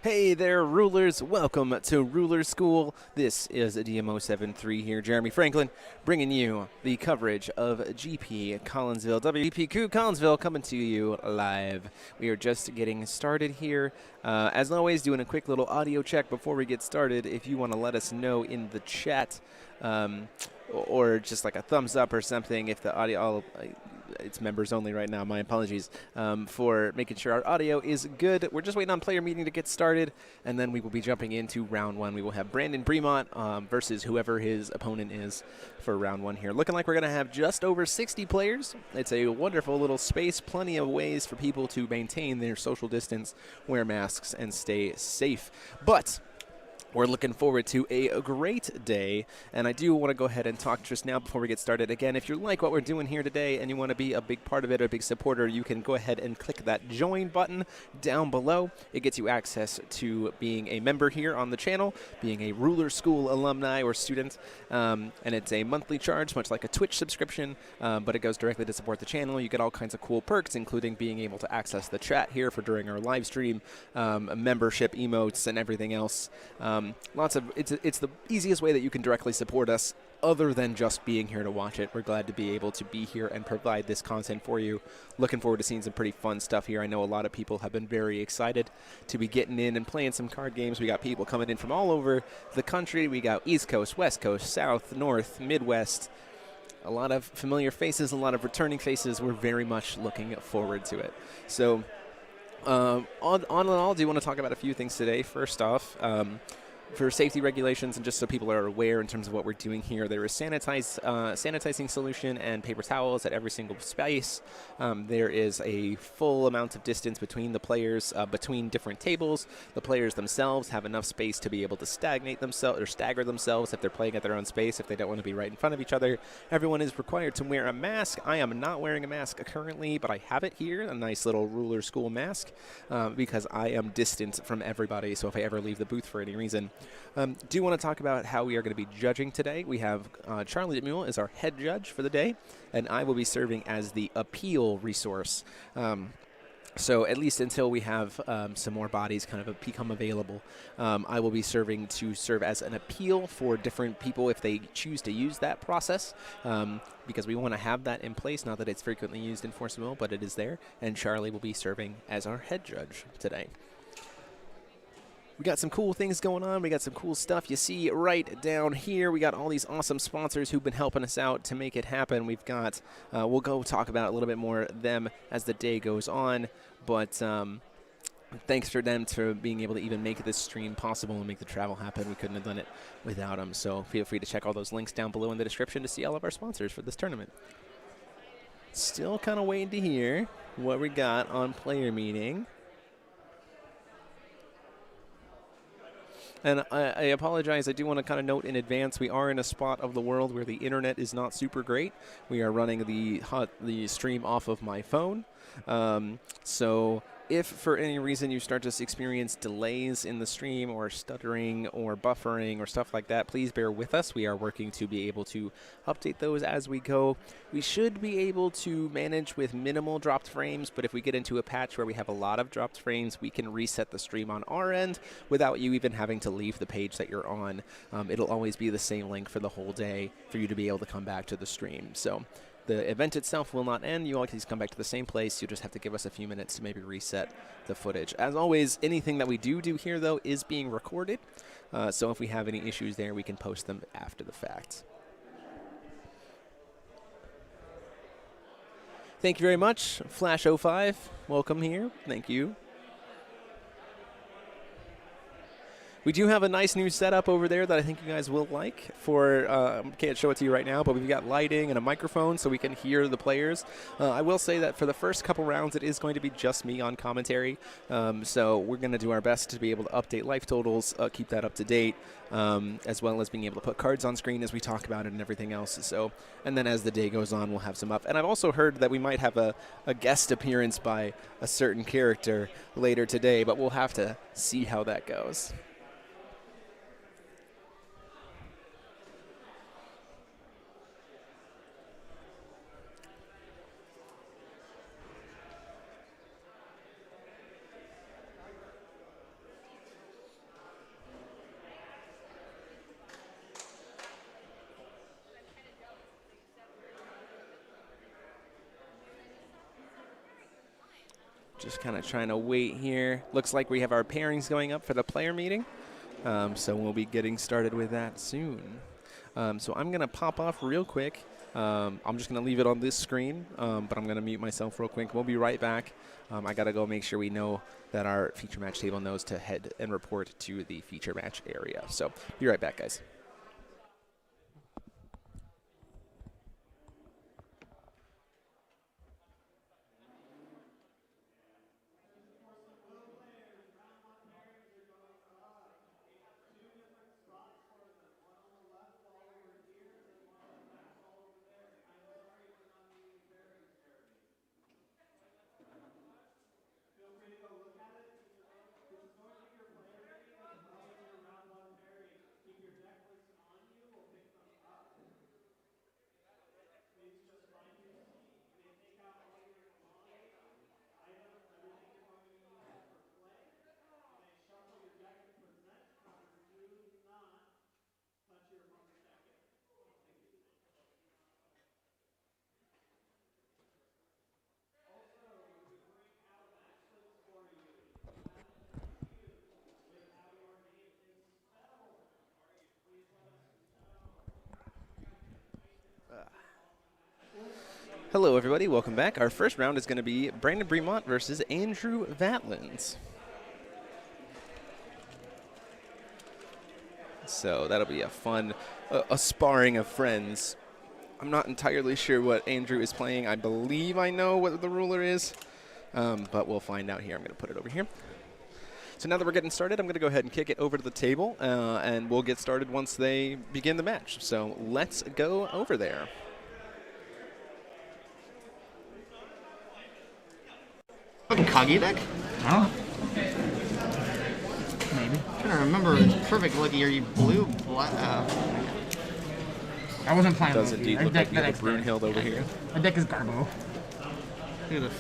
Hey there, rulers. Welcome to Ruler School. This is DMO73 here. Jeremy Franklin bringing you the coverage of GP Collinsville. WGPQ Collinsville coming to you live. We are just getting started here. As always, doing a quick little audio check before we get started. If you want to let us know in the chat or just like a thumbs up or something if the audio... it's members only right now. My apologies for making sure our audio is good. We're just waiting on player meeting to get started, and then we will be jumping into round one. We will have Brandan Bremont versus whoever his opponent is for round one here. Looking like we're going to have just over 60 players. It's a wonderful little space, plenty of ways for people to maintain their social distance, wear masks, and stay safe. But we're looking forward to a great day, and I do want to go ahead and talk just now before we get started. Again, if you like what we're doing here today and you want to be a big part of it, a big supporter, you can go ahead and click that join button down below. It gets you access to being a member here on the channel, being a Ruler School alumni or student, and it's a monthly charge, much like a Twitch subscription, but it goes directly to support the channel. You get all kinds of cool perks, including being able to access the chat here for during our live stream, membership emotes, and everything else. It's the easiest way that you can directly support us other than just being here to watch it. We're glad to be able to be here and provide this content for you. Looking forward to seeing some pretty fun stuff here. I know a lot of people have been very excited to be getting in and playing some card games. We got people coming in from all over the country. We got East Coast, West Coast, South, North, Midwest. A lot of familiar faces, a lot of returning faces. We're very much looking forward to it. So on and all, I do want to talk about a few things today. First off, for safety regulations and just so people are aware in terms of what we're doing here, there is sanitizing solution and paper towels at every single space. There is a full amount of distance between the players, between different tables. The players themselves have enough space to be able to stagnate themselves or stagger themselves if they're playing at their own space, if they don't want to be right in front of each other. Everyone is required to wear a mask. I am not wearing a mask currently, but I have it here, a nice little Ruler School mask, because I am distant from everybody, so if I ever leave the booth for any reason. Do want to talk about how we are going to be judging today. We have Charlie DeMule as our head judge for the day, and I will be serving as the appeal resource. So at least until we have some more bodies kind of become available, I will be serving to serve as an appeal for different people if they choose to use that process, because we want to have that in place. Not that it's frequently used in Force of Will, but it is there, and Charlie will be serving as our head judge today. We got some cool things going on. We got some cool stuff. You see right down here, we got all these awesome sponsors who've been helping us out to make it happen. We've got, we'll go talk about a little bit more of them as the day goes on, but thanks for them for being able to even make this stream possible and make the travel happen. We couldn't have done it without them, so feel free to check all those links down below in the description to see all of our sponsors for this tournament. Still kind of waiting to hear what we got on player meeting. And I apologize, I do want to kind of note in advance, we are in a spot of the world where the internet is not super great. We are running the stream off of my phone. So if for any reason you start to experience delays in the stream or stuttering or buffering or stuff like that, please bear with us. We are working to be able to update those as we go. We should be able to manage with minimal dropped frames, but if we get into a patch where we have a lot of dropped frames, we can reset the stream on our end without you even having to leave the page that you're on. It'll always be the same link for the whole day for you to be able to come back to the stream. So the event itself will not end. You always come back to the same place. You just have to give us a few minutes to maybe reset the footage. As always, anything that we do here, though, is being recorded. So if we have any issues there, we can post them after the fact. Thank you very much. Flash05, welcome here. Thank you. We do have a nice new setup over there that I think you guys will like. Can't show it to you right now, but we've got lighting and a microphone so we can hear the players. I will say that for the first couple rounds, it is going to be just me on commentary. So we're going to do our best to be able to update life totals, keep that up to date, as well as being able to put cards on screen as we talk about it and everything else. So, and then as the day goes on, we'll have some up. And I've also heard that we might have a guest appearance by a certain character later today, but we'll have to see how that goes. Just kind of trying to wait here. Looks like we have our pairings going up for the player meeting. So we'll be getting started with that soon. So I'm going to pop off real quick. I'm just going to leave it on this screen, but I'm going to mute myself real quick. We'll be right back. I got to go make sure we know that our feature match table knows to head and report to the feature match area. So be right back, guys. Hello, everybody. Welcome back. Our first round is going to be Brandan Bremont versus Andrew Vatlins. So that'll be a fun a sparring of friends. I'm not entirely sure what Andrew is playing. I believe I know what the ruler is, but we'll find out here. I'm going to put it over here. So now that we're getting started, I'm going to go ahead and kick it over to the table, and we'll get started once they begin the match. So let's go over there. Fucking Kagi deck? Huh? Maybe. I'm trying to remember. It's perfect looking. Are you blue, black? I wasn't playing Does Loki. indeed Our look deck, like you have a Brunhild over here. Our deck is Garbo. Look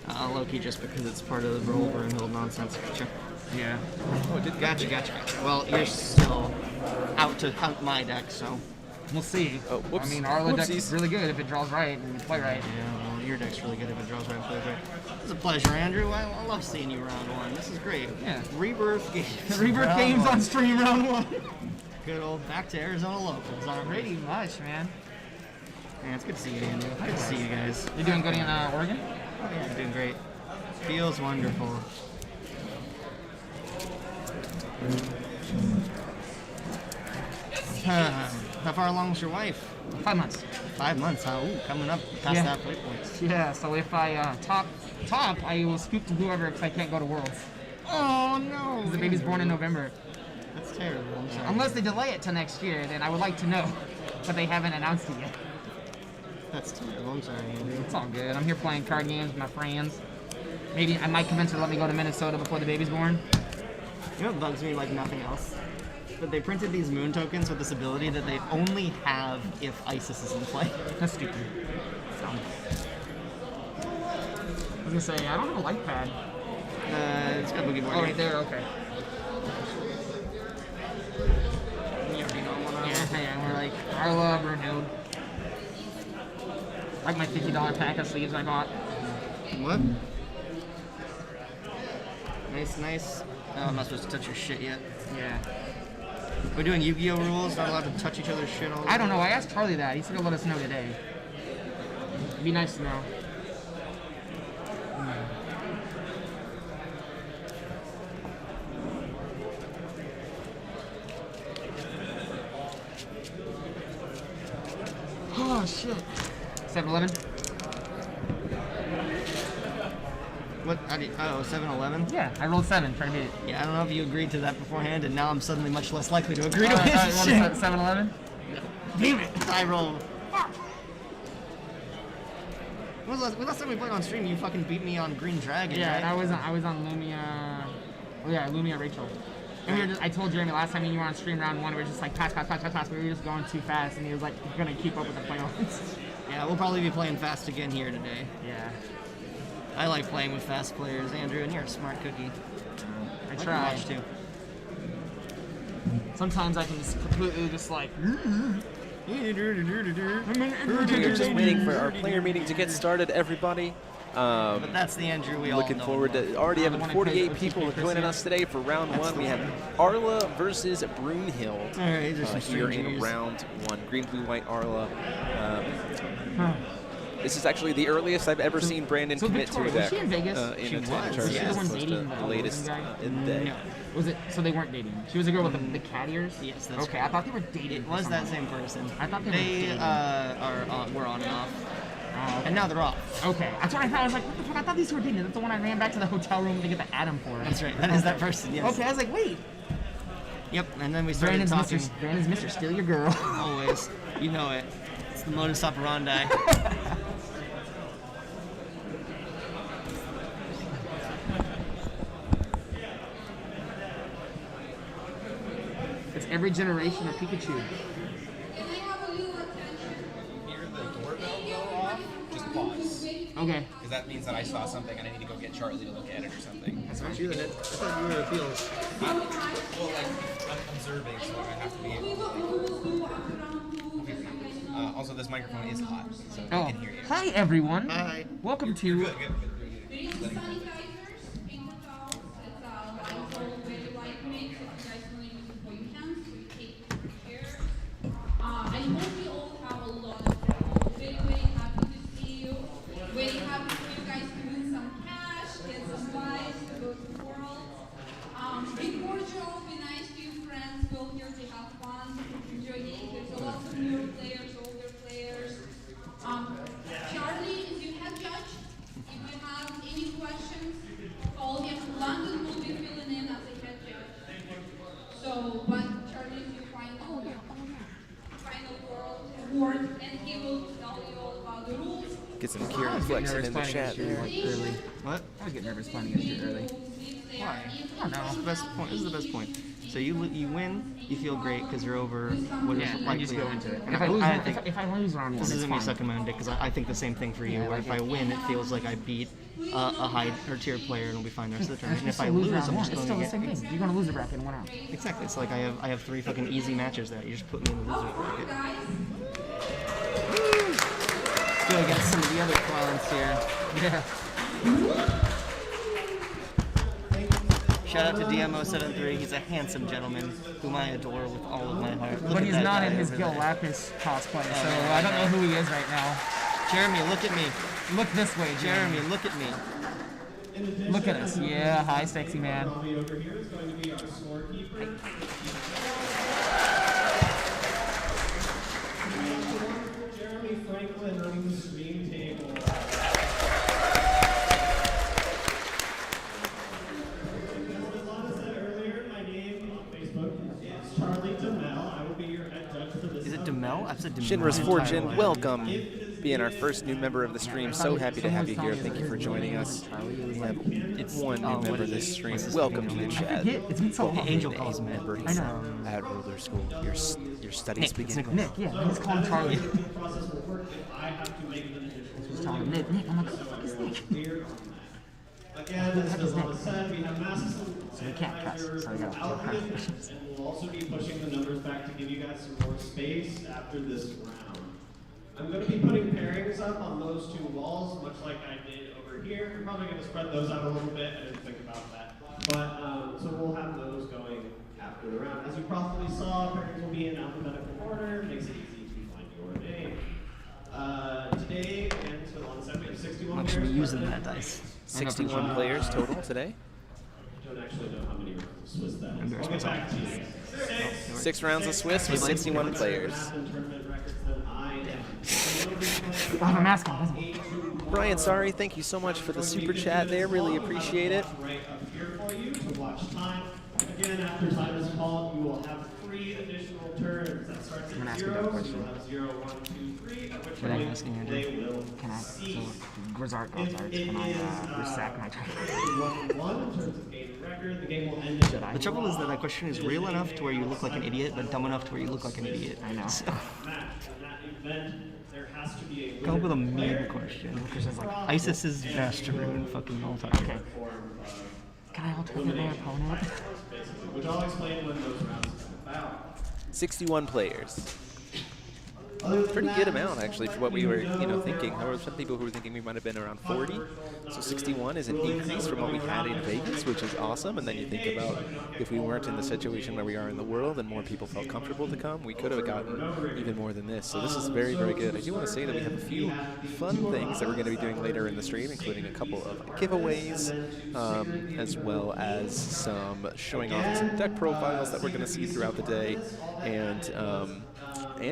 at Loki just because it's part of the roll Brunhild nonsense. Gotcha. Yeah. Oh, gotcha. Well, you're still out to hunt my deck, so. We'll see. Oh, whoops. I mean, our deck's Whoopsies. really good if it draws right and we play right. Yeah, well, your deck's really good if it draws right and plays right. It's a pleasure, Andrew. I love seeing you round one. This is great. Yeah. Rebirth games. Rebirth games on stream round one. Good old back to Arizona locals, aren't we? Pretty much, man. Yeah, it's good to see you, Andrew. Good to see you guys. You doing good in Oregon? Oh, yeah, you're doing great. Feels wonderful. How far along was your wife? 5 months. 5 months, huh? Ooh, coming up past that play points. Yeah, so if I top, I will scoop to whoever because I can't go to Worlds. Oh, no. Because the baby's born in November. That's terrible. I'm sorry. Unless they delay it to next year, then I would like to know. But they haven't announced it yet. That's terrible. I'm sorry, Andrew. It's all good. I'm here playing card games with my friends. Maybe I might convince her to let me go to Minnesota before the baby's born. You know what bugs me like nothing else? That they printed these moon tokens with this ability that they only have if ISIS is in play. That's stupid. So, I was gonna say, I don't have a light pad. It's got boogie board. Oh, right there, okay. You already know one. Yeah, we're like, Arla, Brunhild. Like my $50 pack of sleeves I bought. What? Nice. Oh, I'm not supposed to touch your shit yet. Yeah. We're doing Yu-Gi-Oh rules, not allowed to touch each other's shit all the I don't know, I asked Charlie that. He said he'll let us know today. It'd be nice to know. Oh, shit. 7-Eleven? What? 7-Eleven? Yeah, I rolled 7, trying to beat it. Yeah, I don't know if you agreed to that beforehand, and now I'm suddenly much less likely to agree to it. Shit. 7-Eleven? Damn it! I rolled. When was the last time we played on stream? You fucking beat me on Green Dragon, Yeah, right? and I was on Lumia. Oh yeah, Lumia Rachel. And we were just, I told Jeremy last time you were on stream round 1, we were just like pass. We were just going too fast, and he was like gonna keep up with the playoffs. Yeah, we'll probably be playing fast again here today. Yeah. I like playing with fast players, Andrew, and you're a smart cookie. I like try. to watch too. Sometimes I can just completely just like. We're just waiting for our player meeting to get started, everybody. But that's the Andrew we all Looking know forward and love. to already having wanna 48 play people TCG joining us today for round one. We have Arla versus Brunhild All right, there's some here in strangers. round one. Green, blue, white Arla. This is actually the earliest I've ever seen Brandon so commit to a Victoria, deck. was she in Vegas? In She a was. tournament, Was she the as one opposed to dating the the latest guy? in the day. No. Was it? So they weren't dating. She was a girl with the cat ears. Yes, that's okay. right. I thought they were dating. It was that same person. I thought they were dating. Were on and off. Oh, And now they're off. okay. That's what I thought. I was like, what the fuck? I thought these two were dating. That's the one I ran back to the hotel room to get the Adam for. That's right. That is that person, yes. Okay. I was like, wait. Yep, and then we started talking. Brandon's Mr. Steal Your Girl. Always. You know it. It's the modus operandi. It's every generation of Pikachu. Can I have a little attention? Hear the doorbell go off, just pause. Okay. Because that means that I saw something and I need to go get Charlie to look at it or something. That's what you did. I thought you were a field. Well, like, I'm observing, so I have to be able to. Also, this microphone is hot, so I Oh, can hear you. hi everyone. Hi. Welcome to. Good. sanitizers, paper towels, it's Lysol very light mix. If you guys want to use it for your hands, so you take care. I hope you all have a lot of fun. Very happy to see you. Very happy for you guys to win some cash, get some vibes to go to the world. Be cordial, be nice to your friends. Go here to have fun, enjoy games. There's a lot of newer players, older players. Charlie is your head judge. If you have any questions, call him. London will be filling in as a head judge. So, but Charlie is your final word, and he will tell you all about the rules. Get some Kieran flexing in the chat there. Really? What? I was getting nervous playing against you early. Why? I don't know. This is the best point. This is the best point. So you win, you feel great because you're over what is Yeah, likely. and just go into it. And I think if I lose round one, this it's isn't me fine. sucking my own dick because I think the same thing for you. Where if I win, it feels like I beat a high or tier player and we'll be fine the rest of the tournament. And if I lose, round I'm one, just it's going still to the get same thing. You're gonna lose the bracket and win out. exactly. It's like I have 3 fucking easy matches there. You just put me in the loser bracket. Go against some of the other clowns here. Yeah. Shout out to DMO73. He's a handsome gentleman whom I adore with all of my heart. Look But at he's that not guy in his over Gil there. Lapis cosplay, so man, I don't know who he is right now. Jeremy, look at me. Look this way, Jeremy, look at me. Look at us. Yeah, hi, sexy man. Over here is going to be our scorekeeper. Jeremy Franklin running the stream table. As Lana said earlier, my name on Facebook is Charlie DeMel. I will be your head judge for this. Is it DeMel? I've said DeMel. Shinra's the entire Fortune, way. welcome. Being our first new member of the stream, so happy to have you here. Thank you for joining us. We have one new member of this stream. Welcome to the chat. Yeah, it's been so long. Angel calls me. I know. At Ruler School, your studies begin. Nick, yeah, I just called him Charlie. The process will work if I have to make an additional Just telling him, Nick, I'm like, who the fuck is Nick? clear on that. Again, as Lana said, we have masks So we can't cuss, so we gotta out talk. and we'll also be pushing the numbers back to give you guys some more space after this round. I'm going to be putting pairings up on those 2 walls, much like I did over here. I'm probably going to spread those out a little bit. I didn't think about that. But, so we'll have those going after the round. As you probably saw, pairings will be in alphabetical order. Makes it easy to find your name. Today, and so on set, we have 61 I'm actually pairs using present. that dice. 61 players total today. I don't actually know how many rounds of Swiss that is. I'll Embarrassment get back to you. 6 rounds of Swiss with 61 players. I have a mask on, doesn't he? Brian, sorry, thank you so much for the super chat there. Really appreciate it. Right up here for you to watch time. Again, after time is called, you will have 3 additional turns. That starts I'm gonna at ask you 0. that So question. you'll have 0, 1, 2, 3. At which What are you point asking, Andrew? they will Can I, so, cease. Grizzard, If Grizzard, it can I, is, resack my turn? 1-1 in terms of game record, the game will end in Should I? The trouble is that that question is real enough to where you look like an idiot, but dumb enough to where you look like an idiot. I know. So, match. In that event, there has to be a come up with a winner mean question. Christian's like, ISIS's best ruin fucking all time. okay. Can I alternate my opponent? basically, which I'll explain when those rounds come about. 61 players. Pretty good amount, actually, for what we were, thinking. There were some people who were thinking we might have been around 40. So 61 is an increase from what we had in Vegas, which is awesome. And then you think about if we weren't in the situation where we are in the world and more people felt comfortable to come, we could have gotten even more than this. So this is very, very good. I do want to say that we have a few fun things that we're going to be doing later in the stream, including a couple of giveaways, as well as some showing off some deck profiles that we're going to see throughout the day, and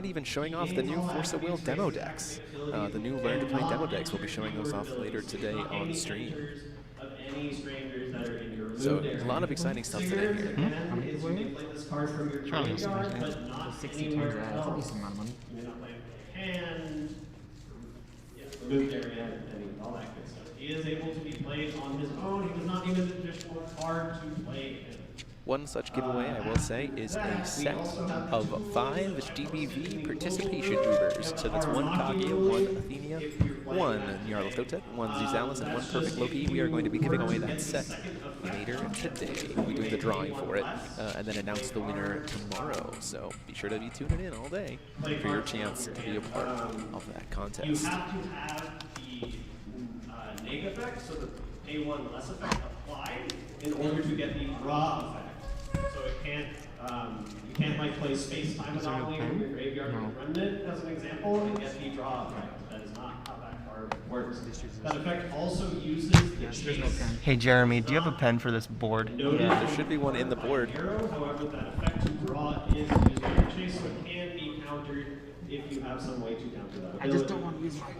even showing off the new Force of Will demo decks. The new Learn to Play demo decks. We'll be showing those off later today on stream. So a lot of exciting stuff today here. Charlie, 60 times that. That's a decent amount of money. Move area and all that good stuff. He is able to be played on his own. He does not need an additional card to play him. One such giveaway, I will say, is a set of 5 DBV participation Ubers. So that's 1 Kaguya, 1 Athenia, 1 Nyarlathotep, 1 Zezalis, and 1 Perfect Loki. We are going to be giving away that set later today. We'll be doing the drawing for it, and then announce the winner tomorrow. So be sure to be tuning in all day for your chance to be a part of that contest. You have to have the neg effect, so the pay 1 less effect applied in order to get the draw effect. So it can't, you can't like play Space-Time Anomaly from your graveyard and Remnant as an example and get the draw effect. That is not how that card works. That effect also uses the chase. Hey Jeremy, do you have a pen for this board? Yeah, there should be one in the board. However, that effect to draw is used by your chase, so it can be countered if you have some way to counter that. I just don't want to use my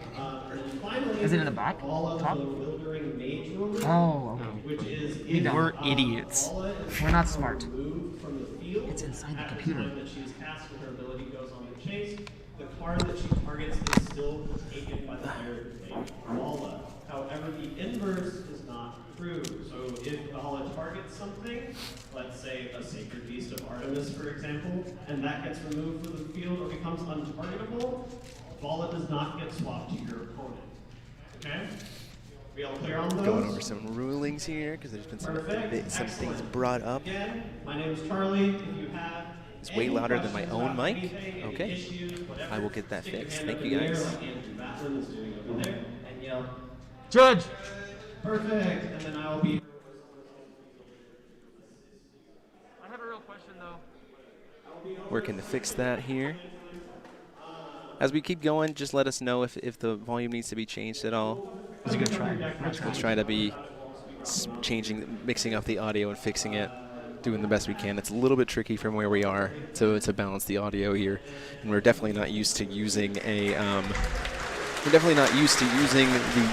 And finally, Is it in the back? all of Top? the Wildering Mage Ruler, Oh, okay. which is We're idiots. We're not smart. removed from the field. It's inside the At computer. The time that she is cast and her ability goes on the chase, the card that she targets is still taken by the player to play Vala. However, the inverse is not true. So if Vala targets something, let's say a Sacred Beast of Artemis, for example, and that gets removed from the field or becomes untargetable, Vala does not get swapped to your opponent. Okay? We all clear on those? Going over some rulings here because there's been some things brought up. Again, my name is Charlie. If you have It's way louder than my own mic. Okay, I will get that fixed. Thank you guys. Judge! Perfect. And then I will be. I have a real question though. Working to fix that here. As we keep going, just let us know if the volume needs to be changed at all. It's a good try. We'll try to be mixing up the audio and fixing it, doing the best we can. It's a little bit tricky from where we are to balance the audio here, and we're definitely not used to using the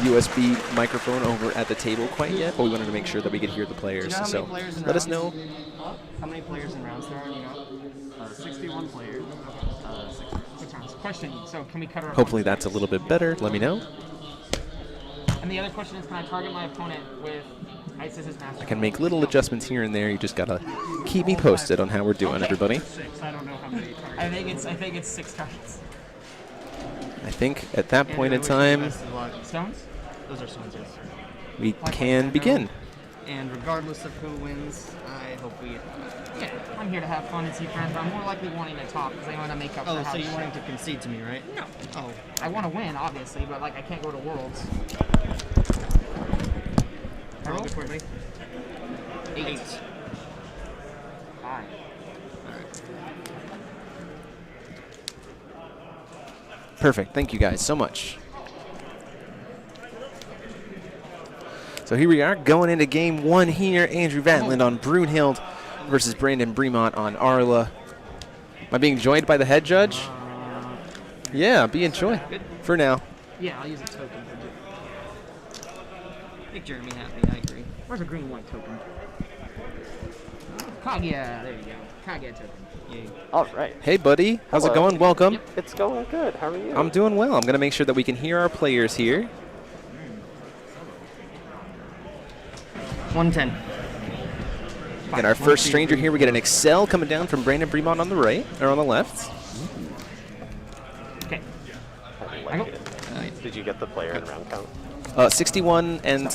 USB microphone over at the table quite yet, but we wanted to make sure that we could hear the players. So let us know. How many players in rounds there are? You know? 61 players. 6 rounds. Question, so can we cut our Hopefully that's a little bit better. Let me know. And the other question is, can I target my opponent with Isis's Master? I can make little adjustments here and there. You just gotta keep me posted on how we're doing, everybody. 6. I don't know how many targets. I think it's 6 targets. I think at that point in time, Stones? Those are stones, yes. we can begin. And regardless of who wins, I hope we. Yeah, I'm here to have fun and see friends, but I'm more likely wanting to talk because I want to make up for Oh, how so you're shit- wanting to concede to me, right? No. Oh. I want to win, obviously, but like I can't go to Worlds. How Roll? good for me? 8. 5. Perfect. Thank you guys so much. So here we are going into game 1 here. Andrew Vatland on Brunhild versus Brandan Bremont on Arla. Am I being joined by the head judge? Yeah, being joined for now. Yeah, I'll use a token. Make Jeremy happy, I agree. Where's a green white token? Kaguya, there you go. Kaguya token. Yay. All right. Hey, buddy. How's it going? Welcome. It's going good. How are you? I'm doing well. I'm going to make sure that we can hear our players here. 110. And our first stranger here, we get an Excel coming down from Brandan Bremont on the right, or on the left. Okay. I like it. Did you get the player and round count? 61 and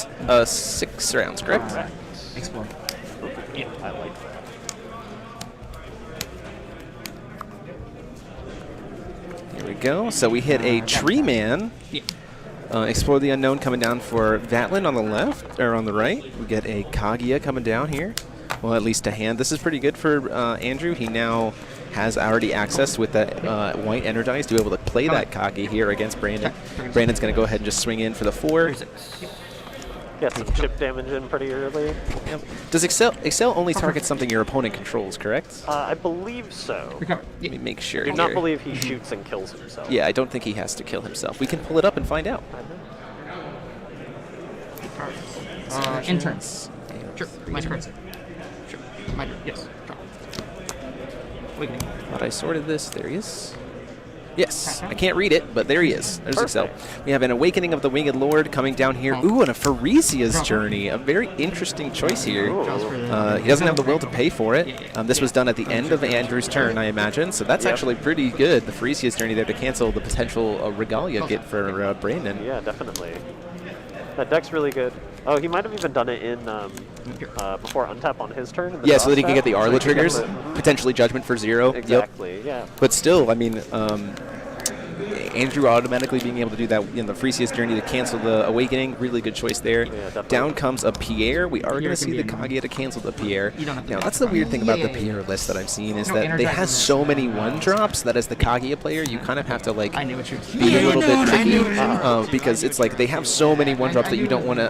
6 rounds, correct? Explore. Yeah, I like that. Here we go. So we hit a Tree Man. Yeah. Explore the Unknown coming down for Vatlin on the left, or on the right. We get a Kaguya coming down here. Well, at least a hand. This is pretty good for Andrew. He now has already access with that white Energize to be able to play that Kagi here against Brandon. Brandon's going to go ahead and just swing in for the 4. Get some chip damage in pretty early. Yep. Does Excel only target something your opponent controls, correct? I believe so. Recover. Let me make sure I do here. not believe he shoots and kills himself. Yeah, I don't think he has to kill himself. We can pull it up and find out. Interns. Sure. My turn. Sure. My turn. Yes. Draw. Awakening. Thought I sorted this. There he is. Yes, I can't read it, but there he is. There's Excel. We have an Awakening of the Winged Lord coming down here. Ooh, and a Pharesia's Journey. A very interesting choice here. He doesn't have the will to pay for it. This was done at the end of Andrew's turn, I imagine. So that's actually pretty good. The Pharesia's Journey there to cancel the potential Regalia get for Brandon. Yeah, definitely. That deck's really good. Oh, he might have even done it in before untap on his turn. Yeah, so that he can get the Arla triggers, potentially Judgment for 0. Exactly, yeah. But still, I mean, Andrew automatically being able to do that in the Pharesia's Journey to cancel the Awakening, really good choice there. Yeah, Down comes a Pierre. We are going to see the Kaguya to cancel the Pierre. Now, that's the weird thing about the Pierre list that I've seen is that they have so many 1-drops that as the Kaguya player, you kind of have to, like, be a little bit tricky because it's like they have so many 1-drops that you don't want to...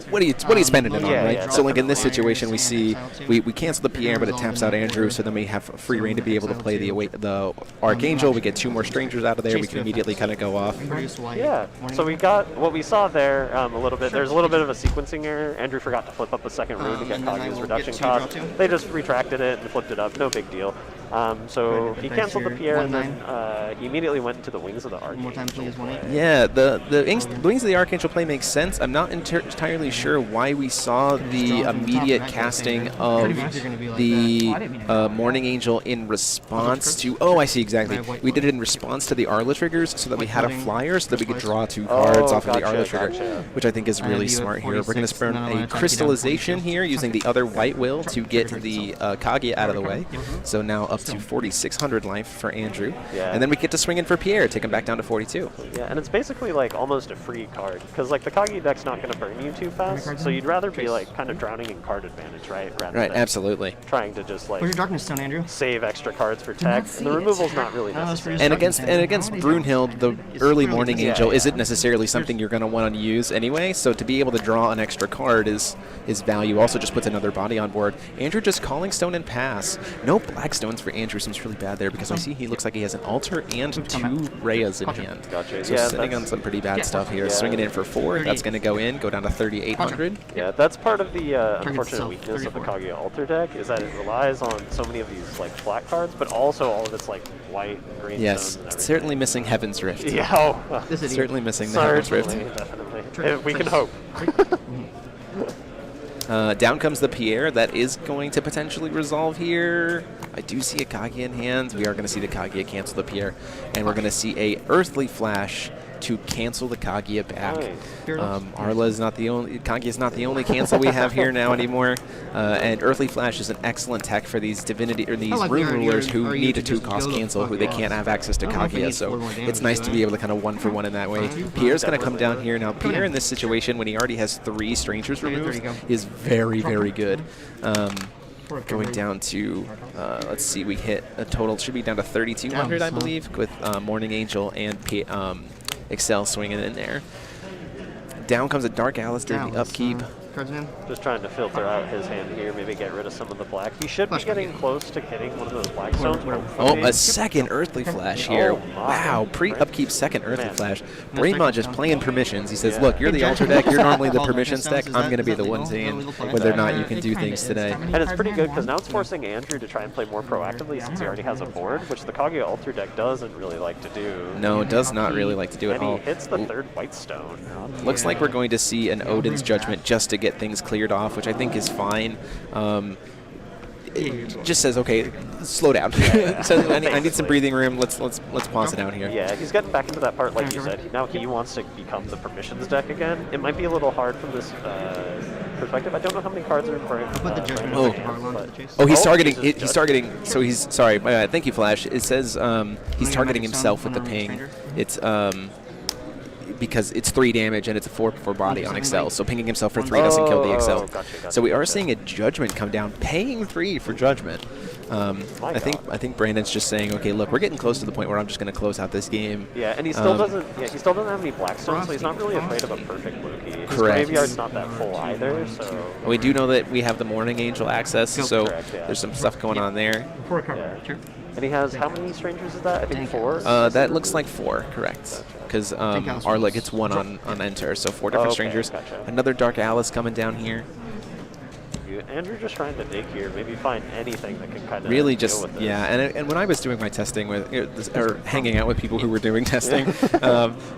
What are you spending it on, right? Yeah, so, like, in this situation, we see we cancel the Pierre, but it taps out Andrew, so then we have free reign to be able to play the Archangel. We get 2 more Strangers out of there. We can immediately kind of go off. Yeah, so we got what we saw there a little bit. There's a little bit of a sequencing error. Andrew forgot to flip up a second rune to get Kaguya's reduction cost. They just retracted it and flipped it up. No big deal. So he canceled the Pierre, and then he immediately went into the Wings of the Archangel. Yeah, the Wings of the Archangel play makes sense. I'm not entirely sure why we saw the immediate casting of the Morning Angel in response to... Oh, I see exactly. We did it in response to the Arla triggers so that we had a flyer so that we could draw 2 cards off of the Arla trigger, which I think is really smart here. We're going to spurn a Crystallization here using the other White Will to get the Kaguya out of the way. So now up to 4,600 life for Andrew. Yeah. And then we get to swing in for Pierre, take him back down to 42. Yeah, and it's basically like almost a free card because like the Kaguya deck's not going to burn you too fast, so you'd rather be like kind of drowning in card advantage, right? Rather than absolutely. Trying to just like Where's your Darkness Stone, Andrew? save extra cards for tech, and the removal's not really necessary. And against Brunhild, the early Morning Angel isn't necessarily something you're going to want to use anyway, so to be able to draw an extra card is value. Also just puts another body on board. Andrew just Calling Stone and pass. No Black Stones for Andrew seems really bad there because I see he looks like he has an Altar and 2 Rheas in hand. Gotcha. So sitting on some pretty bad stuff here. Swinging in for 4, that's going to go down to 3,800. Yeah, that's part of the unfortunate weakness of the Kaguya Altar deck is that it relies on so many of these like black cards, but also all of its like white and green yes, stones. It's certainly missing Heaven's Rift. Yeah, certainly missing the Heaven's Rift. Definitely. We can hope. Down comes the Pierre. That is going to potentially resolve here. I do see a Kaguya in hand. We are going to see the Kaguya cancel the Pierre. And we're going to see a Earthly Flash to cancel the Kaguya back. Arla is not the only, Kaguya is not the only cancel we have here now anymore. And Earthly Flash is an excellent tech for these divinity or these rune rulers who need a 2-cost cancel, who they can't have access to Kaguya. So it's nice to be able to kind of 1-for-1 in that way. Pierre's going to come down here now. Pierre in this situation, when he already has 3 Strangers removed, is very, very good. Going down to, let's see, we hit a total, should be down to 3,200, I believe, with Morning Angel and Excel swinging in there. Down comes a Dark Alistair in the upkeep. Just trying to filter out his hand here, maybe get rid of some of the black. He should be getting close to hitting one of those black stones. Oh, a second Earthly Flash here. Wow, pre-upkeep second Earthly Flash. Bremont just playing permissions. He says, look, you're the Altar deck, you're normally the permissions deck, I'm going to be the one saying whether or not you can do things today. And it's pretty good because now it's forcing Andrew to try and play more proactively since he already has a board, which the Kaguya Altar deck doesn't really like to do. No, it does not really like to do it at all. And he hits the 3rd white stone. Looks like we're going to see an Odin's Judgment just to get things cleared off, which I think is fine. It just says, okay, slow down. So I need some breathing room. Let's pause it out here. Yeah, he's getting back into that part, like you said. Now he wants to become the permissions deck again. It might be a little hard from this perspective. I don't know how many cards are in front. Put the judgment Oh. effect of Arlon to the chase. Oh, he's targeting. Jesus, He's targeting. So he's sorry. Thank you, Flash. It says he's targeting himself with the ping. It's because it's 3 damage and it's a 4/4 body on Excel. So pinging himself for 3 doesn't kill the Excel. Gotcha, So we are seeing a judgment come down, paying 3 for judgment. I think Brandon's just saying, okay, look, we're getting close to the point where I'm just going to close out this game. Yeah, and he still doesn't. Yeah, he still doesn't have any Blackstones, so he's not really afraid of a perfect Loki. His Correct. graveyard's not that full either, so. We do know that we have the Morning Angel access, so Correct, yeah. there's some stuff going on there. Before cover. Yeah. Sure. And he has how many strangers is that? I think 4. That looks like 4, correct. Because Arla gets 1 on enter, so 4 different strangers. Gotcha. Another Dark Alice coming down here. Andrew just trying to dig here, maybe find anything that can kind of Really deal just, with this. yeah, and when I was doing my testing with, or hanging out with people who were doing testing,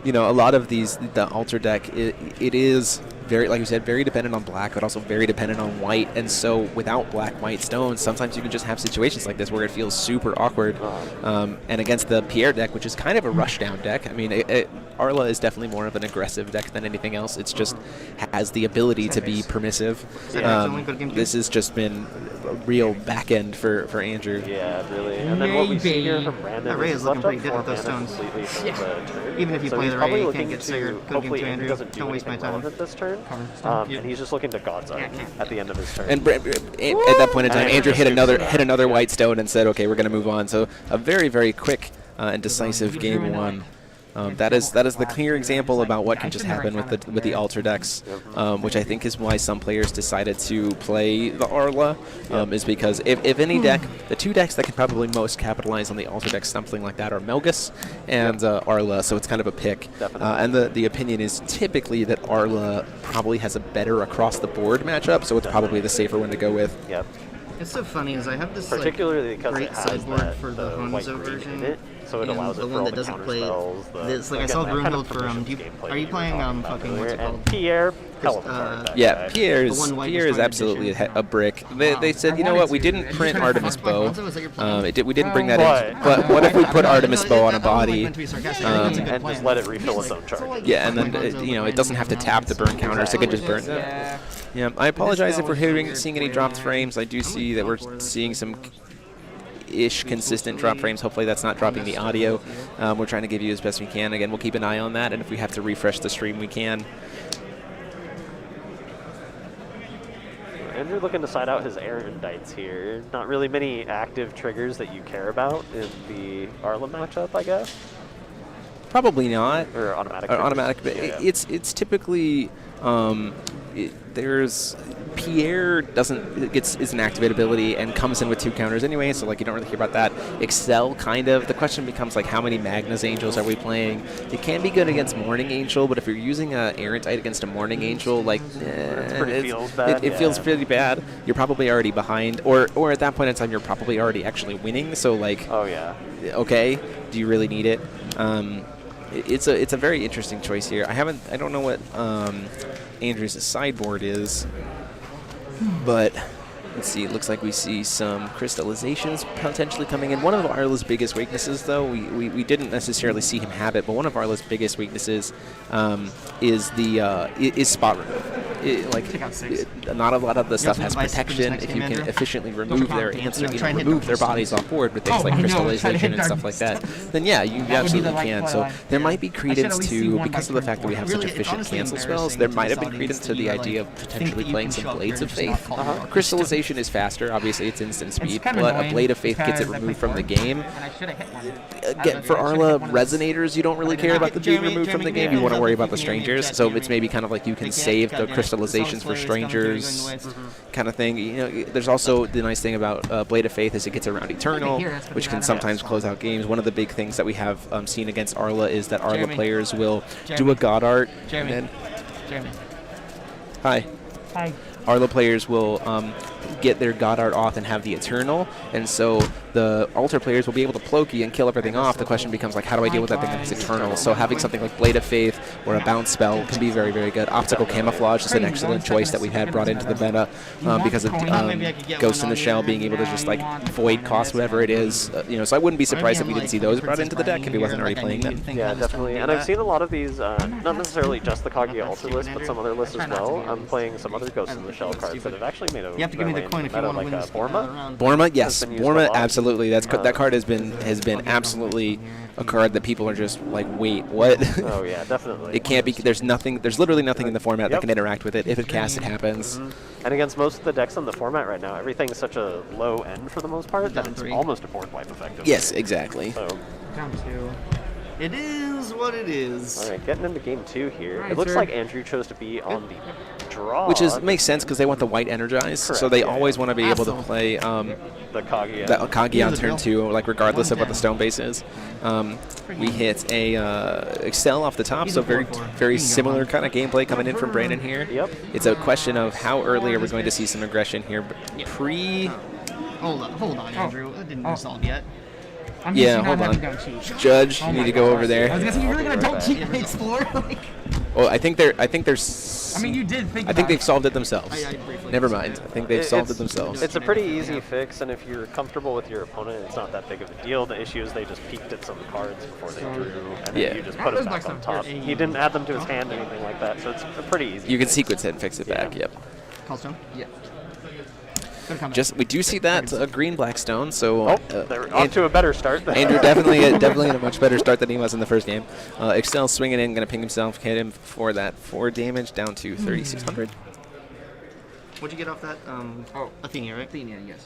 you know, a lot of these, the altar deck, it is very, like you said, very dependent on black, but also very dependent on white, and so without black-white stones, sometimes you can just have situations like this where it feels super awkward, and against the Pierre deck, which is kind of a rush-down deck, I mean, Arla is definitely more of an aggressive deck than anything else. It's just has the ability to be permissive. This has just been a real back end for Andrew. Yeah, really. And then what we see here from Brandon That Ray is is looking left pretty up good with 4 those mana stones. completely from the turn. Even if you So play he's the probably Ray, you looking can't get to staggered. Good game hopefully to Andrew Andrew. doesn't do Don't waste my anything time. relevant this turn. Cover. And he's just looking to God's Eye at the end of his turn. And at that point in time, And Andrew hit Andrew another white stone and said, "Okay, we're going to move on." So a very, very quick and decisive game 1. That is the clear example about what can just happen with the altar decks, which I think is why some players decided to play the Arla, is because if any deck, the 2 decks that can probably most capitalize on the altar deck something like that are Melgus and Arla, so it's kind of a pick. And the opinion is typically that Arla probably has a better across the board matchup, so it's probably the safer one to go with. Yep. It's so funny is I have this Particularly like, because great it has sideboard that, for the white Hanzo green version. in it, so it and allows the it for one all that the doesn't counter play. spells. This, like I again, saw that Rune kind of build for traditional do you, gameplay are you we were playing talking about fucking what's it earlier. called? And Pierre, hell of a card, that Yeah, guy. Pierre's The one white Pierre is destroyed absolutely edition. a brick. They said, you know what, we didn't print Artemis Bow. We didn't bring that in. But- But what if we put Artemis Bow on a body? And just let it refill its own charge. Yeah, and then it doesn't have to tap the burn counters. It can just burn them. Yeah. Yeah, I apologize if we're seeing any dropped frames. I do see that we're seeing some ish consistent drop frames. Hopefully that's not dropping the audio. We're trying to give you as best we can. Again, we'll keep an eye on that, and if we have to refresh the stream, we can. Andrew looking to side out his Erendites here. Not really many active triggers that you care about in the Arla matchup, I guess. Probably not. Or automatic. Automatic, but Yeah. it's typically there's Pierre is an activate ability and comes in with 2 counters anyway, so like you don't really hear about that. Excel kind of. The question becomes like how many Magnus Angels are we playing? It can be good against Morning Angel, but if you're using a Erentite against a Morning Angel, like feels bad. It feels pretty bad. You're probably already behind, or at that point in time you're probably already actually winning. So like, oh yeah. Okay, do you really need it? It's a very interesting choice here. I don't know what Andrew's sideboard is, but let's see. It looks like we see some crystallizations potentially coming in. One of Arla's biggest weaknesses, though, we didn't necessarily see him have it, but one of Arla's biggest weaknesses is spot remove. Not a lot of the stuff has protection. If you can efficiently remove their answer, remove their bodies off board with things like crystallization and stuff like that, then yeah, you absolutely can. So there might be credence to, because of the fact that we have such efficient cancel spells, there might have been credence to the idea of potentially playing some Blades of Faith. Crystallization is faster, obviously it's instant speed, but a Blade of Faith gets it removed from the game. Again, for Arla, Resonators, you don't really care about the being removed from the game, you want to worry about the Strangers, so it's maybe kind of like you can save the crystallizations for Strangers kind of thing. You know, there's also the nice thing about Blade of Faith is it gets around Eternal, which can sometimes close out games. One of the big things that we have seen against Arla is that Arla players will do a God Art. Jeremy. Hi. Arla players will get their God Art off and have the Eternal, and so the Altar players will be able to Ploki and kill everything off. The question becomes like, how do I deal with that thing that's Eternal? So having something like Blade of Faith or a bounce spell can be very, very good. Optical Camouflage is an excellent choice that we've had brought into the meta because of Ghost in the Shell being able to just like void cost whatever it is. So I wouldn't be surprised if we didn't see those brought into the deck if he wasn't already playing them. Yeah, definitely. And I've seen a lot of these, not necessarily just the Kaguya Ultra list, but some other lists as well. I'm playing some other Ghost in the Shell cards that have actually made a You have to give me the coin if you want to win this Borma. Borma, yes, Borma, absolutely. That card has been absolutely a card that people are just like, wait, what? Oh yeah, definitely. It can't be. There's literally nothing in the format that can interact with it. If it casts, it happens. And against most of the decks on the format right now, everything's such a low end for the most part that it's almost a board wipe effectively. Yes, exactly. So. Down 2. It is what it is. All right, getting into game 2 here. Right, it looks sir. like Andrew chose to be on the draw. Which makes sense because they want the white energize, Correct, so they yeah. always want to be able to play the Kaguya. the Kaguya on turn 2, like regardless of what the stone base is. We hit a Excel off the top, so very similar kind of gameplay coming in from Brandan here. Yep. It's a question of how early are we going to see some aggression here. Hold on, Andrew. It didn't resolve yet. I'm Yeah, used to hold not on. having don't cheat. Judge, Oh you my need to go God. over there. I was gonna say, you really gonna don't cheat and explore? Well, I think there's. I mean, you did think I think they've solved it themselves. I briefly Never mind. I think they've solved it themselves. It's a pretty easy fix, and if you're comfortable with your opponent, it's not that big of a deal. The issue is they just peeked at some cards before they drew, and then you just put them back on top. He didn't add them to his hand or anything like that, so it's pretty easy. You can sequence it and fix it back. Yep. Callstone? Yeah. We do see that green blackstone, so they're off to a better start. Andrew definitely in a much better start than he was in the first game. Excel swinging in, going to ping himself, hit him for that 4 damage down to 3,600. What'd you get off that? Athenia, right? Athenia, yes.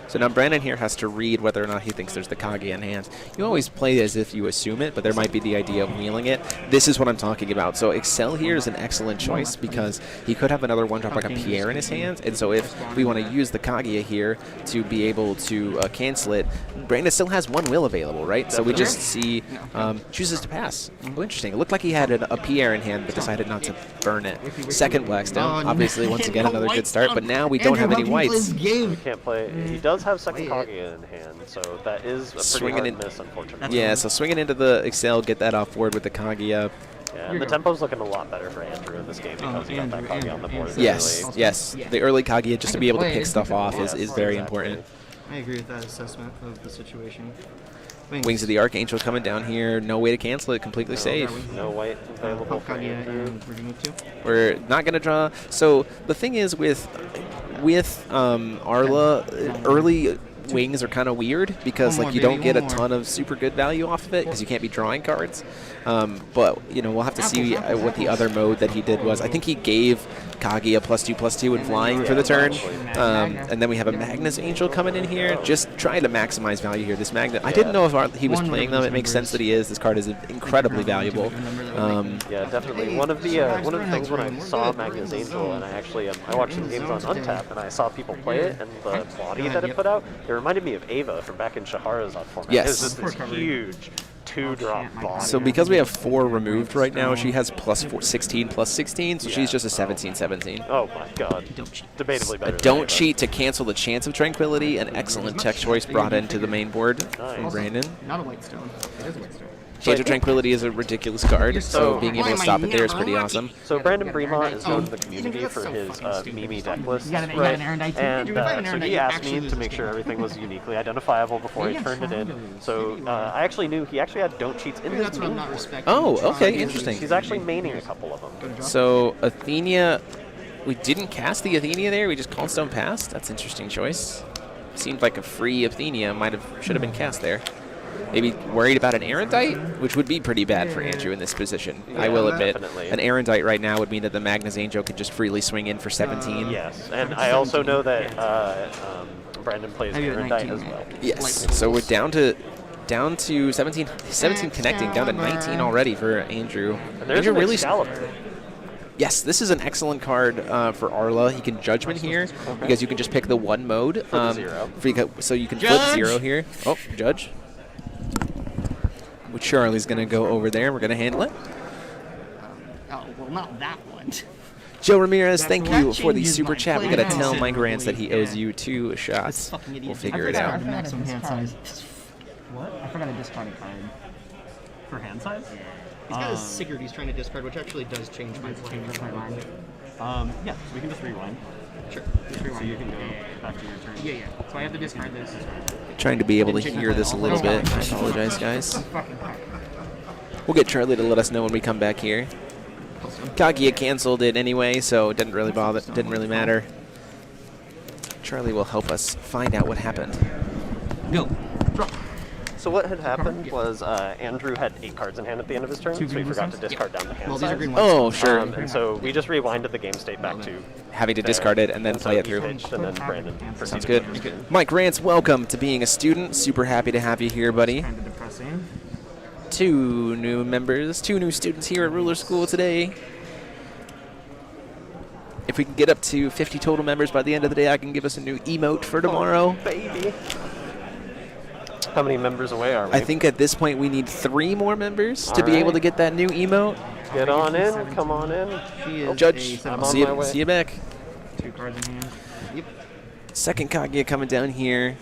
So now Brandan here has to read whether or not he thinks there's the Kaguya in hand. You always play as if you assume it, but there might be the idea of wheeling it. This is what I'm talking about. So Excel here is an excellent choice because he could have another one-drop like a Pierre in his hand, and so if we want to use the Kaguya here to be able to cancel it, Brandan still has one will available, right? So we just see chooses to pass. Oh, interesting. It looked like he had a Pierre in hand, but decided not to burn it. Second Blackstone, obviously, once again, another good start, but now we don't have any whites. We can't play. He does have second Kaguya in hand, so that is a pretty hard miss, unfortunately. Yeah, so swinging into the Excel, get that off board with the Kaguya. Yeah, and the tempo's looking a lot better for Andrew in this game because he got that Kaguya on the board. Yes. The early Kaguya, just to be able to pick stuff off, is very important. I agree with that assessment of the situation. Wings of the Archangel coming down here. No way to cancel it. Completely safe. No white available for Andrew. We're not going to draw. So the thing is with Arla, early wings are kind of weird because like you don't get a ton of super good value off of it because you can't be drawing cards. But we'll have to see what the other mode that he did was. I think he gave Kaguya +2/+2 and flying for the turn. And then we have a Magnus Angel coming in here, just trying to maximize value here. This Magnus, I didn't know if he was playing them. It makes sense that he is. This card is incredibly valuable. Yeah, definitely. One of the things when I saw Magnus Angel, and I watched some games on Untap, and I saw people play it, and the body that it put out, it reminded me of Ava from back in Shahrazad format. Yes. It was just this huge 2-drop body. So because we have 4 removed right now, she has +16/+16, so she's just a 17/17. Oh my god. Debatably better. Don't cheat to cancel the Chance of Tranquility. An excellent tech choice brought into the main board from Brandan. Not a white stone. It is a white stone. Chance of Tranquility is a ridiculous card, so being able to stop it there is pretty awesome. So Brandan Bremont is known to the community for his Mimi deck list, got an right? Erendite. And so he asked me to make sure everything was uniquely identifiable before he turned it in. So I actually knew he actually had don't cheats in his main board. Oh, okay, interesting. He's actually maining a couple of them. So Athenia, we didn't cast the Athenia there. We just Callstone passed. That's an interesting choice. Seemed like a free Athenia should have been cast there. Maybe worried about an Erendite, which would be pretty bad for Andrew in this position. Yeah, I will admit. definitely. An Erendite right now would mean that the Magnus Angel could just freely swing in for 17. Yes, and I also know that Brandan plays Erendite as well. Yes, so we're down to 17 connecting, down to 19 already for Andrew. And there's Andrew an really Excalibur. Yes, this is an excellent card for Arla. He can Judgment here because you can just pick the one mode. Zero. So you can flip 0 here. Oh, Judge. Which Charlie's going to go over there. We're going to handle it. Oh, well, not that one. Joe Ramirez, thank you for the super chat. We got to tell Mike Rance that he owes you 2 shots. We'll figure it out. Maximum hand size. What? I forgot a discarded card. For hand size? He's got his Sigurd he's trying to discard, which actually does change my play. Yeah, so we can just rewind. Sure. Just rewind. So you can go back to your turn. Yeah, yeah. So I have to discard this. Trying to be able to hear this a little bit. I apologize, guys. Fucking heck. We'll get Charlie to let us know when we come back here. Kaguya canceled it anyway, so it didn't really bother. Didn't really matter. Charlie will help us find out what happened. Go. So what had happened was Andrew had 8 cards in hand at the end of his turn, so he forgot to discard down the hand Well, these are side. green ones. Oh, sure. And so we just rewinded the game state back to Having to there. discard it and then And so play it he through. pitched, and then Brandon proceeded Sounds to good. go his turn. Mike Rance, welcome to being a student. Super happy to have you here, buddy. Kind of depressing. 2 new members, 2 new students here at Ruler School today. If we can get up to 50 total members by the end of the day, I can give us a new emote for tomorrow. Baby. How many members away are we? I think at this point we need 3 more members to be able to get that new emote. Get on in. Come on in. He is Judge, I'm on see my you, way. see you back. 2 cards in hand. Yep. Second Kaguya coming down here.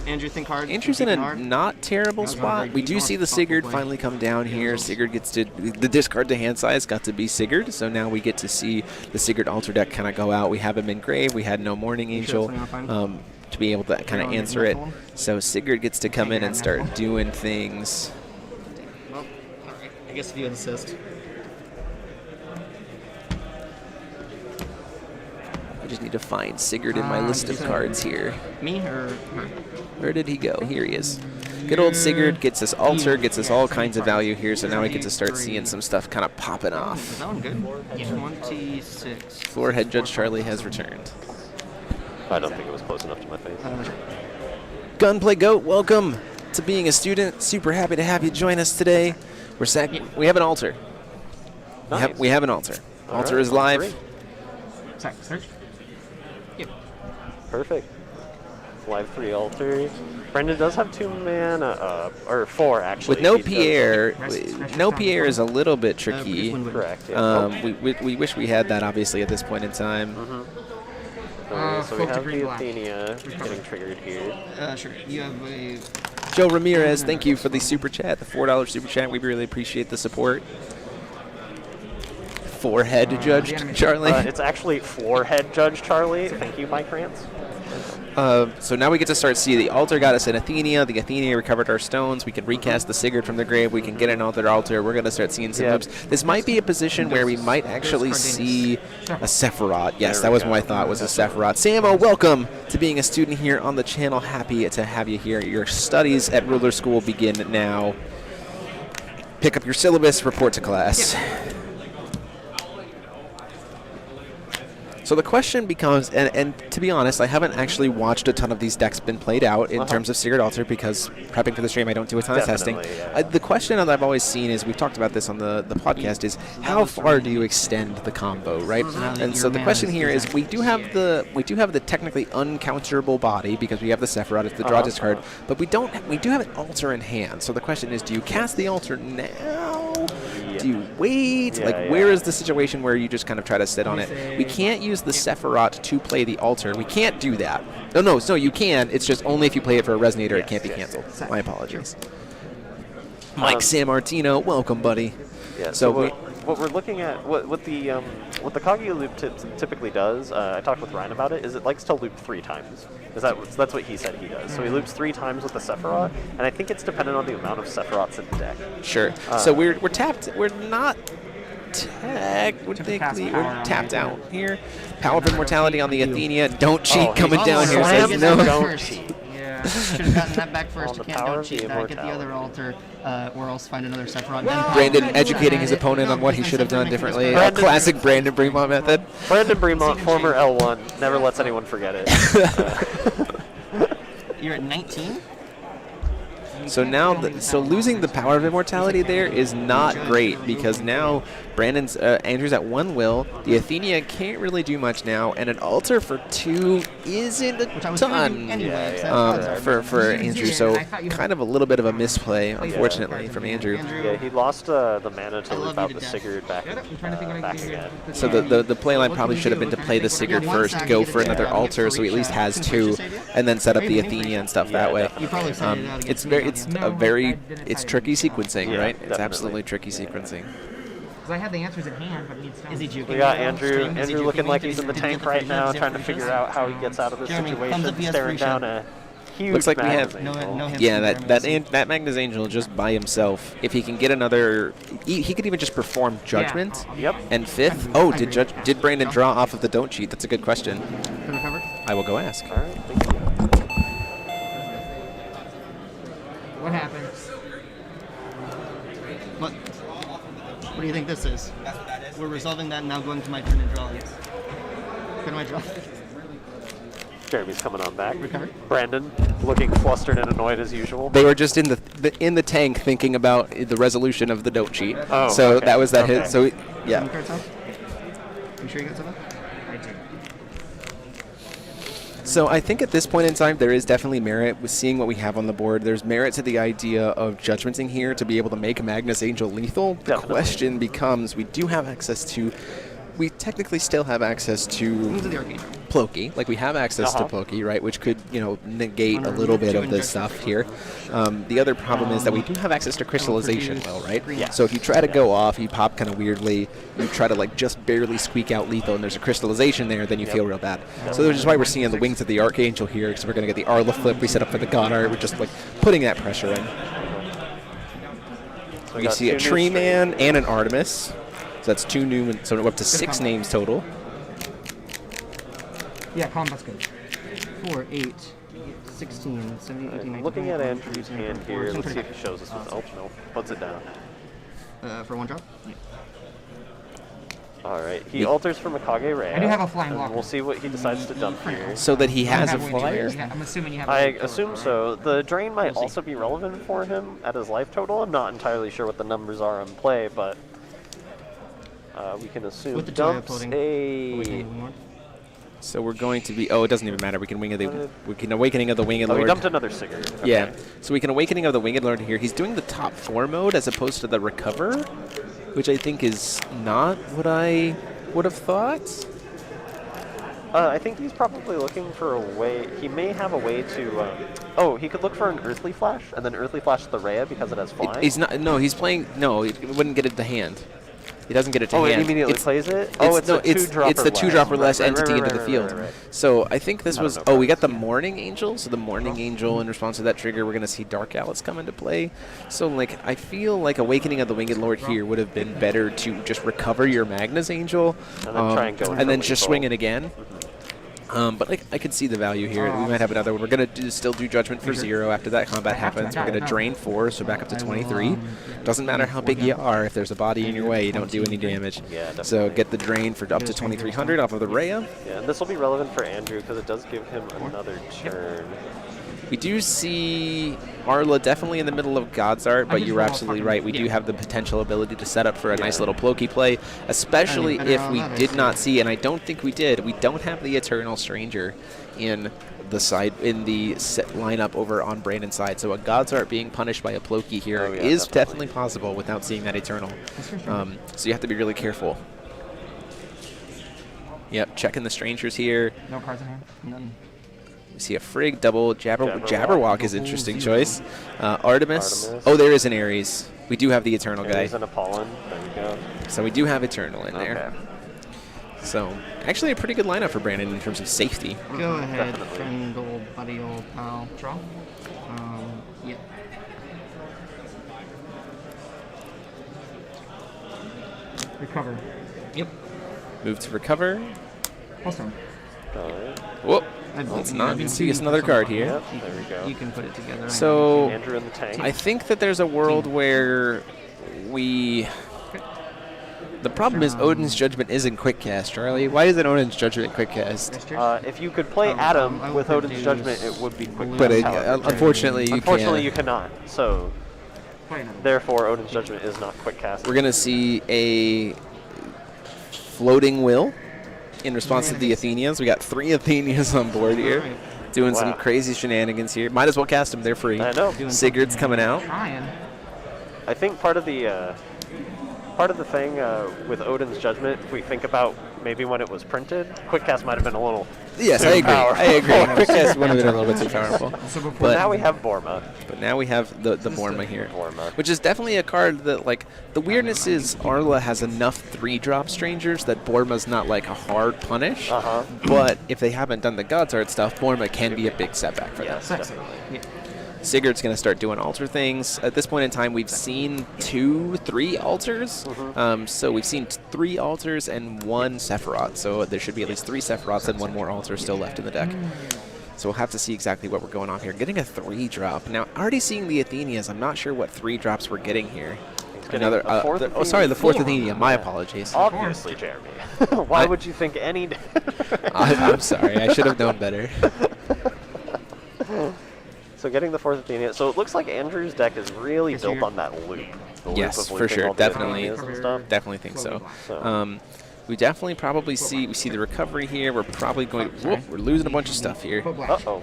Andrew, think hard. Andrew's in Think a hard. not terrible That was spot. very We deep do on see a the thoughtful Sigurd play. finally come down Yeah, here. those- Sigurd gets to, the discard to hand size got to be Sigurd, so now we get to see the Sigurd altar deck kind of go out. We have him engraved. We had no Morning Angel to be able to kind of Everyone answer it. getting that So Sigurd gets to come in and start doing things. Well, all right. I guess if you insist. I just need to find Sigurd in my list of cards here. Me or her? Where did he go? Here he is. Good old Sigurd gets us altar, gets us all kinds of value here, so now we get to start seeing some stuff kind of popping Is off. that one good? 26. Floor head judge Charlie has returned. I don't think it was close enough to my face. Gunplay Goat, welcome to being a student. Super happy to have you join us today. We have an altar. Nice. We have an altar. All Altar right, is all live. 3. Search. Perfect. Live 3 altar. Brandon does have 2 mana, or 4 actually. With no He does. Pierre, no Pierre is a little bit tricky. Correct. Yeah. We wish we had that obviously at this point in time. So we Folk to have green the black. Athenia getting triggered here. Sure. You have a. Joe Ramirez, thank you for the super chat, the $4 super chat. We really appreciate the support. Forehead Judge Charlie. It's actually floor head Judge Charlie. Thank you, Mike Rance. So now we get to start see the altar got us an Athenia. The Athenia recovered our stones. We can recast the Sigurd from the grave. We can get another altar. We're going to start seeing some moves. This might be a position where we might actually see a Sephiroth. Yes, that was my thought, was a Sephiroth. Samo, welcome to being a student here on the channel. Happy to have you here. Your studies at Ruler School begin now. Pick up your syllabus, report to class. So the question becomes, and to be honest, I haven't actually watched a ton of these decks been played out in terms of Sigurd Altar because prepping for the stream I don't do a ton of testing. Yeah. The question that I've always seen is, we've talked about this on the podcast, is how far do you extend the combo, right? And so the question here is, we do have the technically uncounterable body because we have the Sephiroth, it's the draw discard, but we do have an altar in hand. So the question is, do you cast the altar now? Do you wait? Where is the situation where you just kind of try to sit on it? We can't use the Sephiroth to play the altar. We can't do that. No, you can. It's just only if you play it for a Resonator, it can't be canceled. My apologies. Mike Sammartino, welcome, buddy. Yeah. So what we're looking at, what the Kaguya loop typically does, I talked with Ryan about it, is it likes to loop 3 times. That's what he said he does. So he loops 3 times with the Sephiroth, and I think it's dependent on the amount of Sephiroths in the deck. Sure. So we're tapped. We're not technically, we're tapped out here. Power of Immortality on the Athenia. Don't cheat coming down here. Slam Says no. don't cheat. Yeah. Should have gotten that back first. On You the can't power don't of the cheat that. Get the other altar, or else find another Sephiroth. Then Brandon educating his opponent on what he should have done differently. A classic Brandan Bremont method. Brandan Bremont, former L1, never lets anyone forget it. You're at 19? So now, so losing the power of immortality there is not great because now Brandon's Andrew's at 1 will. The Athenia can't really do much now, and an altar for 2 isn't a ton for Andrew. So kind of a little bit of a misplay, unfortunately, from Andrew. Yeah, he lost the mana to loop out the Sigurd back again. So the play line probably should have been to play the Sigurd first, go for another altar, so he at least has 2, and then set up the Athenia and stuff that way. It's tricky sequencing, right? It's absolutely tricky sequencing. Because I had the answers at hand, but needs Is he juking? We got Andrew looking like he's in the tank right now, trying to figure out how he gets out of this situation, staring down a huge Looks like we have that Magnus Angel just by himself. If he can get another, he could even just perform Judgment. Yep. And 5th. Oh, did Brandon draw off of the don't cheat? That's a good question. I will go ask. All right, thank you. What happened? What do you think this is? That's what that is. We're resolving that and now going to my turn to draw these. Go to my draw. Jeremy's coming on back. Recover. Brandon looking flustered and annoyed as usual. They were just in the tank thinking about the resolution of the don't cheat. Oh, so okay. that was that Okay. hit. So yeah. You sure you got something? I do. So I think at this point in time, there is definitely merit with seeing what we have on the board. There's merit to the idea of judgmenting here to be able to make Magnus Angel lethal. The question becomes, we technically still have access to Ploki. Like we have access to Ploki, right? Which could, negate a little bit of this stuff here. The other problem is that we do have access to crystallization, though, right? Yeah. So if you try to go off, you pop kind of weirdly, you try to just barely squeak out lethal, and there's a crystallization there, then you feel real bad. So which is why we're seeing the wings of the Archangel here, because we're going to get the Arla flip we set up for the Goddard. We're just putting that pressure in. So we see a Tree Man and an Artemis. So that's 2 new, so we're up to 6 names total. Yeah, combat's good. 4, 8, 16, 17, 18, 19. Looking at Andrew's hand here, let's see if he shows us with no, puts it down. For 1 drop? Alright, he alters for Mikage Ray. I do have a flying blocker. We'll see what he decides to dump here. So that he has a flyer? I'm assuming you have I assume so. The drain might also be relevant for him at his life total. I'm not entirely sure what the numbers are on play, but we can assume with the dumps a... So we're going to be. Oh, it doesn't even matter. We can Awakening of the Winged Lord. We dumped another Sigurd. Okay. Yeah. So we can Awakening of the Winged Lord here. He's doing the top 4 mode as opposed to the Recover, which I think is not what I would have thought. I think he's probably looking for a way. He may have a way to. He could look for an Earthly Flash and then Earthly Flash the Rhea because it has flying. He's not. No, he's playing. No, he wouldn't get it to hand. He doesn't get it to hand. Oh, it immediately plays it? It's the 2-dropper less entity into the field. Right. So I think this was. Oh, we got the Morning Angel. So the Morning Angel, in response to that trigger, we're going to see Dark Atlas come into play. So I feel like Awakening of the Winged Lord here would have been better to just recover your Magnus Angel, and then try and go and then just swing it again. But I could see the value here. We might have another one. We're going to still do Judgment for 0 after that combat happens. We're going to drain 4, so back up to 23. Doesn't matter how big you are. If there's a body in your way, you don't do any damage. Yeah, definitely. So get the drain for up to 2,300 off of the Rhea. Yeah, and this will be relevant for Andrew because it does give him another turn. We do see Arla definitely in the middle of God's Art, but you're absolutely right. We do have the potential ability to set up for a nice little Ploki play, especially if we did not see, and I don't think we did, we don't have the Eternal Stranger in the set lineup over on Brandon's side. So a God's Art being punished by a Ploki here is definitely possible without seeing that Eternal. So you have to be really careful. Yep, checking the Strangers here. No cards in hand? None. We see a Frigg, double Jabberwock is an interesting choice. Artemis. Oh, there is an Ares. We do have the Eternal guy. There's an Apollon. There we go. So we do have Eternal in there. So actually a pretty good lineup for Brandon in terms of safety. Go ahead, friend, old buddy, old pal. Draw? Yep. Recover. Yep. Move to recover. Awesome. Whoop. Let's not see us another card here. Yep, there we go. You can put it together. So Andrew in the tank. I think that there's a world where we The problem is Odin's Judgment isn't quick cast, Charlie. Why isn't Odin's Judgment quick cast? If you could play Adam with Odin's Judgment, it would be quick But cast. unfortunately, you Unfortunately, can't. you cannot. So, therefore, Odin's Judgment is not quick cast. We're going to see a floating will in response to the Athenias. We got 3 Athenias on board here. Doing some crazy shenanigans here. Might as well cast them. They're free. I know. Sigurd's coming out. I think part of the thing with Odin's Judgment, if we think about maybe when it was printed, quick cast might have been a little Yes, I agree. I agree. Quick cast would have been a little bit too powerful. But now we have Borma. But now we have the Borma here, which is definitely a card that, like, the weirdness is Arla has enough 3-drop strangers that Borma's not like a hard punish. But if they haven't done the God's Art stuff, Borma can be a big setback for them. Definitely. Sigurd's going to start doing altar things. At this point in time, we've seen 3 altars. So we've seen 3 altars and 1 Sephiroth. So there should be at least 3 Sephiroths and 1 more altar still left in the deck. So we'll have to see exactly what we're going on here. Getting a 3-drop. Now, already seeing the Athenias, I'm not sure what 3-drops we're getting here. Another. The 4th Athenia. My apologies. Obviously, Jeremy. Why would you think any... I'm sorry. I should have known better. So getting the 4th Athenia. So it looks like Andrew's deck is really built on that loop. Yes, for sure. Definitely. Definitely think so. We definitely probably see the recovery here. We're probably going. Whoop, we're losing a bunch of stuff here.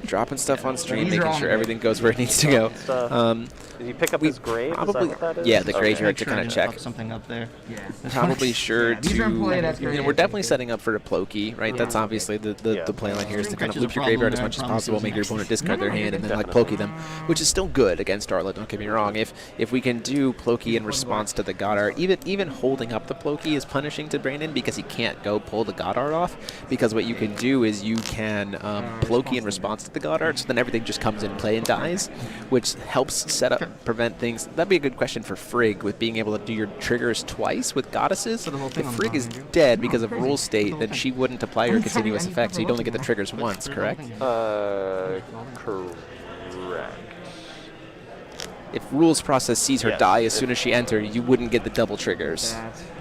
Dropping stuff on stream, making sure everything goes where it needs to go. Did you pick up his grave? Probably, is that what that is? Yeah, the graveyard to kind of check. Something up there. Probably sure to. We're definitely setting up for the Ploki, right? That's obviously the play line here is to kind of loop your graveyard as much as possible, make your opponent discard their hand, and then like Ploki them, which is still good against Arla. Don't get me wrong. If we can do Ploki in response to the God Art, even holding up the Ploki is punishing to Brandan because he can't go pull the God Art off. Because what you can do is you can Ploki in response to the God Art, so then everything just comes in play and dies, which helps set up. Prevent things. That'd be a good question for Frigg with being able to do your triggers twice with goddesses. If Frigg is dead because of rule state, then she wouldn't apply her continuous effect, so you'd only get the triggers once, correct? Correct. If rules process sees her die as soon as she enters, you wouldn't get the double triggers.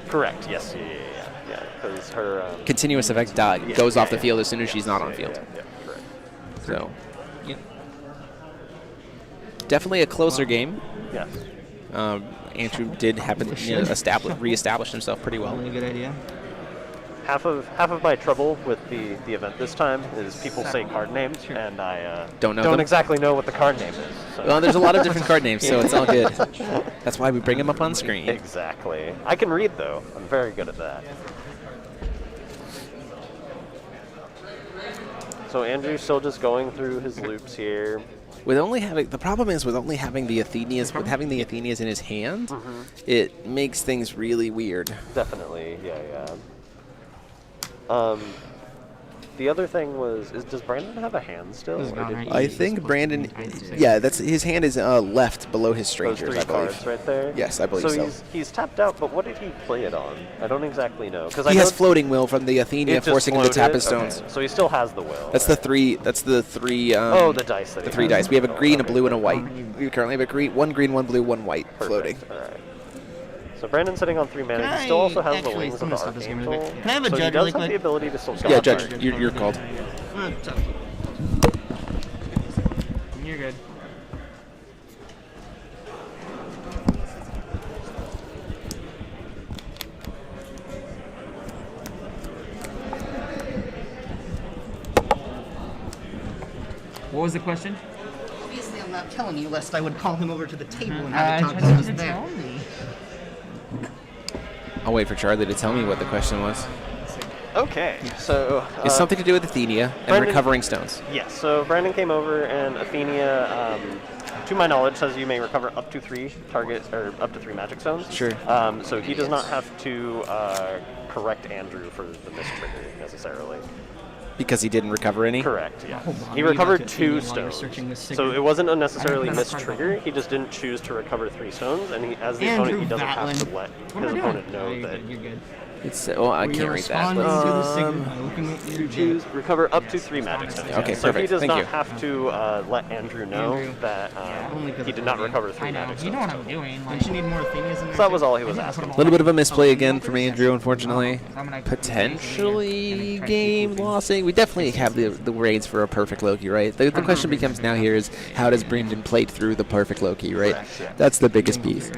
Correct. Yes. Yeah. Because her continuous effect goes off the field as soon as she's not on field. Correct. So. Definitely a closer game. Yes. Andrew did happen to reestablish himself pretty well. Really good idea. Half of my trouble with the event this time is people say card names, and I don't exactly know what the card name is. So. Well, there's a lot of different card names, so it's all good. That's why we bring them up on screen. Exactly. I can read, though. I'm very good at that. So Andrew's still just going through his loops here. The problem is with only having the Athenias, in his hand, it makes things really weird. Definitely, yeah. The other thing was, does Brandan have a hand still? I think Brandan, that's his hand is left below his strangers, those 3 cards right there? Yes, I believe so. So he's tapped out, but what did he play it on? I don't exactly know. He has floating will from the Athenia, forcing him to tap his stones. Okay. So he still has the will. That's the 3. That's the 3. The dice. The 3 dice. We have a green, a blue, and a white. We currently have one green, 1 blue, 1 white floating. All right. So Brandon's sitting on 3 mana. He still also has the Wings of the Archangel. Can I have a so judge he does have the ability to still Yeah, Judge, you're called. You're good. What was the question? Obviously, I'm not telling you, lest I would call him over to the table and have a talk about this there. I'll wait for Charlie to tell me what the question was. Okay, so... it's something to do with Athenia and recovering stones. Yes, so Brandon came over, and Athenia, to my knowledge, says you may recover up to 3 targets, or up to 3 magic stones. Sure. So he does not have to correct Andrew for the mistrigger, necessarily. Because he didn't recover any? Correct, yeah. He recovered 2 stones. So it wasn't unnecessarily mistrigger, he just didn't choose to recover 3 stones, and as the opponent, he doesn't have to let his opponent know that It's I Where can't you're read that. responding to the signal by looking at your Choose deck. recover up to 3 magic stones. Okay, So he perfect. does Thank not you. have to let Andrew know Andrew. that Only 'cause he of did not Andrew. recover 3 I know. magic You know stones. what I'm doing. Like, Don't you need more Athenias in there? So that was too? all he was asking. A little bit of a misplay again from Andrew, unfortunately. So I'm gonna Potentially try to game keep things. lossing. We definitely have the raids for a perfect Loki, right? The question becomes now here is how does Brandan play through the perfect Loki, right? That's the biggest piece.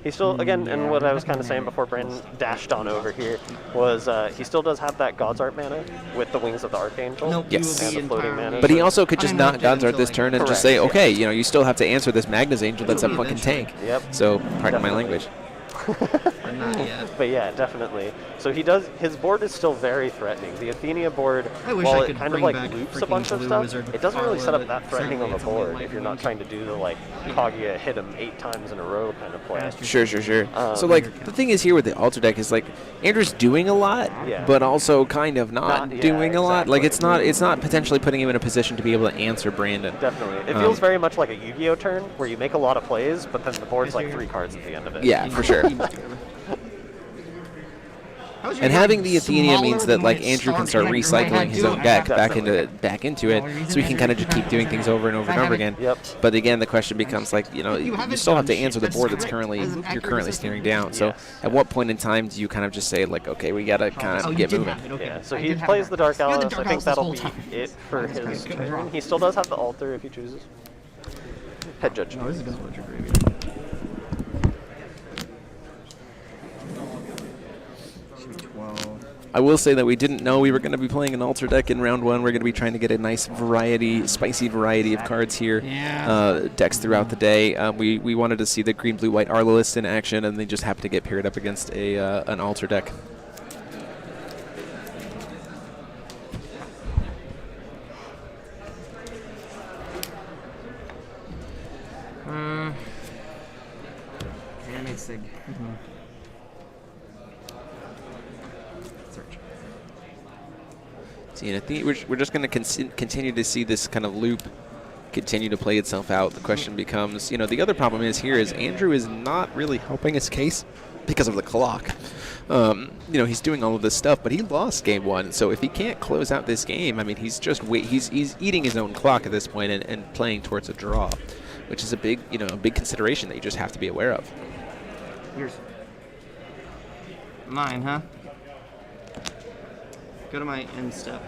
He still, again, and what I was kind of saying before Brandon dashed on over here was he still does have that God's Art mana with the Wings of the Archangel. Nope, Yes. you will And be the floating entirely- mana. But he also could just not uninterrupted God's Art until, this like- turn and just Correct, say, yeah. okay, you still have to answer this Magnus Angel that someone can tank. Yep. So, pardon my Definitely. language. But not yet. But yeah, definitely. So he does. His board is still very threatening. The Athenia board, I wish while I it could kind of bring like back loops a freaking bunch of Blue stuff, Wizard it doesn't really set up Parlour, that threatening on the but certainly board it's if you're only not trying to do the like Kaguya hit him 8 times in a row kind of play. Sure. So, like, the thing is here with the altar deck is, like, Andrew's doing a lot, Yeah. but also kind of not yeah, doing a lot. Like, exactly. it's not potentially putting him in a position to be able to answer Brandan. Definitely. It feels very much like a Yu-Gi-Oh turn where you make a lot of plays, but then the board's like 3 cards at the end of it. Yeah, for sure. How's your And deck having the Athenia smaller means than that, like, when it Andrew can started? start recycling his own deck back Definitely. into it, so he can kind of just keep doing things over and over and over again. Yep. But again, the question becomes, like, you haven't still have to done answer the shit. board That's that's correct. currently As an you're accurate currently system. staring down. So, Yes. at what point in time do you kind of just say, like, okay, we gotta kind Oh, of you get did moving? have it, okay. Yeah, so I he did have plays that. the Dark You had the Alice. I Dark think Alice this that'll whole be time. it for his turn. He still does have the altar if he chooses. Head judge. No, this is gonna split your graveyard. Should be 12. I will say that we didn't know we were going to be playing an altar deck in round 1. We're going to be trying to get a nice variety, spicy variety of cards here. Yeah. Decks throughout the day. We wanted to see the green, blue, white Arla list in action, and they just happened to get paired up against an altar deck. Animate Sig. Search. See, and I think we're just going to continue to see this kind of loop continue to play itself out. The question becomes, the other problem is here is Andrew is not really helping his case because of the clock. He's doing all of this stuff, but he lost game 1. So if he can't close out this game, I mean, he's just he's eating his own clock at this point and playing towards a draw, which is a big consideration that you just have to be aware of. Yours. Mine, huh? Go to my end step.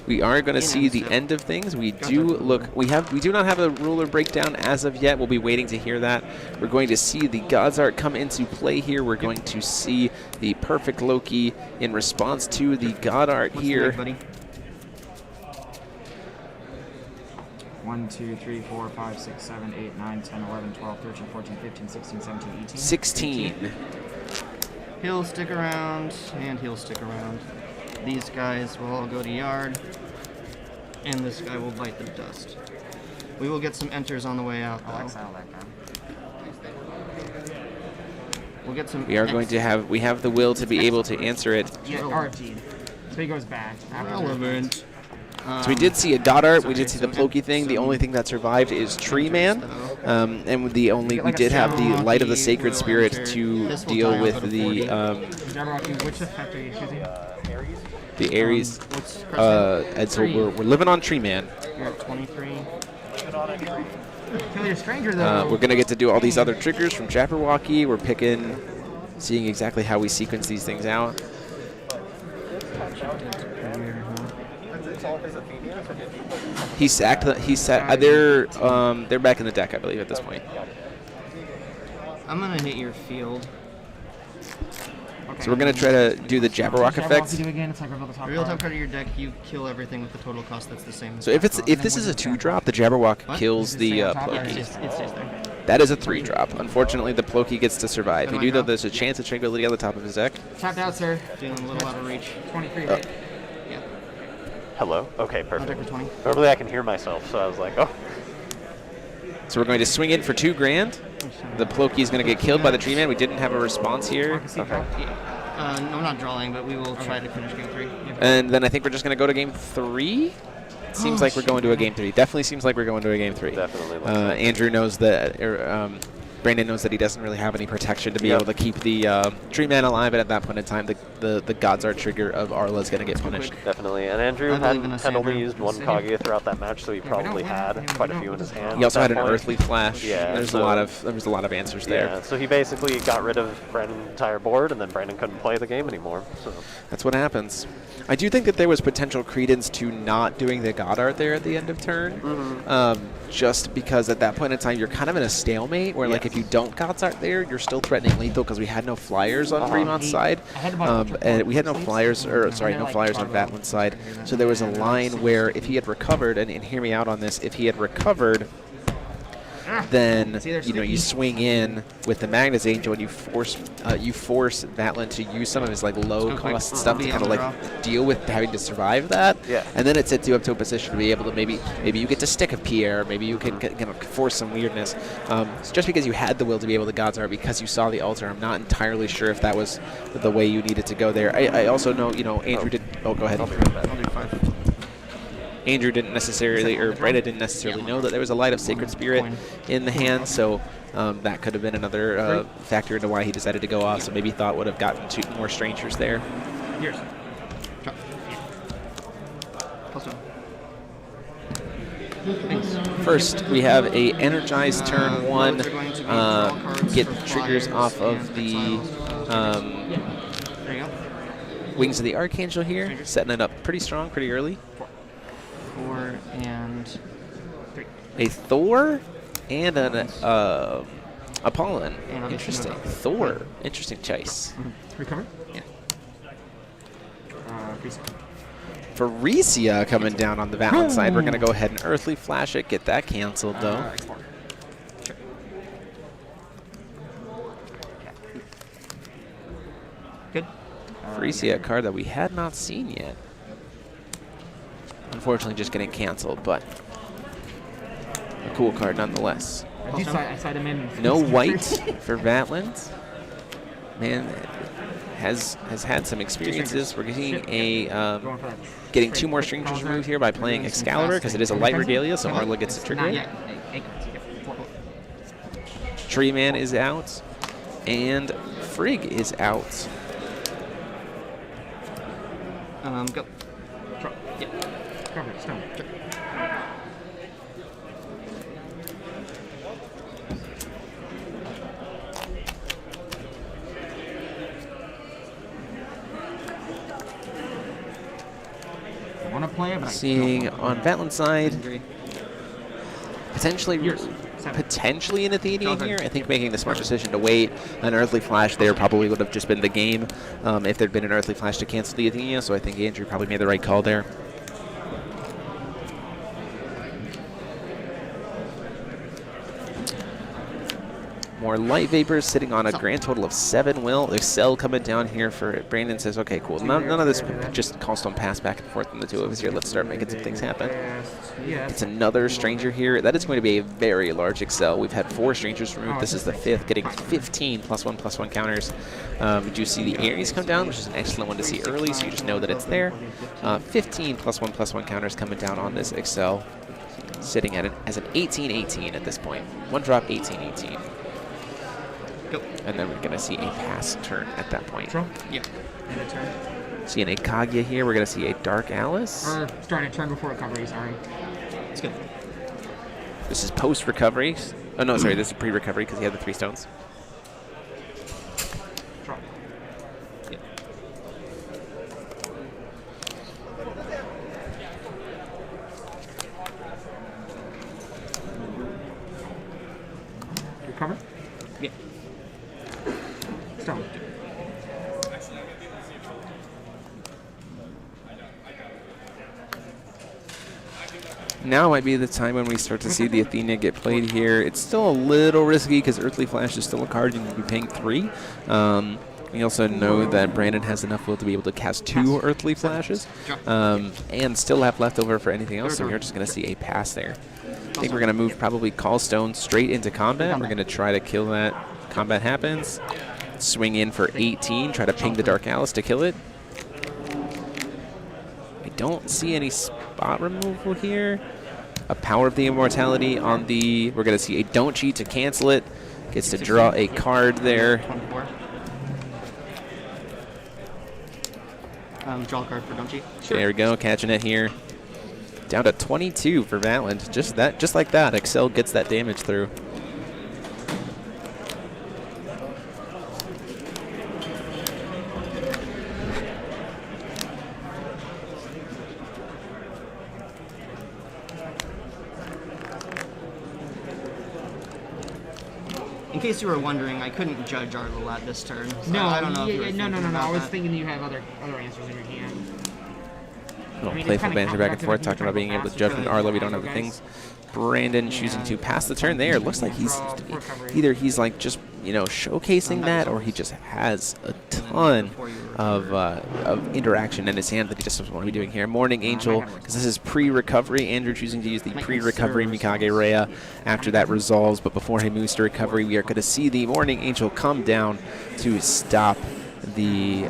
We are going to In see the step. end of things. We Gotcha. we do not have a ruler breakdown as of yet. We'll be waiting to hear that. We're going to see the God's Art come into play here. We're going to see the perfect Loki in response to the God Art What's the here. deck, buddy? 1, 2, 3, 4, 5, 6, 7, 8, 9, 10, 11, 12, 13, 14, 15, 16, 17, 18. 16. He'll stick around, and he'll stick around. These guys will all go to yard, and this guy will bite the dust. We will get some enters on the way out, I'll though. exile that guy. We'll get some. We are going to have the will to be able to answer it. Yeah, RG. So he goes back. relevant. So we did see a God Art. We did see the Ploki thing. The only thing that survived is Tree Man, and we did have the Light of the Sacred Spirit to deal with the Which effect are you choosing? the Aries. What's And so we're living on Tree Man. You're at 23. Kill your stranger, though. We're gonna get to do all these other triggers from Jabberwocky. We're seeing exactly how we sequence these things out. He sacked. They're back in the deck, I believe, at this point. I'm gonna hit your field. So we're gonna try to do the Jabberwock effect. Do again. It's like reveal the top Reveal top card. card of your deck. You kill everything with the total cost that's the same. So if this is a 2-drop, the Jabberwock What? kills the It Ploki. stays there. That is a 3-drop. Unfortunately, the Ploki gets to survive. Am We I do know draw? there's a chance of Tranquility on the top of his deck. Tapped out, sir. Feeling a little out of reach. 23, right? Yeah. Hello? Okay, I'll deck perfect. for 20. Normally I can hear myself, so I was like, oh. So we're going to swing in for $2 grand. The Ploki is going to get killed by the Tree Man. We didn't have a response here. Okay. No, I'm not drawing, but we will try to finish game 3. And then I think we're just going to go to game 3. Seems like we're going to a game 3. Definitely seems like we're going to a game 3. Definitely looks like it. Andrew knows that Brandan knows that he doesn't really have any protection to be able to keep the Tree Man alive, and at that point in time, the God's Art trigger of Arla is going to get punished. Definitely, and Andrew had only used one Kaguya throughout that match, so he probably had quite a few in his hand. He also had an Earthly Flash. Yeah, there was a lot of answers there. Yeah, so he basically got rid of Brandon's entire board, and then Brandan couldn't play the game anymore. So that's what happens. I do think that there was potential credence to not doing the God Art there at the end of turn, just because at that point in time you're kind of in a stalemate where like if you don't God's Art there, you're still threatening lethal because we had no flyers on Bremont's side, and we had no flyers, or sorry, no flyers on Vatlin's side. So there was a line where if he had recovered, and hear me out on this, if he had recovered, then you swing in with the Magnus Angel and you force Vatlin to use some of his like low cost stuff to kind of like deal with having to survive that. Yeah. And then it sets you up to a position to be able to maybe you get to stick a Pierre, maybe you can force some weirdness. Just because you had the will to be able to God's Art because you saw the altar, I'm not entirely sure if that was the way you needed to go there. I also know Andrew did. Oh, go ahead. I'll do 5. Andrew didn't necessarily, or Breda didn't necessarily know that there was a Light of Sacred Spirit in the hand, so that could have been another factor into why he decided to go off. So maybe thought would have gotten 2 more strangers there. Here's. Drop. First, we have a energized turn 1. Get triggers off of the Wings of the Archangel here, setting it up pretty strong, pretty early. 4 and 3. A Thor and an Apollon. Interesting. Thor. Interesting choice. Recover? Yeah. Faricia coming down on the Vatlin side. We're going to go ahead and Earthly Flash it. Get that canceled, though. Sure. Good. Faricia, a card that we had not seen yet. Unfortunately, just getting canceled, but a cool card nonetheless. I saw him in. No white for Vatlin. Man has had some experiences. We're getting getting 2 more strangers removed here by playing Excalibur because it is a light regalia, so Arla gets to trigger it. Tree Man is out, and Frigg is out. Go. Draw. Yeah. Cover it, stone. Sure. I want to play it, but seeing on Vatlin's side, potentially an Athenian here. I think making the smart decision to wait. An Earthly Flash there probably would have just been the game if there'd been an Earthly Flash to cancel the Athenia, so I think Andrew probably made the right call there. More Light Vapors sitting on a grand total of 7 will. Excel coming down here for it. Brandon says, okay, cool. None of this just Callstone pass back and forth from the 2 of us here. Let's start making some things happen. It's another stranger here. That is going to be a very large Excel. We've had 4 strangers removed. This is the 5th, getting 15 +1/+1 counters. Did you see the Ares come down, which is an excellent one to see early, so you just know that it's there. 15 +1/+1 counters coming down on this Excel, sitting at as an 18-18 at this point. 1 drop, 18-18. And then we're going to see a pass turn at that point. Draw? Yeah. And a turn. Seeing a Kaguya here, we're going to see a Dark Alice. Or starting a turn before recovery, sorry. It's good. This is post-recovery. Oh, no, sorry, this is pre-recovery because he had the 3 stones. Draw. Yeah. Recover? Yeah. Stone. Now might be the time when we start to see the Athena get played here. It's still a little risky because Earthly Flash is still a card you need to be paying 3. We also know that Brandan has enough will to be able to cast 2 Earthly Flashes and still have leftover for anything else, so we're just going to see a pass there. I think we're going to move probably Callstone straight into combat. We're going to try to kill that. Combat happens. Swing in for 18, try to ping the Dark Alice to kill it. I don't see any spot removal here. A Power of the Immortality on the... We're going to see a Don't Cheat to cancel it. Gets to draw a card there. 24. Draw a card for Don't Cheat. Sure. There we go, catching it here. Down to 22 for Vatland. Just like that, Excel gets that damage through. In case you were wondering, I couldn't judge our roulette this turn. So No, I don't know. if you were no. thinking I about was that. thinking you have other answers in your hand. Little I mean, playful it's banter kinda back and forth, counterproductive talking about being able to if judge you're with trying to Arlo. We don't have the guys. things. Brandon choosing to pass the turn there. Looks like he's either he's like just showcasing that, or he just has a ton of interaction in his hand that he just doesn't want to be doing here. Morning Angel, because this is pre-recovery. Andrew choosing to use the pre-recovery Mikage Rhea after that resolves, but before he moves to recovery, we are going to see the Morning Angel come down to stop the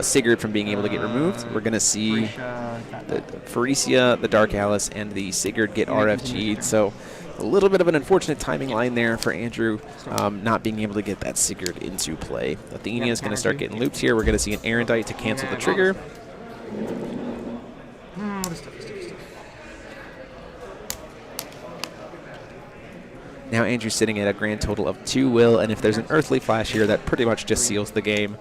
Sigurd from being able to get removed. We're going to see the Pharesia, the Dark Alice, and the Sigurd get RFG'd. So a little bit of an unfortunate timing line there for Andrew, not being able to get that Sigurd into play. Athenia is going to start getting looped here. We're going to see an Erendite to cancel the trigger. Now Andrew's sitting at a grand total of 2 will, and if there's an Earthly Flash here, that pretty much just seals the game.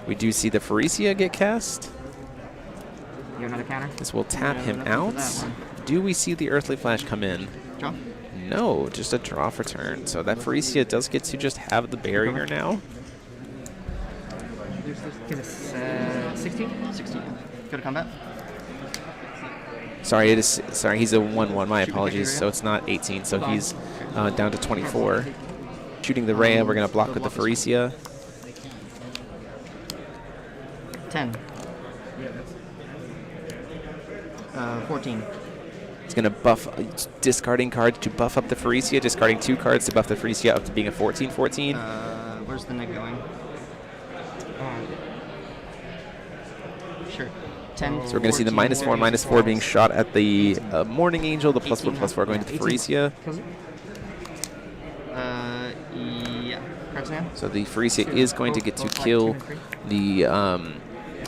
We do see the Pharesia get cast. You have another counter? This will tap him out. Do we see the Earthly Flash come in? Draw. No, just a draw for turn. So that Pharesia does get to just have the barrier now. Give us 16? 16. Go to combat. Sorry, he's a 1/1. My apologies. So it's not 18. So he's down to 24. Shooting the Rhea, we're gonna block with the Pharesia. 10. 14. He's gonna buff, discarding cards to buff up the Pharesia, discarding 2 cards to buff the Pharesia up to being a 14/14. Where's the neg going? Sure. 10. So we're going to see the -4/-4 being shot at the Morning Angel, the +1/+4 going to the Pharesia. Yeah. Cards now? So the Pharesia is going to get to kill the,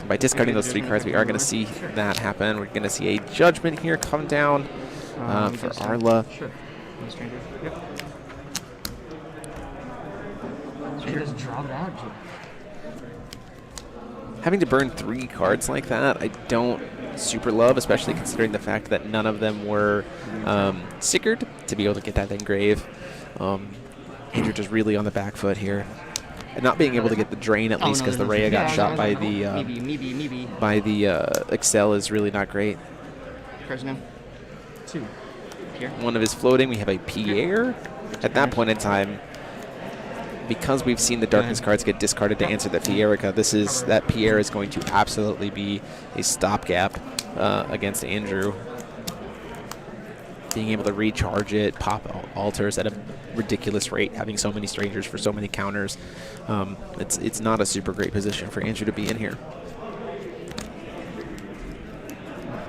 by discarding those 3 cards, we are going to see that happen. We're going to see a Judgment here come down for Arla. Sure. Yep. She just draw it out. Having to burn 3 cards like that, I don't super love, especially considering the fact that none of them were Sigurd to be able to get that engrave. Andrew just really on the back foot here. And not being able to get the drain, at least because the Rhea got shot by the Excel, is really not great. Cards now? 2. Here. One of his floating, we have a Pierre. At that point in time, because we've seen the Darkness cards get discarded to answer the Fierica, that Pierre is going to absolutely be a stopgap against Andrew. Being able to recharge it, pop altars at a ridiculous rate, having so many strangers for so many counters. It's not a super great position for Andrew to be in here.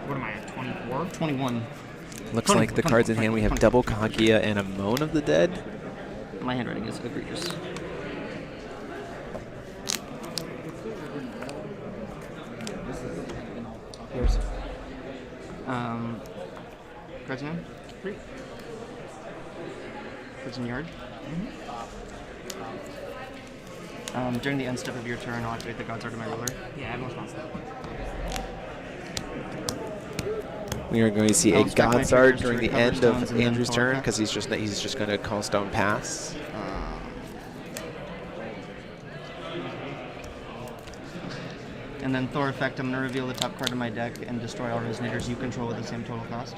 What am I at, 24? 21. Looks like the cards in hand, we have double Kaguya and a Moan of the Dead. My handwriting is egregious. Yours. Cards now? 3. Cards in yard. During the end step of your turn, I'll activate the God's Art of my ruler. Yeah, everyone's not step. We are going to see a I'll stack my God's Art triggers to during the recover end stones of and then Andrew's pull turn, effect. because he's just going to call Stone pass. And then Thor effect, I'm going to reveal the top card of my deck and destroy all resonators you control with the same total cost.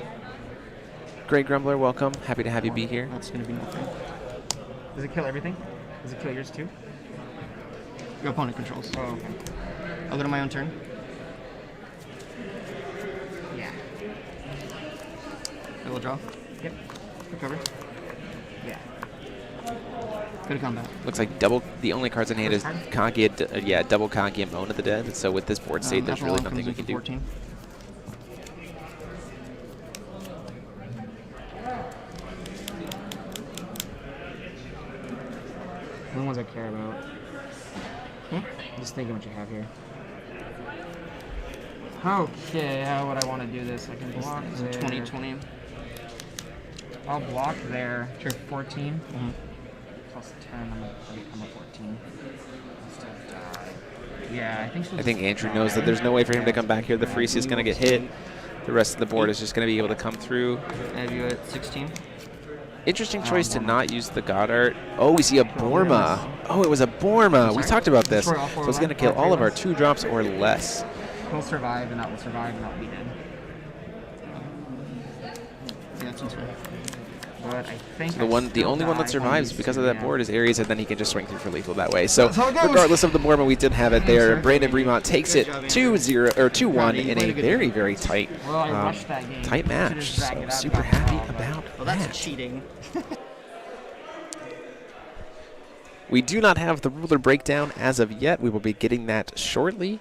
Great Grumbler, welcome. Happy to have you be here. That's going to be nothing. Does it kill everything? Does it kill yours too? Your opponent controls. Oh, okay. I'll go to my own turn. Yeah. I will draw. Yep. Recover. Yeah. Go to combat. Looks like the only cards in hand is Kaguya, double Kaguya Moan of the Dead. So with this board state, there's really nothing we can do. 14. The ones I care about. Just thinking what you have here. Okay, how would I want to do this? I can block there. 2020. I'll block there. Sure. 14. Plus 10. I'm gonna become a 14. Instead of die. Yeah, I think Andrew knows that there's no way for him to come back here. The Freeze is going to get hit. The rest of the board is just going to be able to come through. I have you at 16. Interesting choice to not use the Goddard. Oh, we see a Borma. Oh, it was a Borma. We talked about this. So it's going to kill all of our 2 drops or less. He'll survive, and that will survive, and that will be dead. Yeah, that sounds fine. But I think So the only one that survives because of that board is Ares, and then he can just swing through for lethal that way. So regardless of the Borma, we did have it there. Brandan Bremont takes it 2-0 or 2-1 in a very, very tight, tight match. So super happy about Well, that. that's cheating. We do not have the ruler breakdown as of yet. We will be getting that shortly.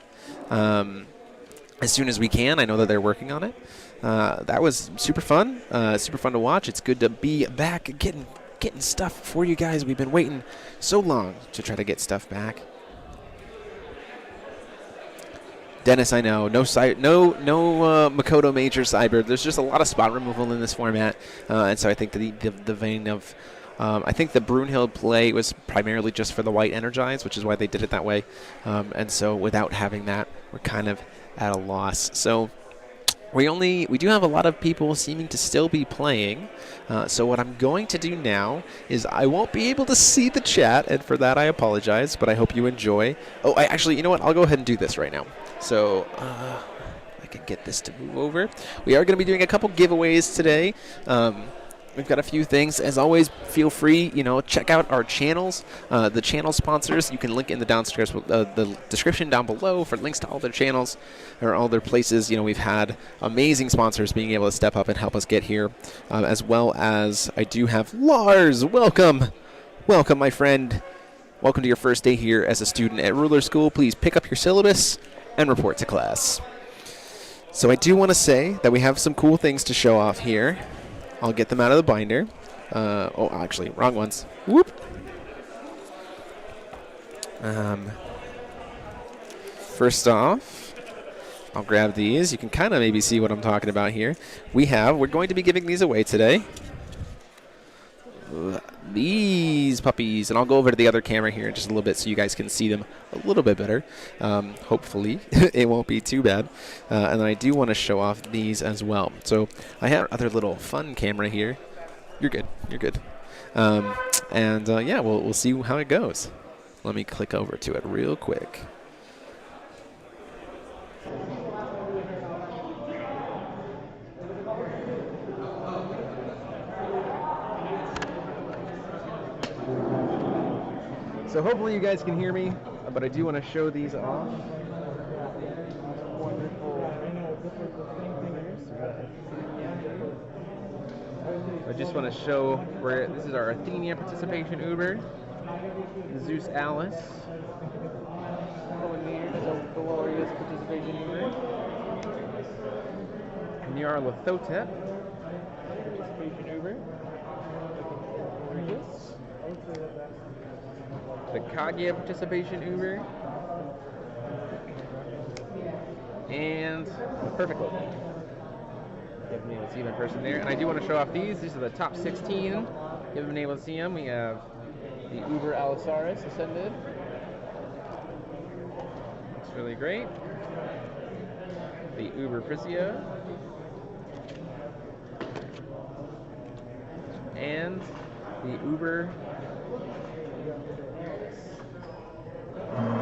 As soon as we can. I know that they're working on it. That was super fun to watch. It's good to be back getting stuff for you guys. We've been waiting so long to try to get stuff back. Dennis, I know, no Makoto Major Cyber. There's just a lot of spot removal in this format, and so I think the vein of I think the Brunhild play was primarily just for the white energize, which is why they did it that way. And so without having that, we're kind of at a loss. So we do have a lot of people seeming to still be playing. So what I'm going to do now is I won't be able to see the chat, and for that I apologize, but I hope you enjoy. Oh, actually, you know what? I'll go ahead and do this right now. So I can get this to move over. We are going to be doing a couple giveaways today. We've got a few things. As always, feel free, check out our channels, the channel sponsors. You can link in the downstairs, the description down below for links to all their channels or all their places. We've had amazing sponsors being able to step up and help us get here, as well as I do have Lars. Welcome, my friend. Welcome to your first day here as a student at Ruler School. Please pick up your syllabus and report to class. So I do want to say that we have some cool things to show off here. I'll get them out of the binder. Oh, actually, wrong ones. Whoop. First off, I'll grab these. You can kind of maybe see what I'm talking about here. We're going to be giving these away today. These puppies, and I'll go over to the other camera here in just a little bit so you guys can see them a little bit better. Hopefully, it won't be too bad. And then I do want to show off these as well. So I have other little fun camera here. You're good. Yeah, we'll see how it goes. Let me click over to it real quick. So hopefully you guys can hear me, but I do want to show these off. I just want to show where this is our Athenia participation Uber, Zeus Alice, the Glorious participation Uber, Nyar Lathotep participation Uber, the Kaguya participation Uber, and the Perfect Look. You haven't been able to see them in person there. And I do want to show off these. These are the top 16. You haven't been able to see them. We have the Uber Allosaurus Ascended. Looks really great. The Uber Prisio. And the Uber.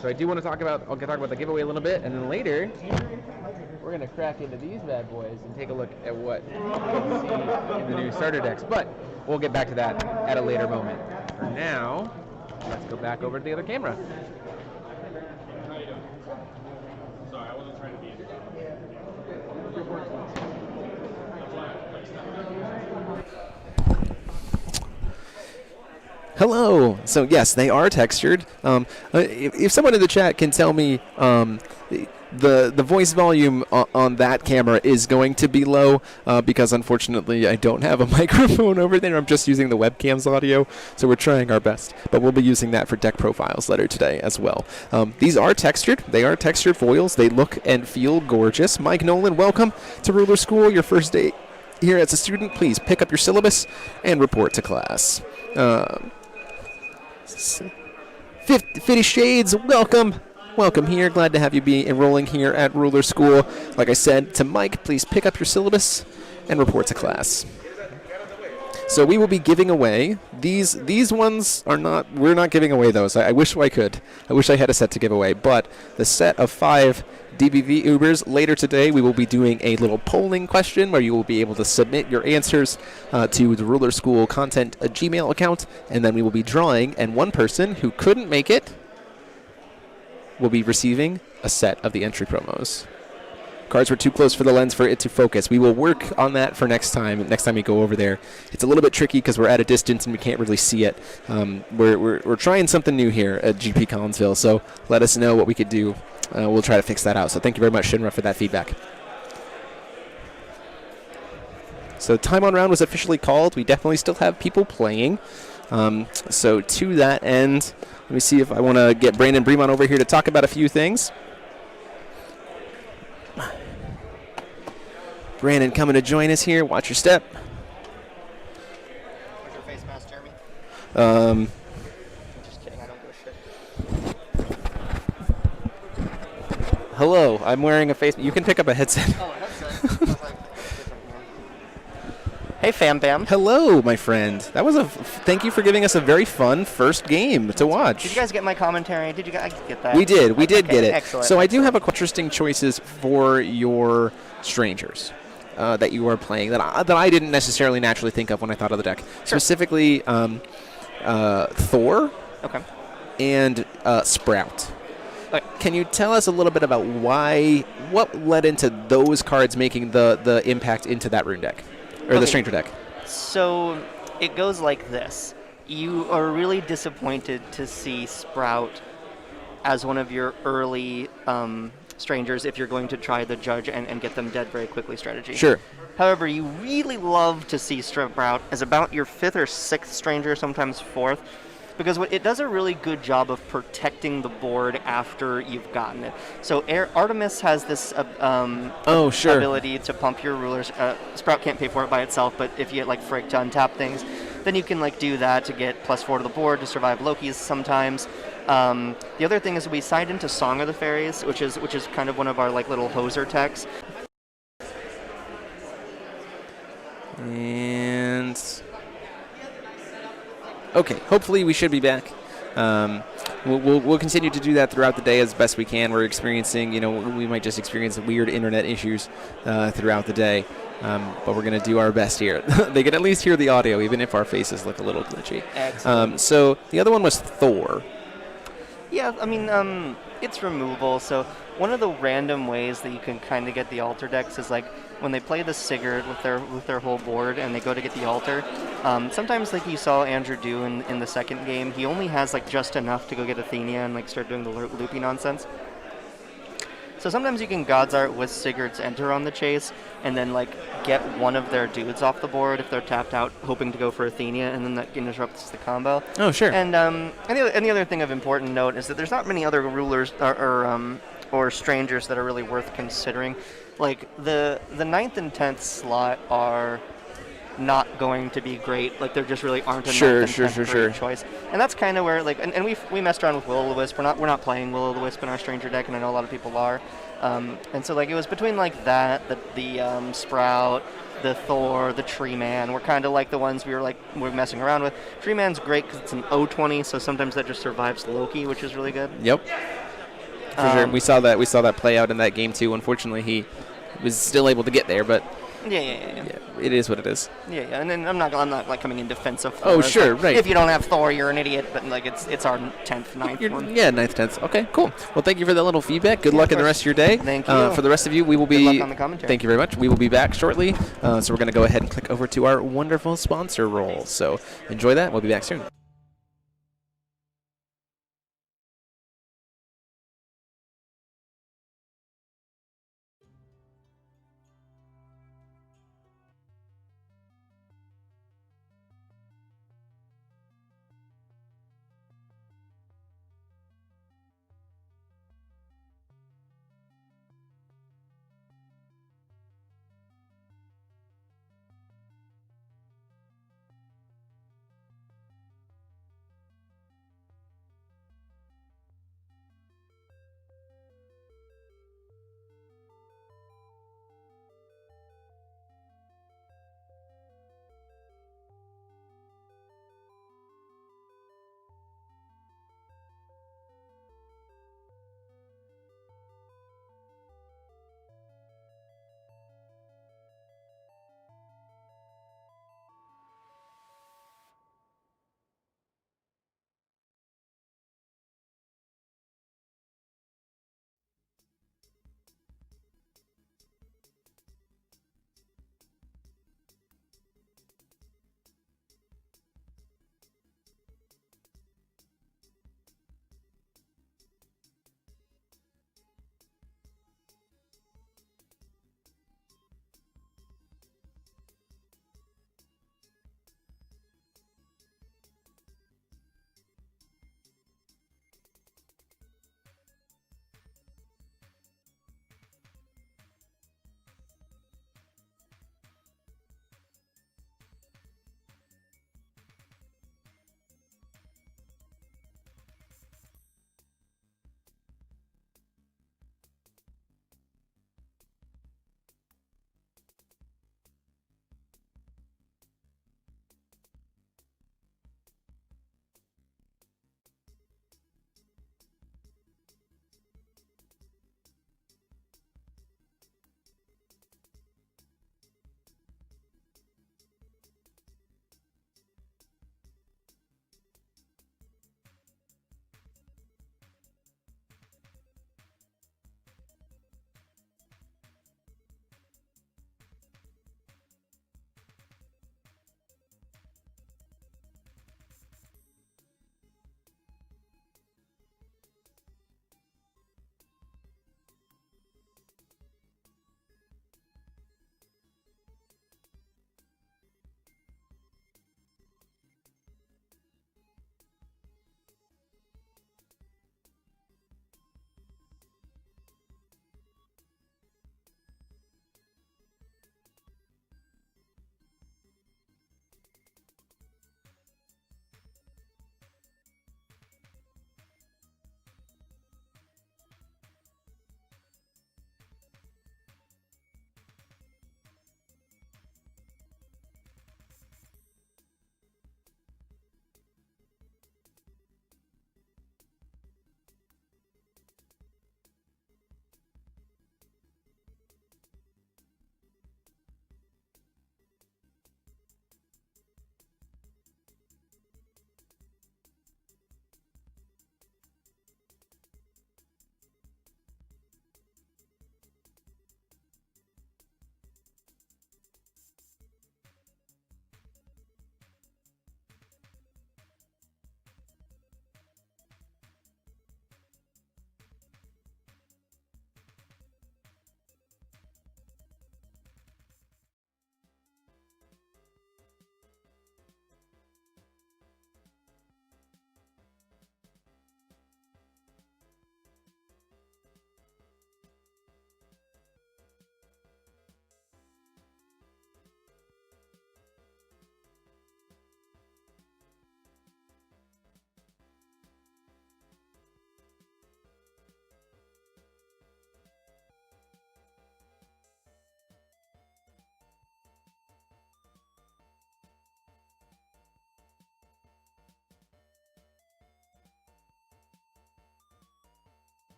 So I do want to talk about the giveaway a little bit, and then later we're going to crack into these bad boys and take a look at what you can see in the new starter decks. But we'll get back to that at a later moment. For now, let's go back over to the other camera. How you doing? Sorry, I wasn't trying to be in. Hello. So yes, they are textured. If someone in the chat can tell me the voice volume on that camera is going to be low because unfortunately I don't have a microphone over there. I'm just using the webcam's audio, so we're trying our best. But we'll be using that for deck profiles later today as well. These are textured. They are textured foils. They look and feel gorgeous. Mike Nolan, welcome to Ruler School. Your first day here as a student. Please pick up your syllabus and report to class. 50 Shades, welcome. Welcome here. Glad to have you be enrolling here at Ruler School. Like I said to Mike, please pick up your syllabus and report to class. So we will be giving away these ones are not. We're not giving away those. I wish I could. I wish I had a set to give away. But the set of 5 DBV Ubers later today, we will be doing a little polling question where you will be able to submit your answers to the Ruler School Content Gmail account, and then we will be drawing. And one person who couldn't make it will be receiving a set of the entry promos. Cards were too close for the lens for it to focus. We will work on that for next time. Next time we go over there, it's a little bit tricky because we're at a distance and we can't really see it. We're trying something new here at GP Collinsville, so let us know what we could do. We'll try to fix that out. So thank you very much, Shinra, for that feedback. So time on round was officially called. We definitely still have people playing. So to that end, let me see if I want to get Brandan Bremont over here to talk about a few things. Brandon coming to join us here. Watch your step. Where's your face mask, Jeremy? Just kidding, I don't give a shit. Hello, I'm wearing a face. You can pick up a headset. Oh, a headset. Hey, Fam Bam. Hello, my friend. That was thank you for giving us a very fun first game to watch. Did you guys get my commentary? Did you guys get that? We did. We did get it. Excellent. So I do have interesting choices for your strangers that you are playing that I didn't necessarily naturally think of when I thought of the deck. Sure. Specifically, Thor. Okay. And Sprout. Okay. Can you tell us a little bit about what led into those cards making the impact into that rune deck? Or the stranger deck. So it goes like this. You are really disappointed to see Sprout as one of your early strangers if you're going to try the Judge and get them dead very quickly strategy. Sure. However, you really love to see Sprout as about your 5th or 6th stranger, sometimes 4th, because it does a really good job of protecting the board after you've gotten it. So Artemis has this ability to pump your rulers. Sprout can't pay for it by itself, but if you get like Frick to untap things, then you can like do that to get +4 to the board to survive Loki's sometimes. The other thing is we side into Song of the Fairies, which is kind of one of our like little hoser techs. And okay, hopefully we should be back. We'll continue to do that throughout the day as best we can. We're experiencing, we might just experience weird internet issues throughout the day, but we're going to do our best here. They can at least hear the audio, even if our faces look a little glitchy. Excellent. So the other one was Thor. Yeah, I mean, it's removable. So one of the random ways that you can kind of get the altar decks is like when they play the Sigurd with their whole board and they go to get the altar. Sometimes, like you saw Andrew do in the second game, he only has like just enough to go get Athenia and like start doing the loopy nonsense. So sometimes you can God's Art with Sigurd's Enter on the chase and then like get one of their dudes off the board if they're tapped out, hoping to go for Athenia, and then that interrupts the combo. Oh, sure. And the other thing of important note is that there's not many other rulers or strangers that are really worth considering. Like the 9th and 10th slot are not going to be great. Like there just really aren't a 9th and 10th great choice. And that's kind of where like and we messed around with Will-O-the-Wisp. We're not playing Will-O-the-Wisp in our stranger deck, and I know a lot of people are. And so like it was between like that, the Sprout, the Thor, the Tree Man. We're kind of like the ones we're messing around with. Tree Man's great because it's an 0-20, so sometimes that just survives Loki, which is really good. Yep. For sure. We saw that play out in that game too. Unfortunately, he was still able to get there, but yeah. It is what it is. Yeah, and then I'm not like coming in defense of Thor. Oh, sure, like, right. If you don't have Thor, you're an idiot. But like it's our 10th, 9th one. Yeah, 9th, 10th. Okay, cool. Well, thank you for that little feedback. Good luck in the rest of your day. Thank you. For the rest of you, we will be. Good luck on the commentary. Thank you very much. We will be back shortly. So we're going to go ahead and click over to our wonderful sponsor roll. So enjoy that. We'll be back soon.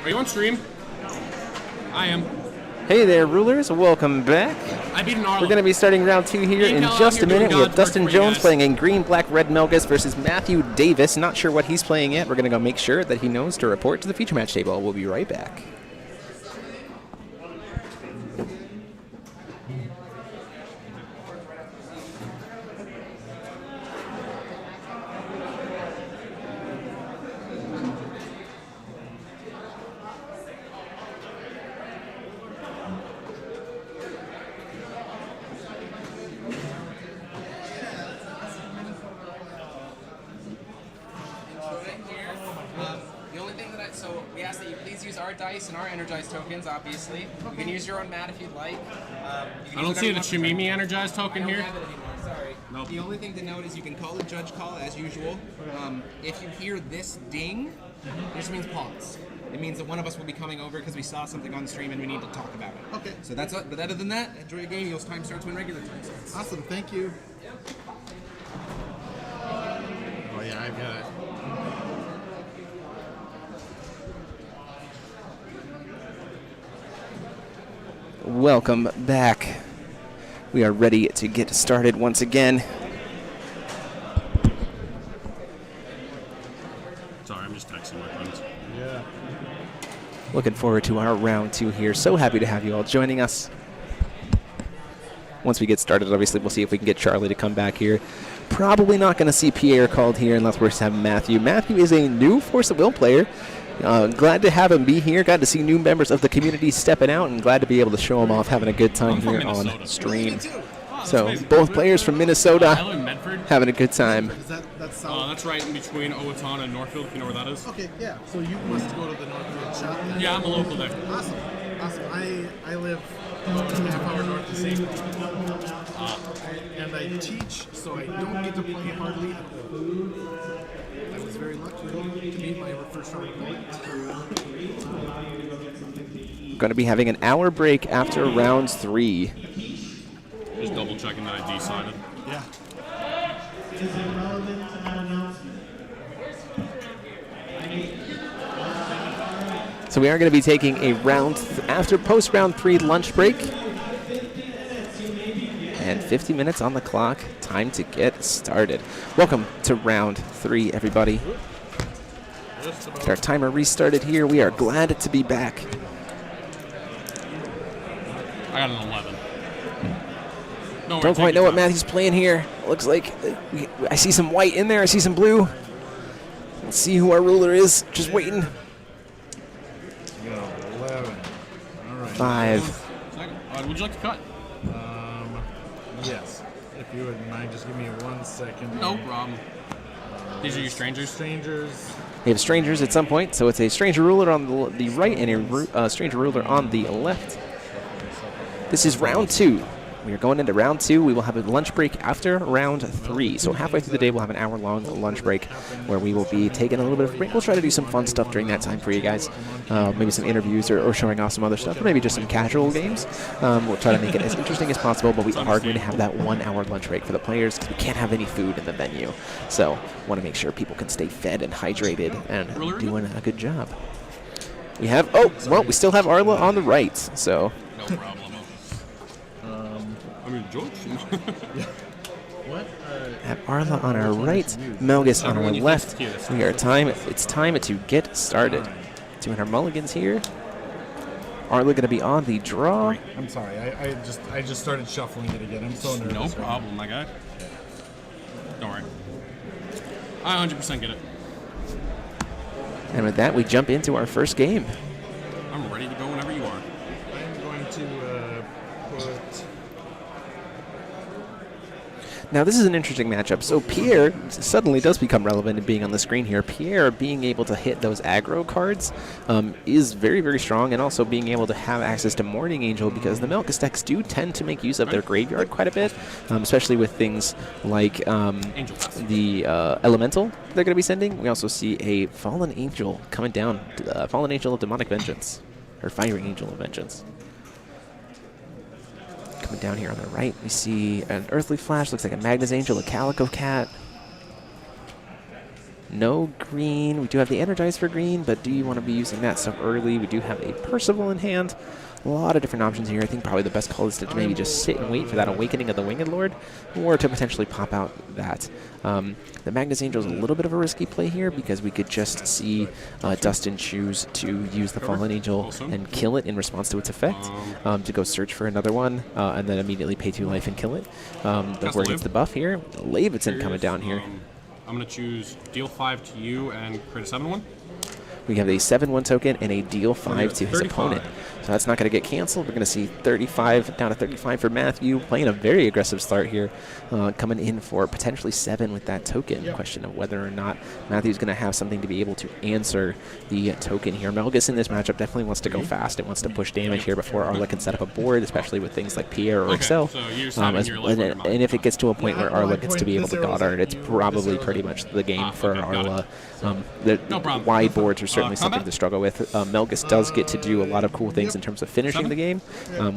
Are you on stream? I am. Hey there, rulers. Welcome back. I beat an Arlo. We're going to be starting round 2 here in just a minute. We have Dustin Jones playing in green, black, red Melgus versus Matthew Davis. Not sure what he's playing yet. We're going to go make sure that he knows to report to the feature match table. We'll be right back. And our energized tokens, obviously. You can use your own mat if you'd like. I don't see the Shimimi energized token here. I don't have it anymore, sorry. Nope. The only thing to note is you can call the judge call as usual. If you hear this ding, it just means pause. It means that one of us will be coming over because we saw something on the stream and we need to talk about it. Okay. So that's it. But other than that, enjoy your game. Your time starts when regular time starts. Awesome. Thank you. Oh yeah, I've got it. Welcome back. We are ready to get started once again. Sorry, I'm just texting my friends. Yeah. Looking forward to our round 2 here. So happy to have you all joining us. Once we get started, obviously, we'll see if we can get Charlie to come back here. Probably not going to see Pierre called here unless we're having Matthew. Matthew is a new Force of Will player. Glad to have him be here. Glad to see new members of the community stepping out, and glad to be able to show him off having a good time here on stream. So both players from Minnesota having a good time. Is that's that's right in between Owatonna and Northfield, if you know where that is. Okay, yeah. So you must go to the Northfield shop then? Yeah, I'm a local there. Awesome. Awesome. I live 2.5 hours north of St. And I teach, so I don't get to play hardly at all. I was very lucky to meet my first round opponent. Going to be having an hour break after round 3. Just double checking that I decided. Yeah. So we are going to be taking a after post round 3 lunch break. And 50 minutes on the clock. Time to get started. Welcome to round 3, everybody. Get our timer restarted here. We are glad to be back. I got an 11. No, Don't quite know what Matthew's playing here. Looks like I see some white in there. I see some blue. Let's see who our ruler is. Just waiting. 11. All right. 5. Would you like to cut? Yes. If you wouldn't mind, just give me 1 second. No problem. These are your strangers? Strangers. We have strangers at some point, so it's a stranger ruler on the right and a stranger ruler on the left. This is round 2. We are going into round 2. We will have a lunch break after round 3. So halfway through the day, we'll have an hour-long lunch break where we will be taking a little bit of a break. We'll try to do some fun stuff during that time for you guys. Maybe some interviews or showing off some other stuff, or maybe just some casual games. We'll try to make it as interesting as possible, but we are going to have that 1 hour lunch break for the players because we can't have any food in the venue. So want to make sure people can stay fed and hydrated and doing a good job. We have, we still have Arla on the right, so. No problem. I mean, George. What? Have Arla on our right, Melgus on our left. It's time to get started. Doing our mulligans here. Arla going to be on the draw. I'm sorry. I just started shuffling it again. I'm so nervous. No problem, my guy. Don't worry. I 100% get it. And with that, we jump into our first game. I'm ready to go whenever you are. I'm going to put... Now, this is an interesting matchup. So Pierre suddenly does become relevant in being on the screen here. Pierre being able to hit those aggro cards is very, very strong, and also being able to have access to Morning Angel because the Melgus decks do tend to make use of their graveyard quite a bit, especially with things like the Elemental they're going to be sending. We also see a Fallen Angel coming down, Fallen Angel of Demonic Vengeance, or Fiery Angel of Vengeance. Coming down here on the right, we see an Earthly Flash, looks like a Magnus Angel, a Calico Cat. No green. We do have the Energize for green, but do you want to be using that so early? We do have a Percival in hand. A lot of different options here. I think probably the best call is to maybe just sit and wait for that Awakening of the Winged Lord, or to potentially pop out that. The Magnus Angel is a little bit of a risky play here because we could just see Dustin choose to use the Fallen Angel and kill it in response to its effect, to go search for another one, and then immediately pay 2 life and kill it. The Word gets the buff here. Leviton coming down here. I'm going to choose deal 5 to you and create a 7-1. We have a 7-1 token and a deal 5 to his opponent. So that's not going to get canceled. We're going to see 35 down to 35 for Matthew, playing a very aggressive start here, coming in for potentially 7 with that token. Question of whether or not Matthew's going to have something to be able to answer the token here. Melgus in this matchup definitely wants to go fast. It wants to push damage here before Arla can set up a board, especially with things like Pierre or Excel. So and if it gets to a point where Arla gets to be able to Goddard, it's probably pretty much the game for Arla. The wide boards are certainly something to struggle with. Melgus does get to do a lot of cool things in terms of finishing the game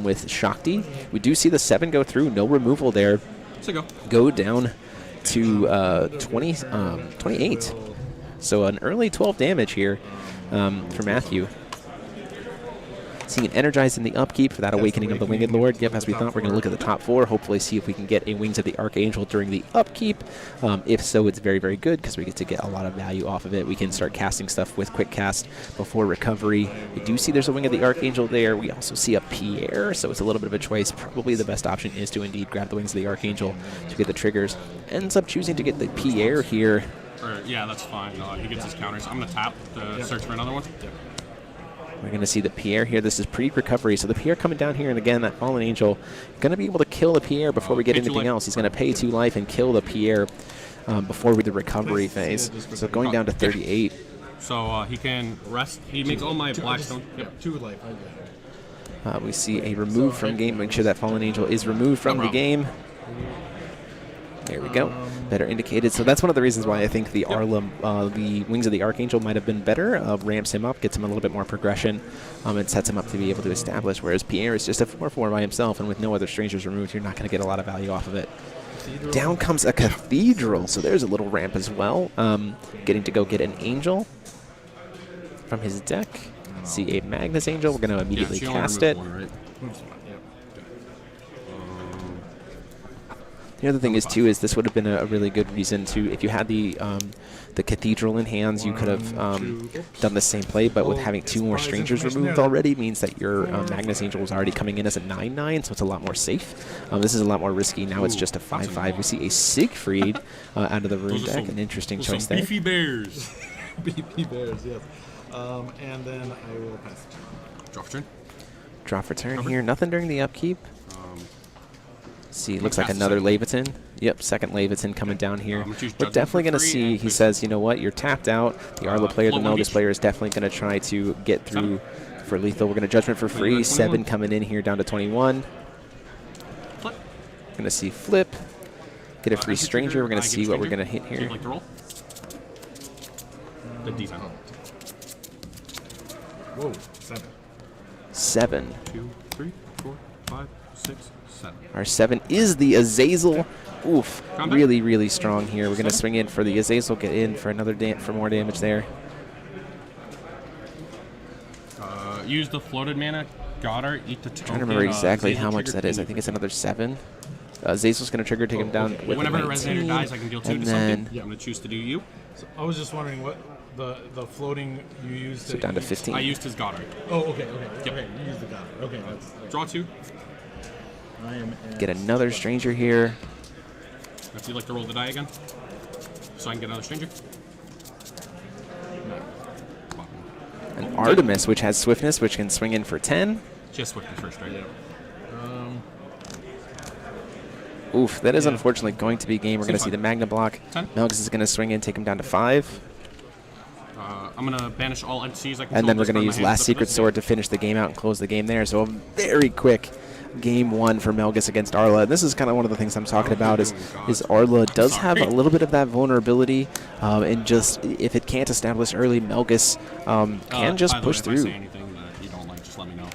with Shakti. We do see the 7 go through, no removal there. Go down to 28. So an early 12 damage here for Matthew. Seeing it energized in the upkeep for that Awakening of the Winged Lord. Yep, as we thought, we're going to look at the top 4, hopefully see if we can get a Wings of the Archangel during the upkeep. If so, it's very, very good because we get to get a lot of value off of it. We can start casting stuff with Quick Cast before recovery. We do see there's a Wing of the Archangel there. We also see a Pierre, so it's a little bit of a choice. Probably the best option is to indeed grab the Wings of the Archangel to get the triggers. Ends up choosing to get the Pierre here. Yeah, that's fine. He gets his counters. I'm going to tap to search for another one. We're going to see the Pierre here. This is pre-recovery, so the Pierre coming down here, and again, that Fallen Angel going to be able to kill the Pierre before we get anything else. He's going to pay 2 life and kill the Pierre before the recovery phase. So going down to 38. So he can rest. He makes all my Blackstone. Yep, 2 life. We see a remove from game. Make sure that Fallen Angel is removed from the game. There we go. Better indicated. So that's one of the reasons why I think the Arla, the Wings of the Archangel might have been better. Ramps him up, gets him a little bit more progression, and sets him up to be able to establish. Whereas Pierre is just a 4/4 by himself, and with no other strangers removed, you're not going to get a lot of value off of it. Down comes a Cathedral. So there's a little ramp as well. Getting to go get an Angel from his deck. See a Magnus Angel. We're going to immediately cast it. The other thing is, too, is this would have been a really good reason to, if you had the Cathedral in hands, you could have done the same play, but with having 2 more strangers removed already means that your Magnus Angel was already coming in as a 9/9, so it's a lot more safe. This is a lot more risky. Now it's just a 5/5. We see a Siegfried out of the Rune deck, an interesting choice there. Beefy Bears. Beefy Bears, yes. And then I will pass it. Draw for turn. Draw for turn here. Nothing during the upkeep. See, looks like another Leviton. Yep, second Leviton coming down here. We're definitely going to see, he says, you know what, you're tapped out. The Arla player, the Melgus player is definitely going to try to get through for lethal. We're going to Judgment for free. 7 coming in here down to 21. Going to see Flip. Get a free Stranger. We're going to see what we're going to hit here. Like to roll? The D10. Whoa, 7. 7. 2, 3, 4, 5, 6, 7. Our 7 is the Azazel. Oof, really, really strong here. We're going to swing in for the Azazel, get in for another for more damage there. Use the floated mana. Goddard, eat the token. I'm trying to remember exactly how much that is. I think it's another 7. Azazel's going to trigger, take him down with whenever a a 19. Resonator dies, I can deal 2 to something. I'm going to choose to do you. So I was just wondering what the floating you used. So down to 15. I used his Goddard. Oh, okay. Yep. Okay, you used the Goddard. Okay, that's draw 2. I am get another Stranger here. If you'd like to roll the die again, so I can get another Stranger. An Artemis, which has Swiftness, which can swing in for 10. Just Swiftness first, right? Oof, that is unfortunately going to be game. We're going to see the Magna block. 10. Melgus is going to swing in, take him down to 5. I'm going to banish all entities I control. And then we're going to use Last Secret Sword to finish the game out and close the game there. So a very quick game 1 for Melgus against Arla. This is kind of one of the things I'm talking about is Arla does have a little bit of that vulnerability, and just if it can't establish early, Melgus can just push through. If I say anything that you don't like, just let me know.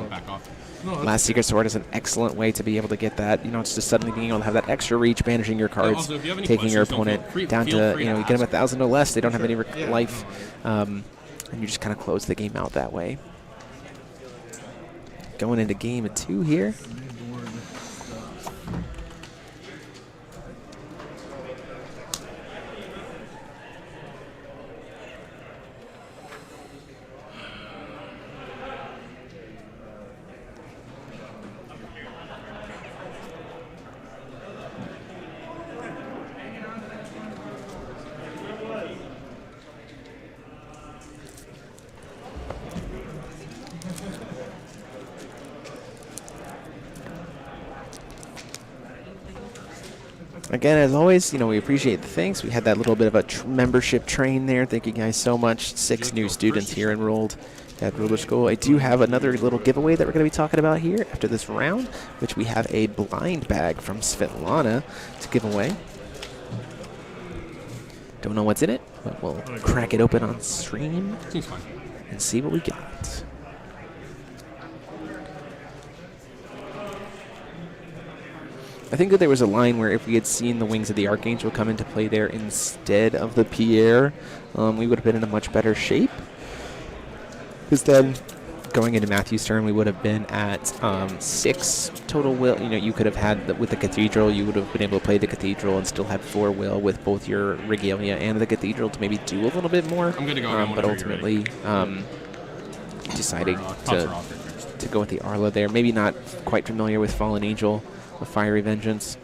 Back off. Last Secret Sword is an excellent way to be able to get that. You know, it's just suddenly being able to have that extra reach, managing your cards, also, if you have any taking your questions, opponent down to, you know, you get them 1,000 or less. They don't have any life, and you just kind of close the game out that way. Going into game 2 here. Again, as always, you know, we appreciate the thanks. We had that little bit of a membership train there. Thank you guys so much. 6 new students here enrolled at Ruler School. I do have another little giveaway that we're going to be talking about here after this round, which we have a blind bag from Svetlana to give away. Don't know what's in it, but we'll crack it open on stream and see what we got. I think that there was a line where if we had seen the Wings of the Archangel come into play there instead of the Pierre, we would have been in a much better shape. Because then, going into Matthew's turn, we would have been at 6 total will. You know, you could have had, with the Cathedral, you would have been able to play the Cathedral and still have 4 will with both your Regalia and the Cathedral to maybe do a little bit more. I'm going to go but ultimately, deciding to go with the Arla there. Maybe not quite familiar with Fallen Angel. A Fiery Vengeance.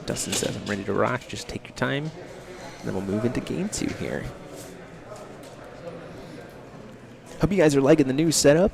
Dustin says, I'm ready to rock. Just take your time. And then we'll move into game 2 here. Hope you guys are liking the new setup.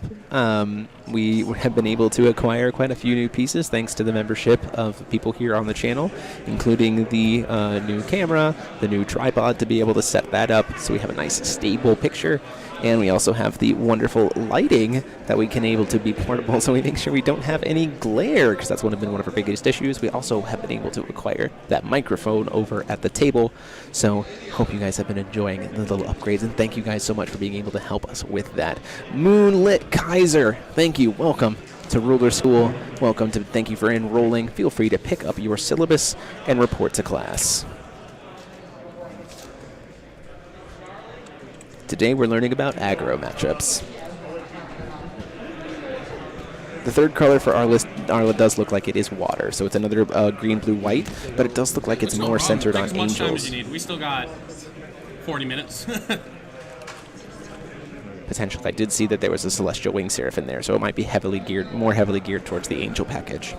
We have been able to acquire quite a few new pieces thanks to the membership of people here on the channel, including the new camera, the new tripod to be able to set that up so we have a nice stable picture. And we also have the wonderful lighting that we can able to be portable, so we make sure we don't have any glare, because that's been one of our biggest issues. We also have been able to acquire that microphone over at the table. So hope you guys have been enjoying the little upgrades, and thank you guys so much for being able to help us with that. Moonlit Kaiser, thank you. Welcome to Ruler School. Welcome to. Thank you for enrolling. Feel free to pick up your syllabus and report to class. Today we're learning about aggro matchups. The third color for Arla does look like it is water, so it's another green, blue, white, but it does look like it's more centered on angels. We still got 40 minutes. Potentially. I did see that there was a Celestial Wing Seraph in there, so it might be more heavily geared towards the angel package.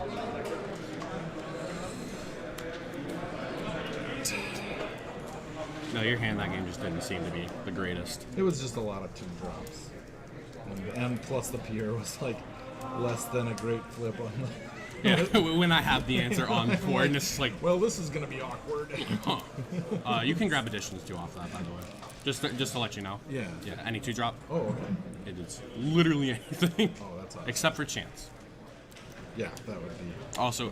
No, your hand that game just didn't seem to be the greatest. It was just a lot of 2 drops. And plus the Pierre was like less than a great flip on the... Yeah, when I have the answer on the board, and it's like... Well, this is going to be awkward. You can grab additions too off that, by the way. Just to let you know. Yeah. Yeah, any 2 drop. Oh, okay. It is literally anything. Oh, that's awesome. Except for chance. Yeah, that would be... Also,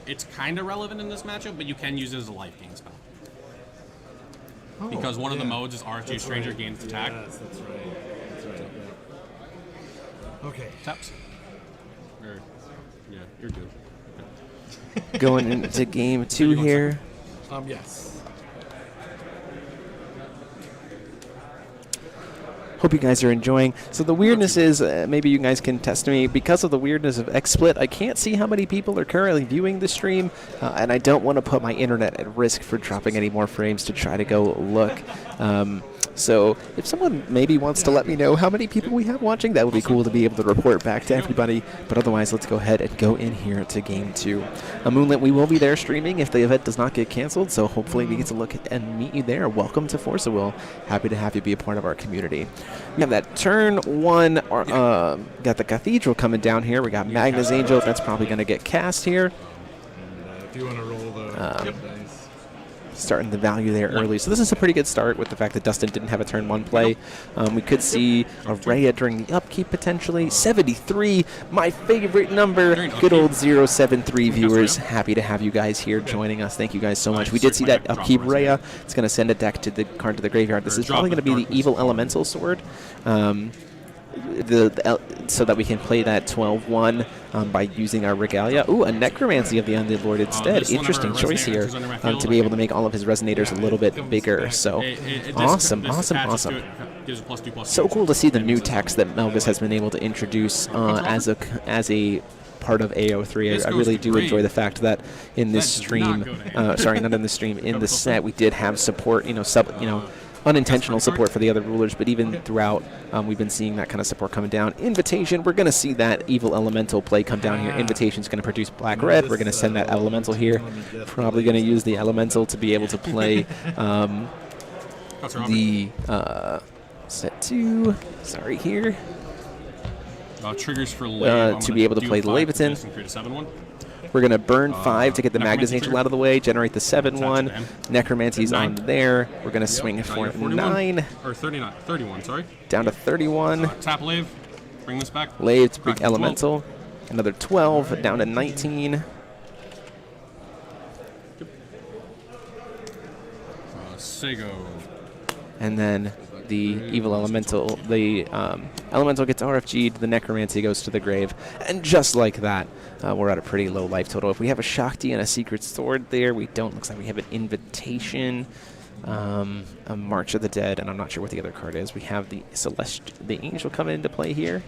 it's kind of relevant in this matchup, but you can use it as a life gain spell. Oh, because one of the modes is R2 Stranger gains attack. Yes, that's right. That's right. Yeah. Okay. Taps. Yeah, you're good. Okay. Going into game 2 here. Yes. Hope you guys are enjoying. So the weirdness is, maybe you guys can test me, because of the weirdness of XSplit, I can't see how many people are currently viewing the stream, and I don't want to put my internet at risk for dropping any more frames to try to go look. So if someone maybe wants to let me know how many people we have watching, that would be cool to be able to report back to everybody. But otherwise, let's go ahead and go in here to game 2. Moonlit, we will be there streaming if the event does not get canceled, so hopefully we get to look and meet you there. Welcome to Force of Will. Happy to have you be a part of our community. We have that turn 1, got the Cathedral coming down here. We got Magna's Angel. That's probably going to get cast here. And, if you want to roll the dice. Starting the value there early. So this is a pretty good start with the fact that Dustin didn't have a turn 1 play. We could see a Rhea during the upkeep potentially. 73, my favorite number. Good old 073 viewers. Happy to have you guys here joining us. Thank you guys so much. We did see that upkeep Rhea. It's going to send a deck to the card to the graveyard. This is probably going to be the Evil Elemental Sword. so that we can play that 12-1 by using our Regalia. Ooh, a Necromancy of the Undead Lord instead. Interesting choice here to be able to make all of his Resonators a little bit bigger. So awesome. So cool to see the new text that Melgus has been able to introduce as a part of AO3. I really do enjoy the fact that in this stream, sorry, not in the stream, in the set, we did have support, unintentional support for the other rulers, but even throughout, we've been seeing that kind of support coming down. Invitation, we're going to see that Evil Elemental play come down here. Invitation's going to produce black-red. We're going to send that Elemental here. Probably going to use the Elemental to be able to play the set 2. Sorry, here. Triggers for to be able to play the Leviathan. We're going to burn 5 to get the Magnus Angel out of the way, generate the 7-1. Necromancy's on there. We're going to swing for 9. Or 31, sorry. Down to 31. Tap Lave. Bring this back. Lave to bring Elemental. Another 12, down to 19. Sego. And then the Evil Elemental, the Elemental gets RFG'd, the Necromancy goes to the grave, and just like that, we're at a pretty low life total. If we have a Shakti and a Secret Sword there, we don't. Looks like we have an Invitation, a March of the Dead, and I'm not sure what the other card is. We have the the Angel coming into play here.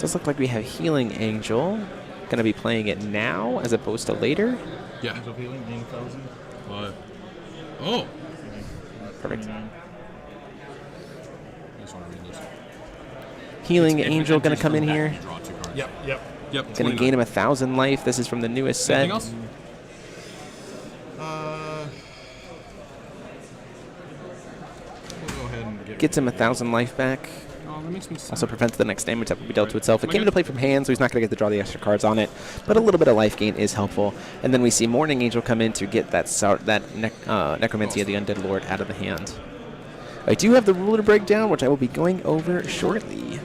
Does look like we have Healing Angel. Going to be playing it now as opposed to later. Yeah. Oh! Perfect. Healing Angel going to come in here. Yep. Going to gain him 1,000 life. This is from the newest set. Anything else? We'll go ahead and Gets him 1,000 life back. Oh, that makes me sad. Also prevents the next damage that will be dealt to itself. It came into play from hand, so he's not going to get to draw the extra cards on it. But a little bit of life gain is helpful. And then we see Morning Angel come in to get that Necromancy of the Undead Lord out of the hand. I do have the ruler breakdown, which I will be going over shortly.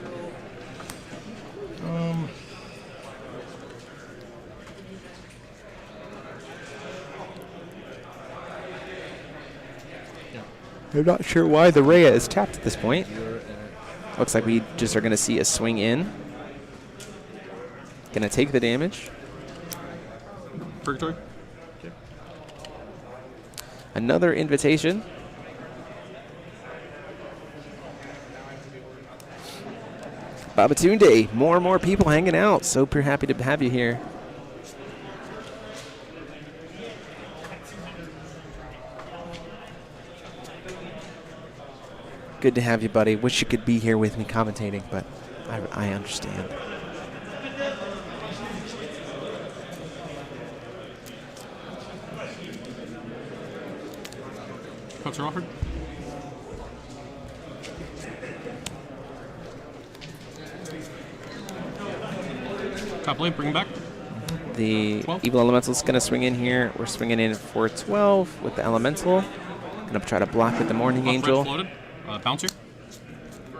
I'm not sure why the Rhea is tapped at this point. Looks like we just are going to see a swing in. Going to take the damage. Purgatory. Okay. Another Invitation. Babatunde, more and more people hanging out. Super happy to have you here. Good to have you, buddy. Wish you could be here with me commentating, but I understand. Cuts are offered. Top lane, bring him back. The 12. Evil Elemental is going to swing in here. We're swinging in for 12 with the Elemental. Going to try to block with the Morning Angel. Floated. Bouncer.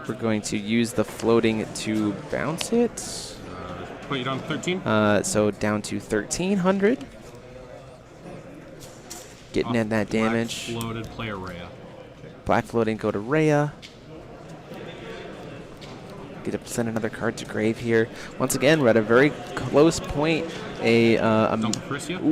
We're going to use the floating to bounce it. Put you down to 13. So down to 1,300. Getting at that damage. Black floated, play a Rhea. Black floating, go to Rhea. Get to send another card to grave here. Once again, we're at a very close point.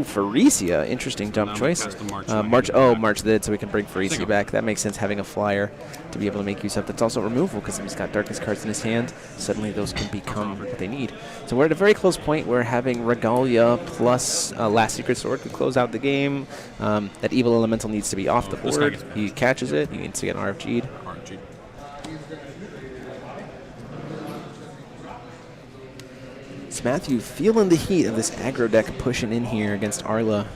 Pharisia. Interesting dump choice. March did, so we can bring Pharisia back. That makes sense, having a flyer to be able to make use of. That's also removal because he's got darkness cards in his hand. Suddenly those can become what they need. So we're at a very close point. We're having Regalia plus Last Secret Sword to close out the game. That Evil Elemental needs to be off the board. He catches it. He needs to get RFG'd. It's Matthew feeling the heat of this aggro deck pushing in here against Arla.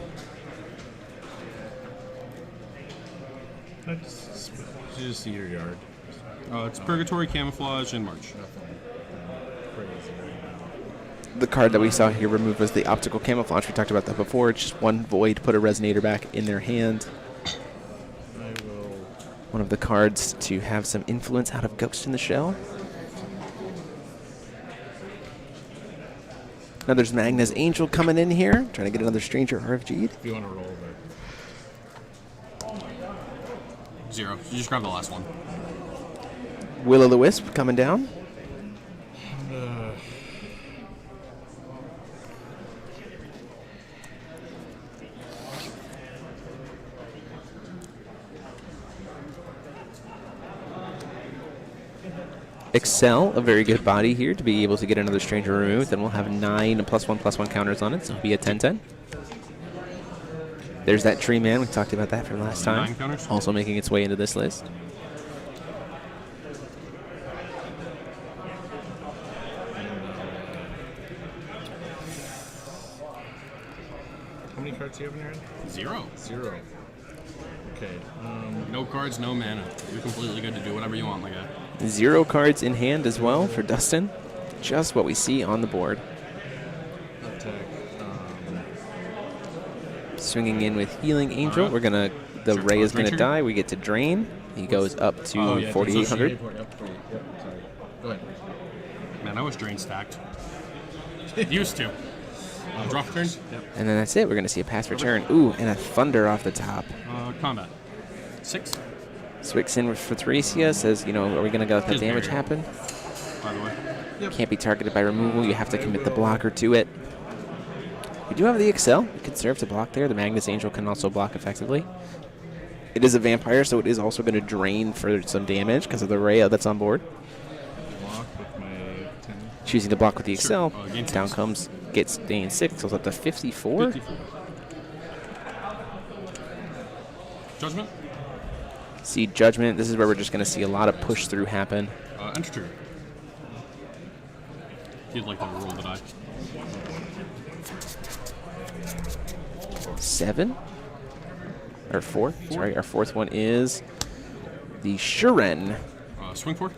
Just see your yard. It's Purgatory, Camouflage, and March. The card that we saw here removed was the Optical Camouflage. We talked about that before. It's just one void, put a Resonator back in their hand. One of the cards to have some influence out of Ghost in the Shell. Now there's Magnus Angel coming in here, trying to get another Stranger RFG'd. If you want to roll 0. You just grab the last one. Will-o'-the-wisp coming down. Excel, a very good body here to be able to get another stranger removed. Then we'll have 9 +1/+1 counters on it, so it'll be a 10-10. There's that tree man. We talked about that from last time. 9 counters. Also making its way into this list. How many cards do you have in your hand? 0. 0. Okay. No cards, no mana. You're completely good to do whatever you want, my guy. 0 cards in hand as well for Dustin. Just what we see on the board. Attack. Swinging in with Healing Angel. We're gonna. The Ray is gonna die. We get to drain. He goes up to 4,800. Yep, sorry. Go ahead. Man, I was drain stacked. Used to. Draw for turn. Yep. And then that's it. We're gonna see a pass return. Ooh, and a Thunder off the top. Combat. 6. Swix in for Thracia. Says, you know, are we gonna let the Just damage barrier. happen? By the way. Yep. Can't be targeted by removal. You have to commit the blocker to it. We do have the Excel. It can serve to block there. The Magnus Angel can also block effectively. It is a vampire, so it is also going to drain for some damage because of the Rhea that's on board. Block with my 10. Choosing to block with the Excel. Gain Down 6. comes, gets gain 6, goes up to 54. 54. Judgment. See Judgment. This is where we're just going to see a lot of push through happen. Enter trigger. He'd like to roll the die. 7. Or 4. Sorry, our 4th one is the Shuren. Swing 4.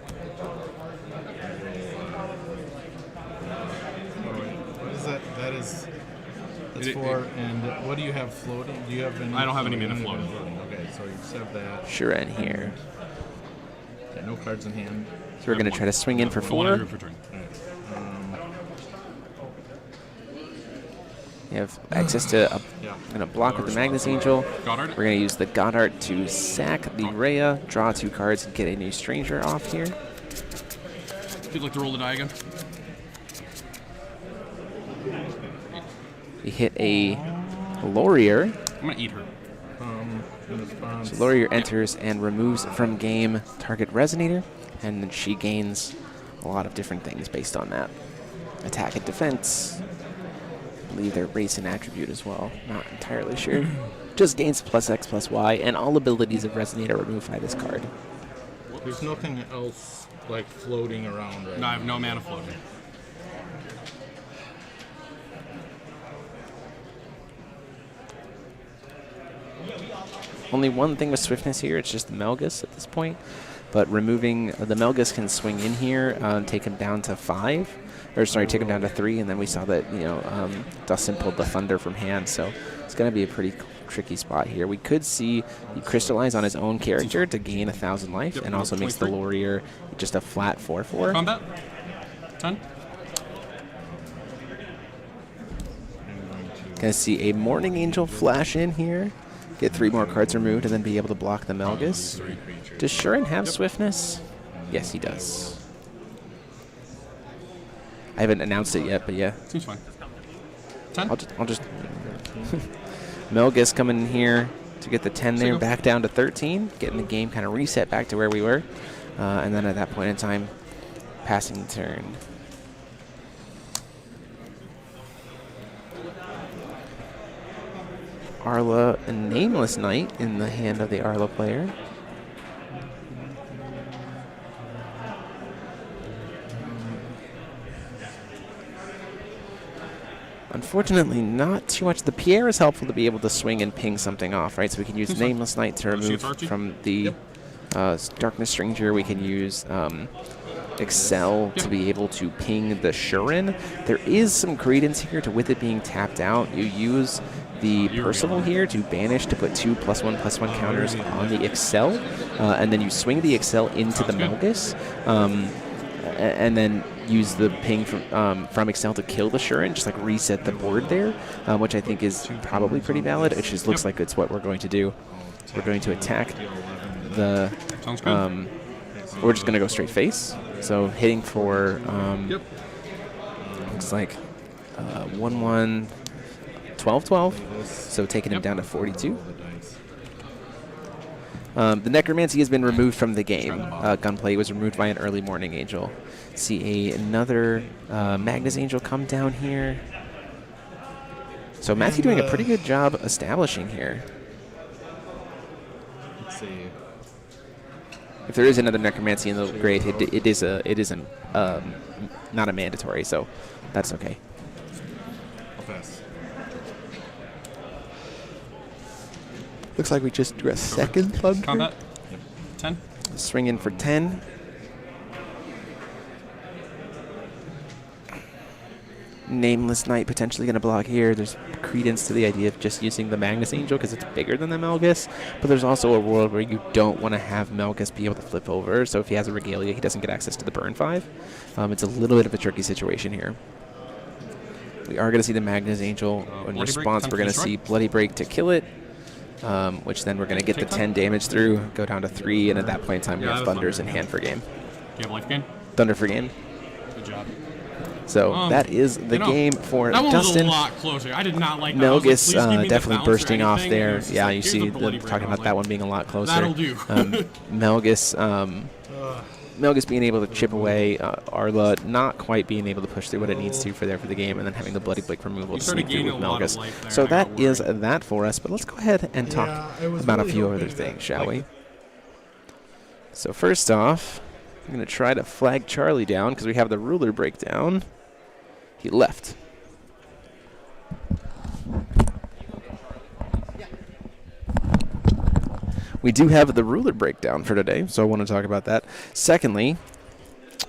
What is that? That's 4. And what do you have floating? Do you have any? I don't have any mana floating. Okay, so you just have that. Shuren here. Okay, no cards in hand. So we're going to try to swing in for 4. One for turn. You have access to I'm going to block with the Magnus Angel. Goddard. We're going to use the Goddard to sack the Rhea, draw 2 cards, and get a new stranger off here. If you'd like to roll the die again. We hit a Laurier. I'm going to eat her. So Laurier enters and removes from game target Resonator, and then she gains a lot of different things based on that. Attack and defense. I believe their race and attribute as well. Not entirely sure. Just gains +X/+Y, and all abilities of Resonator are removed by this card. There's nothing else like floating around right No, I have no mana floating. Only one thing with swiftness here, it's just the Melgus at this point. But removing the Melgus can swing in here, take him down to 5. Or sorry, take him down to 3, and then we saw that, you know, Dustin pulled the Thunder from hand, so it's going to be a pretty tricky spot here. We could see he crystallize on his own character to gain 1,000 life, and also makes the Laurier just a flat 4/4. Combat. 10. Gonna see a Morning Angel flash in here, get 3 more cards removed, and then be able to block the Melgus. Does Shuren have swiftness? Yes, he does. I haven't announced it yet, but yeah. Seems fine. 10. I'll just Melgus coming in here to get the 10 there, back down to 13, getting the game kind of reset back to where we were, and then at that point in time, passing the turn. Arla, a Nameless Knight in the hand of the Arla player. Unfortunately, not too much. The Pierre is helpful to be able to swing and ping something off, right? So we can use Nameless Knight to remove from the Darkness Stranger. We can use Excel to be able to ping the Shuren. There is some credence here to, with it being tapped out, you use the Percival here to banish to put 2 +1/+1 counters on the Excel, and then you swing the Excel into the Melgus, and then use the ping from Excel to kill the Shuren, just like reset the board there, which I think is probably pretty valid. It just looks like it's what we're going to do. We're going to attack the. Sounds good. We're just gonna go straight face. So hitting for. Yep. Looks like 1-1, 12-12. So taking him down to 42. The Necromancy has been removed from the game. Gunplay was removed by an early Morning Angel. See another Magnus Angel come down here. So Matthew doing a pretty good job establishing here. Let's see. If there is another Necromancy in the grade, it isn't not a mandatory, so that's okay. How fast? Looks like we just drew a second Thunder. Combat. Yep. 10. Swing in for 10. Nameless Knight potentially going to block here. There's credence to the idea of just using the Magnus Angel because it's bigger than the Melgus, but there's also a world where you don't want to have Melgus be able to flip over, so if he has a Regalia, he doesn't get access to the burn 5. It's a little bit of a tricky situation here. We are going to see the Magnus Angel. In response, we're going to see Bloody Break to kill it, which then we're going to get the 10 damage through, go down to 3, and at that point in time, we have Thunders in hand for game. Do you have life gain? Thunder for game. Good job. So that is the game for that one Dustin. Was a lot closer. I did not like that. Melgus like, definitely bursting off there. Yeah, like, you see talking about that one being a lot closer. That'll do. Melgus being able to chip away, Arla not quite being able to push through what it needs to for the game, and then having the Bloody Blink removal to sneak through with Melgus. So that is that for us, but let's go ahead and talk about a few other things, shall we? So first off, I'm going to try to flag Charlie down because we have the ruler breakdown. He left. We do have the ruler breakdown for today, so I want to talk about that. Secondly,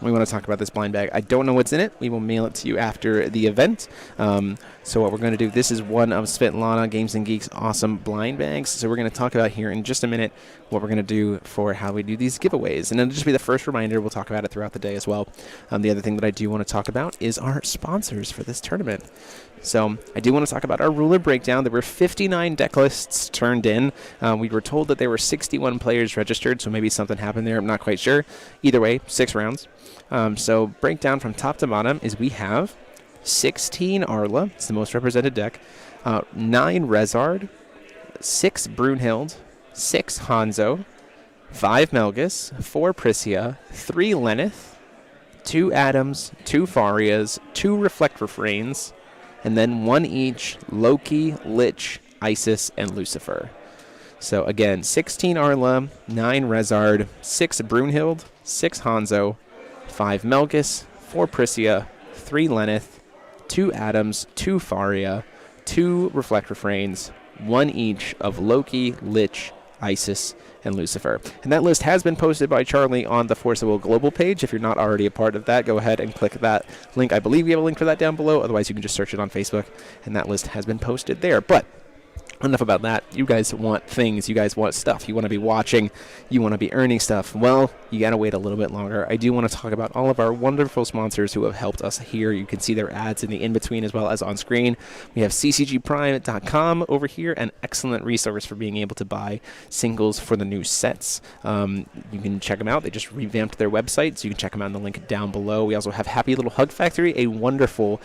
we want to talk about this blind bag. I don't know what's in it. We will mail it to you after the event. So what we're going to do, this is one of Svetlana Games and Geeks' awesome blind bags. So we're going to talk about here in just a minute what we're going to do for how we do these giveaways. And it'll just be the first reminder. We'll talk about it throughout the day as well. The other thing that I do want to talk about is our sponsors for this tournament. So I do want to talk about our ruler breakdown. There were 59 deck lists turned in. We were told that there were 61 players registered, so maybe something happened there. I'm not quite sure. Either way, 6 rounds. So breakdown from top to bottom is we have 16 Arla. It's the most represented deck. 9 Rezard. 6 Brunhild. 6 Hanzo. 5 Melgus. 4 Prisia. 3 Lenneth. 2 Adams. 2 Farias. 2 Reflect Refrains. And then 1 each Loki, Lich, Isis, and Lucifer. So again, 16 Arla, 9 Rezard, 6 Brunhild, 6 Hanzo, 5 Melgus, 4 Prisia, 3 Lenneth, 2 Adams, 2 Faria, 2 Reflect Refrains, 1 each of Loki, Lich, Isis, and Lucifer. And that list has been posted by Charlie on the Force of Will Global page. If you're not already a part of that, go ahead and click that link. I believe we have a link for that down below. Otherwise, you can just search it on Facebook, and that list has been posted there. But enough about that. You guys want things. You guys want stuff. You want to be watching. You want to be earning stuff. Well, you got to wait a little bit longer. I do want to talk about all of our wonderful sponsors who have helped us here. You can see their ads in the in-between as well as on screen. We have ccgprime.com over here, an excellent resource for being able to buy singles for the new sets. You can check them out. They just revamped their website, so you can check them out in the link down below. We also have Happy Little Hug Factory, a wonderful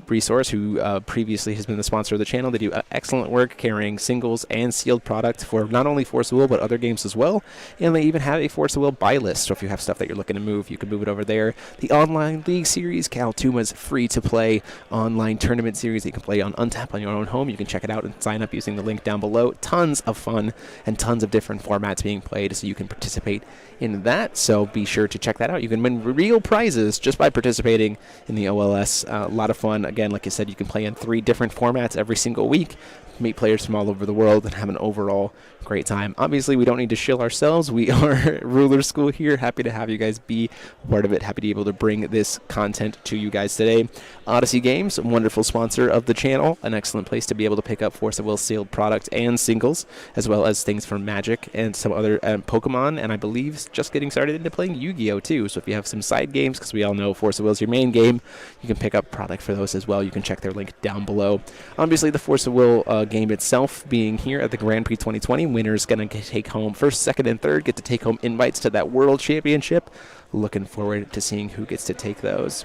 resource who previously has been the sponsor of the channel. They do excellent work carrying singles and sealed product for not only Force of Will but other games as well, and they even have a Force of Will buy list, so if you have stuff that you're looking to move, you can move it over there. The online league series, Cal Tuma's free to play online tournament series that you can play on Untap on your own home. You can check it out and sign up using the link down below. Tons of fun and tons of different formats being played, so you can participate in that, so be sure to check that out. You can win real prizes just by participating in the OLS. A lot of fun. Again, like I said, you can play in 3 different formats every single week, meet players from all over the world, and have an overall great time. Obviously, we don't need to shill ourselves. We are Ruler School here. Happy to have you guys be part of it. Happy to be able to bring this content to you guys today. Odyssey Games, a wonderful sponsor of the channel. An excellent place to be able to pick up Force of Will sealed product and singles, as well as things from Magic and some other Pokemon, and I believe just getting started into playing Yu-Gi-Oh! Too. So if you have some side games, because we all know Force of Will is your main game, you can pick up product for those as well. You can check their link down below. Obviously, the Force of Will game itself being here at the Grand Prix 2020. Winners going to take home first, second, and third, get to take home invites to that World Championship. Looking forward to seeing who gets to take those.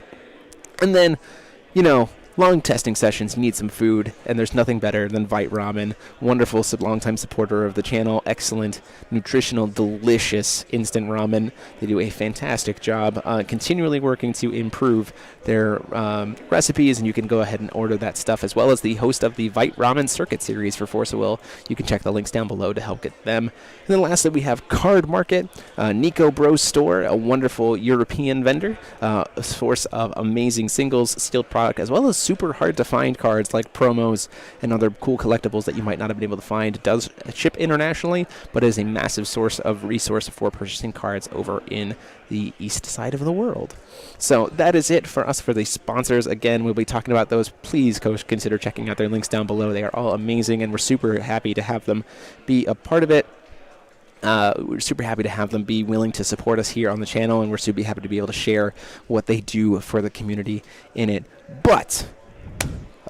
And then, long testing sessions, you need some food, and there's nothing better than Vite Ramen. Wonderful, longtime supporter of the channel. Excellent, nutritional, delicious instant ramen. They do a fantastic job continually working to improve their recipes, and you can go ahead and order that stuff, as well as the host of the Vite Ramen Circuit Series for Force of Will. You can check the links down below to help get them. And then lastly, we have Card Market, Nico Bros Store, a wonderful European vendor, a source of amazing singles, steel product, as well as super hard to find cards like promos and other cool collectibles that you might not have been able to find. It does ship internationally, but is a massive source of resource for purchasing cards over in the east side of the world. So that is it for us for the sponsors. Again, we'll be talking about those. Please consider checking out their links down below. They are all amazing, and we're super happy to have them be a part of it. We're super happy to have them be willing to support us here on the channel, and we're super happy to be able to share what they do for the community in it. But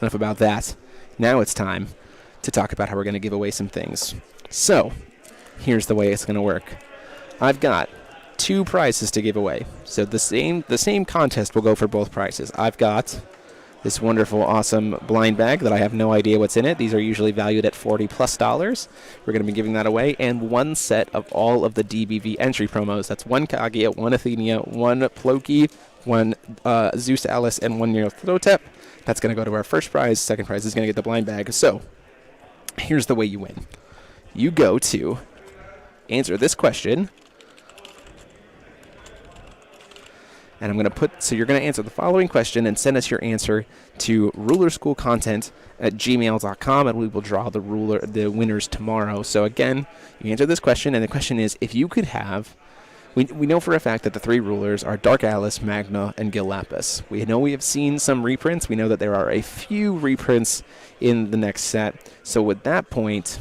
enough about that. Now it's time to talk about how we're going to give away some things. So here's the way it's going to work. I've got 2 prizes to give away. So the same contest will go for both prizes. I've got this wonderful, awesome blind bag that I have no idea what's in it. These are usually valued at $40+. We're going to be giving that away. And 1 set of all of the DBV entry promos. That's 1 Kaguya, 1 Athenia, 1 Ploki, 1 Zeus Alice, and 1 Nyarlathotep. That's going to go to our first prize. Second prize is going to get the blind bag. So here's the way you win. You go to answer this question. And I'm going to so you're going to answer the following question and send us your answer to rulerschoolcontent@gmail.com, and we will draw the winners tomorrow. So again, you answer this question, and the question is, if you could have, we know for a fact that the 3 rulers are Dark Alice, Magna, and Gil Lapis. We know we have seen some reprints. We know that there are a few reprints in the next set. So with that point,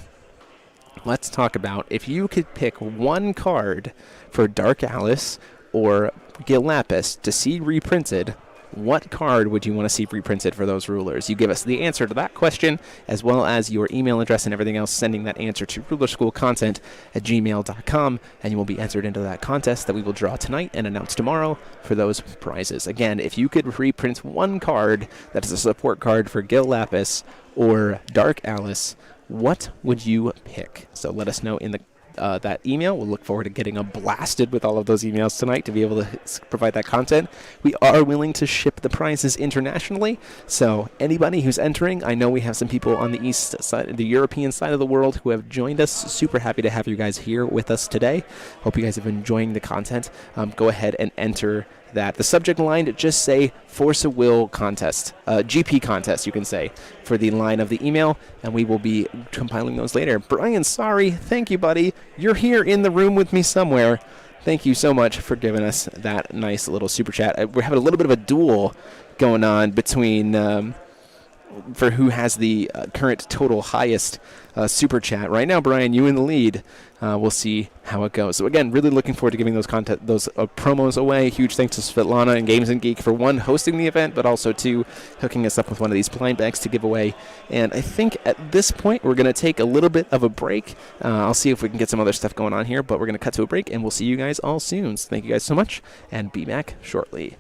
let's talk about if you could pick 1 card for Dark Alice or Gil Lapis to see reprinted, what card would you want to see reprinted for those rulers? You give us the answer to that question, as well as your email address and everything else, sending that answer to rulerschoolcontent@gmail.com, and you will be entered into that contest that we will draw tonight and announce tomorrow for those prizes. Again, if you could reprint 1 card that is a support card for Gil Lapis or Dark Alice, what would you pick? So let us know in the that email. We'll look forward to getting blasted with all of those emails tonight to be able to provide that content. We are willing to ship the prizes internationally, so anybody who's entering, I know we have some people on the east side, the European side of the world, who have joined us. Super happy to have you guys here with us today. Hope you guys have been enjoying the content. Go ahead and enter that. The subject line, just say Force of Will contest, GP contest, you can say, for the line of the email, and we will be compiling those later. Brian, sorry, thank you, buddy. You're here in the room with me somewhere. Thank you so much for giving us that nice little super chat. We're having a little bit of a duel going on between for who has the current total highest super chat. Right now, Brian, you in the lead. We'll see how it goes. So again, really looking forward to giving those promos away. Huge thanks to Svetlana and Games and Geek for 1, hosting the event, but also 2, hooking us up with one of these blind bags to give away. And I think at this point we're going to take a little bit of a break. I'll see if we can get some other stuff going on here, but we're going to cut to a break, and we'll see you guys all soon. So thank you guys so much, and be back shortly.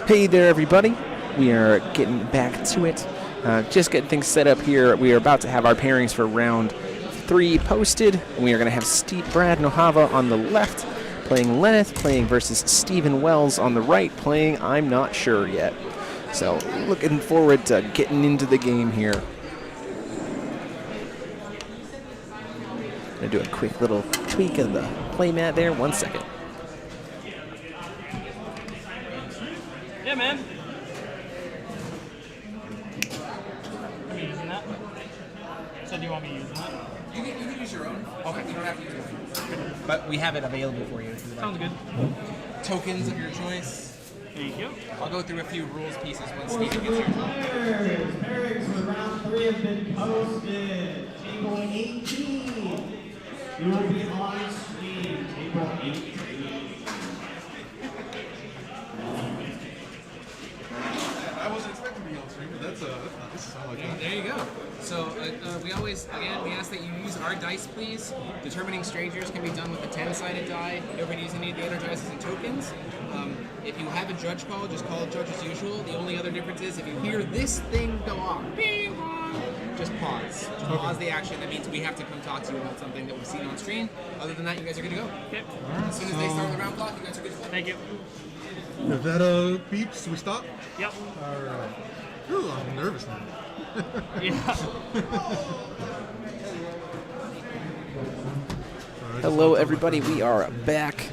Hey there, everybody. We are getting back to it. Just getting things set up here. We are about to have our pairings for round 3 posted. We are going to have Brad Nohava on the left, playing Lenneth, playing versus Stephen Wells on the right, playing I'm not sure yet. So looking forward to getting into the game here. Going to do a quick little tweak of the playmat there. 1 second. Yeah, man. Are you using that? So do you want me using that? You can use your own. Okay. You don't have to use mine. But we have it available for you. If you Sounds good. Tokens of your choice. Thank you. I'll go through a few rules pieces when Stephen gets here. Pairings for round 3 have been posted. Table 18. You will be on screen. Table 18. I wasn't expecting to be on stream, but that's nice. I like that. There you go. So we always, again, we ask that you use our dice, please. Determining strangers can be done with a 10-sided die. Nobody using any of the other dice and tokens. If you have a judge call, just call a judge as usual. The only other difference is if you hear this thing go off, bing, bong, just pause. Just pause the action. That means we have to come talk to you about something that we've seen on screen. Other than that, you guys are good to go. Okay. As soon as they start the round clock, you guys are good to go. Thank you. If that beeps, we stop? Yep. Alright. Ooh, I'm nervous now. Yeah. Hello, everybody. We are back.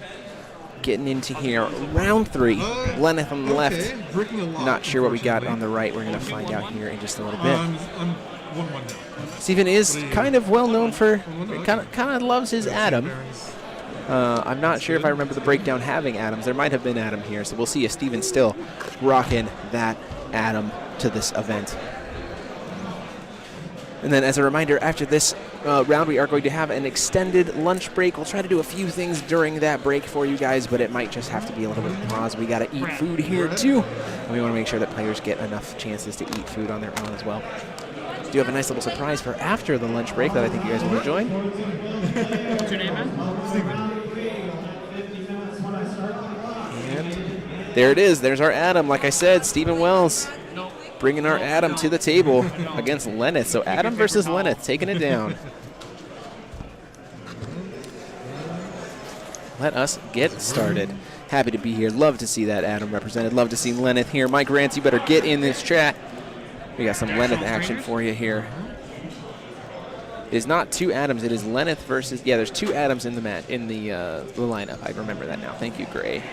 Getting into here. Round 3. Lenneth on the left. Not sure what we got on the right. We're going to find out here in just a little bit. I'm 1-1 now. Stephen is kind of well known for, kind of loves his Adam. I'm not sure if I remember the breakdown having Adams. There might have been Adam here, so we'll see if Stephen's still rocking that Adam to this event. And then as a reminder, after this round, we are going to have an extended lunch break. We'll try to do a few things during that break for you guys, but it might just have to be a little bit of pause. We got to eat food here too, and we want to make sure that players get enough chances to eat food on their own as well. We do have a nice little surprise for after the lunch break that I think you guys will enjoy. What's your name, man? Stephen. And there it is. There's our Adam. Like I said, Stephen Wells bringing our Adam to the table against Lenneth. So Adam versus Lenneth, taking it down. Let us get started. Happy to be here. Love to see that Adam represented. Love to see Lenneth here. Mike Rance, you better get in this chat. We got some Lenneth action for you here. It is not 2 Adams. It is Lenneth versus. Yeah, there's 2 Adams in the lineup. I remember that now. Thank you, Gray.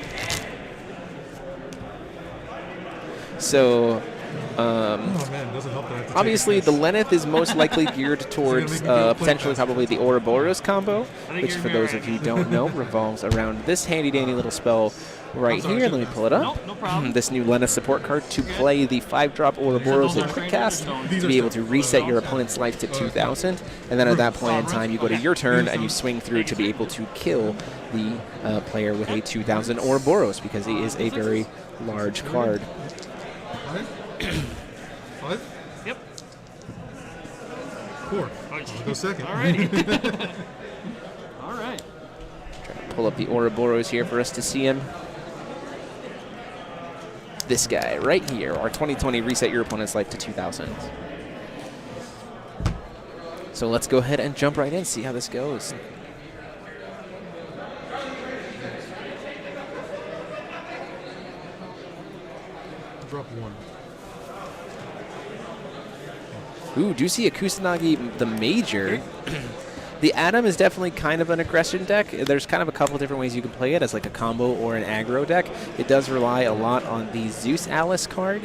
So. Obviously, the Lenneth is most likely geared towards potentially probably the Ouroboros combo, which for those of you who don't know, revolves around this handy-dandy little spell right here. Let me pull it up. No problem. This new Lenneth support card to play the 5-drop Ouroboros with Quick Cast to be able to reset your opponent's life to 2,000. And then at that point in time, you go to your turn and you swing through to be able to kill the player with a 2,000 Ouroboros because he is a very large card. 5? Yep. 4. Go second. Alrighty. All right. Try to pull up the Ouroboros here for us to see him. This guy right here, our 2020 reset your opponent's life to 2,000. So let's go ahead and jump right in, see how this goes. Drop 1. Ooh, do you see a Kusanagi the Major? The Adam is definitely kind of an aggression deck. There's kind of a couple different ways you can play it as like a combo or an aggro deck. It does rely a lot on the Zeus Alice card,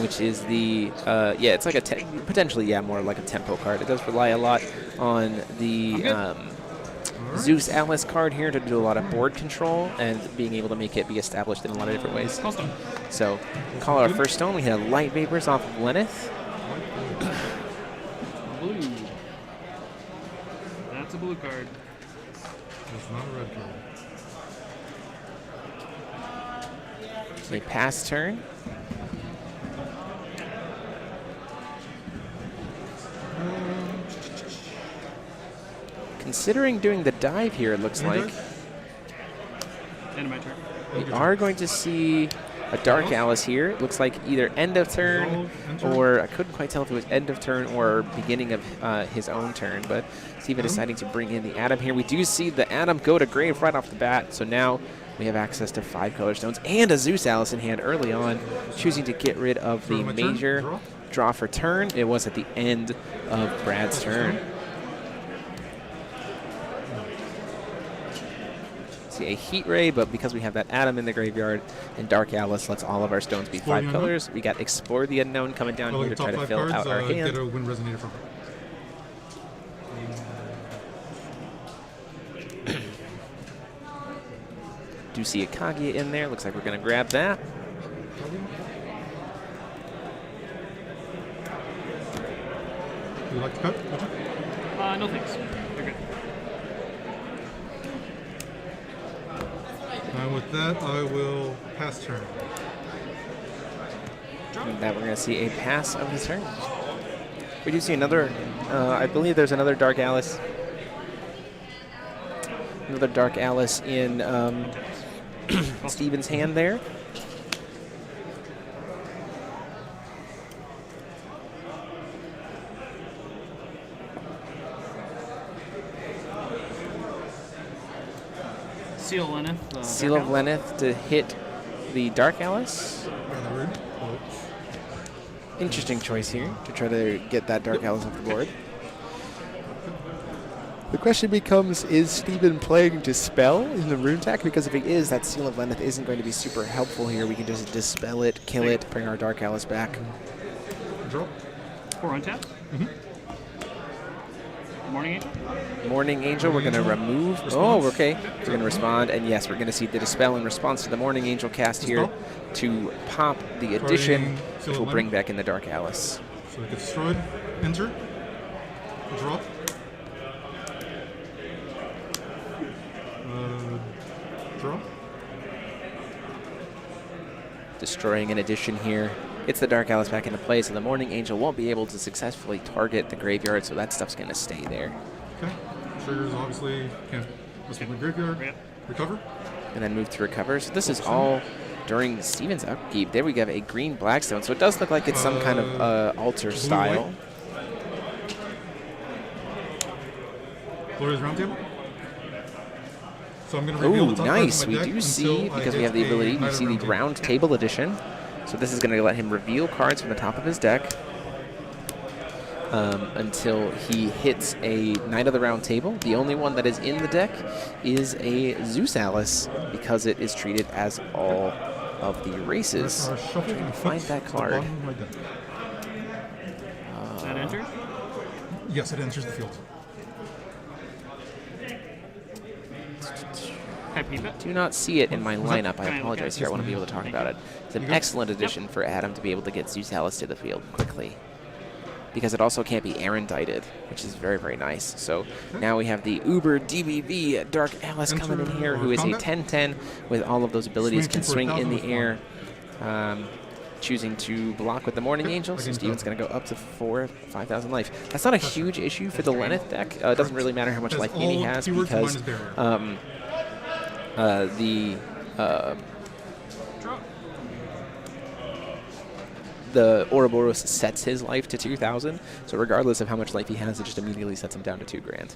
which is the, yeah, it's like a, potentially, yeah, more like a tempo card. It does rely a lot on the Zeus Alice card here to do a lot of board control and being able to make it be established in a lot of different ways. So, call our first stone. We had Light Vapors off of Lenneth. blue. That's a blue card. It's not a red card. A pass turn. Considering doing the dive here, it looks like. End of my turn. We are going to see a Dark Alice here. It looks like either end of turn or I couldn't quite tell if it was end of turn or beginning of his own turn, but Steven deciding to bring in the Atom here. We do see the Atom go to grave right off the bat, so now we have access to 5 color stones and a Zeus Alice in hand early on, choosing to get rid of the major draw for turn. It was at the end of Brad's turn. See a Heat Ray, but because we have that Atom in the graveyard and Dark Alice lets all of our stones be 5 colors, we got Explore the Unknown coming down here to try to fill out our hand. Get a Wind Resonator from Do see a Kaguya in there. Looks like we're going to grab that. Would you like to cut? No thanks. You're good. And with that, I will pass turn. And that we're going to see a pass of his turn. We do see another, I believe there's another Dark Alice. Another Dark Alice in Steven's hand there. Seal of Lenneth. Seal of Lenneth to hit the Dark Alice. Interesting choice here to try to get that Dark Alice off the board. The question becomes, is Steven playing Dispel in the Rune Tech? Because if he is, that Seal of Lenneth isn't going to be super helpful here. We can just Dispel it, kill it, bring our Dark Alice back. Draw. 4 untap. Morning Angel. Morning Angel, we're going to remove. Oh, okay. We're going to respond, and yes, we're going to see the Dispel in response to the Morning Angel cast here to pop the addition, which will bring back in the Dark Alice. So it gets destroyed. Enter. Draw. Draw. Destroying an addition here. It's the Dark Alice back into play, so the Morning Angel won't be able to successfully target the graveyard, so that stuff's going to stay there. Okay. Triggers obviously can't listen to the graveyard. Recover. And then move to recover. So this is all during Steven's upkeep. There we have a green Blackstone, so it does look like it's some kind of altar style. Glorious Roundtable. So I'm going to reveal the top nice. card of my We deck do see, because we have the ability, you see the Round Table edition. So this is going to let him reveal cards from the top of his deck until he hits a Knight of the Round Table. The only one that is in the deck is a Zeus Alice because it is treated as all of the races. Trying to find that card. That enters? Yes, it enters the field. Do not see it in my lineup. I apologize here. I want to be able to talk about it. It's an excellent addition for Adam to be able to get Zeus Alice to the field quickly, because it also can't be Arendite-ed, which is very, very nice. So now we have the Uber DBV Dark Alice coming in here, who is a 10/10 with all of those abilities, can swing in the air, choosing to block with the Morning Angel. So Steven's going to go up to 5,000 life. That's not a huge issue for the Lenneth deck. It doesn't really matter how much life Uni has, because the Ouroboros sets his life to 2,000, so regardless of how much life he has, it just immediately sets him down to 2 grand.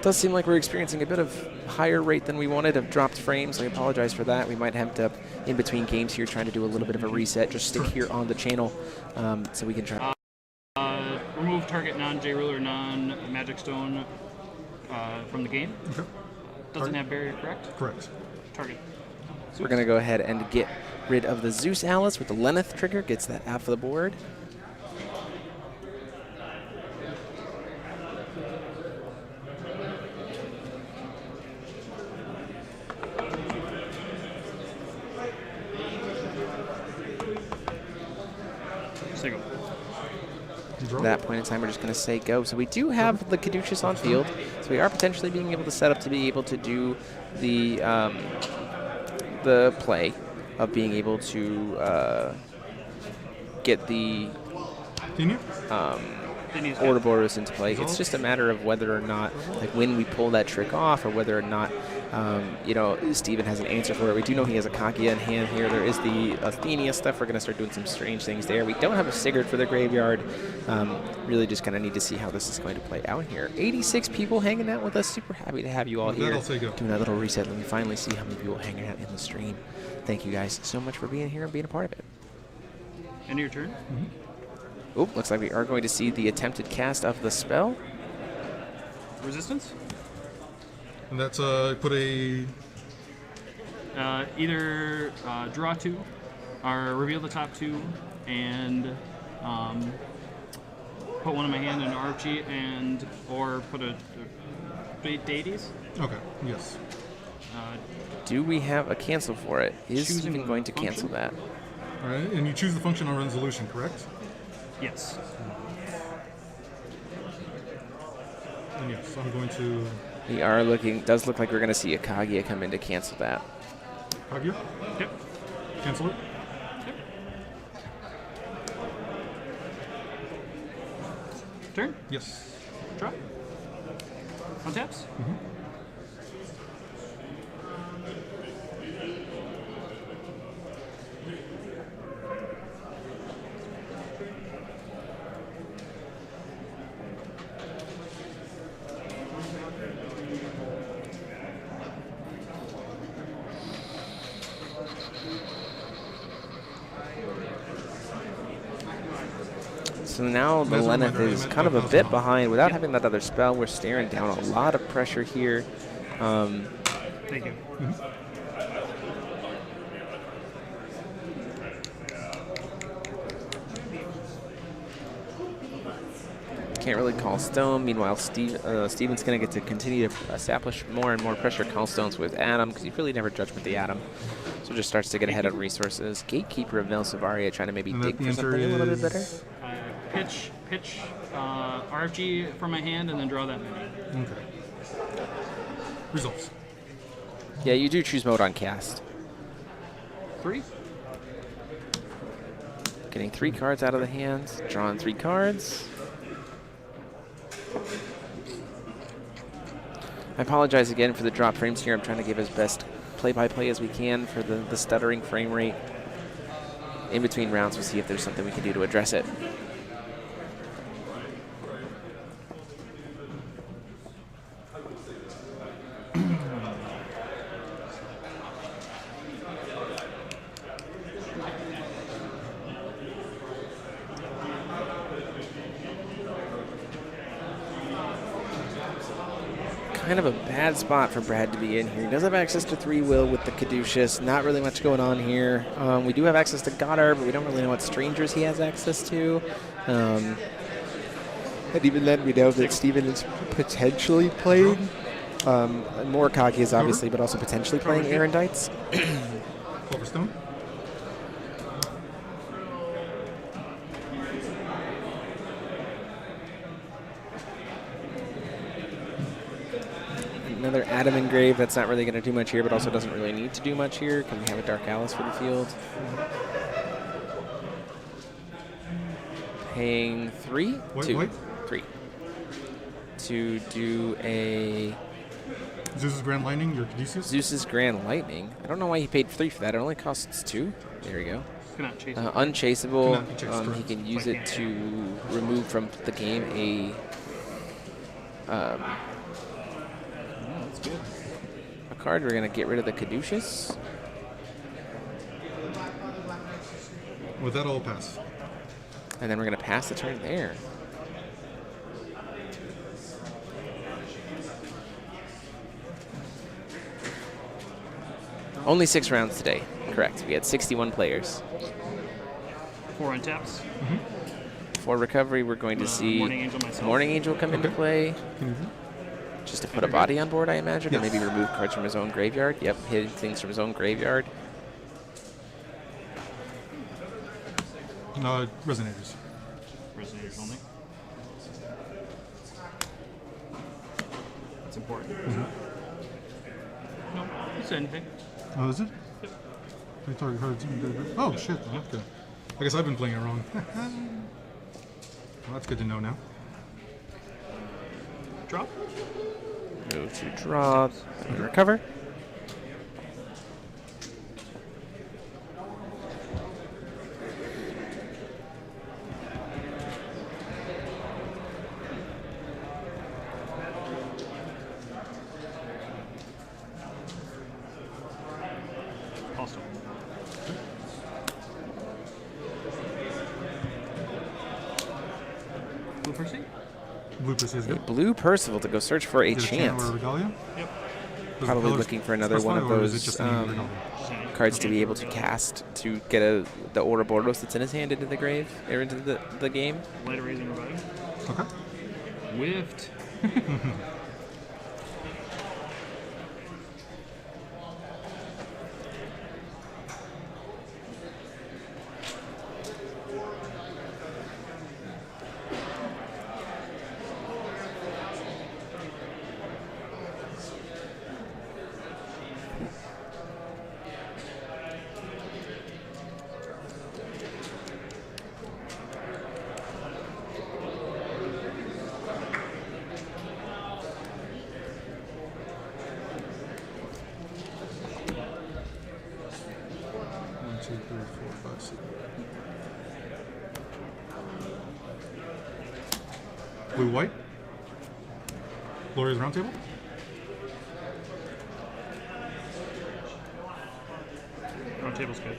Does seem like we're experiencing a bit of higher rate than we wanted of dropped frames. I apologize for that. We might have to, in between games here, trying to do a little bit of a reset. Just stick here on the channel so we can try. Remove target non-J-Ruler, non-Magic Stone from the game. Okay. Doesn't have barrier, correct? Correct. Target. So we're going to go ahead and get rid of the Zeus Alice with the Lenneth trigger. Gets that out of the board. At that point in time, we're just going to say go. So we do have the Caduceus on field, so we are potentially being able to set up to be able to do the play of being able to get the Ouroboros into play. It's just a matter of whether or not, like when we pull that trick off, or whether or not, Steven has an answer for it. We do know he has a Kaguya in hand here. There is the Athenia stuff. We're going to start doing some strange things there. We don't have a Sigurd for the graveyard. Really just kind of need to see how this is going to play out here. 86 people hanging out with us. Super happy to have you all here. Doing that little reset. Let me finally see how many people hanging out in the stream. Thank you guys so much for being here and being a part of it. End of your turn. Oh, looks like we are going to see the attempted cast of the spell. Resistance? And that's put a... either draw 2, or reveal the top 2, and put one in my hand in RFG, and or put a deities. Okay, yes. Do we have a cancel for it? Is Steven going to cancel that? All right, and you choose the function on resolution, correct? Yes. And yes, I'm going to... We are looking, does look like we're going to see a Kaguya come in to cancel that. Kaguya? Yep. Cancel it? Yep. Turn? Yes. Draw? On taps? So now the Lenneth is kind of a bit behind. Without having that other spell, we're staring down a lot of pressure here. Thank you. Can't really call stone. Meanwhile, Steven's going to get to continue to establish more and more pressure call stones with Adam, because he really never judgment the Adam. So just starts to get ahead on resources. Gatekeeper of Savaria trying to maybe dig for something a little bit better. Pitch RFG from my hand, and then draw that many. Okay. Results. Yeah, you do choose mode on cast. 3. Getting 3 cards out of the hands, drawing 3 cards. I apologize again for the drop frames here. I'm trying to give as best play-by-play as we can for the stuttering frame rate. In between rounds, we'll see if there's something we can do to address it. Kind of a bad spot for Brad to be in here. He does have access to 3 will with the Caduceus. Not really much going on here. We do have access to Goddard, but we don't really know what strangers he has access to. And even then, we know that Steven is potentially playing more Kaguya's, obviously, but also potentially playing Arondites. Cloverstone. Another Adam Engrave. That's not really going to do much here, but also doesn't really need to do much here. Can we have a Dark Alice for the field? Paying 3? White? 3. To do a... Zeus's Grand Lightning, your Caduceus? Zeus's Grand Lightning. I don't know why he paid 3 for that. It only costs 2. There we go. Unchaseable. He can use it to remove from the game a card. We're going to get rid of the Caduceus. With that, I'll pass. And then we're going to pass the turn there. Only 6 rounds today. Correct. We had 61 players. 4 on taps. For recovery, we're going to see Morning Angel come into play. Just to put a body on board, I imagine, or maybe remove cards from his own graveyard. Yep, hitting things from his own graveyard. No, resonators. Resonators only. That's important. No, it's anything. Oh, is it? Yep. Target cards. Oh, shit. Okay. I guess I've been playing it wrong. Well, that's good to know now. Drop. Move to draw and recover. Hostile. Blue Percy? Blue Percy is A good. blue Percival to go search for a Get chance. Or Regalia? Yep. Probably looking for another one of Or is it those just a new Regalia? cards to be able to cast to get the Ouroboros that's in his hand into the grave or into the game. Light Erasing Revive. Okay. Whiffed. Blue white. Gloria's Roundtable. Roundtable's good.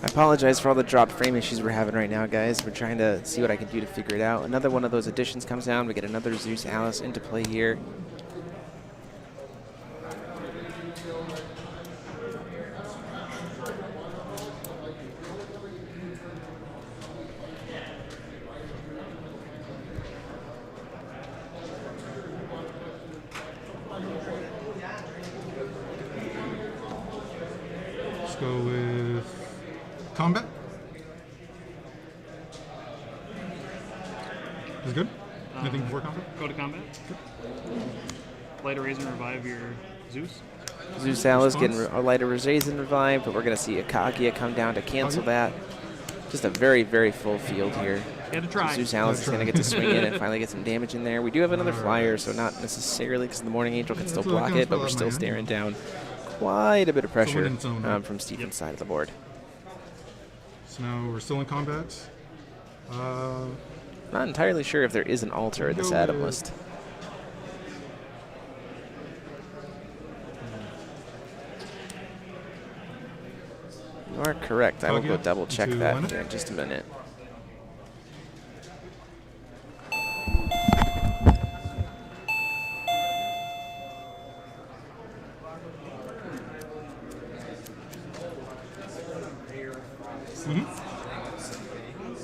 I apologize for all the drop frame issues we're having right now, guys. We're trying to see what I can do to figure it out. Another one of those additions comes down. We get another Zeus Alice into play here. Let's go with combat. Is good? Anything before combat? Go to combat. Light Erasing Revive your Zeus. Zeus Alice getting a lighter Rezazen revived, but we're going to see a Kaguya come down to cancel that. Just a very, very full field here. Had to try. Zeus Alice is going to get to swing in and finally get some damage in there. We do have another flyer, so not necessarily because the Morning Angel can still block it, but we're still staring down quite a bit of pressure from Stephen's side of the board. So now we're still in combat. Not entirely sure if there is an altar in this Adam list. You are correct. I will go double check that here in just a minute.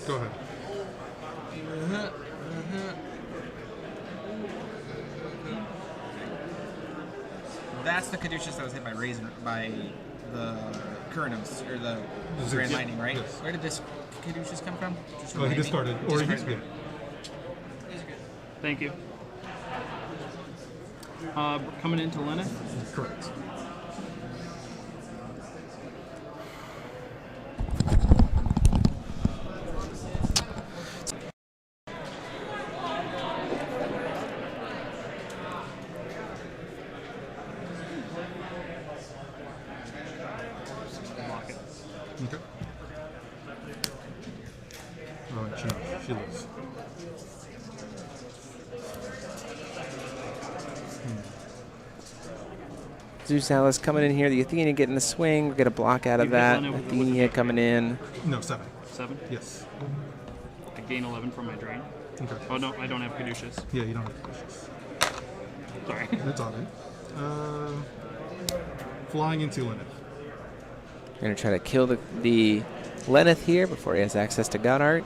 Go ahead. That's the Caduceus that was hit by the Kuras, or the Grand Lightning, right? Yes. Where did this Caduceus come from? Just from He landing? discarded. Or he Discarded. did. Thank you. Coming into Lenneth. Correct. Okay. Oh, and she lives. Zeus Alice coming in here. The Athena getting the swing. We're going to block out of that. Athena coming in. No, 7. 7? Yes. I gain 11 from my drain. Okay. Oh, no, I don't have Caduceus. Yeah, you don't have Caduceus. Sorry. That's all right. Flying into Lenneth. We're going to try to kill the Lenneth here before he has access to God Art.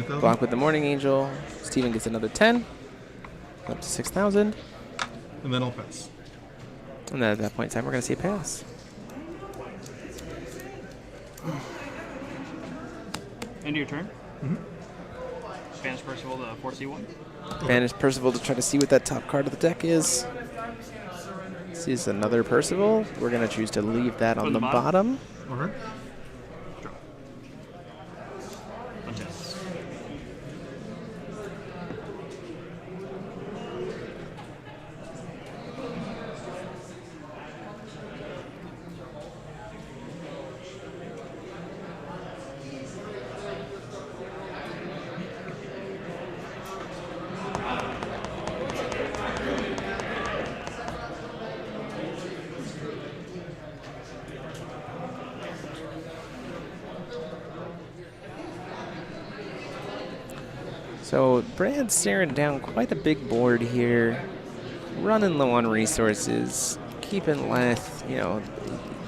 1,000. Block with the Morning Angel. Steven gets another 10. Up to 6,000. And then I'll pass. And then at that point in time, we're going to see a pass. End of your turn. Banish Percival to force C1. Banish Percival to try to see what that top card of the deck is. This is another Percival. We're going to choose to leave that on the bottom. All right. So Brad's staring down quite a big board here, running low on resources, keeping Leth, you know,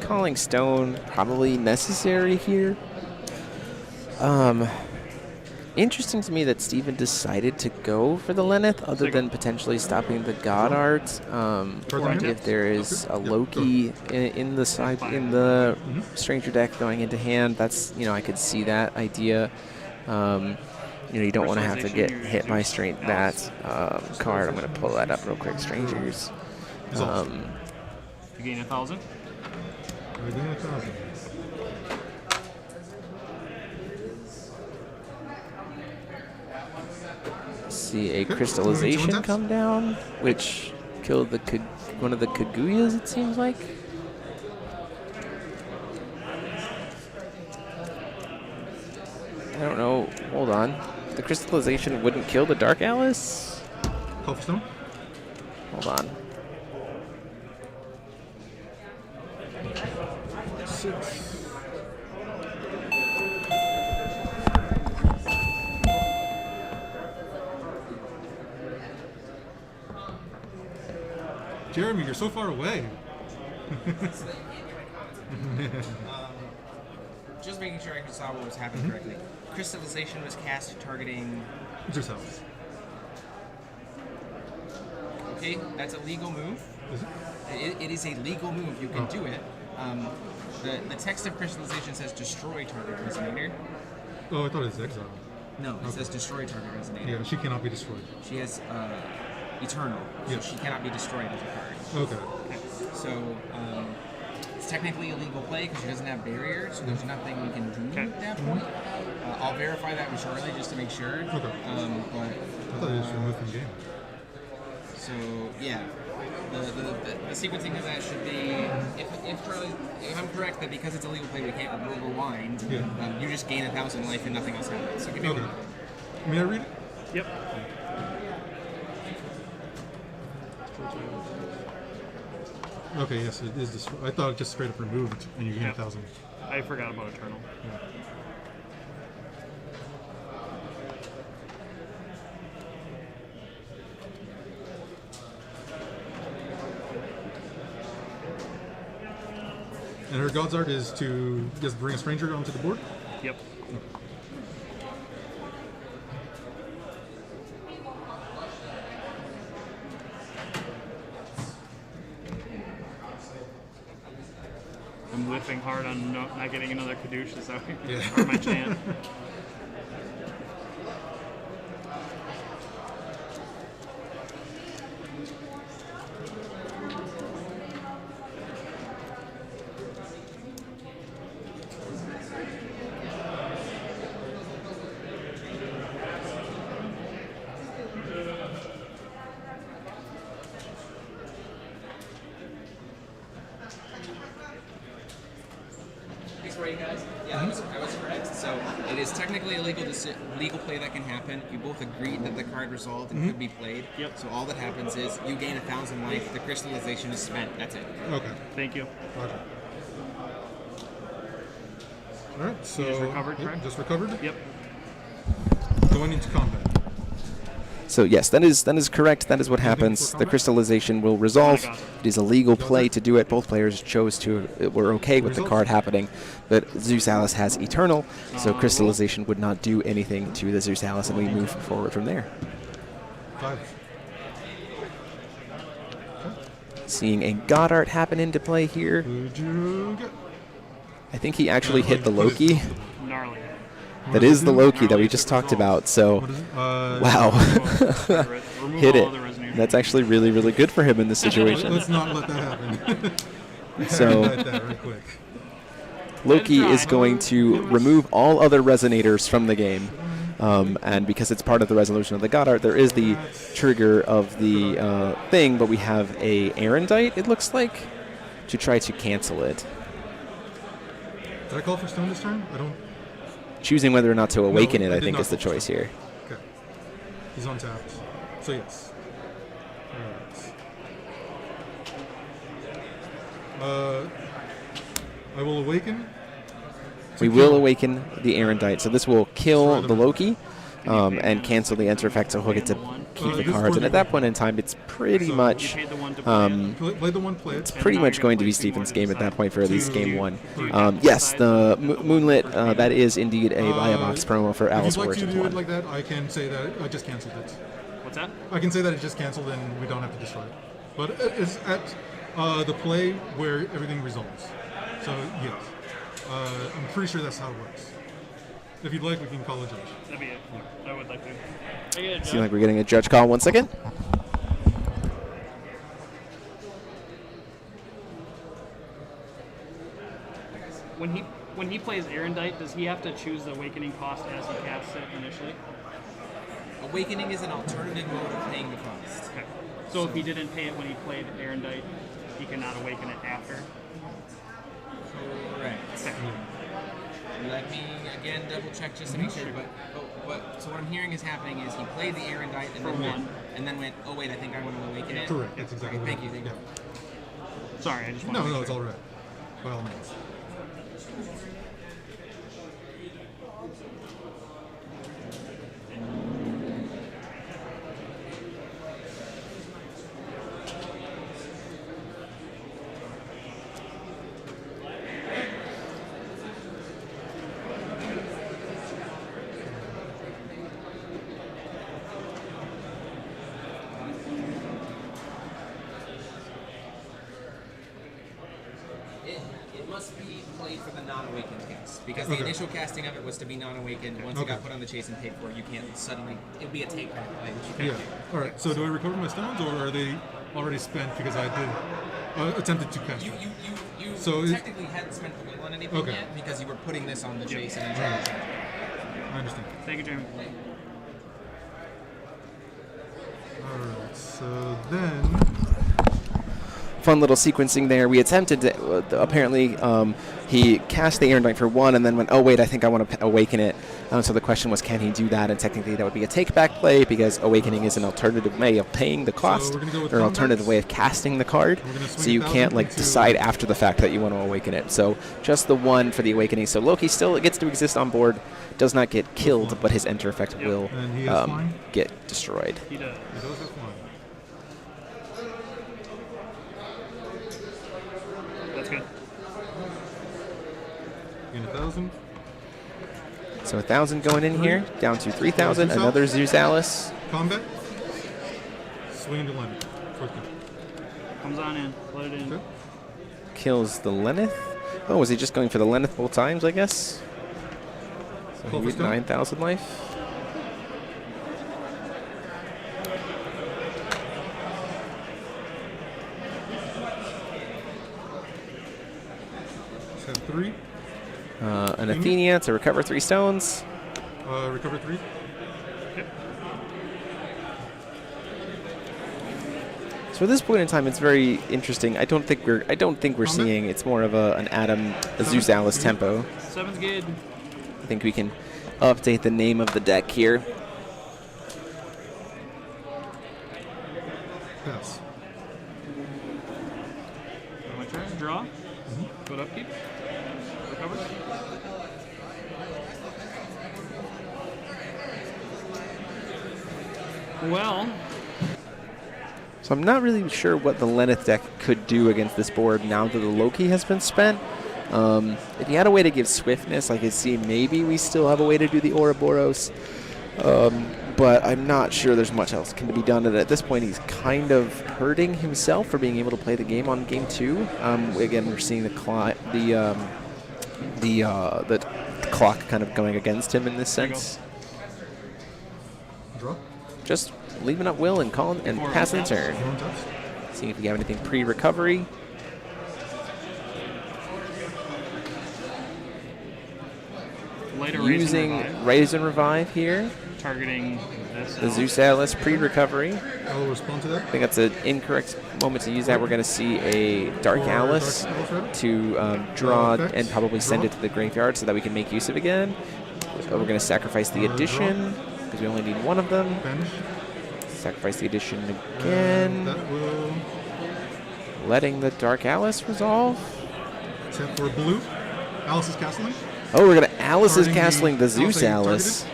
calling Stone probably necessary here. Interesting to me that Steven decided to go for the Lenneth other than potentially stopping the God Art. If there is a Loki in the side in the Stranger deck going into hand, that's, you know, I could see that idea. You know, you don't want to have to get hit by that card. I'm going to pull that up real quick. Strangers. You gain 1,000. I gain 1,000. See a crystallization come down, which killed the one of the Kaguyas, it seems like. I don't know. Hold on. The crystallization wouldn't kill the Dark Alice? Stone? Hold on. 6. Jeremy, you're so far away. Just making sure I saw what was happening correctly. Crystallization was cast targeting yourself. Okay, that's a legal move. Is it? It is a legal move. You can do it. The text of crystallization says destroy target resonator. Oh, I thought it was exile. No, it says destroy target resonator. Yeah, she cannot be destroyed. She has eternal, so she cannot be destroyed as a card. Okay. So it's technically a legal play because she doesn't have barrier, so there's nothing we can do at that point. I'll verify that with Charlie just to make sure. Okay. But I thought it was removed from game. So yeah, the sequencing of that should be if I'm correct that because it's a legal play we can't rewind. Yeah. You just gain 1,000 life and nothing else happens. So give me one. May I read it? Yep. Okay, yes, it is destroyed. I thought it just straight up removed and you gain 1,000. I forgot about Eternal. Yeah. And her God's Art is to just bring a stranger onto the board? Yep. Okay. I'm whiffing hard on not getting another Kadoosh, so yeah. Or my chant. I was correct. So it is technically a legal play that can happen. You both agreed that the card resolved and could be played. Yep. So all that happens is you gain 1,000 life. The crystallization is spent. That's it. Okay. Thank you. Roger. All right. So you just recovered, correct? Just recovered. Yep. Going into combat. So yes, that is correct. That is what happens. The crystallization will resolve. It is a legal play to do it. Both players were okay with the card happening, but Zeus Alice has Eternal, so crystallization would not do anything to the Zeus Alice, and we move forward from there. 5. Seeing a Goddard happen into play here. I think he actually hit the Loki. Gnarly. That is the Loki that we just talked about. So, wow. Hit it. That's actually really, really good for him in this situation. Let's not let that happen. So, right quick. Loki is going to remove all other resonators from the game. And because it's part of the resolution of the Goddard, there is the trigger of the thing, but we have a Erendite, it looks like, to try to cancel it. Did I call for stone this turn? I don't... Choosing whether or not to awaken it, I think, is the choice here. Okay. He's untapped. So yes. Alright. I will awaken. We will awaken the Erendite, so this will kill the Loki and cancel the enter effect, so he'll get to keep the cards. And at that point in time, it's pretty much it's pretty much going to be Stephen's game at that point for at least game 1. Yes, the Moonlit, that is indeed a buy a box promo for Alice Wars. If you'd like to do it like that, I can say that I just canceled it. What's that? I can say that it just canceled and we don't have to destroy it. But it's at the play where everything resolves. So yes. I'm pretty sure that's how it works. If you'd like, we can call a judge. That'd be it. Yeah. I would like to. Seems like we're getting a judge call. 1 second. When he plays Erendite, does he have to choose the awakening cost as he casts it initially? Awakening is an alternative mode of paying the cost. Okay. So if he didn't pay it when he played Erendite, he cannot awaken it after? Correct. Let me again double check just to make sure. But so what I'm hearing is happening is he played the Erendite and then went, oh wait, I think I want to awaken it. Correct. That's exactly. Thank you. Sorry, I just want to. No, it's all right. By all means. Because the initial casting of it was to be non-awakened. Once it got put on the chase and paid for, you can't suddenly... It would be a take kind of play, which you can't do. Alright, so do I recover my stones, or are they already spent because I did attempted to cast them? You technically hadn't spent the will on anything yet, because you were putting this on the chase and then trying to... I understand. Thank you, Jeremy. Alright, so then... Fun little sequencing there. We attempted to, apparently, he cast the Erendite for 1 and then went, oh wait, I think I want to awaken it. So the question was, can he do that? And technically that would be a take-back play because awakening is an alternative way of paying the cost or an alternative way of casting the card. So you can't decide after the fact that you want to awaken it. So just the 1 for the awakening. So Loki still gets to exist on board, does not get killed, but his enter effect will get destroyed. He does. He does have flying. That's good. Gain 1,000. So 1,000 going in here, down to 3,000. Another Zeus Alice. Combat. Swing to Lenny. Comes on in. Let it in. Okay. Kills the Lenneth. Oh, was he just going for the Lenneth both times, I guess? So he had 9,000 life. Have 3. An Athenia to recover 3 stones. Recover 3. Yep. So at this point in time, it's very interesting. I don't think we're seeing. It's more of an Zeus Alice tempo. 7's good. I think we can update the name of the deck here. Pass. My turn. Draw. Go to upkeep. Recover. Well. So I'm not really sure what the Lenneth deck could do against this board now that the Loki has been spent. If you had a way to give swiftness, I could see maybe we still have a way to do the Ouroboros. But I'm not sure there's much else can be done. And at this point, he's kind of hurting himself for being able to play the game on game 2. Again, we're seeing the clock kind of going against him in this sense. Draw. Just leaving up Will and calling and passing the turn. Seeing if we have anything pre-recovery. Using Raise and Revive here. Targeting this. The Zeus Atlas pre-recovery. I will respond to that. I think that's an incorrect moment to use that. We're going to see a Dark Alice to draw and probably send it to the graveyard so that we can make use of it again. So we're going to sacrifice the addition because we only need one of them. Sacrifice the addition again. That will letting the Dark Alice resolve. Except for blue. Alice is castling. Oh, we're going to Alice is castling the Zeus Alice.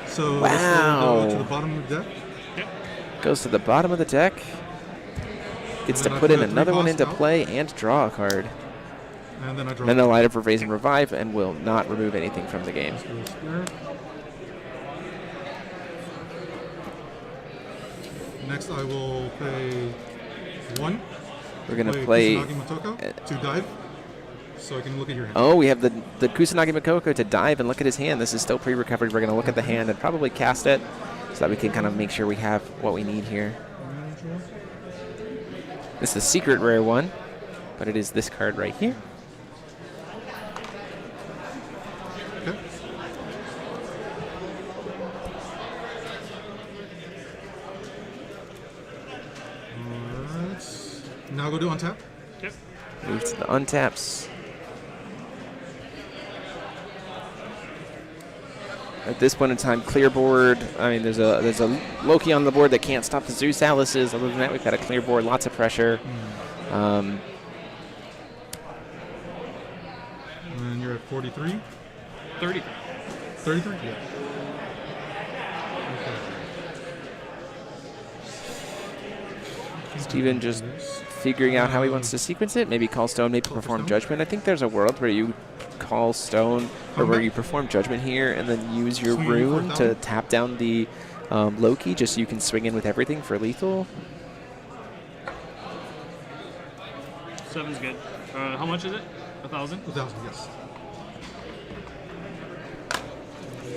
So wow. This will go to the bottom of the deck. Yep. Goes to the bottom of the deck. Gets to put in another one into play and draw a card. And then I draw. Then I'll light up for Raise and Revive and will not remove anything from the game. Next, I will pay 1. We're going to play Kusanagi Motoko to dive. So I can look at your hand. Oh, we have the Kusanagi Makoko to dive and look at his hand. This is still pre-recovered. We're going to look at the hand and probably cast it so that we can kind of make sure we have what we need here. This is a secret rare one, but it is this card right here. Okay. Now go to untap. Yep. Move to the untaps. At this point in time, clear board. I mean, there's a Loki on the board that can't stop the Zeus Alices. Other than that, we've got a clear board, lots of pressure. And you're at 43? 33. 33? Yeah. Okay. Steven just figuring out how he wants to sequence it. Maybe call Stone, maybe perform Judgment. I think there's a world where you call Stone, or where you perform Judgment here and then use your rune to tap down the Loki just so you can swing in with everything for lethal. 7's good. How much is it? 1,000? 1,000, yes.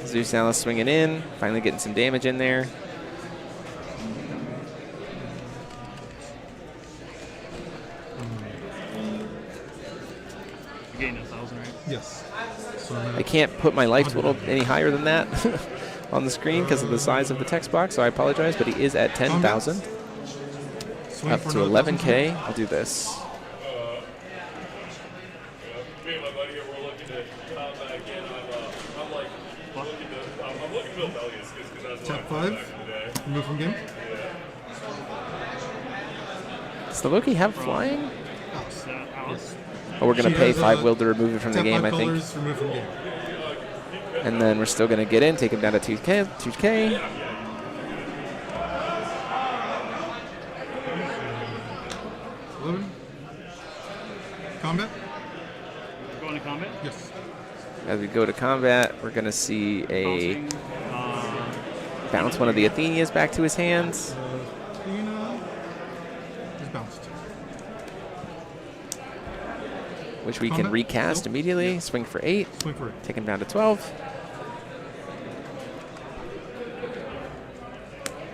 Zeus Alice swinging in, finally getting some damage in there. You gained 1,000, right? Yes. So I can't put my life total any higher than that on the screen because of the size of the text box, so I apologize, but he is at 10,000. Up to 11K. I'll do this. Tap 5. Remove from game. Does the Loki have flying? Alice. Oh, we're going to pay 5 will to remove it from the game, I think. Remove from game. And then we're still going to get in, take him down to 2K. 11. Combat? Going to combat? Yes. As we go to combat, we're going to see a bounce one of the Athenias back to his hands. Athena is bounced. Which we can recast immediately. Yeah. Swing for 8. Swing for 8. Take him down to 12.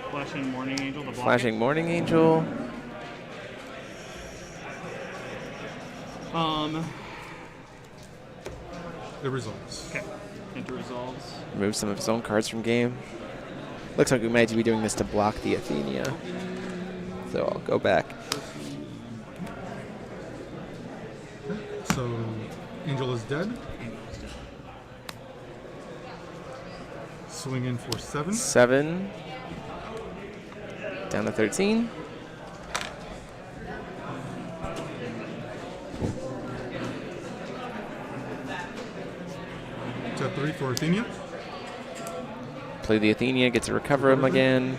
Flashing Morning Angel. The Flashing Morning Angel. It resolves. Okay. Into resolves. Remove some of his own cards from game. Looks like we might be doing this to block the Athenia. So I'll go back. Okay. So Angel is dead. Swing in for 7. 7. Down to 13. Tap 3 for Athenia. Play the Athenia, get to recover him again.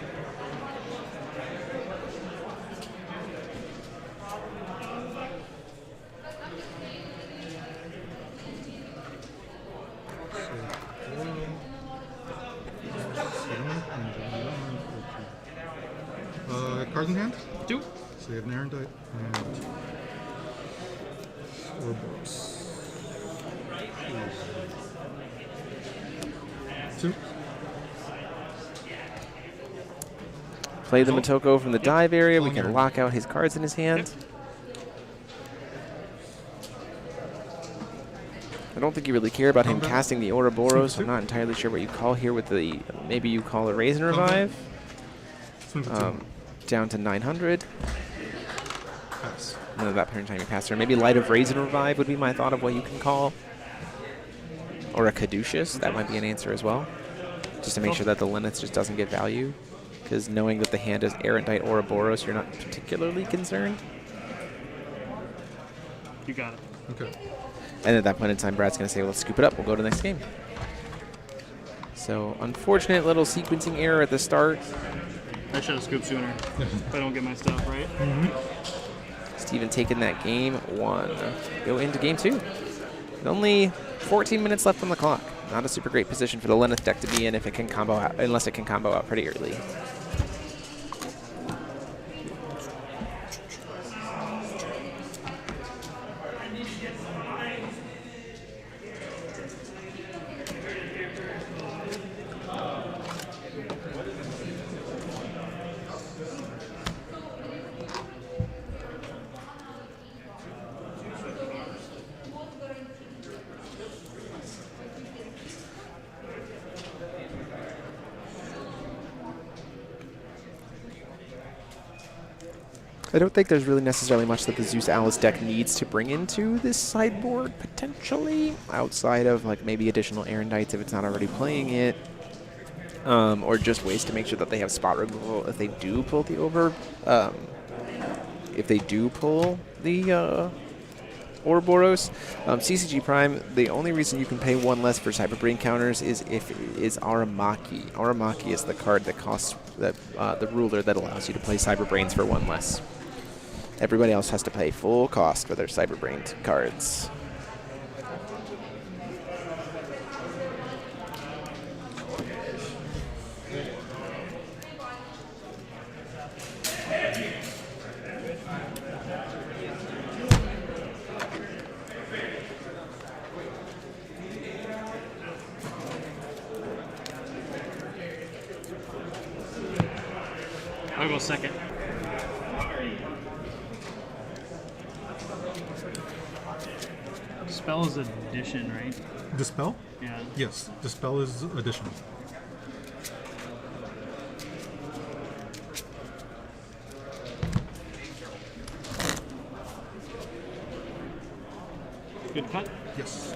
2. So you have an Erendite and Ouroboros. 2. Play the Motoko from the dive area. We can lock out his cards in his hand. I don't think you really care about him casting the Ouroboros. I'm not entirely sure what you call here with the, maybe you call a Raise and Revive. Down to 900. Pass. No, that parent time you pass turn. Maybe Light of Raise and Revive would be my thought of what you can call. Or a Caduceus, that might be an answer as well. Just to make sure that the Lineth just doesn't get value. Because knowing that the hand is Erendite Ouroboros, you're not particularly concerned. You got it. Okay. And at that point in time, Brad's going to say, well, let's scoop it up. We'll go to the next game. So, unfortunate little sequencing error at the start. I should have scooped sooner if I don't get my stuff right. Steven taking that game 1. Go into game 2. With only 14 minutes left on the clock. Not a super great position for the Lineth deck to be in if it can combo out, unless it can combo out pretty early. I don't think there's really necessarily much that the Zeus Alice deck needs to bring into this sideboard, potentially, outside of like maybe additional Erendites if it's not already playing it, or just ways to make sure that they have spot removal if they do pull the Ouroboros. CCG Prime, the only reason you can pay 1 less for Cyberbrain counters is if it is Aramaki. Aramaki is the card that costs the ruler that allows you to play Cyberbrains for 1 less. Everybody else has to pay full cost for their Cyberbrain cards. I'll go second. Dispel is addition, right? Dispel? Yeah. Yes, Dispel is additional. Good cut? Yes.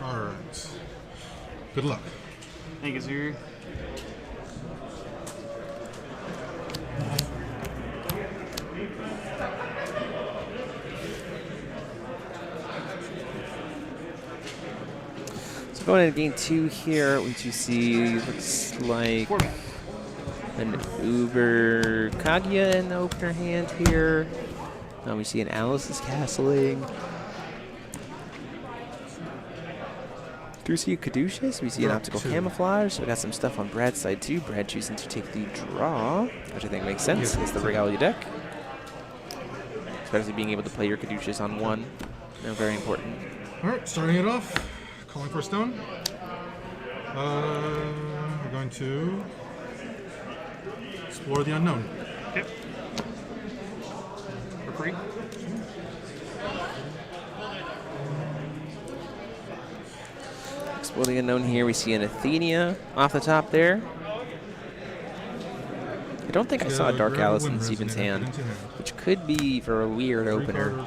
Alright. Good luck. Thank you, sir. So going into game 2 here, what you see looks like an Uber Kaguya in the opener hand here. We see an Alice's Castling. Do we see a Caduceus? We see an Optical Camouflage. So we got some stuff on Brad's side too. Brad choosing to take the draw, which I think makes sense. It's the Regalia deck. Especially being able to play your Caduceus on 1. Very important. Alright, starting it off. Calling for a stone. We're going to explore the unknown. Okay. For free. Explore the unknown here. We see an Athenia off the top there. I don't think I saw a Dark Alice in Steven's hand, which could be for a weird opener.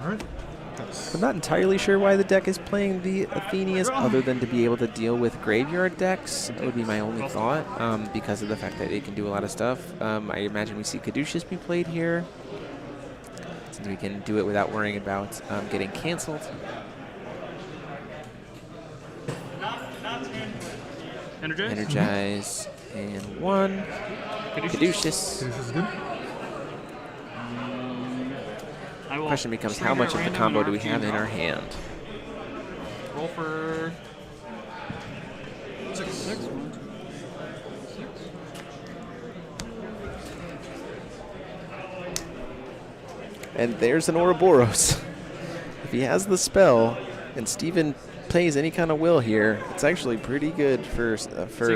Alright. I'm not entirely sure why the deck is playing the Athenias other than to be able to deal with graveyard decks. That would be my only thought, because of the fact that it can do a lot of stuff. I imagine we see Caduceus be played here, since we can do it without worrying about getting canceled. Energize and 1. Caduceus. Question becomes, how much of the combo do we have in our hand? Roll for 6. 6. 1, 2, 6. And there's an Ouroboros. If he has the spell and Steven plays any kind of will here, it's actually pretty good for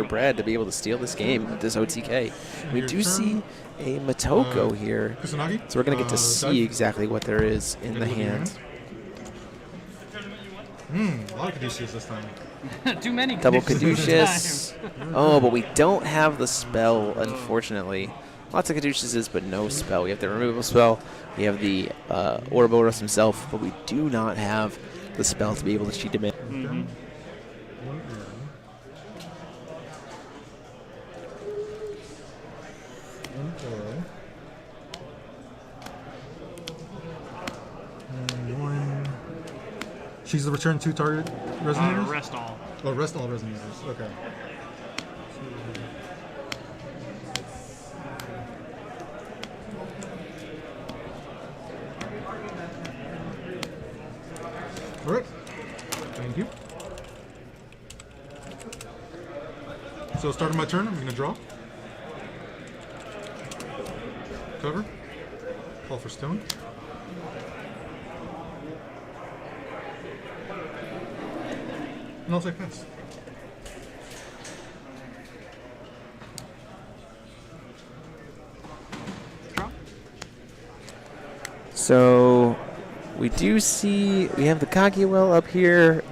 Brad to be able to steal this game with this OTK. We do see a Motoko here, so we're going to get to see exactly what there is in the hand. A lot of Caduceus this time. Too many Double Caduceus. Caduceus. Oh, but we don't have the spell, unfortunately. Lots of Caduceuses, but no spell. We have the removal spell. We have the Ouroboros himself, but we do not have the spell to be able to cheat him in. Mm-hmm. She's the return 2 target resonators? Rest all. Oh, rest all resonators. Okay. All right. Thank you. So starting my turn, I'm going to draw. Cover. Call for stone. And I'll take pass. So we do see we have the Kaguya up here.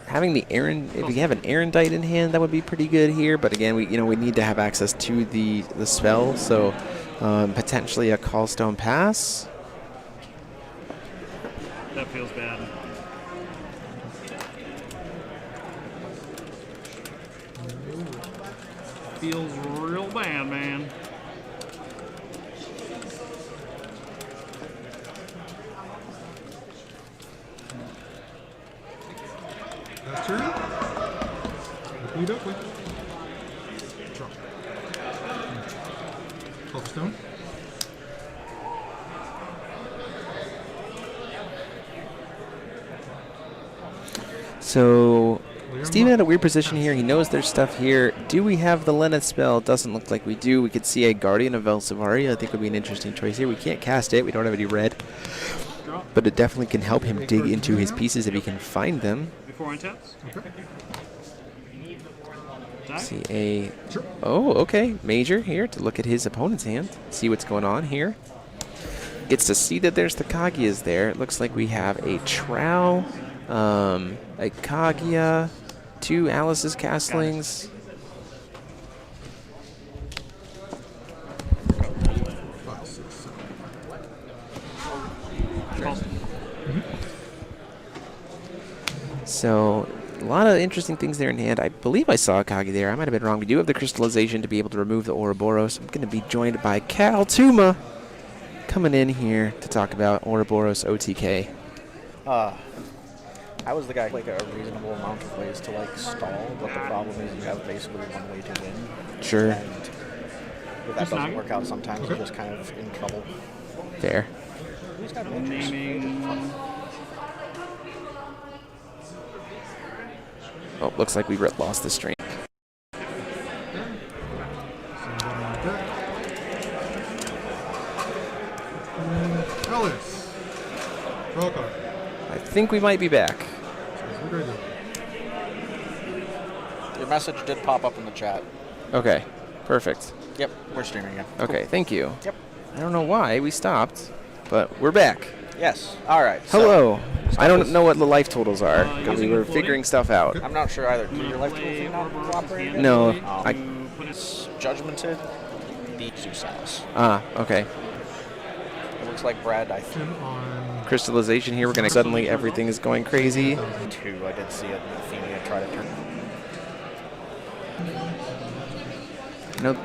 Having the if we have an Erendite in hand, that would be pretty good here. But again, we need to have access to the spell. So potentially a Callstone Pass. That feels bad. Feels real bad, man. That's turn. Lead up with. Draw. Call for stone. So Steven had a weird position here. He knows there's stuff here. Do we have the Lenneth spell? Doesn't look like we do. We could see a Guardian of Velsavari. I think would be an interesting choice here. We can't cast it. We don't have any red. But it definitely can help him dig into his pieces if he can find them. Before untaps? Okay. See a... Oh, okay. Major here to look at his opponent's hand. See what's going on here. Gets to see that there's the Kaguya's there. It looks like we have a Trow, a Kaguya, 2 Alice's Castlings. So a lot of interesting things there in hand. I believe I saw a Kagi there. I might have been wrong. We do have the crystallization to be able to remove the Ouroboros. I'm going to be joined by Cal Tuma coming in here to talk about Ouroboros OTK. I was the guy like a reasonable amount of ways to like stall, but the problem is you have basically one way to win. Sure. And if that doesn't work out, sometimes you're just kind of in trouble. Fair. He's got naming. Oh, looks like we lost the stream. Alice. Draw a card. I think we might be back. Your message did pop up in the chat. Okay, perfect. Yep, we're streaming again. Okay, thank you. Yep. I don't know why we stopped, but we're back. Yes. All right. Hello. So I don't know what the life totals are because we were figuring stuff out. I'm not sure either. Do your life totals not cooperate? No. It's judgmented. The Zeus. Ah, okay. It looks like Brad, I think. Crystallization here. We're going to suddenly everything is going crazy. 2. I did see it. Athenia try to turn. Nope.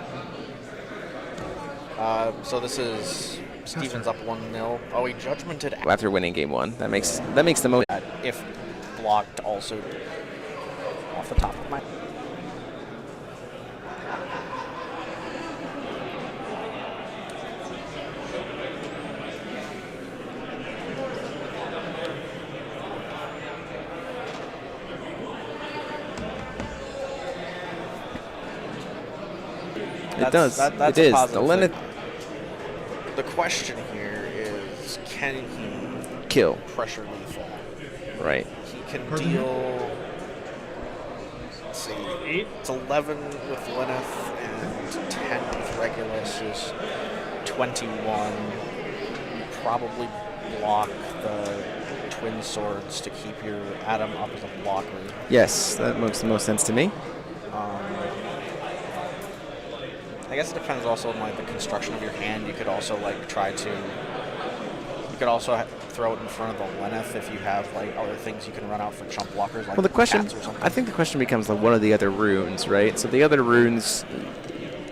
So this is Steven's up 1-0. Oh, he judgmented after winning game 1. That makes the most. If blocked, also off the top of my. It does. That's it a is. positive The Lenneth. thing. The question here is, can he Kill. pressure lethal? Right. He can deal. Let's see. 8. It's 11 with Lenneth and 10 with Regulus is 21. You probably block the twin swords to keep your Adam up as a blocker. Yes, that makes the most sense to me. I guess it depends also on like the construction of your hand. You could also like try to. You could also throw it in front of the Lenneth if you have like other things you can run out for chump blockers. Like Well, the question, cats or something. I think the question becomes like, what are the other runes, right? So the other runes,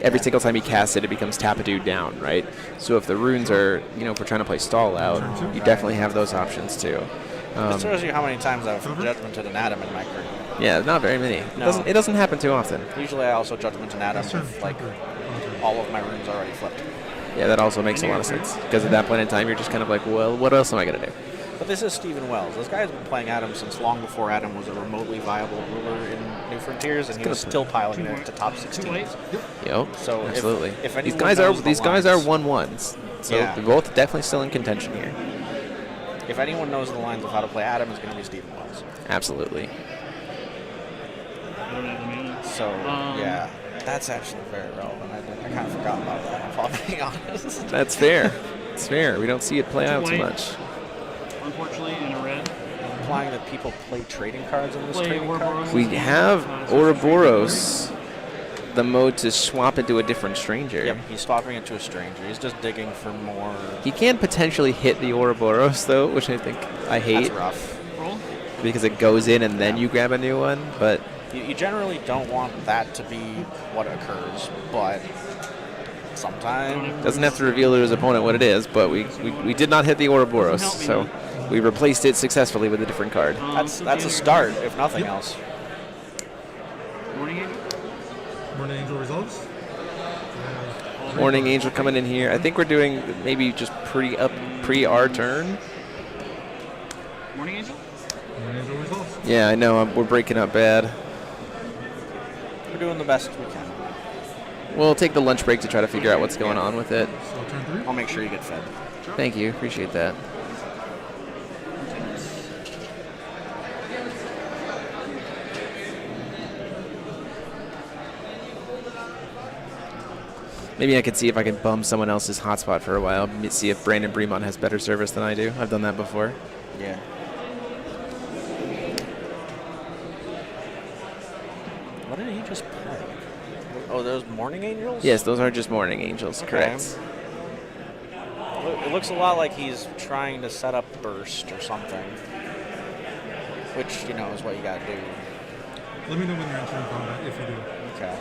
every single time you cast it, it becomes tap a dude down, right? So if the runes are, you know, if we're trying to play stall out, you definitely have those options too. It shows you how many times I've judgmented an Adam in my career. Yeah, not very many. No. It doesn't happen too often. Usually I also judgment an Adam with like all of my runes already flipped. Yeah, that also makes a lot of sense. Because at that point in time, you're just kind of like, well, what else am I going to do? But this is Stephen Wells. This guy has been playing Adam since long before Adam was a remotely viable ruler in New Frontiers, and he was still piloting it to top 16. Yep, So absolutely. If these anyone guys knows are the guys lines- are 1-1s, so Yeah. they're both definitely still in contention here. If anyone knows the lines of how to play Adam, it's going to be Stephen Wells. Absolutely. So yeah, that's actually very relevant. I kind of forgot about that. If I'm being honest. That's fair. It's fair. We don't see it play out too much. Unfortunately, in a red. Implying that people play trading cards in this Play trading card. Ouroboros. We have Ouroboros, the mode to swap into a different stranger. Yep, he's swapping it to a stranger. He's just digging for more. He can potentially hit the Ouroboros though, which I think I hate. That's rough. Roll. Because it goes in and then you grab a new one, but You generally don't want that to be what occurs, but sometimes doesn't have to reveal to his opponent what it is. But we did not hit the Ouroboros, so we replaced it successfully with a different card. That's a start, if nothing else. Morning Angel. Morning Angel resolves. Morning Angel coming in here. I think we're doing maybe just pre our turn. Morning Angel. Morning Angel resolves. Yeah, I know. We're breaking up bad. We're doing the best we can. We'll take the lunch break to try to figure out what's going on with it. So turn 3. I'll make sure you get fed. Thank you. Appreciate that. Maybe I could see if I can bum someone else's hotspot for a while. See if Brandan Bremont has better service than I do. I've done that before. Yeah. What did he just play? Oh, those Morning Angels? Yes, those are just Morning Angels, Okay. correct. It looks a lot like he's trying to set up burst or something. Which, you know, is what you gotta do. Let me know when you're entering combat if you do. Okay.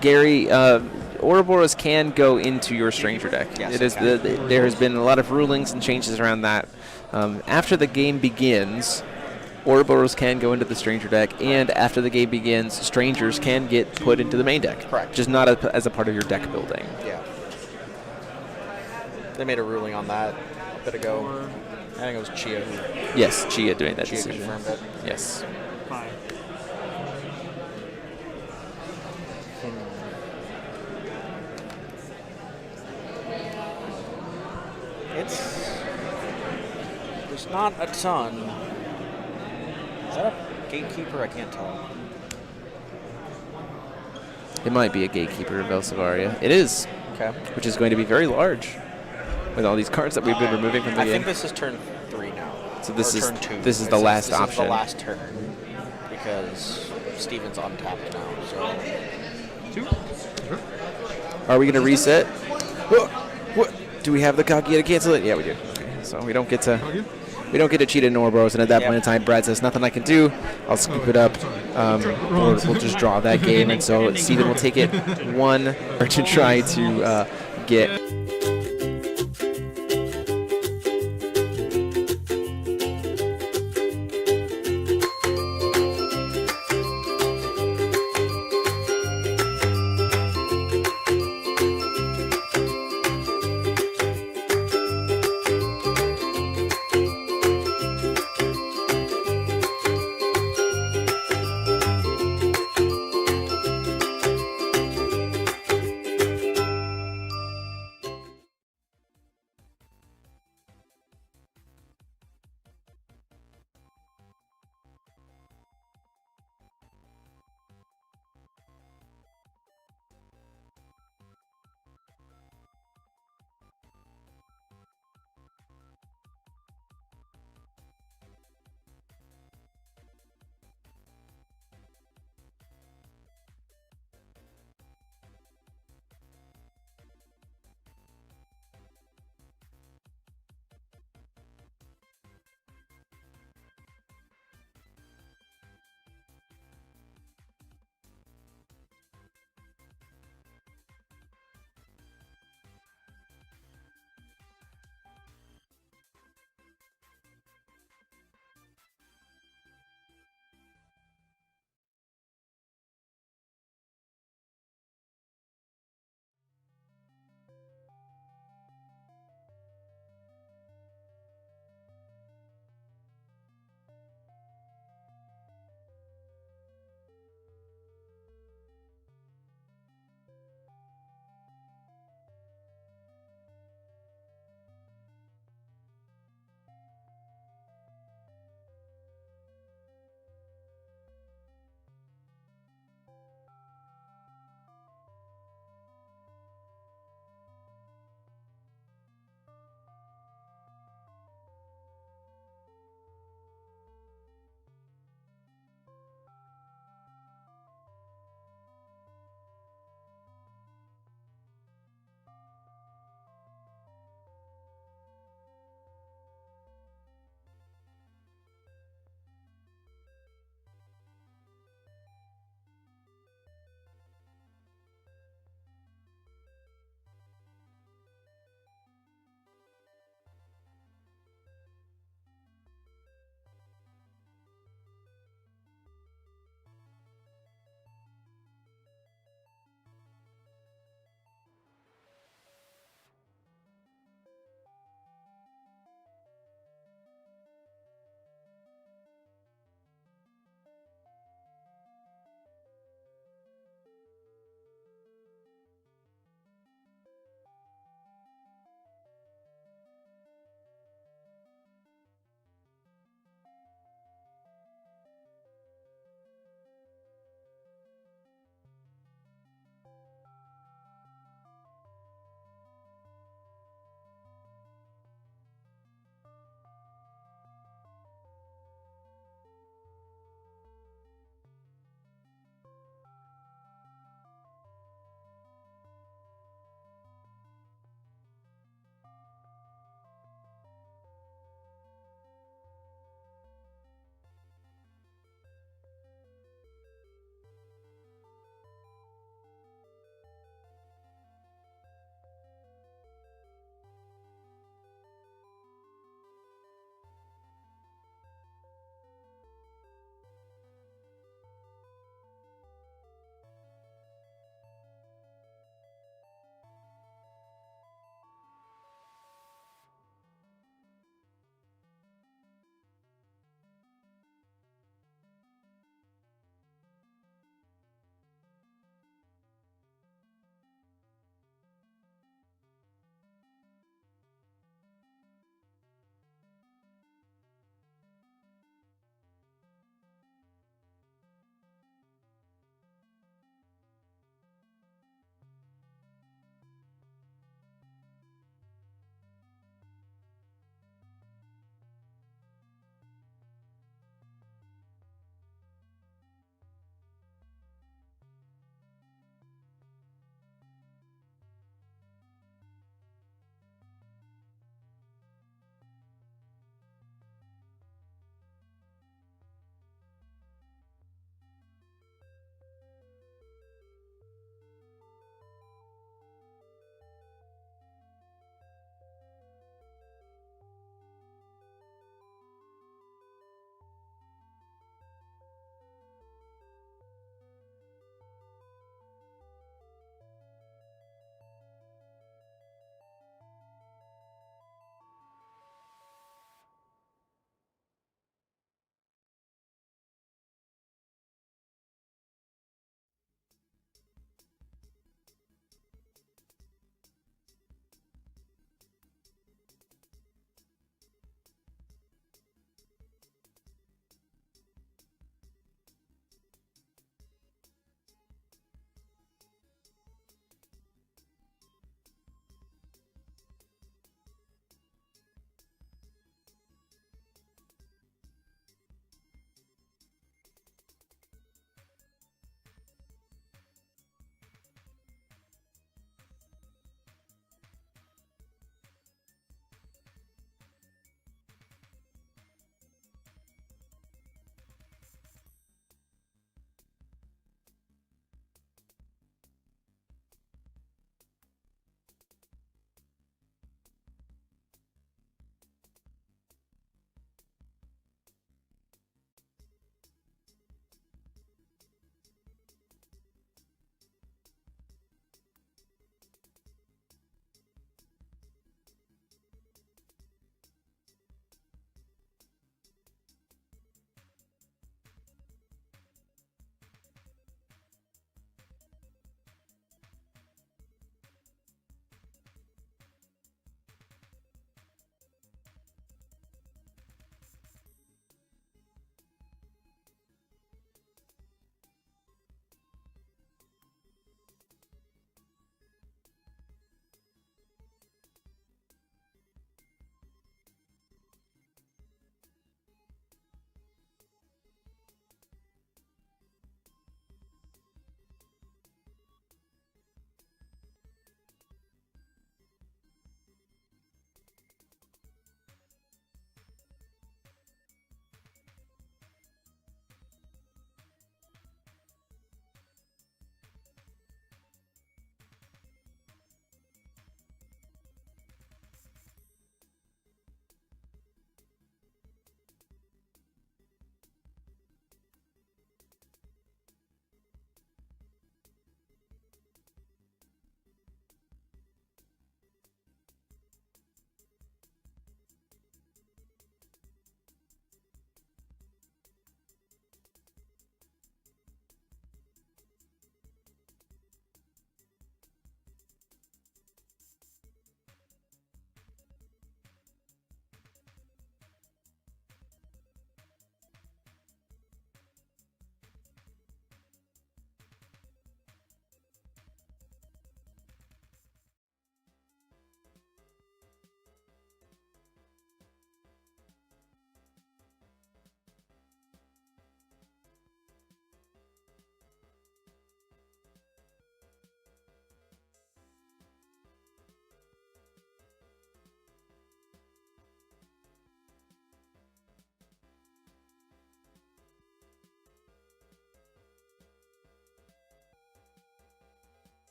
Gary, Ouroboros can go into your Stranger deck. Yes, it is. it can. There has been a lot of rulings and changes around that. After the game begins, Ouroboros can go into the Stranger deck, and after the game begins, Strangers can get put into the main deck. Correct. Just not as a part of your deck building. Yeah. They made a ruling on that a bit ago. I think it was Chia who. Yes, Chia doing that Chia decision. confirmed it. Yes. 5. There's not a ton. Is that a gatekeeper? I can't tell. It might be a Gatekeeper of Belsavaria. It is. Okay. Which is going to be very large with all these cards that we've been removing from the I game. think this is turn 3 now. So this Or is turn 2. this is the last This is option. the last turn because Steven's untapped now. So 2. Are we going to reset? What? Do we have the Koski to cancel it? Yeah, we do. Okay, so we don't get to cheat in Ouroboros, and at that point in time, Brad says nothing I can do. I'll scoop it up. Or we'll just draw that game, and so Steven will take it to try to get.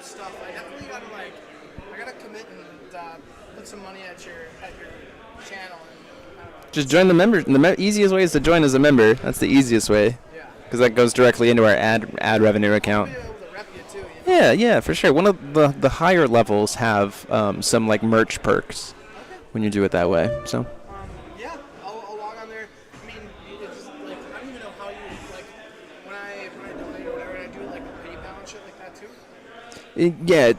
new stuff, I definitely gotta I gotta commit and put some money at your channel. And, Just join the members. The easiest way is to join as a member. That's the easiest way. Yeah. Because that goes directly into our ad revenue account. Yeah, for sure. One of the higher levels have some like merch perks when you do it that way. So. Yeah, I'll log on there. I mean, it's just I don't even know how you when I donate or whatever, I do PayPal and shit like that too. Yeah,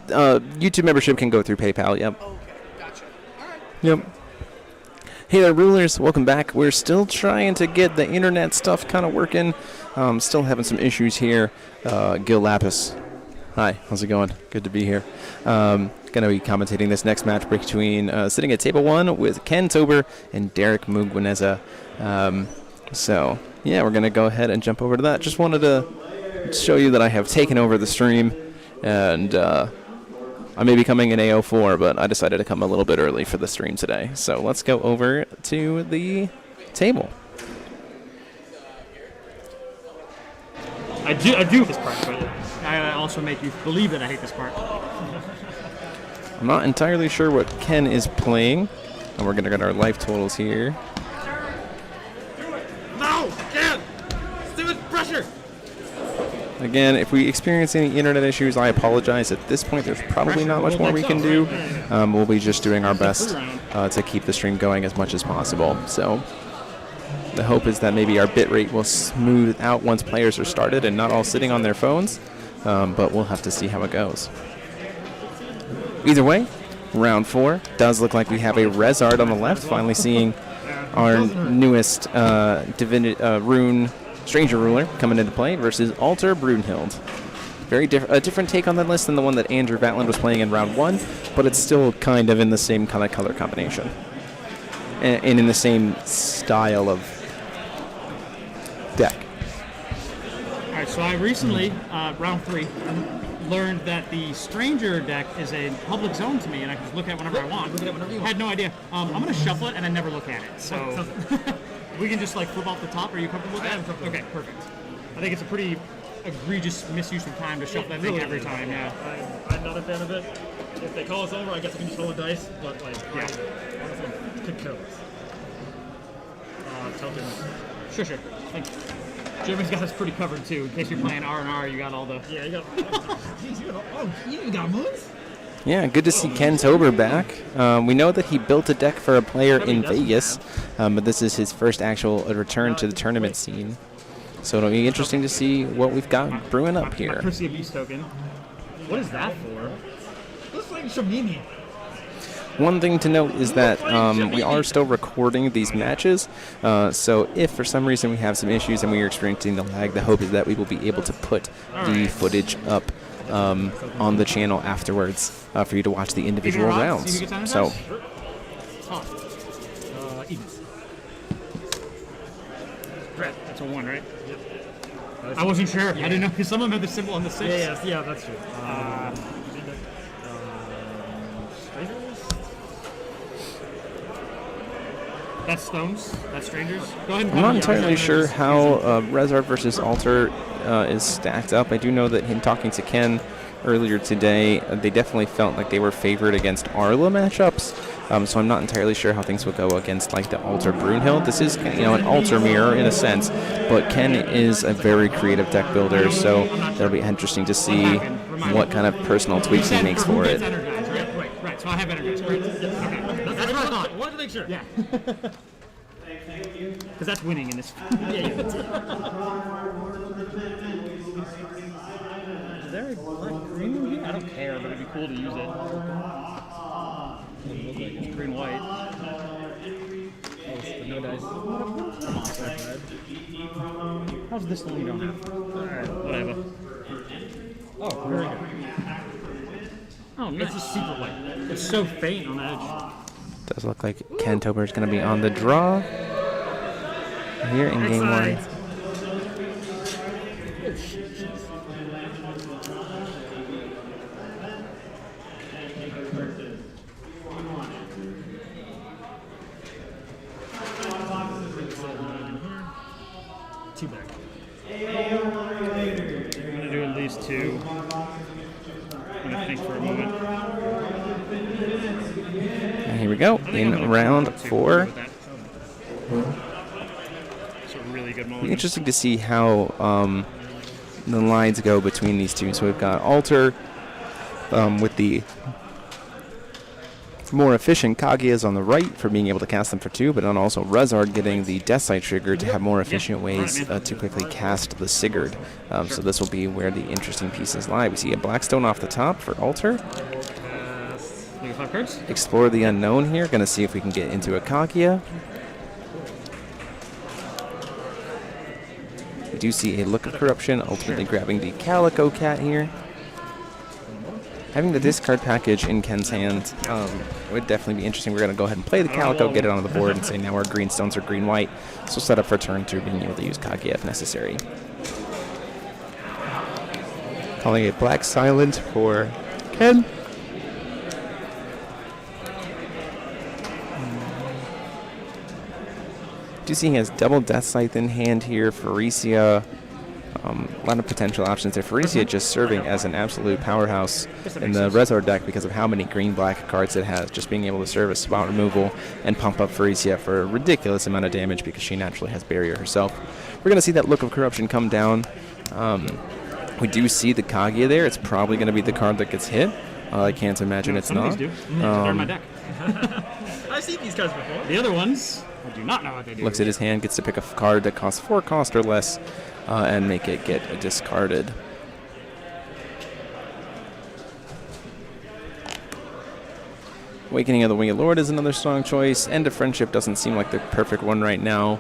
YouTube membership can go through PayPal. Yep. Oh, okay, gotcha. All right. Yep. Hey there, Rulers. Welcome back. We're still trying to get the internet stuff kind of working. Still having some issues here. Gil Lapis. Hi, how's it going? Good to be here. Going to be commentating this next match between sitting at table 1 with Ken Tober and Derek Muguineza. So, yeah, we're going to go ahead and jump over to that. Just wanted to show you that I have taken over the stream, and I may be coming in AO4, but I decided to come a little bit early for the stream today. So let's go over to the table. I do this part, but I also make you believe that I hate this part. I'm not entirely sure what Ken is playing, and we're going to get our life totals here. No! Ken! Stupid pressure! Again, if we experience any internet issues, I apologize. At this point, there's probably not much more we can do. We'll be just doing our best to keep the stream going as much as possible. So the hope is that maybe our bitrate will smooth out once players are started and not all sitting on their phones, but we'll have to see how it goes. Either way, round 4 does look like we have a Rezard on the left, finally seeing our newest rune Stranger Ruler coming into play versus Alter Brunhild. Very different take on the list than the one that Andrew Vatland was playing in round 1, but it's still kind of in the same kind of color combination and in the same style of deck. All right, so I recently, round 3, learned that the Stranger deck is a public zone to me, and I can just look at it whenever I want. Look at it whenever you want. I had no idea. I'm going to shuffle it and then never look at it. So we can just flip off the top. Are you comfortable with that? am comfortable. Okay, perfect. I think it's a pretty egregious misuse of time to shuffle that thing every time. Yeah. I'm not a fan of it. If they call us over, I guess I can just roll the dice. But yeah, honestly, could kill us. Tell Jimmy. Sure. Thank you. Jimmy's got us pretty covered too. In case you're playing R&R, you got all the. Yeah, you got. Jeez, you even got moves. Yeah, good to see Ken Tober back. We know that he built a deck for a player in Vegas, but this is his first actual return to the tournament scene. So it'll be interesting to see what we've got brewing up here. Percy Beast token. What is that for? Looks like Shamimi. One thing to note is that we are still recording these matches, so if for some reason we have some issues and we are experiencing the lag, the hope is that we will be able to put the footage up on the channel afterwards for you to watch the individual rounds. So. That's a 1, right? Yep. I wasn't sure. Yeah. I didn't know because some of them have the symbol on the 6. Yeah, that's true. That's Stones. That's Strangers. Go ahead and I'm not entirely sure how Rezard versus Alter is stacked up. I do know that in talking to Ken earlier today, they definitely felt like they were favored against Arla matchups. So I'm not entirely sure how things will go against the Alter Brunhild. This is an Alter mirror in a sense, but Ken is a very creative deck builder, so it'll be interesting to see what kind of personal tweaks he makes for it. Right. So I have energized. Right? Okay. That's what I thought. Wanted to make sure. Yeah. Because that's winning in this. Is there a black green one here? I don't care, but it'd be cool to use it. It's green white. No dice. How's this one you don't have? Alright, whatever. Oh, very good. Oh, nice. It's just super white. It's so faint on the edge. Does look like Ken Tober is going to be on the draw here in game 1. Two back. I'm going to do at least 2. I'm going to go, in round 4. It's a really good moment. Interesting to see how the lines go between these two. So we've got Alter with the more efficient Kaguya's on the right for being able to cast them for 2, but then also Rezard getting the Death Sight trigger to have more efficient ways to quickly cast the Sigurd. So this will be where the interesting pieces lie. We see a Blackstone off the top for Alter. Explore the unknown here. Going to see if we can get into a Kaguya. We do see a Look of Corruption, ultimately grabbing the Calico Cat here. Having the discard package in Ken's hand would definitely be interesting. We're going to go ahead and play the Calico, get it on the board, and say now our green stones are green-white. So set up for turn 2, being able to use Kaguya if necessary. Calling a Black Silent for Ken. Do see he has double Death Scythe in hand here. Phyresia, a lot of potential options there. Phyresia just serving as an absolute powerhouse in the Rezard deck because of how many green-black cards it has. Just being able to serve as spot removal and pump up Phyresia for a ridiculous amount of damage because she naturally has barrier herself. We're going to see that Look of Corruption come down. We do see the Kaguya there. It's probably going to be the card that gets hit. I can't imagine it's not. They're in my deck. I've seen these cards before. The other ones, I do not know what they do. Looks at his hand, gets to pick a card that costs 4 cost or less and make it get discarded. Awakening of the Winged Lord is another strong choice. End of Friendship doesn't seem like the perfect one right now.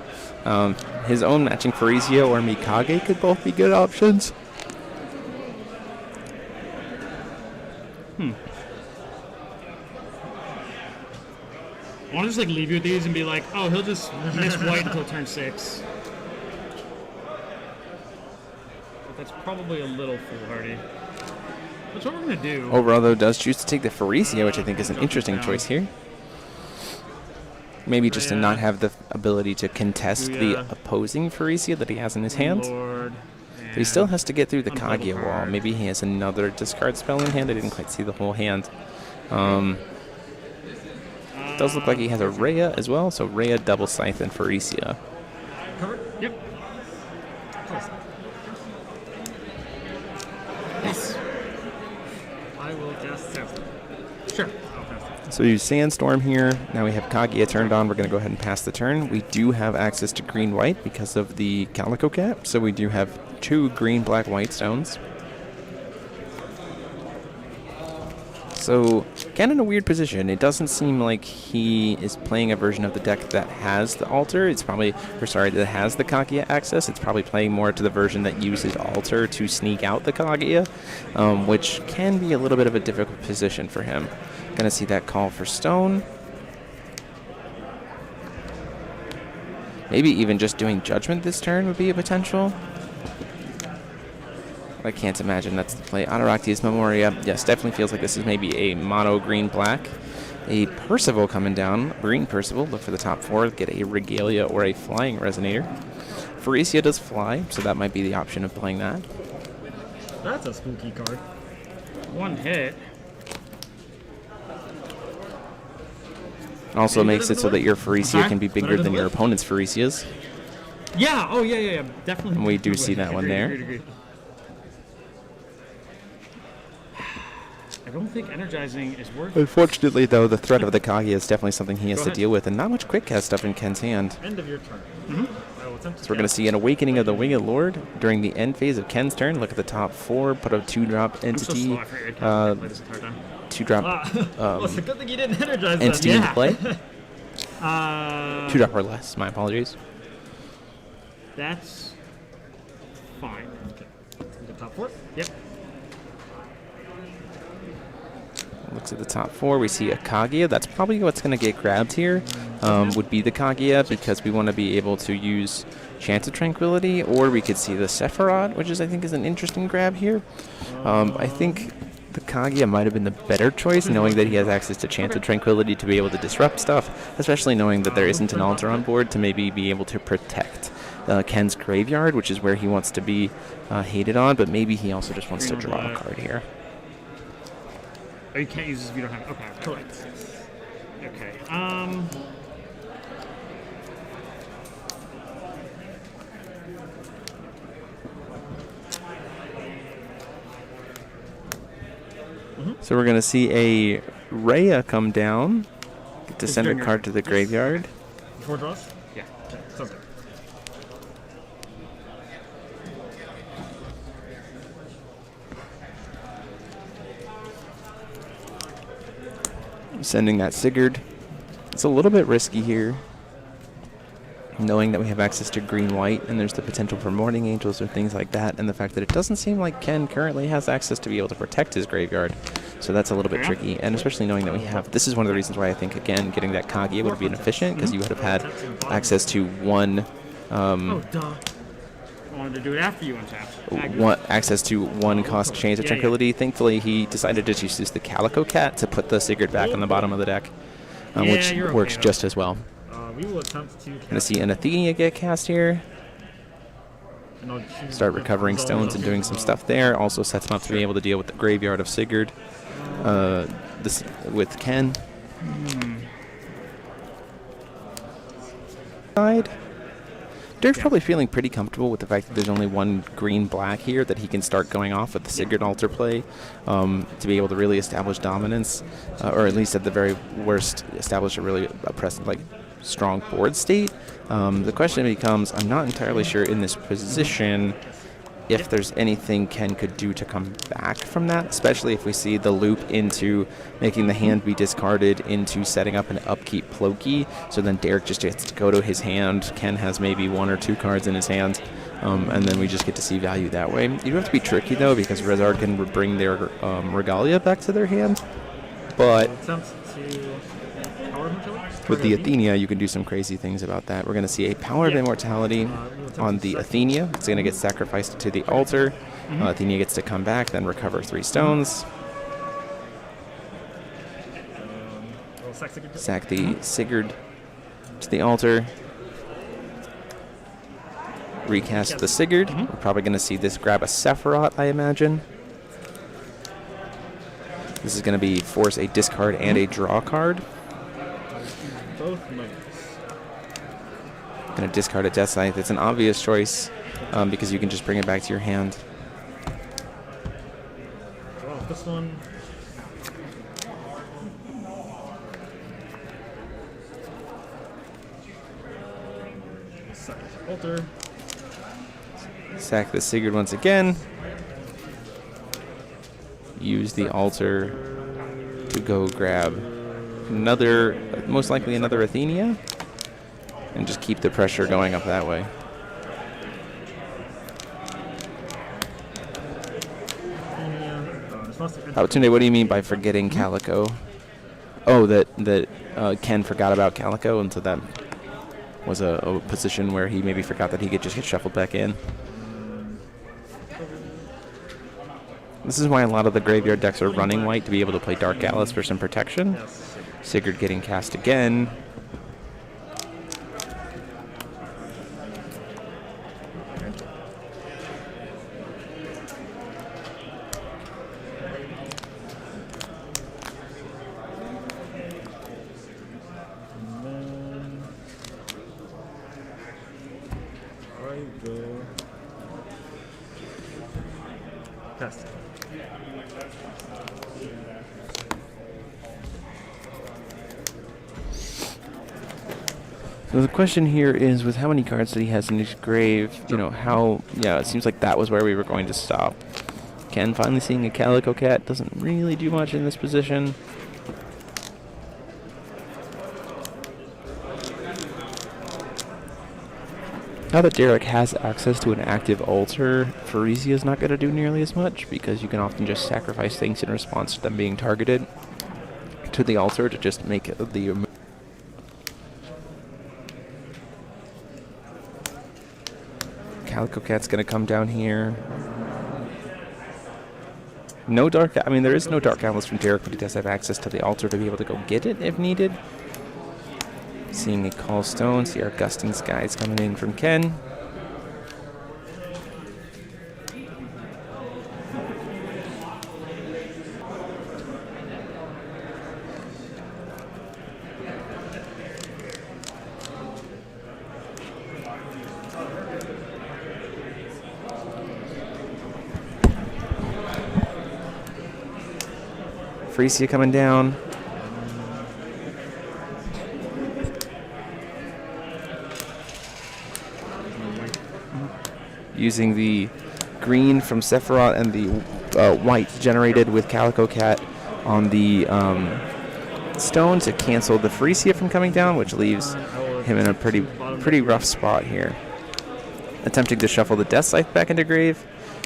His own matching Phyresia or Mikage could both be good options. I want to just like leave you with these and be like, oh, he'll just miss white until turn 6. But that's probably a little foolhardy. That's what we're going to do. Overall, though, does choose to take the Phyresia, which I think is an interesting choice here. Maybe just to not have the ability to contest the opposing Phyresia that he has in his hand. But he still has to get through the Kaguya wall. Maybe he has another discard spell in hand. I didn't quite see the whole hand. Does look like he has a Rhea as well, so Rhea, Double Scythe, and Phyresia. Covered? Yep. Nice. I will cast Sandstorm. Sure. I'll pass. So we use Sandstorm here. Now we have Kaguya turned on. We're going to go ahead and pass the turn. We do have access to green-white because of the Calico Cat, so we do have 2 green-black-white stones. So, Ken in a weird position. It doesn't seem like he is playing a version of the deck that has the Alter. It's probably, that has the Kaguya access. It's probably playing more to the version that uses Alter to sneak out the Kaguya, which can be a little bit of a difficult position for him. Gonna see that call for stone. Maybe even just doing Judgment this turn would be a potential. I can't imagine that's the play. Adarakti's Memoria, yes, definitely feels like this is maybe a mono green-black. A Percival coming down, green Percival, look for the top 4, get a Regalia or a Flying Resonator. Phyresia does fly, so that might be the option of playing that. That's a spooky card. 1 hit. Also makes it so that your Phyresia can be bigger than your opponent's Phyresias. Yeah, oh yeah, definitely. And we do see that one there. Agreed. I don't think energizing is worth it. Unfortunately, though, the threat of the Kaguya is definitely something he has to deal with, and not much quick cast stuff in Ken's hand. End of your turn. So we're going to see an Awakening of the Winged Lord during the end phase of Ken's turn. Look at the top 4, put a 2-drop entity. 2-drop well, it's a good thing you didn't energize entity into play. 2-drop or less, my apologies. That's fine. Okay. The top 4? Yep. Looks at the top 4. We see a Kaguya. That's probably what's going to get grabbed here, would be the Kaguya, because we want to be able to use Chant of Tranquility, or we could see the Sephiroth, which I think is an interesting grab here. I think the Kaguya might have been the better choice, knowing that he has access to Chant of Tranquility to be able to disrupt stuff, especially knowing that there isn't an Altar on board to maybe be able to protect Ken's graveyard, which is where he wants to be hated on, but maybe he also just wants to draw a card here. Oh, you can't use this if you don't have... Okay, correct. Okay. So we're going to see a Rhea come down. Get to send a card to the graveyard. Before draws? Yeah. Okay. Sounds good. Sending that Sigurd. It's a little bit risky here, knowing that we have access to green-white, and there's the potential for Morning Angels or things like that, and the fact that it doesn't seem like Ken currently has access to be able to protect his graveyard. So that's a little bit tricky, and especially knowing that we have... This is one of the reasons why I think, again, getting that Kaguya would have been efficient, because you would have had access to one... Oh, duh. I wanted to do it after you untapped. Access to one cost Chains of Tranquility. Thankfully, he decided to just use the Calico Cat to put the Sigurd back on the bottom of the deck, which works just as well. We will attempt to... Going to see an Athenia get cast here. Start recovering stones and doing some stuff there. Also sets him up to be able to deal with the graveyard of Sigurd with Ken. Derek's probably feeling pretty comfortable with the fact that there's only one green-black here that he can start going off with the Sigurd altar play to be able to really establish dominance, or at least at the very worst establish a really oppressive, strong board state. The question becomes, I'm not entirely sure in this position if there's anything Ken could do to come back from that, especially if we see the loop into making the hand be discarded into setting up an upkeep Ploki, so then Derek just gets to go to his hand. Ken has maybe 1 or 2 cards in his hand, and then we just get to see value that way. You do have to be tricky, though, because Rezard can bring their Regalia back to their hand, but with the Athenia, you can do some crazy things about that. We're going to see a Power of Immortality on the Athenia. It's going to get sacrificed to the altar. Athenia gets to come back, then recover 3 stones. Sack the Sigurd to the altar. Recast the Sigurd. We're probably going to see this grab a Sephiroth, I imagine. This is going to be force a discard and a draw card. Both modes. Going to discard a Death Scythe. It's an obvious choice because you can just bring it back to your hand. Draw this one. Second altar. Sack the Sigurd once again. Use the altar to go grab another, most likely another Athenia, and just keep the pressure going up that way. Tunde, what do you mean by forgetting Calico? Oh, that Ken forgot about Calico, and so that was a position where he maybe forgot that he could just get shuffled back in. This is why a lot of the graveyard decks are running white, to be able to play Dark Alice for some protection. Sigurd getting cast again. Cast. So the question here is, with how many cards that he has in his grave, it seems like that was where we were going to stop. Ken finally seeing a Calico Cat doesn't really do much in this position. Now that Derek has access to an active altar, Pharisia is not going to do nearly as much, because you can often just sacrifice things in response to them being targeted to the altar to just make the... Calico Cat's going to come down here. No Dark... I mean, there is no Dark Atlas from Derek, but he does have access to the altar to be able to go get it if needed. Seeing a Call Stone, see our Gusting Skies coming in from Ken. Frisia coming down. Using the green from Sephiroth and the white generated with Calico Cat on the stone to cancel the Frisia from coming down, which leaves him in a pretty rough spot here. Attempting to shuffle the Death Scythe back into grave.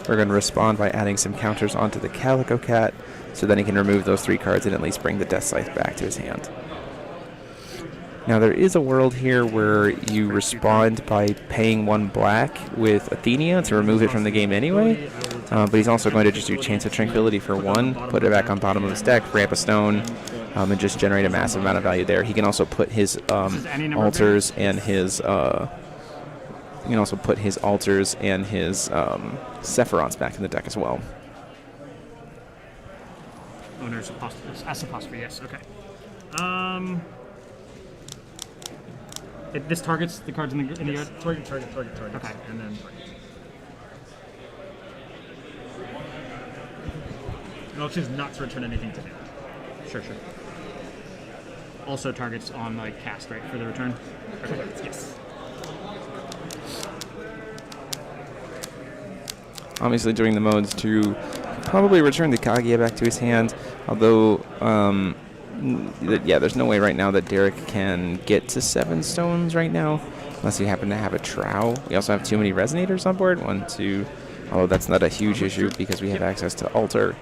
We're going to respond by adding some counters onto the Calico Cat, so then he can remove those 3 cards and at least bring the Death Scythe back to his hand. Now there is a world here where you respond by paying 1 black with Athenia to remove it from the game anyway, but he's also going to just do Chance of Tranquility for 1, put it back on bottom of his deck, ramp a stone, and just generate a massive amount of value there. He can also put his altars and his Sephiroths back in the deck as well. Oh, there's apostrophe, yes, okay. This targets the cards in the yard? Target. Okay. And then and I'll choose not to return anything to him. Sure. Also targets on like cast, right, for the return? Correct, yes. Obviously doing the modes to probably return the Kaguya back to his hand, although there's no way right now that Derek can get to 7 stones right now, unless you happen to have a Trow. We also have too many Resonators on board. 1, 2, although that's not a huge issue because we have access to Altar.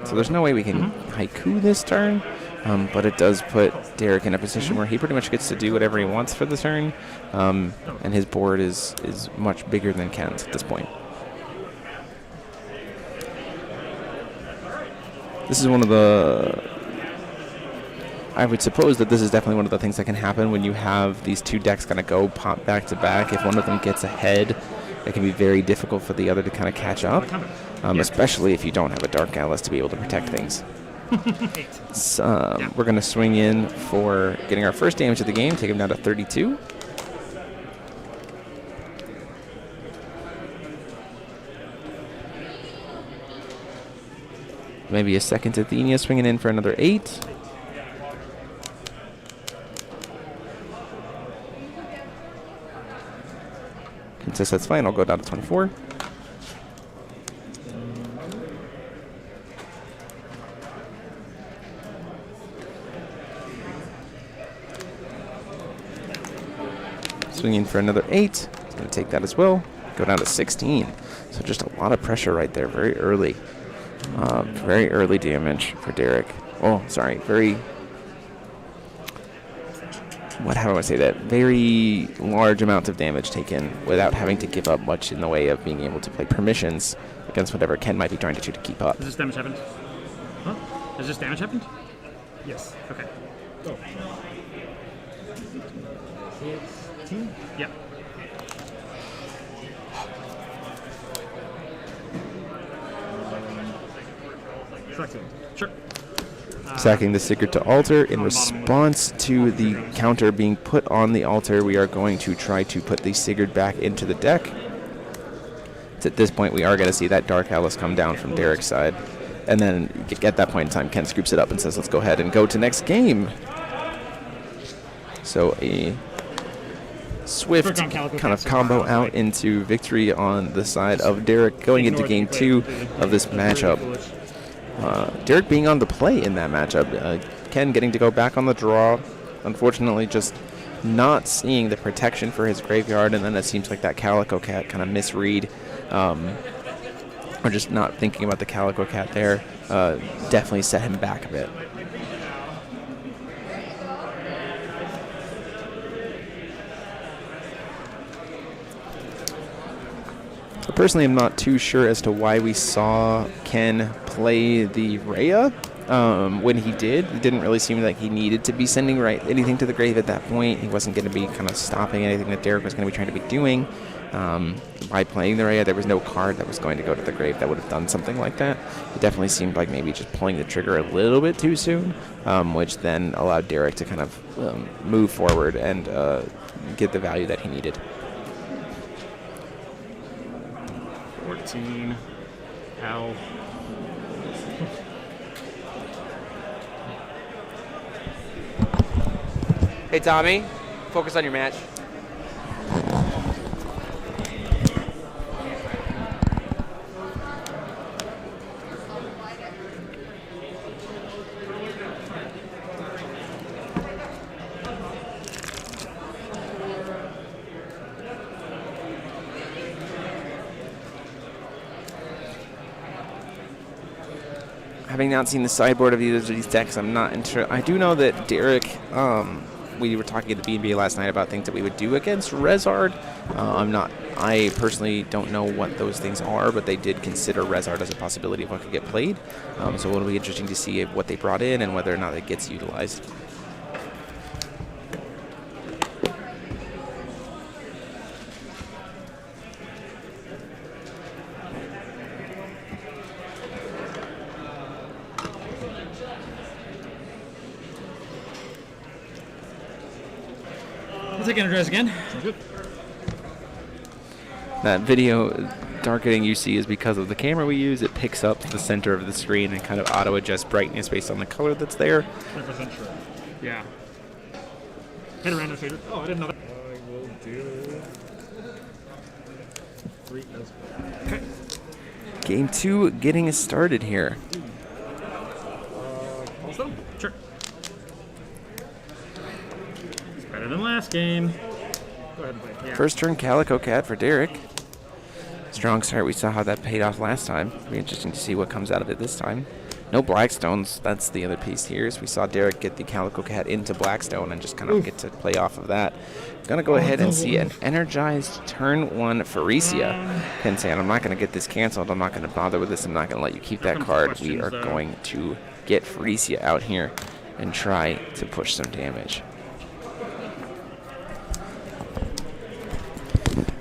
So there's no way we can Haiku this turn, but it does put Derek in a position where he pretty much gets to do whatever he wants for the turn, and his board is much bigger than Ken's at this point. This is one of the... I would suppose that this is definitely one of the things that can happen when you have these 2 decks kind of go pop back to back. If one of them gets ahead, it can be very difficult for the other to kind of catch up, especially if you don't have a Dark Atlas to be able to protect things. We're going to swing in for getting our first damage of the game, take him down to 32. Maybe a second Athenia swinging in for another 8. Since that's fine, I'll go down to 24. Swinging for another 8. It's going to take that as well. Go down to 16. So just a lot of pressure right there very early. Very early damage for Derek. Oh, sorry. How do I say that? Very large amount of damage taken without having to give up much in the way of being able to play permissions against whatever Ken might be trying to do to keep up. Has this damage happened? Huh? Has this damage happened? Yes. Okay. Go. 16? Yep. Sure. Sacking the Sigurd to altar. In response to the counter being put on the altar, we are going to try to put the Sigurd back into the deck. At this point, we are going to see that Dark Atlas come down from Derek's side. And then at that point in time, Ken scoops it up and says, let's go ahead and go to next game. So a swift kind of combo out into victory on the side of Derek going into game 2 of this matchup. Derek being on the play in that matchup. Ken getting to go back on the draw. Unfortunately, just not seeing the protection for his graveyard, and then it seems like that Calico Cat kind of misread, or just not thinking about the Calico Cat there, definitely set him back a bit. Personally, I'm not too sure as to why we saw Ken play the Rhea. When he did, it didn't really seem like he needed to be sending anything to the grave at that point. He wasn't going to be kind of stopping anything that Derek was going to be trying to be doing. By playing the Rhea, there was no card that was going to go to the grave that would have done something like that. It definitely seemed like maybe just pulling the trigger a little bit too soon, which then allowed Derek to kind of move forward and get the value that he needed. 14. Howell. Hey, Tommy, focus on your match. Having not seen the sideboard of either of these decks, I'm not interested. I do know that Derek, we were talking at the B&B last night about things that we would do against Rezard. I personally don't know what those things are, but they did consider Rezard as a possibility of what could get played. So it'll be interesting to see what they brought in and whether or not it gets utilized. Take energize again. Good. That video darkening you see is because of the camera we use. It picks up the center of the screen and kind of auto adjusts brightness based on the color that's there. 100% sure. Yeah. Hit a random fader. Oh, I didn't know that. I will do 3 as well. Okay. Game 2 getting us started here. Also, sure. Better than last game. Go ahead and play. Yeah. First turn Calico Cat for Derek. Strong start. We saw how that paid off last time. It'll be interesting to see what comes out of it this time. No Blackstones. That's the other piece here. Is we saw Derek get the Calico Cat into Blackstone and just kind of get to play off of that. Gonna go ahead and see an energized turn 1 Faricia. Ken saying, I'm not gonna get this canceled. I'm not gonna bother with this. I'm not gonna let you keep that card. We are going to get Faricia out here and try to push some damage.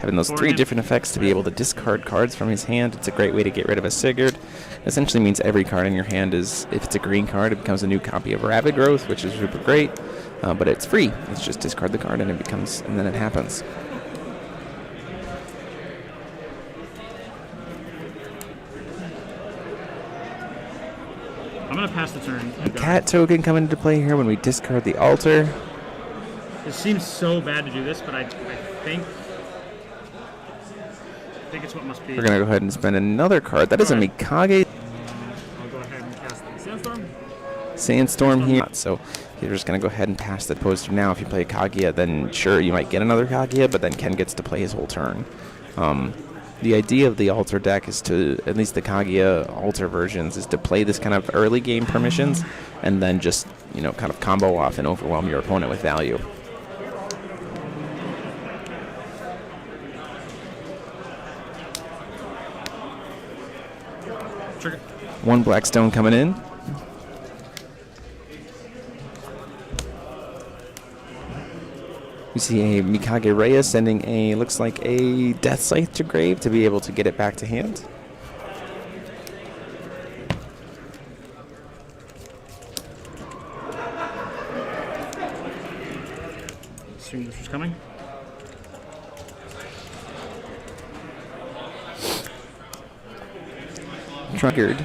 Having those 3 different effects to be able to discard cards from his hand, it's a great way to get rid of a Sigurd. Essentially means every card in your hand is, if it's a green card, it becomes a new copy of Rapid Growth, which is super great, but it's free. It's just discard the card and it becomes, and then it happens. I'm going to pass the turn. Cat token coming into play here when we discard the altar. It seems so bad to do this, but I think it's what must be. We're going to go ahead and spend another card. That is a Mikage. I'll go ahead and cast the Sandstorm. Sandstorm here. So you're just going to go ahead and pass the poster now. If you play Kaguya, then sure, you might get another Kaguya, but then Ken gets to play his whole turn. The idea of the altar deck is to, at least the Kaguya altar versions, is to play this kind of early game permissions and then just, kind of combo off and overwhelm your opponent with value. Trigger. 1 Blackstone coming in. We see a Mikage Rhea sending looks like a Death Scythe to grave to be able to get it back to hand. Assume this was coming. Triggered.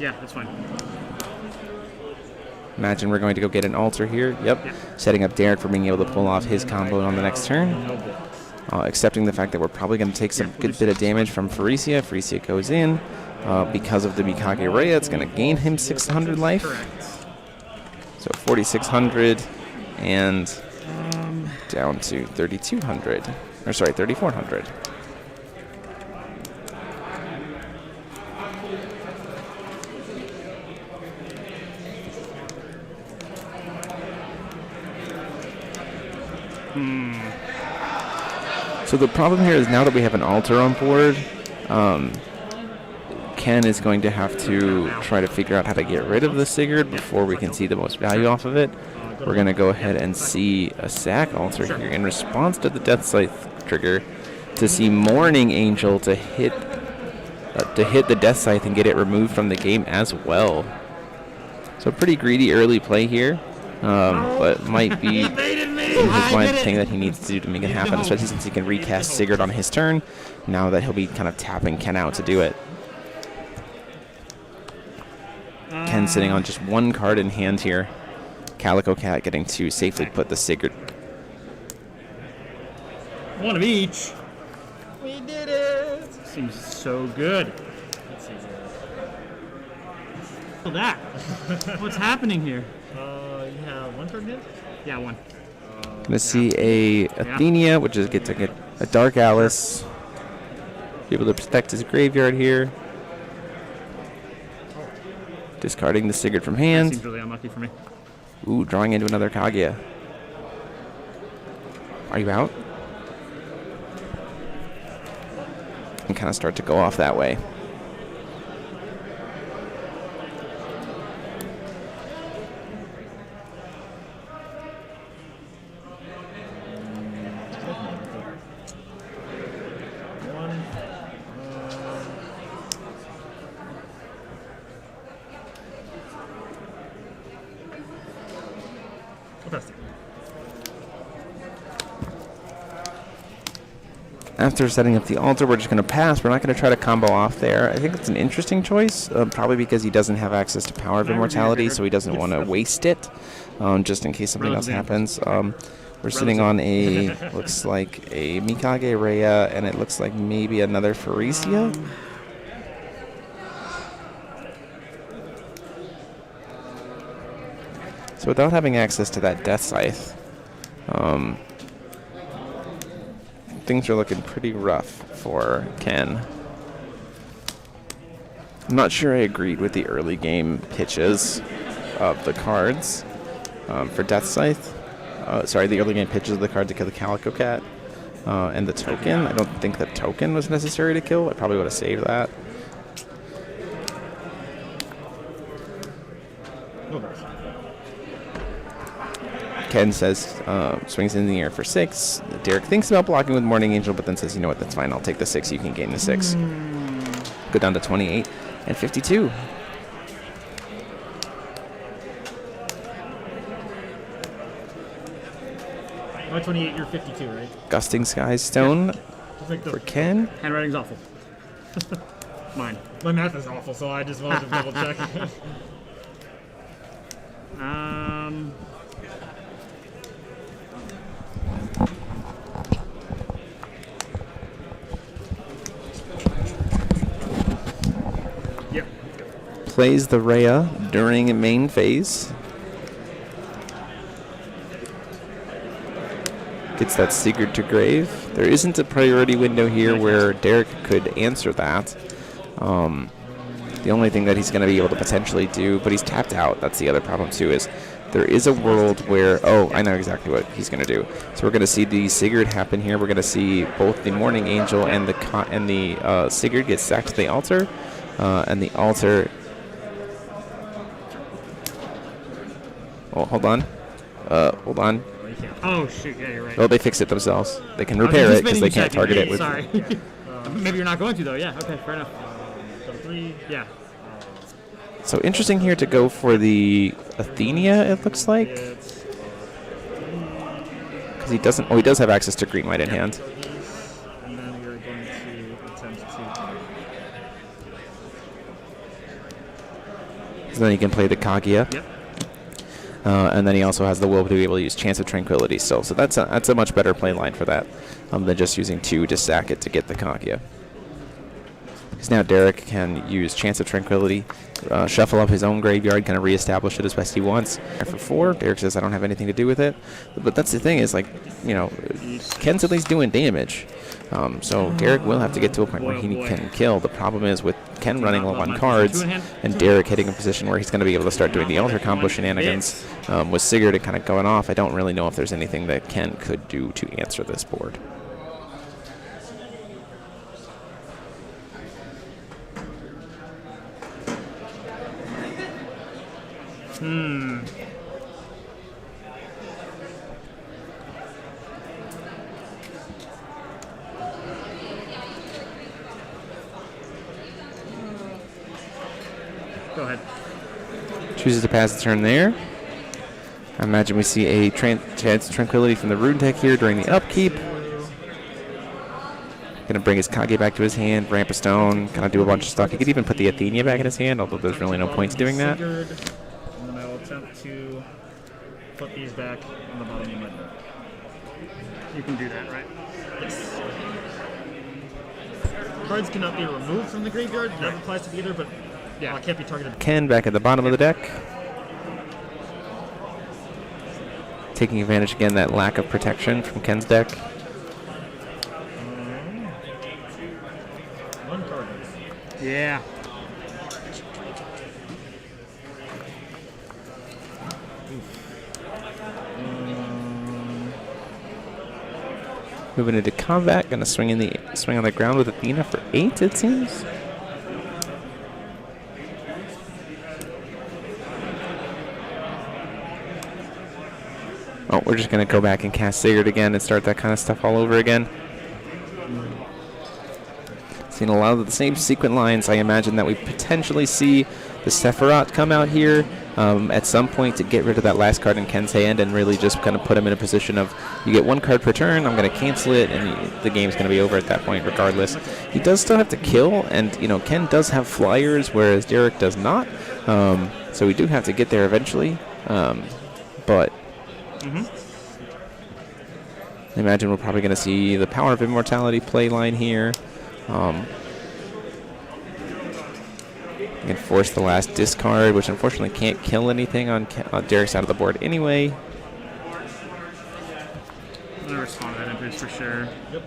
Yeah, that's fine. Imagine we're going to go get an altar here. Yep. Yeah. Setting up Derek for being able to pull off his combo on the next turn. Accepting the fact that we're probably going to take some good bit of damage from Faricia. Faricia goes in. Because of the Mikage Rhea, it's going to gain him 600 life. Correct. So 4,600 and down to 3,200. Or sorry, 3,400. So the problem here is now that we have an altar on board, Ken is going to have to try to figure out how to get rid of the Sigurd before we can see the most value off of it. We're going to go ahead and see a sack altar here in response to the Death Scythe trigger to see Mourning Angel to hit the Death Scythe and get it removed from the game as well. So pretty greedy early play here, but might be his mind thing that he needs to do to make it happen, especially since he can recast Sigurd on his turn, now that he'll be kind of tapping Ken out to do it. Ken sitting on just 1 card in hand here. Calico Cat getting to safely put the Sigurd. One of each. We did it. Seems so good. Look at that. What's happening here? You have one turn hit? Yeah, one. Gonna see a Athenia, which is get to get a Dark Alice. Be able to protect his graveyard here. Discarding the Sigurd from hand. Seems really unlucky for me. Ooh, drawing into another Kaguya. Are you out? And kind of start to go off that way. After setting up the altar, we're just going to pass. We're not going to try to combo off there. I think it's an interesting choice, probably because he doesn't have access to Power of Immortality, so he doesn't want to waste it, just in case something else happens. We're sitting on a, looks like a Mikage Rhea, and it looks like maybe another Pharesia. So without having access to that Death Scythe, things are looking pretty rough for Ken. I'm not sure I agreed with the early game pitches of the cards for Death Scythe. Sorry, the early game pitches of the card to kill the Calico Cat and the token. I don't think the token was necessary to kill. I probably would have saved that. Ken says, swings in the air for 6. Derek thinks about blocking with Morning Angel, but then says, you know what, that's fine. I'll take the 6. You can gain the 6. Go down to 28 and 52. My 28, you're 52, right? Gusting Sky Stone for Ken. Handwriting's awful. Mine. My math is awful, so I just wanted to double check. Plays the Rhea during main phase. Gets that Sigurd to grave. There isn't a priority window here where Derek could answer that. The only thing that he's going to be able to potentially do, but he's tapped out. That's the other problem too, is there is a world where, oh, I know exactly what he's going to do. So we're going to see the Sigurd happen here. We're going to see both the Morning Angel and the Sigurd get stacked to the altar, and the altar. Oh, hold on. Hold on. Oh, shoot. Yeah, you're right. Oh, they fixed it themselves. They can repair it because they can't target it with. Sorry. Maybe you're not going to, though. Yeah, okay, fair enough. 3, yeah. So interesting here to go for the Athenia, it looks like. Because he doesn't. Oh, he does have access to green white in hand. And then you're going to attempt to. So then he can play the Kaguya. Yep. And then he also has the will to be able to use Chance of Tranquility still. So that's a much better play line for that than just using 2 to sack it to get the Kaguya. Because now Derek can use Chance of Tranquility, shuffle up his own graveyard, kind of reestablish it as best he wants. For 4, Derek says, I don't have anything to do with it. But that's the thing is, like, you know, Ken's at least doing damage. So Derek will have to get to a point where he can kill. The problem is with Ken running low on cards and Derek hitting a position where he's going to be able to start doing the altar combo shenanigans with Sigurd and kind of going off. I don't really know if there's anything that Ken could do to answer this board. Go ahead. Chooses to pass the turn there. I imagine we see a Chance of Tranquility from the Rune Tech here during the upkeep. Gonna bring his Kage back to his hand, ramp a stone, kind of do a bunch of stuff. He could even put the Athenia back in his hand, although there's really no point to doing that. And then I will attempt to put these back on the bottom of my deck. You can do that, right? Yes. Cards cannot be removed from the graveyard. That applies to either, but yeah, it can't be targeted. Ken back at the bottom of the deck. Taking advantage again that lack of protection from Ken's deck. One card. Yeah. Moving into combat, gonna swing on the ground with Athena for 8, it seems. Oh, we're just gonna go back and cast Sigurd again and start that kind of stuff all over again. Seeing a lot of the same sequent lines. I imagine that we potentially see the Sephiroth come out here at some point to get rid of that last card in Ken's hand and really just kind of put him in a position of, you get 1 card per turn, I'm going to cancel it, and the game's going to be over at that point regardless. He does still have to kill, and Ken does have flyers, whereas Derek does not. So we do have to get there eventually. But I imagine we're probably going to see the Power of Immortality play line here. And force the last discard, which unfortunately can't kill anything on Derek's side of the board anyway. I'm going to respond to that impetus for sure. Yep.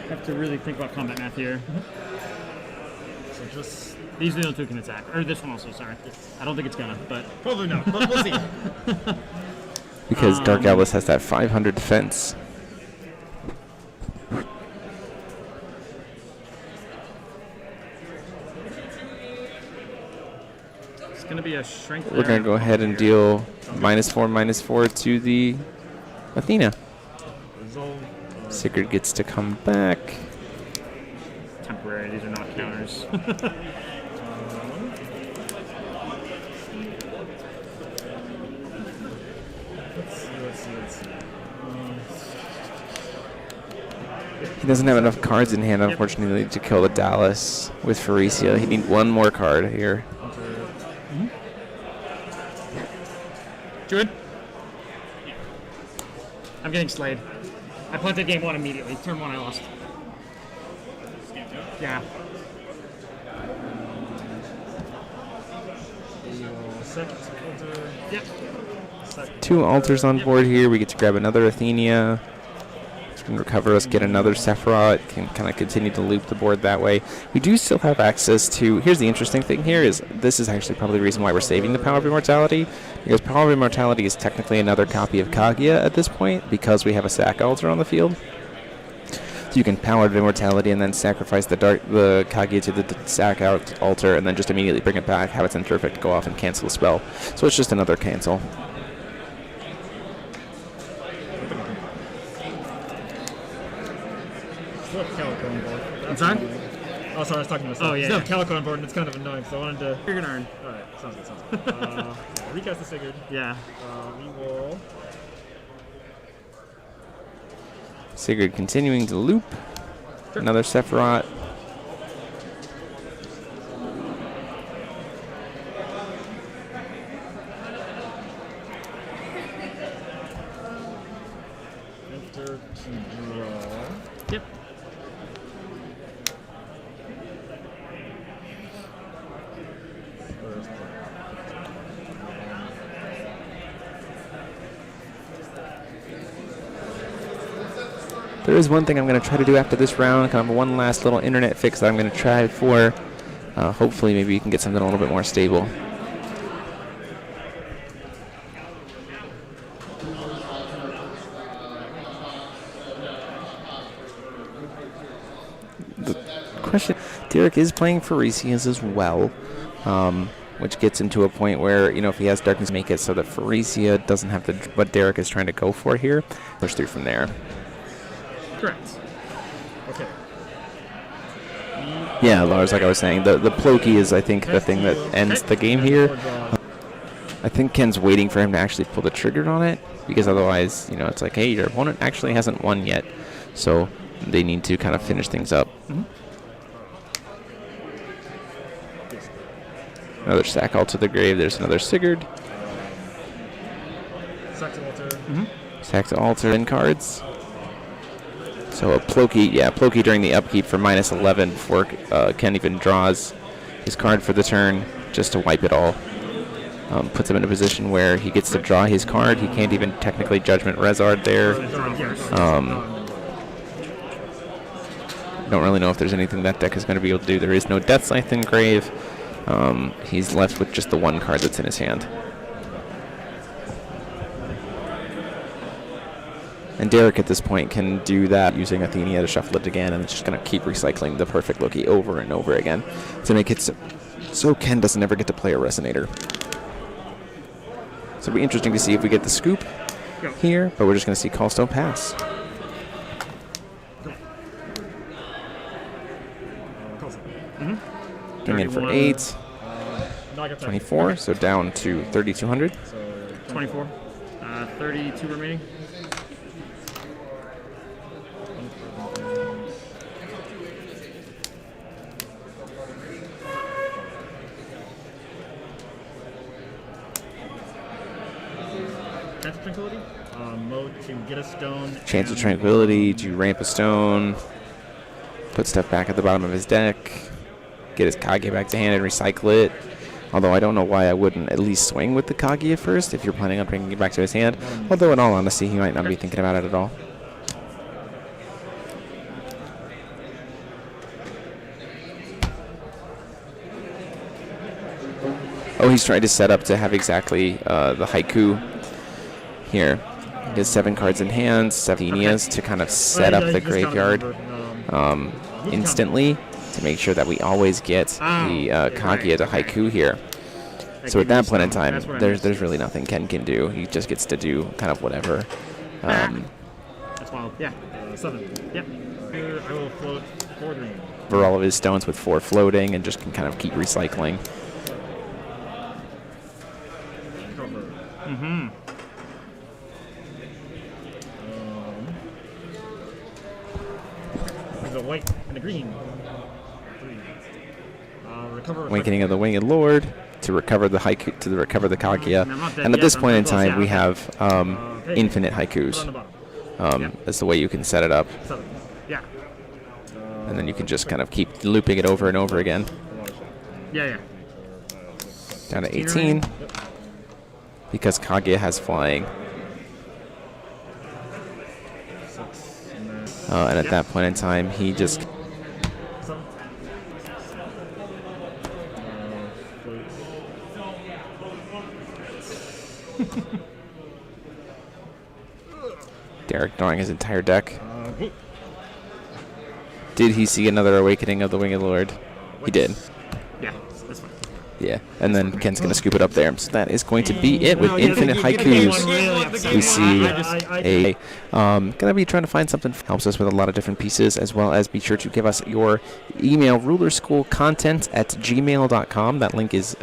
Have to really think about combat math here. So just... These are the only 2 can attack. Or this one also, sorry. I don't think it's gonna, but... Probably not, but we'll see. Because Dark Atlas has that 500 defense. It's going to be a shrink there. We're going to go ahead and deal -4/-4 to the Athena. Sigurd gets to come back. Temporary, these are not counters. Let's see. He doesn't have enough cards in hand, unfortunately, to kill the Dallas with Pharesia. He needs 1 more card here. Good. I'm getting slayed. I punted game 1 immediately. Turn 1 I lost. Yeah. Second altar. Yep. 2 altars on board here. We get to grab another Athenia. Can recover us, get another Sephiroth, can kind of continue to loop the board that way. We do still have access to, here's the interesting thing here, is this is actually probably the reason why we're saving the Power of Immortality, because Power of Immortality is technically another copy of Kaguya at this point, because we have a sack altar on the field. So you can Power of Immortality and then sacrifice the Kaguya to the sack altar, and then just immediately bring it back, have its enter effect go off and cancel the spell. So it's just another cancel. Calico on board. I'm sorry? Oh, sorry, I was talking to myself. Oh, yeah. Still have Calico on board, and it's kind of annoying, so I wanted to... You're going to earn. Alright, sounds good. Recast the Sigurd. Yeah. We will... Sigurd continuing to loop. Sure. Another Sephiroth. Enter to draw. Yep. There is one thing I'm going to try to do after this round, kind of one last little internet fix that I'm going to try for. Hopefully maybe you can get something a little bit more stable. The question, Derek is playing Pharesians as well, which gets into a point where, if he has Darkness, make it so that Pharesia doesn't have what Derek is trying to go for here. Push through from there. Correct. Okay. Yeah, Lars, like I was saying, the Ploki is, I think, the thing that ends the game here. I think Ken's waiting for him to actually pull the trigger on it, because otherwise, it's like, hey, your opponent actually hasn't won yet, so they need to kind of finish things up. Another sack all to the grave. There's another Sigurd. Sack to alter. Sack to alter in cards. So a Ploki, Ploki during the upkeep for -11 before Ken even draws his card for the turn, just to wipe it all. Puts him in a position where he gets to draw his card. He can't even technically Judgment Rezard there. Don't really know if there's anything that deck is going to be able to do. There is no Death Scythe Engrave. He's left with just the one card that's in his hand. And Derek at this point can do that using Athenia to shuffle it again, and it's just going to keep recycling the perfect Loki over and over again to make it so Ken doesn't ever get to play a Resonator. So it'll be interesting to see if we get the scoop here, but we're just going to see Callstone pass. Going in for 8. 24, so down to 3,200. So 24. 32 remaining. Chance of Tranquility. Mode to get a stone. Chance of Tranquility to ramp a stone. Put stuff back at the bottom of his deck. Get his Kage back to hand and recycle it. Although I don't know why I wouldn't at least swing with the Kage at first if you're planning on bringing it back to his hand. Although in all honesty, he might not be thinking about it at all. Oh, he's trying to set up to have exactly the Haiku here. He has 7 cards in hand, 7 Enias to kind of set up the graveyard instantly to make sure that we always get the Kaguya to Haiku here. So at that point in time, there's really nothing Ken can do. He just gets to do kind of whatever. That's wild. Yeah. 7. Yep. Here I will float 4 green. For all of his stones with 4 floating and just can kind of keep recycling. Mm-hmm. There's a white and a green. 3. Recover. Awakening of the Winged Lord to recover the Haiku, to recover the Kaguya. And at this point in time, we have infinite Haikus. That's the way you can set it up. Yeah. And then you can just kind of keep looping it over and over again. Yeah. Down to 18. Because Kaguya has flying. And at that point in time, he just... Derek drawing his entire deck. Did he see another Awakening of the Winged Lord? He did. Yeah, that's fine. Yeah, and then Ken's going to scoop it up there. So that is going to be it with infinite Haikus. We see going to be trying to find something that helps us with a lot of different pieces, as well as be sure to give us your email, rulerschoolcontent@gmail.com. That link is...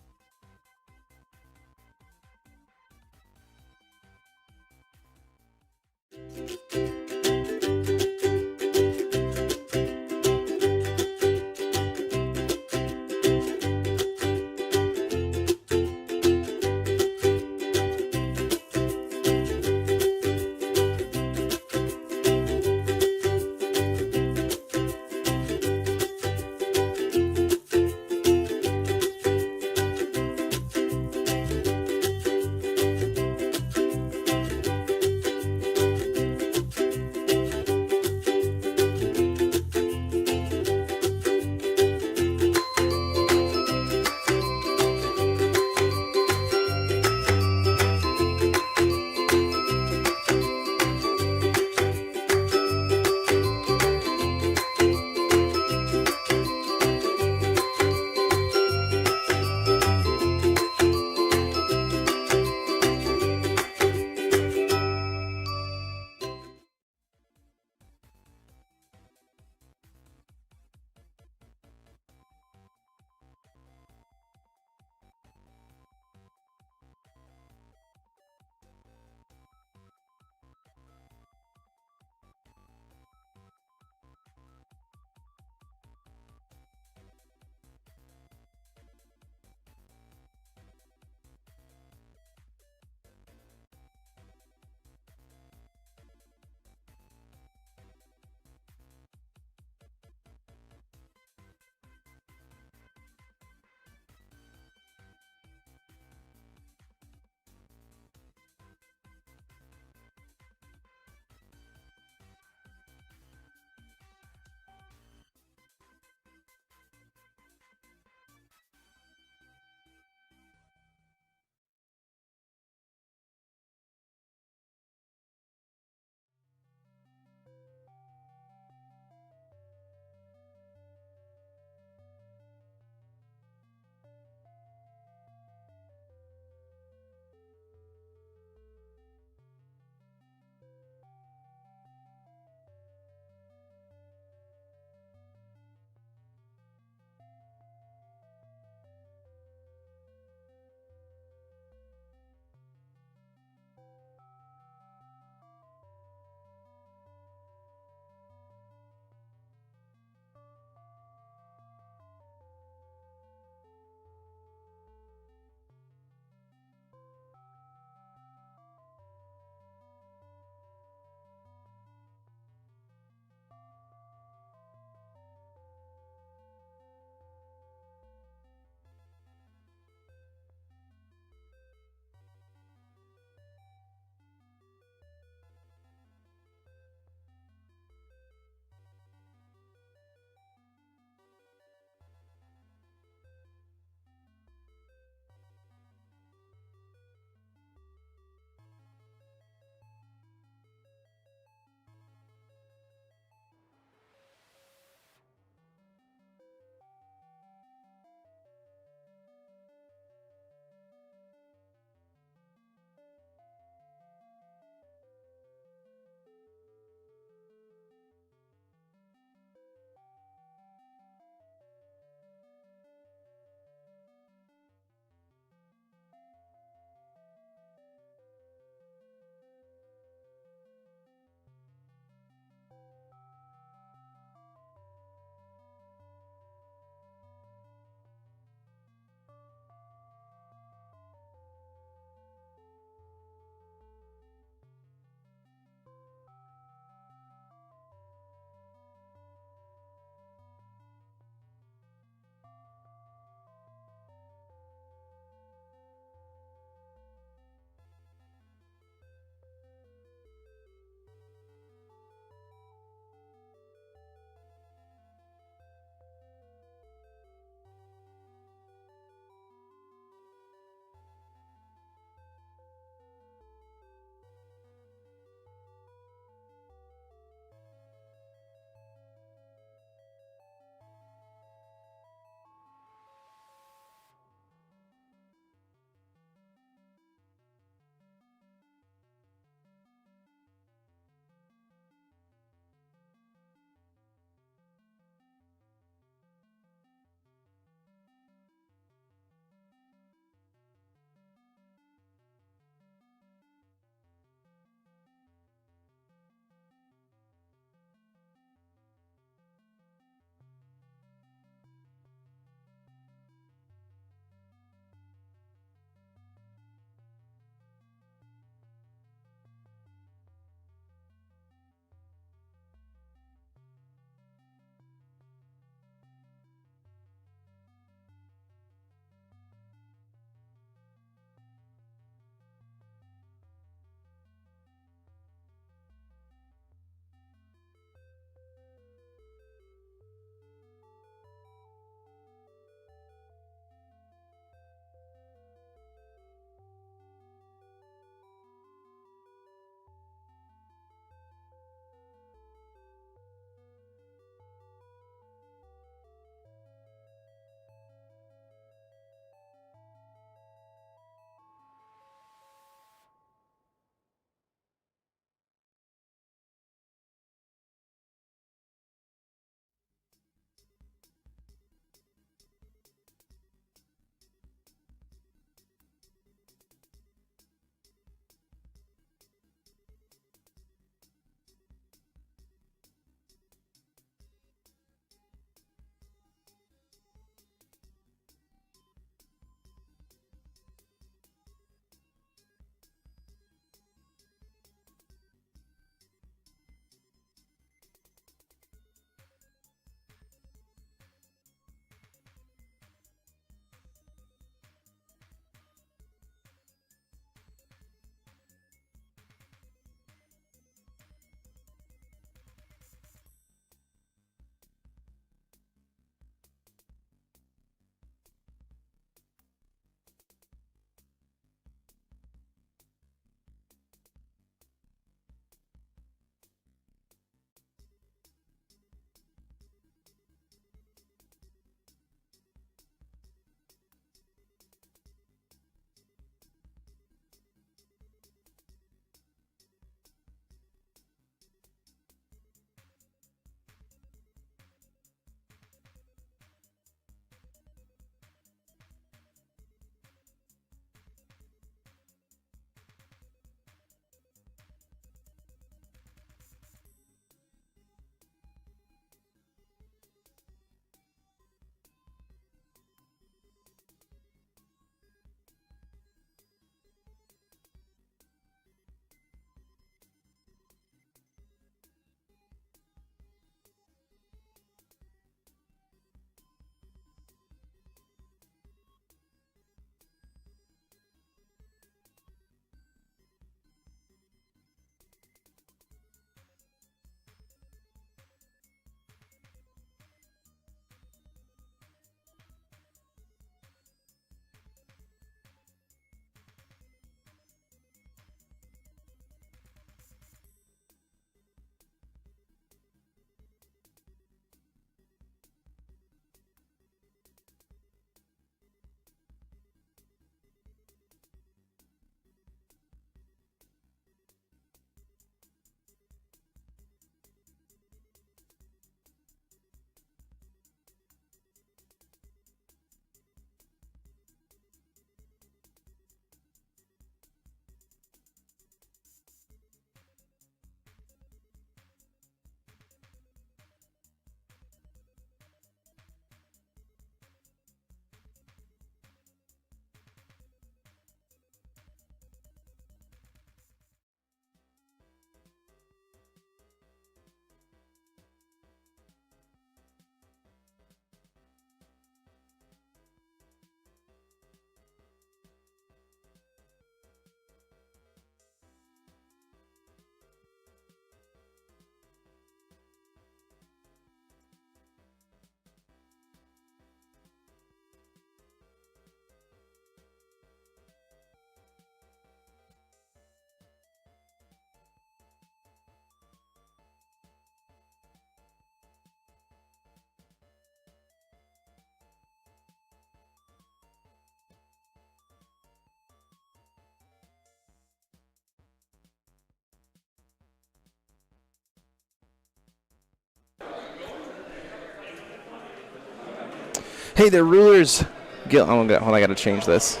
Hey there, rulers. Gil, hold on, I got to change this.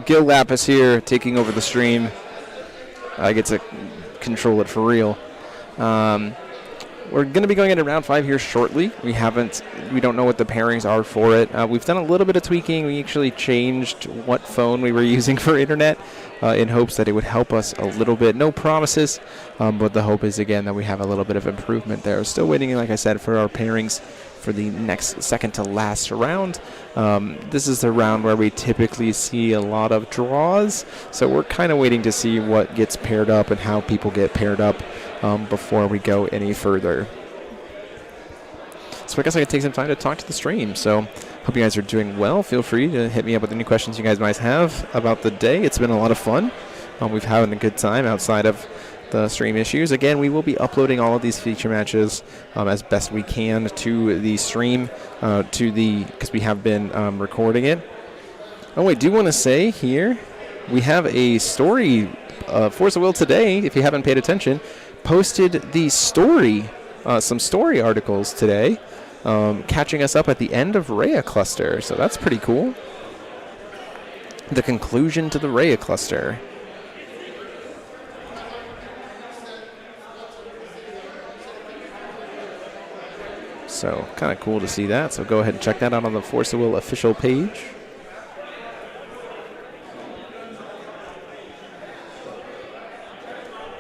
Gil Lapis here, taking over the stream. I get to control it for real. We're going to be going into round 5 here shortly. We don't know what the pairings are for it. We've done a little bit of tweaking. We actually changed what phone we were using for internet in hopes that it would help us a little bit. No promises, but the hope is, again, that we have a little bit of improvement there. Still waiting, like I said, for our pairings for the next second to last round. This is the round where we typically see a lot of draws, so we're kind of waiting to see what gets paired up and how people get paired up before we go any further. So I guess I could take some time to talk to the stream. So hope you guys are doing well. Feel free to hit me up with any questions you guys might have about the day. It's been a lot of fun. We've had a good time outside of the stream issues. Again, we will be uploading all of these feature matches as best we can to the stream, because we have been recording it. Oh, I do want to say here, we have a story, Force of Will today, if you haven't paid attention, posted the story, some story articles today, catching us up at the end of Rhea Cluster, so that's pretty cool. The conclusion to the Rhea Cluster. So kind of cool to see that. So go ahead and check that out on the Force of Will official page.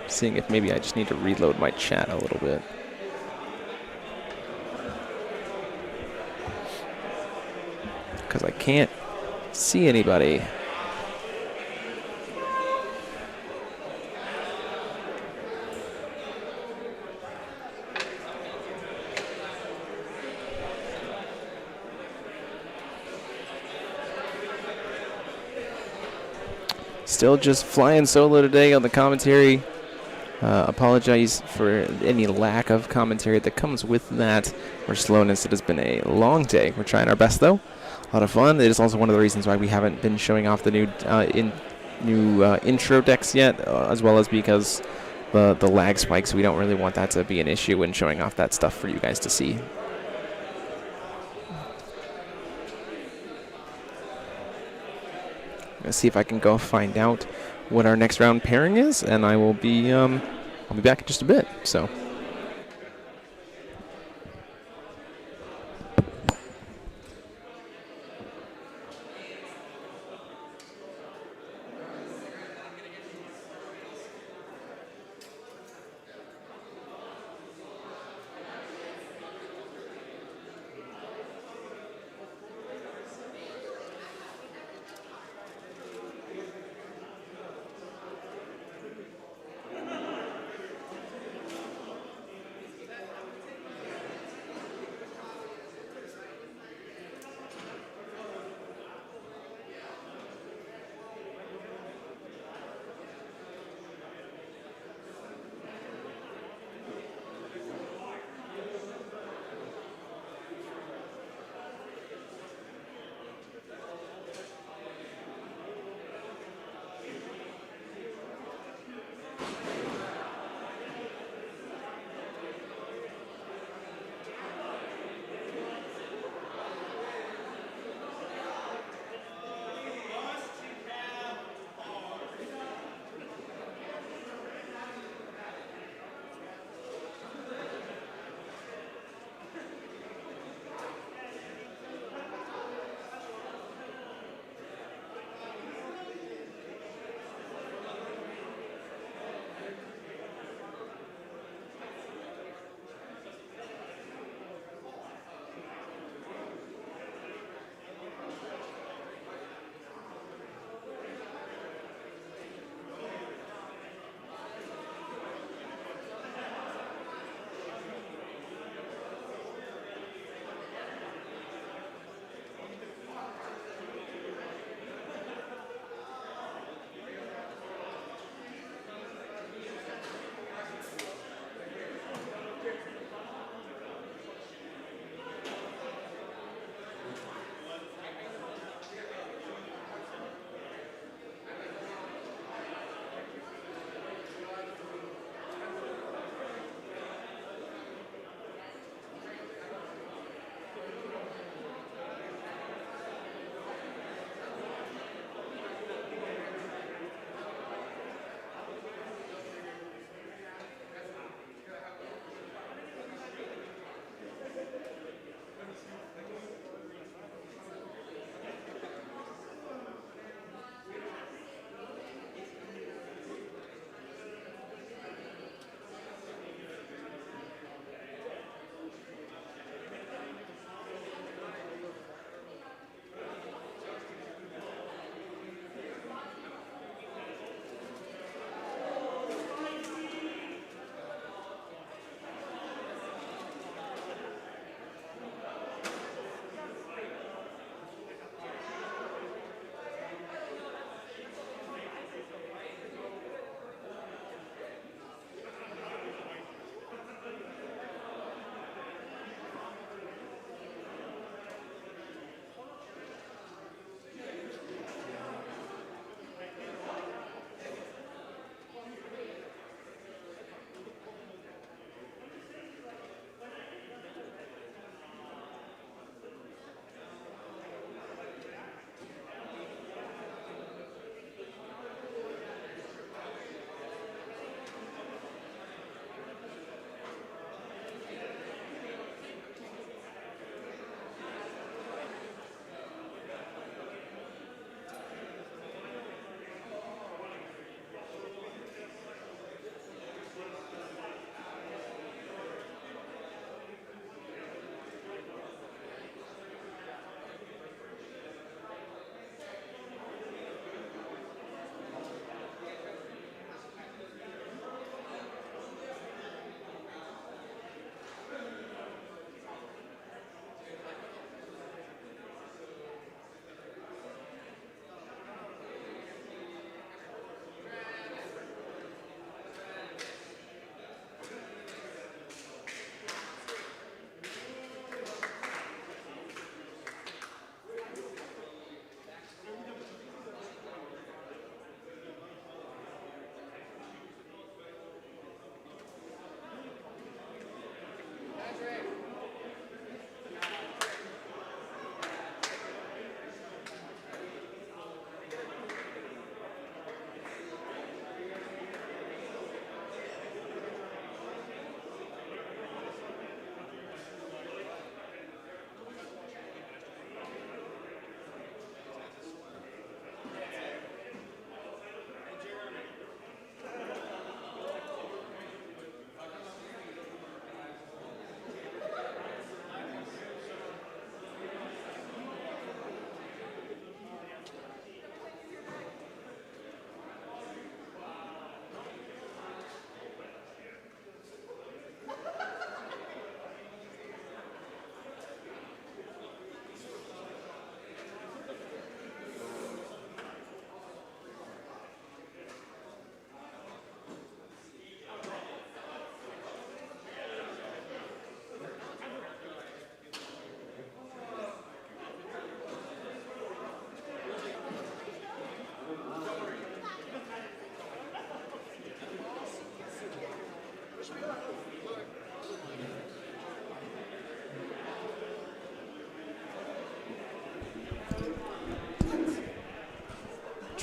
Seeing if maybe I just need to reload my chat a little bit. Because I can't see anybody. Still just flying solo today on the commentary. Apologize for any lack of commentary that comes with that or slowness. It has been a long day. We're trying our best, though. A lot of fun. It is also one of the reasons why we haven't been showing off the new intro decks yet, as well as because the lag spikes. We don't really want that to be an issue when showing off that stuff for you guys to see. Let's see if I can go find out what our next round pairing is, and I'll be back in just a bit. So.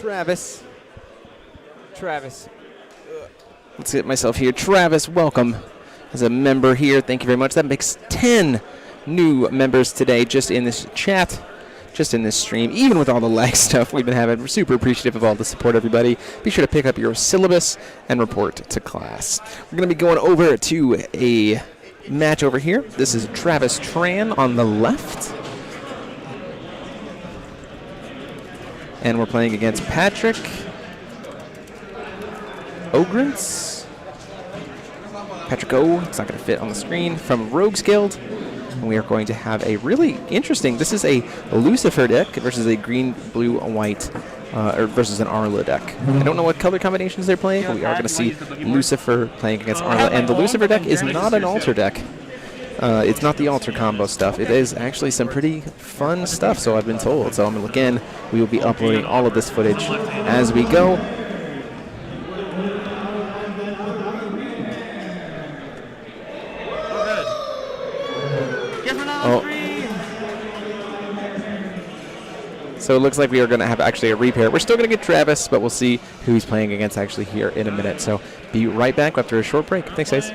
Travis. Let's get myself here. Travis, welcome as a member here. Thank you very much. That makes 10 new members today just in this chat, just in this stream, even with all the lag stuff we've been having. We're super appreciative of all the support, everybody. Be sure to pick up your syllabus and report to class. We're going to be going over to a match over here. This is Travis Tran on the left. And we're playing against Patrick Ogrins. Patrick O, it's not going to fit on the screen, from Rogues Guild. And we are going to have a really interesting, this is a Lucifer deck versus a green, blue, white, or versus an Arla deck. I don't know what color combinations they're playing, but we are going to see Lucifer playing against Arla. And the Lucifer deck is not an altar deck. It's not the altar combo stuff. It is actually some pretty fun stuff, so I've been told. So again, we will be uploading all of this footage as we go. So it looks like we are going to have actually a repair. We're still going to get Travis, but we'll see who he's playing against actually here in a minute. So be right back after a short break. Thanks, guys.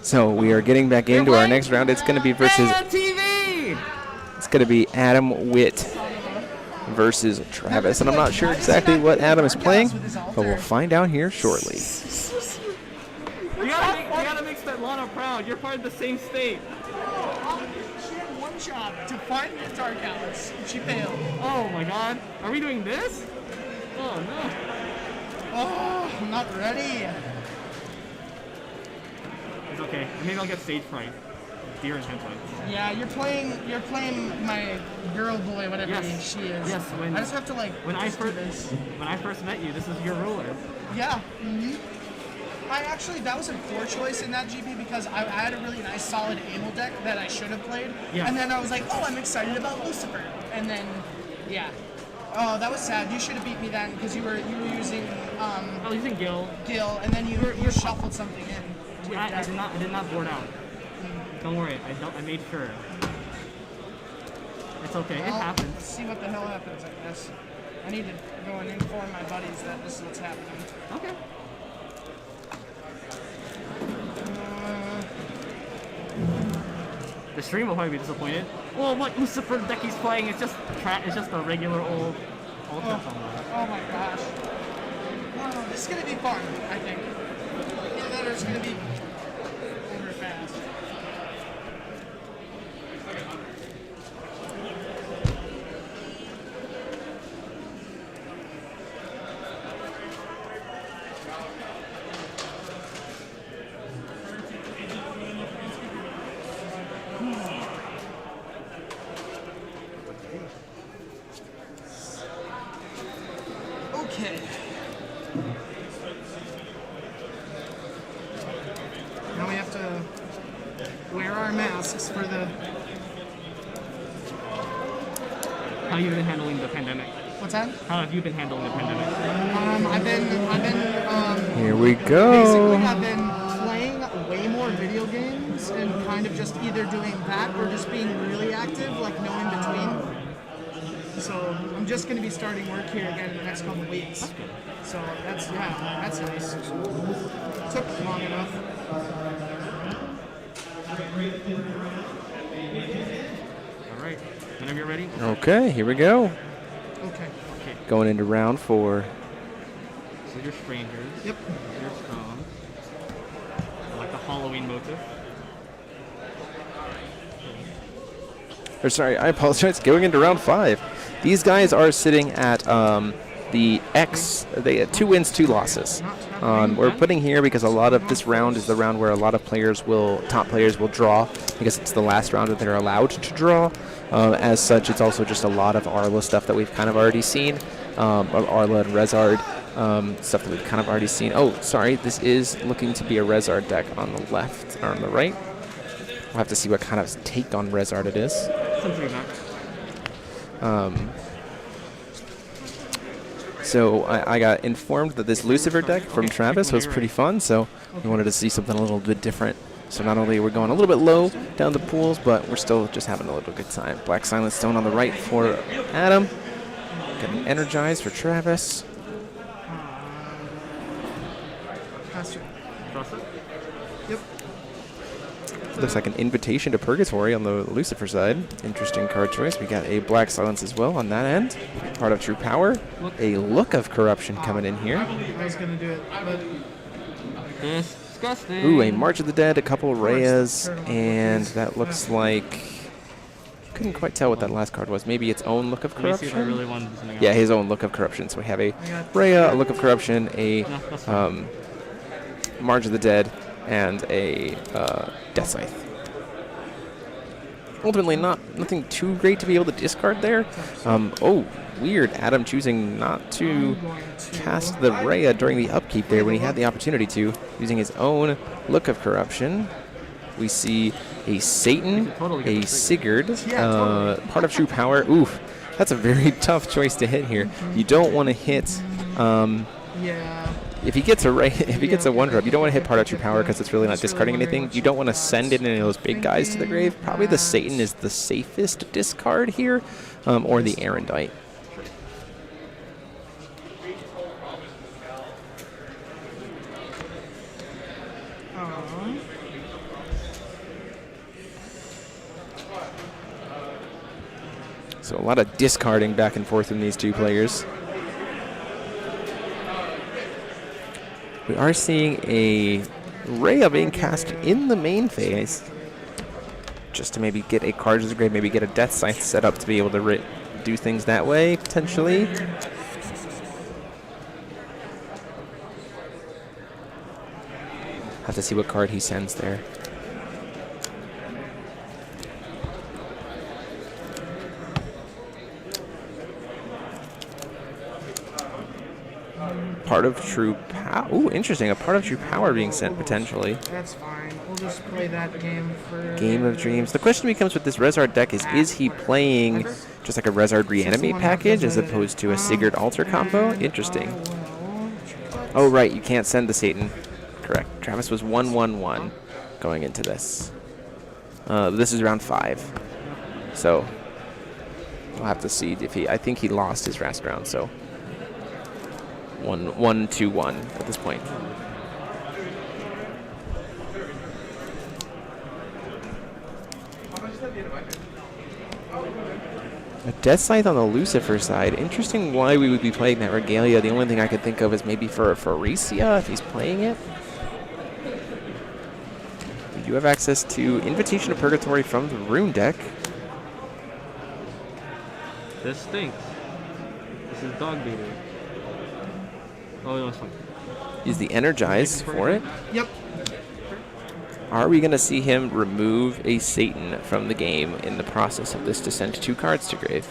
So we are getting back into our next round. It's going to be versus. It's going to be Adam Witt versus Travis, and I'm not sure exactly what Adam is playing, but we'll find out here shortly. You gotta make Svetlana proud. You're part of the same state. job to find the Dark Alice. She failed. Oh my god. Are we doing this? Oh no. Oh, I'm not ready. It's okay. Maybe I'll get stage fright. Deer intensely. Yeah, you're playing my girl, boy, whatever she is. Yes. When, I just have to like. When I first met you, this is your ruler. Yeah. That was a poor choice in that GP because I had a really nice solid Able deck that I should have played. Yeah. And then I was like, oh, I'm excited about Lucifer. And then, yeah. Oh, that was sad. You should have beat me then because you were using. I was using Gil. And then you shuffled something in. I did not board out. Don't worry. I made sure. It's okay. It happens. Let's see what the hell happens. I guess I need to go and inform my buddies that this is what's happening. Okay. The stream will probably be disappointed. Well, what Lucifer deck he's playing is just a regular old deck. Oh my gosh. Oh, this is gonna be fun, I think. Either that or it's gonna be over fast. Okay. Now we have to wear our masks for the. How have you been handling the pandemic? What's that? How have you been handling the pandemic? I've been. Here we go. Basically, I've been playing way more video games and kind of just either doing that or just being really active, like no in between. So I'm just going to be starting work here again in the next couple of weeks. That's good. So that's nice. Took long enough. All right. Whenever you're ready. Okay, here we go. Okay. Going into round 4. So you're strangers. Yep. You're strong. I like the Halloween motif. Or sorry, I apologize. Going into round 5. These guys are sitting at the X. They had 2 wins, 2 losses. We're putting here because a lot of this round is the round where a lot of top players will draw because it's the last round that they're allowed to draw. As such, it's also just a lot of Arla stuff that we've kind of already seen. Arla and Rezard stuff that we've kind of already seen. Oh, sorry, this is looking to be a Rezard deck on the left or on the right. We'll have to see what kind of take on Rezard it is. So I got informed that this Lucifer deck from Travis was pretty fun, so we wanted to see something a little bit different. So not only are we going a little bit low down the pools, but we're still just having a little good time. Black Silent Stone on the right for Adam. Getting energized for Travis. Yep. Looks like an invitation to Purgatory on the Lucifer side. Interesting card choice. We got a Black Silence as well on that end. Part of True Power. A Look of Corruption coming in here. I was gonna do it, but disgusting. Ooh, a March of the Dead, a couple Reyes, and that looks like... Couldn't quite tell what that last card was. Maybe its own Look of Corruption? Let me see if I really wanted something else. Yeah, his own Look of Corruption. So we have a Rhea, a Look of Corruption, a March of the Dead, and a Death Scythe. Ultimately, nothing too great to be able to discard there. Oh, weird. Adam choosing not to cast the Rhea during the upkeep there when he had the opportunity to, using his own Look of Corruption. We see a Satan, a Sigurd, part of True Power. Oof, that's a very tough choice to hit here. You don't want to hit. If he gets a 1-drop, you don't want to hit part of True Power because it's really not discarding anything. You don't want to send in any of those big guys to the grave. Probably the Satan is the safest discard here, or the Erendite. So a lot of discarding back and forth in these two players. We are seeing a Rhea being cast in the main phase. just to maybe get a card to the grave, maybe get a Death Scythe set up to be able to do things that way, potentially. Have to see what card he sends there. Part of True Power. Ooh, interesting. A Part of True Power being sent potentially. That's fine. We'll just play that game for... Game of Dreams. The question becomes with this Rezard deck is he playing just like a Rezard Reanimate package as opposed to a Sigurd Altar combo? Interesting. Oh, right. You can't send the Satan. Correct. Travis was 1-1-1 going into this. This is round 5. So we'll have to see if he... I think he lost his last round, so... 1-2-1 at this point. A Death Scythe on the Lucifer side. Interesting why we would be playing that Regalia. The only thing I could think of is maybe for Pharesia if he's playing it. We do have access to Invitation to Purgatory from the Rune deck. This stinks. This is dog beater. Oh, no, it's fine. Use the Energize for it. Yep. Are we going to see him remove a Satan from the game in the process of this to send 2 cards to grave?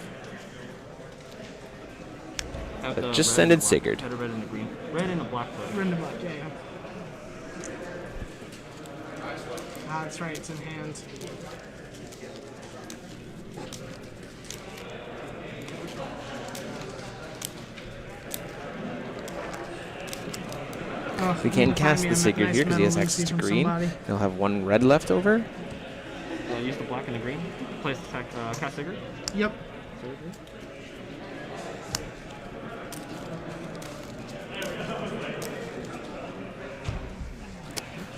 But just send in Sigurd. Red and a green. Red and a black. Red and a black, yeah. Ah, that's right. It's in hand. We can cast the Sigurd here because he has access to green. He'll have 1 red left over. Use the black and the green. Place attack, cast Sigurd. Yep.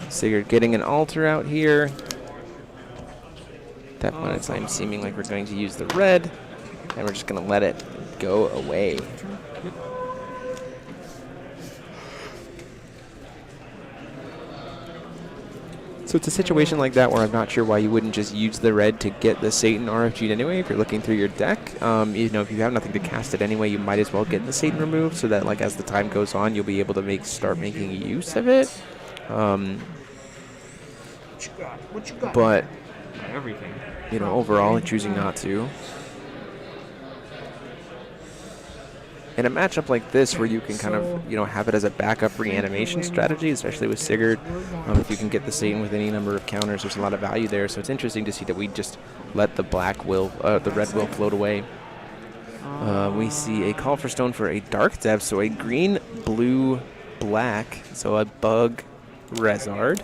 Sigurd getting an altar out here. At that point in time, seeming like we're going to use the red, and we're just going to let it go away. So it's a situation like that where I'm not sure why you wouldn't just use the red to get the Satan RFG'd anyway if you're looking through your deck. You know, if you have nothing to cast it anyway, you might as well get the Satan removed so that, like, as the time goes on, you'll be able to start making use of it. What you got? But, everything. You know, overall, choosing not to. In a matchup like this, where you can kind of, you know, have it as a backup reanimation strategy, especially with Sigurd, if you can get the Satan with any number of counters, there's a lot of value there. So it's interesting to see that we just let the red will float away. We see a Call for Stone for a Dark Dev, so a green, blue, black, so a bug Rezard.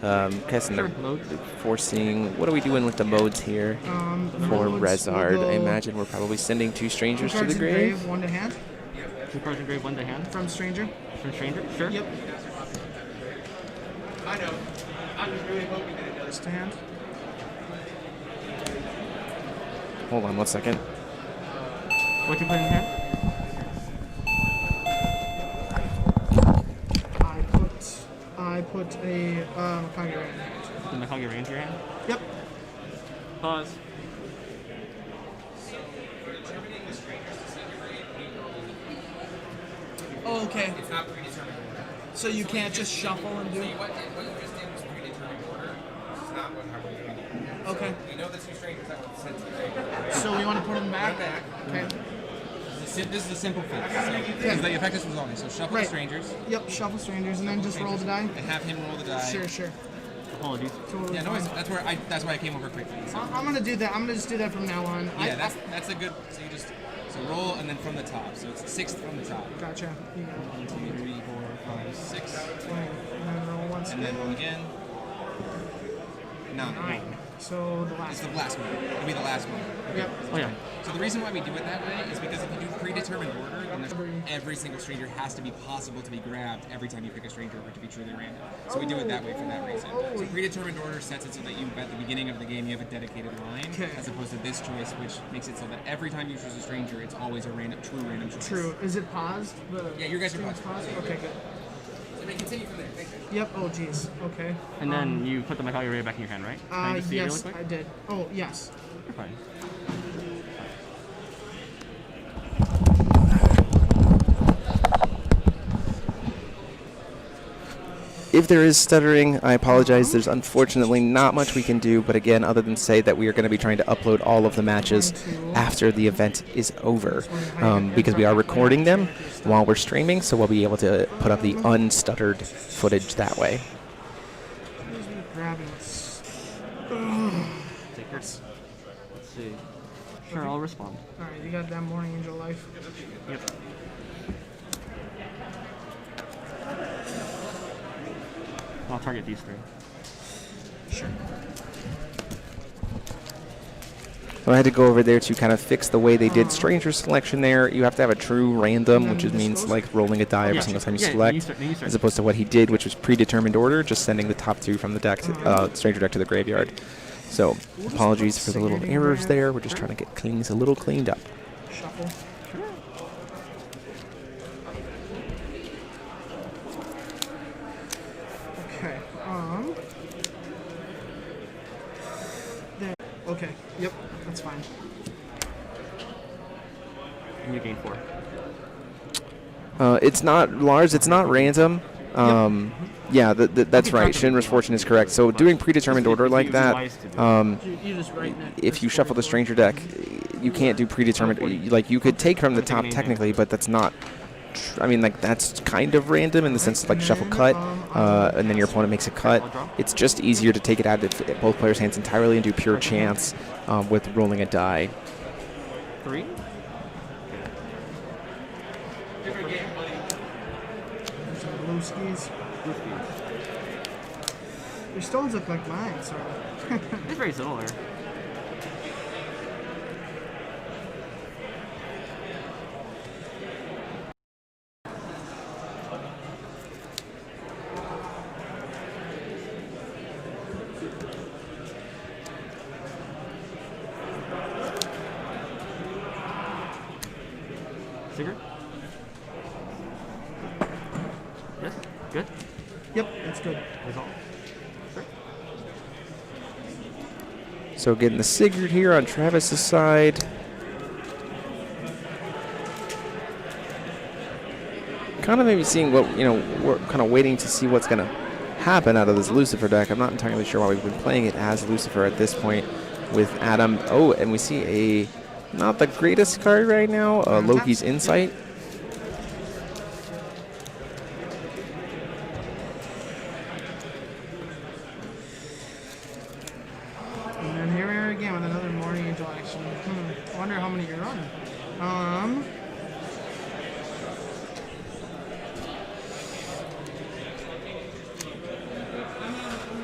Guessing they're forcing. What are we doing with the modes here for Rezard? I imagine we're probably sending 2 strangers to the grave. 1 to hand. 2 cards in grave, 1 to hand. From stranger. From stranger, sure. Yep. I know. I'm just really hoping that it does. Just to hand. Hold on 1 second. What you put in hand? I put a Makagi Ray in hand. The Makagi Ray into your hand? Yep. Pause. Oh, okay. It's not predetermined order. So you can't just shuffle and do. See, what you just did was predetermined order. It's not what how we're doing it. Okay. We know the 2 strangers that were sent to the grave. So we want to put them back? Put them back. Okay. This is a simple fix. So the effect is resolving. So shuffle the strangers. Yep, shuffle strangers and then just roll the die. And have him roll the die. Sure. Apologies. Totally yeah, no, fine. that's why I came over quickly. So. I'm gonna do that. I'm gonna just do that from now on. Yeah, that's a good. So you just roll and then from the top. So it's 6th from the top. Gotcha. 1, 2, 3, 4, 5, 6. And then roll once. And then roll again. 9. So the last. It's the last one. It'll be the last one. Yep. Oh yeah. So the reason why we do it that way is because if you do predetermined order, then every single stranger has to be possible to be grabbed every time you pick a stranger or to be truly random. So we do it that way for that reason. So predetermined order sets it so that you, at the beginning of the game, you have a dedicated line, as opposed to this choice, which makes it so that every time you choose a stranger, it's always a true random choice. True. Is it paused? Yeah, your guys are paused. Okay, good. So we continue from there. Thank you. Yep. Oh, geez. Okay. And then you put the Metallic Ray back in your hand, right? Can I just see it really Yes, quick? I did. Oh, yes. You're fine. If there is stuttering, I apologize. There's unfortunately not much we can do, but again, other than say that we are going to be trying to upload all of the matches after the event is over, because we are recording them while we're streaming, so we'll be able to put up the unstuttered footage that way. Let's see. Sure, I'll respond. Alright, you got that Morning Angel life? Yep. I'll target these three. Sure. So I had to go over there to kind of fix the way they did Stranger selection there. You have to have a true random, which means like rolling a die every single time you select, as opposed to what he did, which was predetermined order, just sending the top two from the deck, to, Stranger deck to the graveyard. So apologies for the little errors there. We're just trying to get things a little cleaned up. Shuffle. Okay. There. Okay. Yep. That's fine. And you gain 4. It's not, Lars, it's not random. Yeah, that's right. Shinra's Fortune is correct. So doing predetermined order like that, if you shuffle the Stranger deck, you can't do predetermined. Like, you could take from the top technically, but that's not. I mean, like, that's kind of random in the sense of, like, shuffle cut, and then your opponent makes a cut. It's just easier to take it out of both players' hands entirely and do pure chance with rolling a die. 3. Blue skis. Your stones look like mine, sort of. It's very similar. Sigurd? Yes? Good? Yep, that's good. Resolve. Sure. So getting the Sigurd here on Travis's side. Kind of maybe seeing what, we're kind of waiting to see what's going to happen out of this Lucifer deck. I'm not entirely sure why we've been playing it as Lucifer at this point with Adam. Oh, and we see not the greatest card right now, Loki's Insight. And then here we are again with another Morning Angel action. I wonder how many you're on.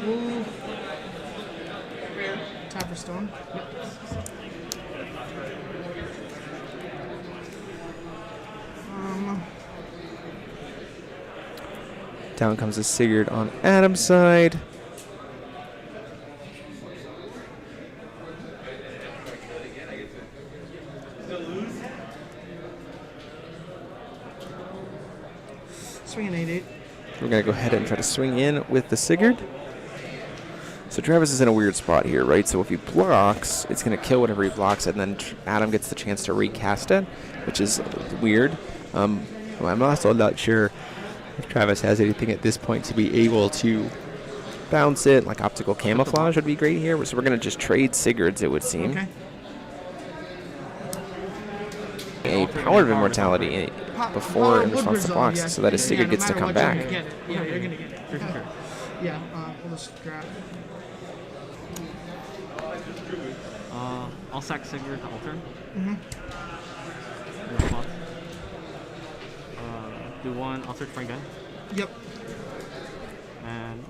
We'll tap for stone. Yep. Down comes the Sigurd on Adam's side. Swing an 8-8. We're going to go ahead and try to swing in with the Sigurd. So Travis is in a weird spot here, right? So if he blocks, it's going to kill whatever he blocks, and then Adam gets the chance to recast it, which is weird. Well, I'm also not sure if Travis has anything at this point to be able to bounce it. Like Optical Camouflage would be great here. So we're going to just trade Sigurds, it would seem. Okay. A Power of Immortality before in response to blocks, yes. so that his Sigurd gets to come back. Yeah, you're going to get it. For sure. Yeah, we'll just grab. I'll sack Sigurd to alter. Do one, I'll search for again. Yep. And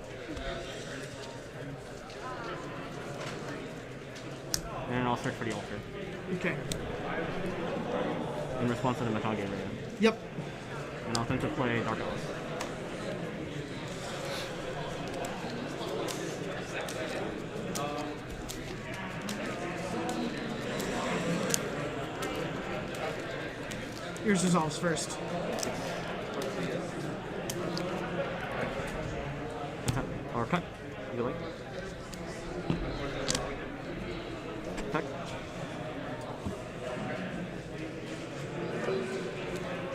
I'll search for the altar. Okay. In response to the Metal Game. Yep. And I'll attempt to play Dark Alice. Yours resolves first. Really? Heck.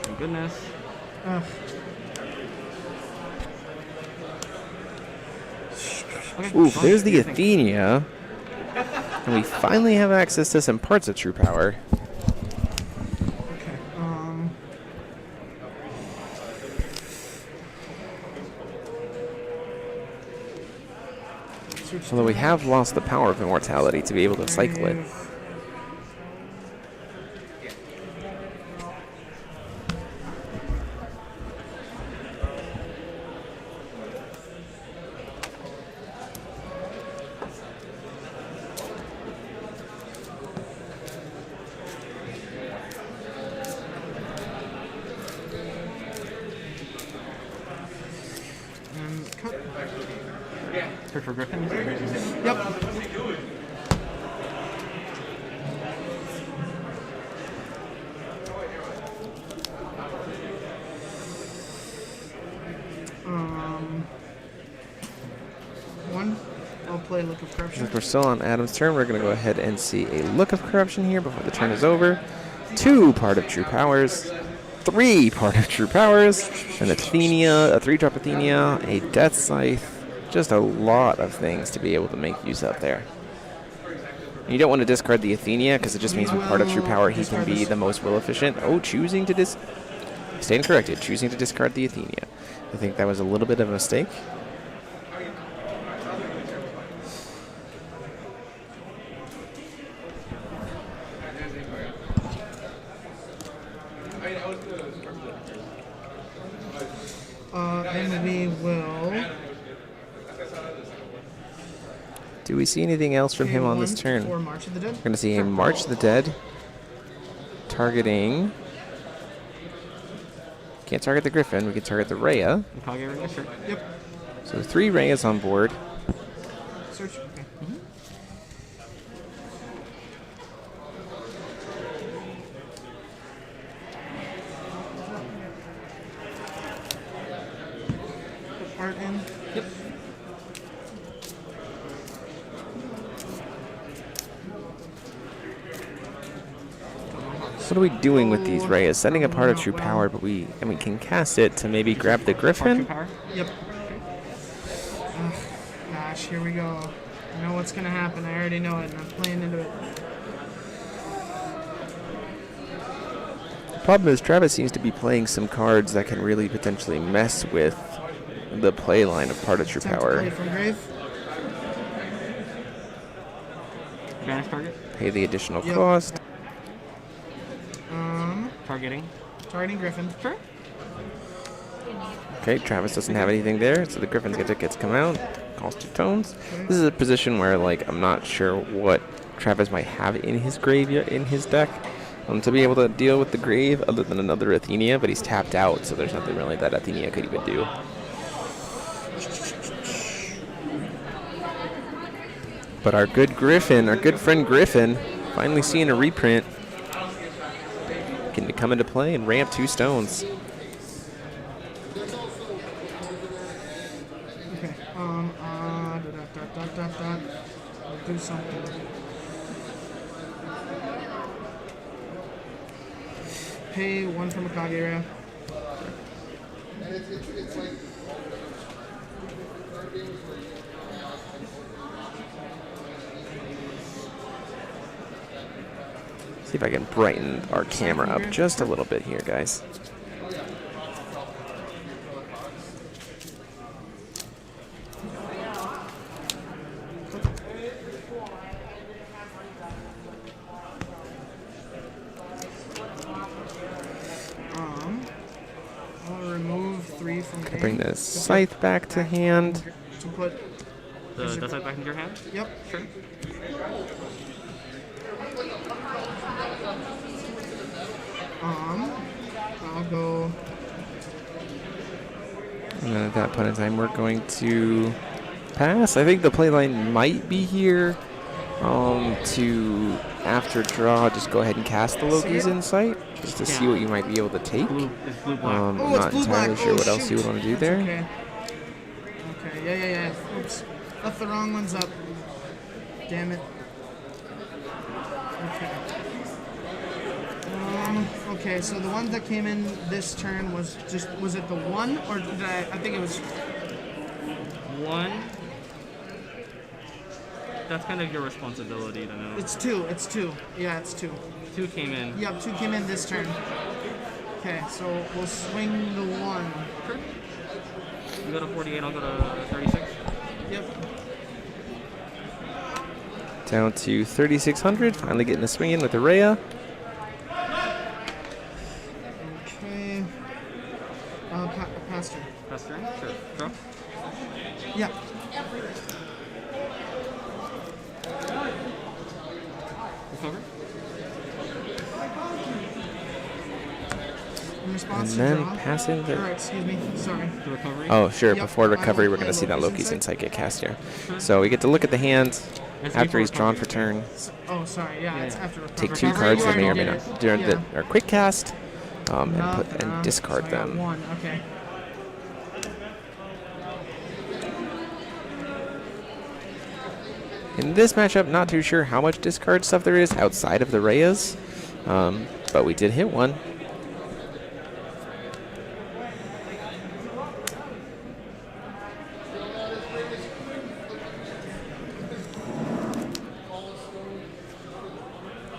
Thank goodness. Okay. Ooh, there's the Athenia. And we finally have access to some parts of True Power. Although we have lost the power of immortality to be able to cycle it. Search for Griffin? Yep. One. I'll play Look of Corruption. Since we're still on Adam's turn, we're going to go ahead and see a Look of Corruption here before the turn is over. 2 Part of True Powers. 3 Part of True Powers. An Athenia, a 3-drop Athenia, a Death Scythe. Just a lot of things to be able to make use of there. And you don't want to discard the Athenia because it just means with Part of True Power he can be the most will efficient. Oh, choosing to stand corrected. Choosing to discard the Athenia. I think that was a little bit of a mistake. And we will. Do we see anything else from him on this turn? For March of the Dead? We're going to see a March of the Dead targeting. Can't target the Griffin. We can target the Rhea. Yep. So 3 Rheas on board. Search. Okay. Put part in. Yep. What are we doing with these Rheas? Setting a Part of True Power, but we can cast it to maybe grab the Griffin. Yep. Gosh, here we go. I know what's gonna happen. I already know it, and I'm playing into it. The problem is Travis seems to be playing some cards that can really potentially mess with the play line of Part of True Power. Play from grave. Advantage target? Pay the additional cost. Targeting Griffin. Sure. Okay, Travis doesn't have anything there, so the Griffin's gets to come out. Cost 2 tones. This is a position where, like, I'm not sure what Travis might have in his graveyard, in his deck, to be able to deal with the grave other than another Athenia, but he's tapped out, so there's nothing really that Athenia could even do. But our good Griffin, our good friend Griffin, finally seeing a reprint. Can come into play and ramp 2 stones. Okay. Do something. Pay 1 from a Kagera. It's like. See if I can brighten our camera up just a little bit here, guys. I'll remove 3 from game. Bring the Scythe back to hand. To put the Scythe back into your hand? Yep. Sure. I'll go. And then at that point in time, we're going to pass. I think the play line might be here to, after draw, just go ahead and cast the Loki's Insight, just to see what you might be able to take. I'm not entirely sure what else you would want to do there. Okay, yeah. Oops. Left the wrong ones up. Damn it. Okay. Okay, so the ones that came in this turn was it the 1 or did I think it was 1. That's kind of your responsibility to know. It's 2. Yeah, it's 2. 2 came in. Yep, 2 came in this turn. Okay, so we'll swing the 1. Sure. You go to 48, I'll go to 36. Yep. Down to 3,600. Finally getting a swing in with the Rhea. Okay. Pastor. Pastor? Sure. Draw? Yeah. Recover? In response And then to draw. passing the... Or, excuse me, sorry. The recovery? Oh, sure. Yep, Before recovery, we're I going to see that Loki's Loki's Insight get cast here. So we get to look at the hand after he's drawn for turn. Oh, sorry. Yeah, it's after recovery. Take 2 cards that may or may not during the or quick cast, and discard so I got them. 1. Okay. In this matchup, not too sure how much discard stuff there is outside of the Reyes, but we did hit 1.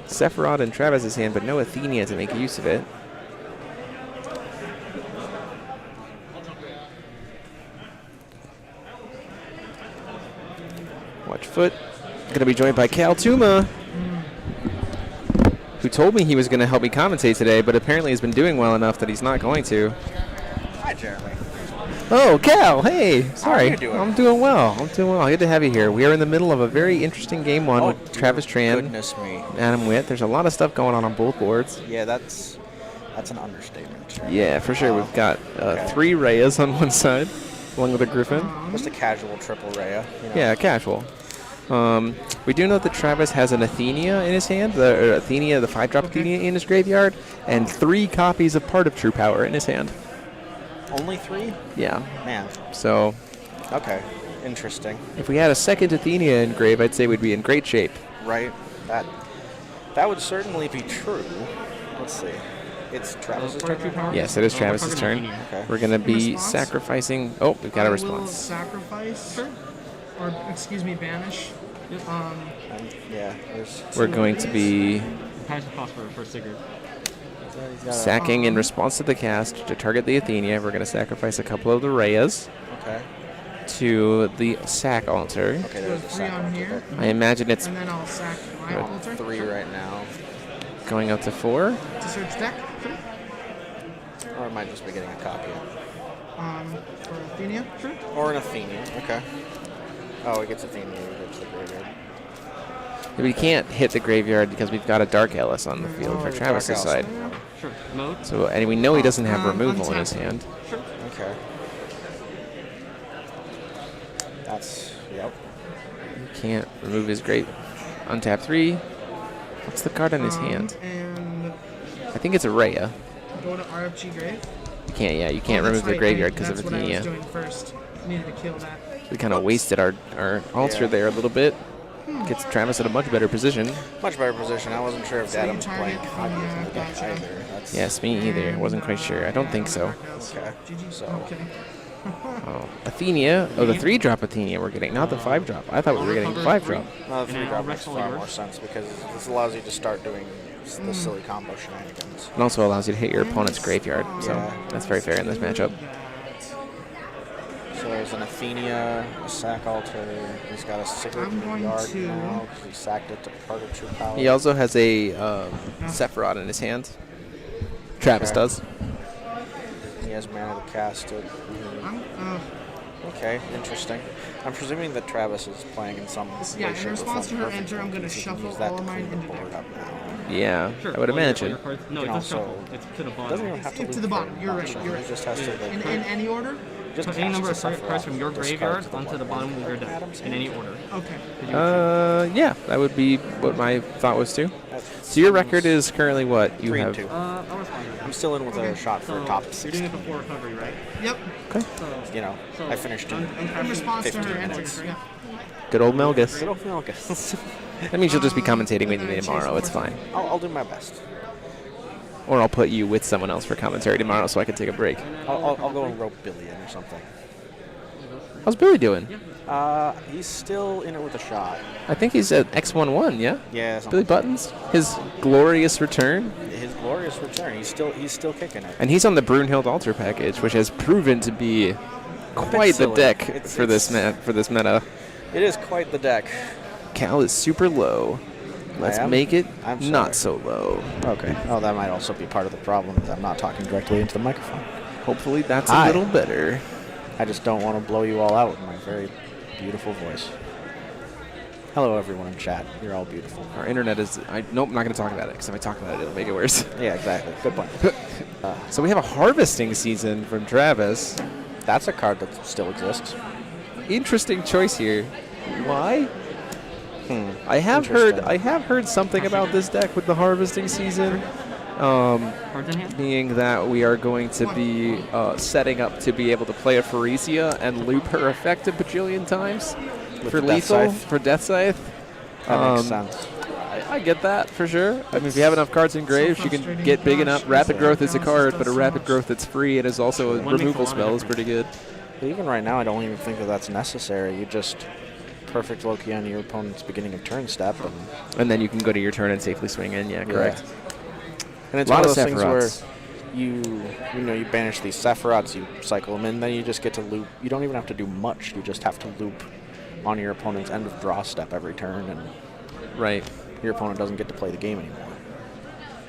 Sephiroth in Travis's hand, but no Athenia to make use of it. Watch foot. Going to be joined by Cal Tuma, who told me he was going to help me commentate today, but apparently has been doing well enough that he's not going to. Hi, Jeremy. Oh, Cal, hey. Sorry. How are you doing? I'm doing well. Good to have you here. We are in the middle of a very interesting game 1 with Travis Tran, Goodness me. Adam Witt. There's a lot of stuff going on both boards. Yeah, that's an understatement. Jeremy. Yeah, for sure. We've got 3 Reyes on one side, along with a Griffin. Just a casual triple Rhea. You know. Yeah, casual. We do know that Travis has an Athenia in his hand, the 5-drop Athenia in his graveyard, and 3 copies of Part of True Power in his hand. Only 3? Yeah. Man. So. Okay. Interesting. If we had a second Athenia in grave, I'd say we'd be in great shape. Right. That would certainly be true. Let's see. It's Travis's turn. Yes, it is Travis's turn. Okay. We're going to be Response? sacrificing. Oh, we've got a I will response. sacrifice, or excuse me, banish. Yeah. We're going to be Pass the cost for Sigurd. sacking in response to the cast to target the Athenia. We're going to sacrifice a couple of the Reyes. Okay. To the sack altar. Okay, there's a sack on here. I imagine it's And then I'll sack my altar. 3 right now. going up to 4. To search deck. Or it might just be getting a copy. For Athenia. Sure. Or an Athenia. Okay. Oh, it gets Athenia. It gets the graveyard. We can't hit the graveyard because we've got a Dark Ellis on the field for Travis's side. Sure. Mode. So, and we know he doesn't have removal in his hand. Sure. Okay. That's, yep. He can't remove his grave. Untap 3. What's the card in his hand? And I think it's a Rhea. go to RFG grave. You can't, yeah, you can't remove the graveyard because of That's what I was Athenia. doing first. Needed to kill that. We kind of wasted our altar there a little bit. Gets Travis in a much better position. Much better position. I wasn't sure if So Adam you was target playing from, copies in the deck gotcha. either. That's Yes, me either. I wasn't quite sure. I don't think so. okay. So Okay. Oh, Athenia. Oh, the 3-drop Athenia we're getting, not the 5-drop. I thought we were getting the 5-drop. no, the 3-drop makes far more sense because this allows you to start doing the silly combo shenanigans. It also allows you to hit your opponent's graveyard, so Yeah. that's very fair in this matchup. So there's an Athenia, a sack altar. He's got a Sigurd I'm in the going yard to- now because he sacked it to Part of True Power. He also has a Sephiroth in his hand. Travis Okay. does. He has mana to cast it. Okay, interesting. I'm presuming that Travis is playing in some Yeah, way, in shape, or response to form her perfect enter, I'm because going to he can shuffle use that all to of mine clean the into board deck. up now. Yeah, Sure. I would All your imagine. cards- No, You it's can just shuffle. also- It's to the bottom. Doesn't even have to To leave the bottom. You're right. option. You're He right. just has to like, In any order? just Put any number of cast cards from your Sephiroth, discard graveyard to the onto the one bottom of your deck Adam's in any order. Okay. Yeah, that would be what my thought was too. So your record is currently what? You 3 have and 2. I'll respond to that. I'm still in with a shot for So top you're 16. doing it before recovery, right? Yep. Okay. You know, I finished in In response to 15 her minutes. entries. Yeah. Good old Melgus. Good old Melgus. That means you'll just be commentating with me tomorrow. It's fine. I'll do my best. Or I'll put you with someone else for commentary tomorrow so I can take a break. I'll go and rope Billy in or something. How's Billy doing? He's still in it with a shot. I think he's at X11, yeah? Yeah. Billy Buttons? His glorious return? His glorious return. He's still kicking it. And he's on the Brunhild Alter package, which has proven to be quite the deck for this meta. It is quite the deck. Cal is super low. Let's make it not so low. Okay. Oh, that might also be part of the problem, is I'm not talking directly into the microphone. Hopefully that's a little better. I just don't want to blow you all out with my very beautiful voice. Hello, everyone in chat. You're all beautiful. Our internet is... Nope, I'm not going to talk about it, because if I talk about it, it'll make it worse. Yeah, exactly. Good point. So we have a harvesting season from Travis. That's a card that still exists. Interesting choice here. Why? I have heard something about this deck with the harvesting season, being that we are going to be setting up to be able to play a Pharesia and loop her effect a bajillion times for lethal, for Death Scythe. That makes sense. I get that for sure. I mean, if you have enough cards in grave, you can get big enough. Rapid Growth is a card, but a Rapid Growth that's free and is also a removal spell is pretty good. But even right now, I don't even think that that's necessary. You just perfect Loki on your opponent's beginning of turn step, and then you can go to your turn and safely swing in. Yeah, correct. And it's one of those things where you banish these Sephiroths, you cycle them in, then you just get to loop. You don't even have to do much. You just have to loop on your opponent's end of draw step every turn, and your opponent doesn't get to play the game anymore.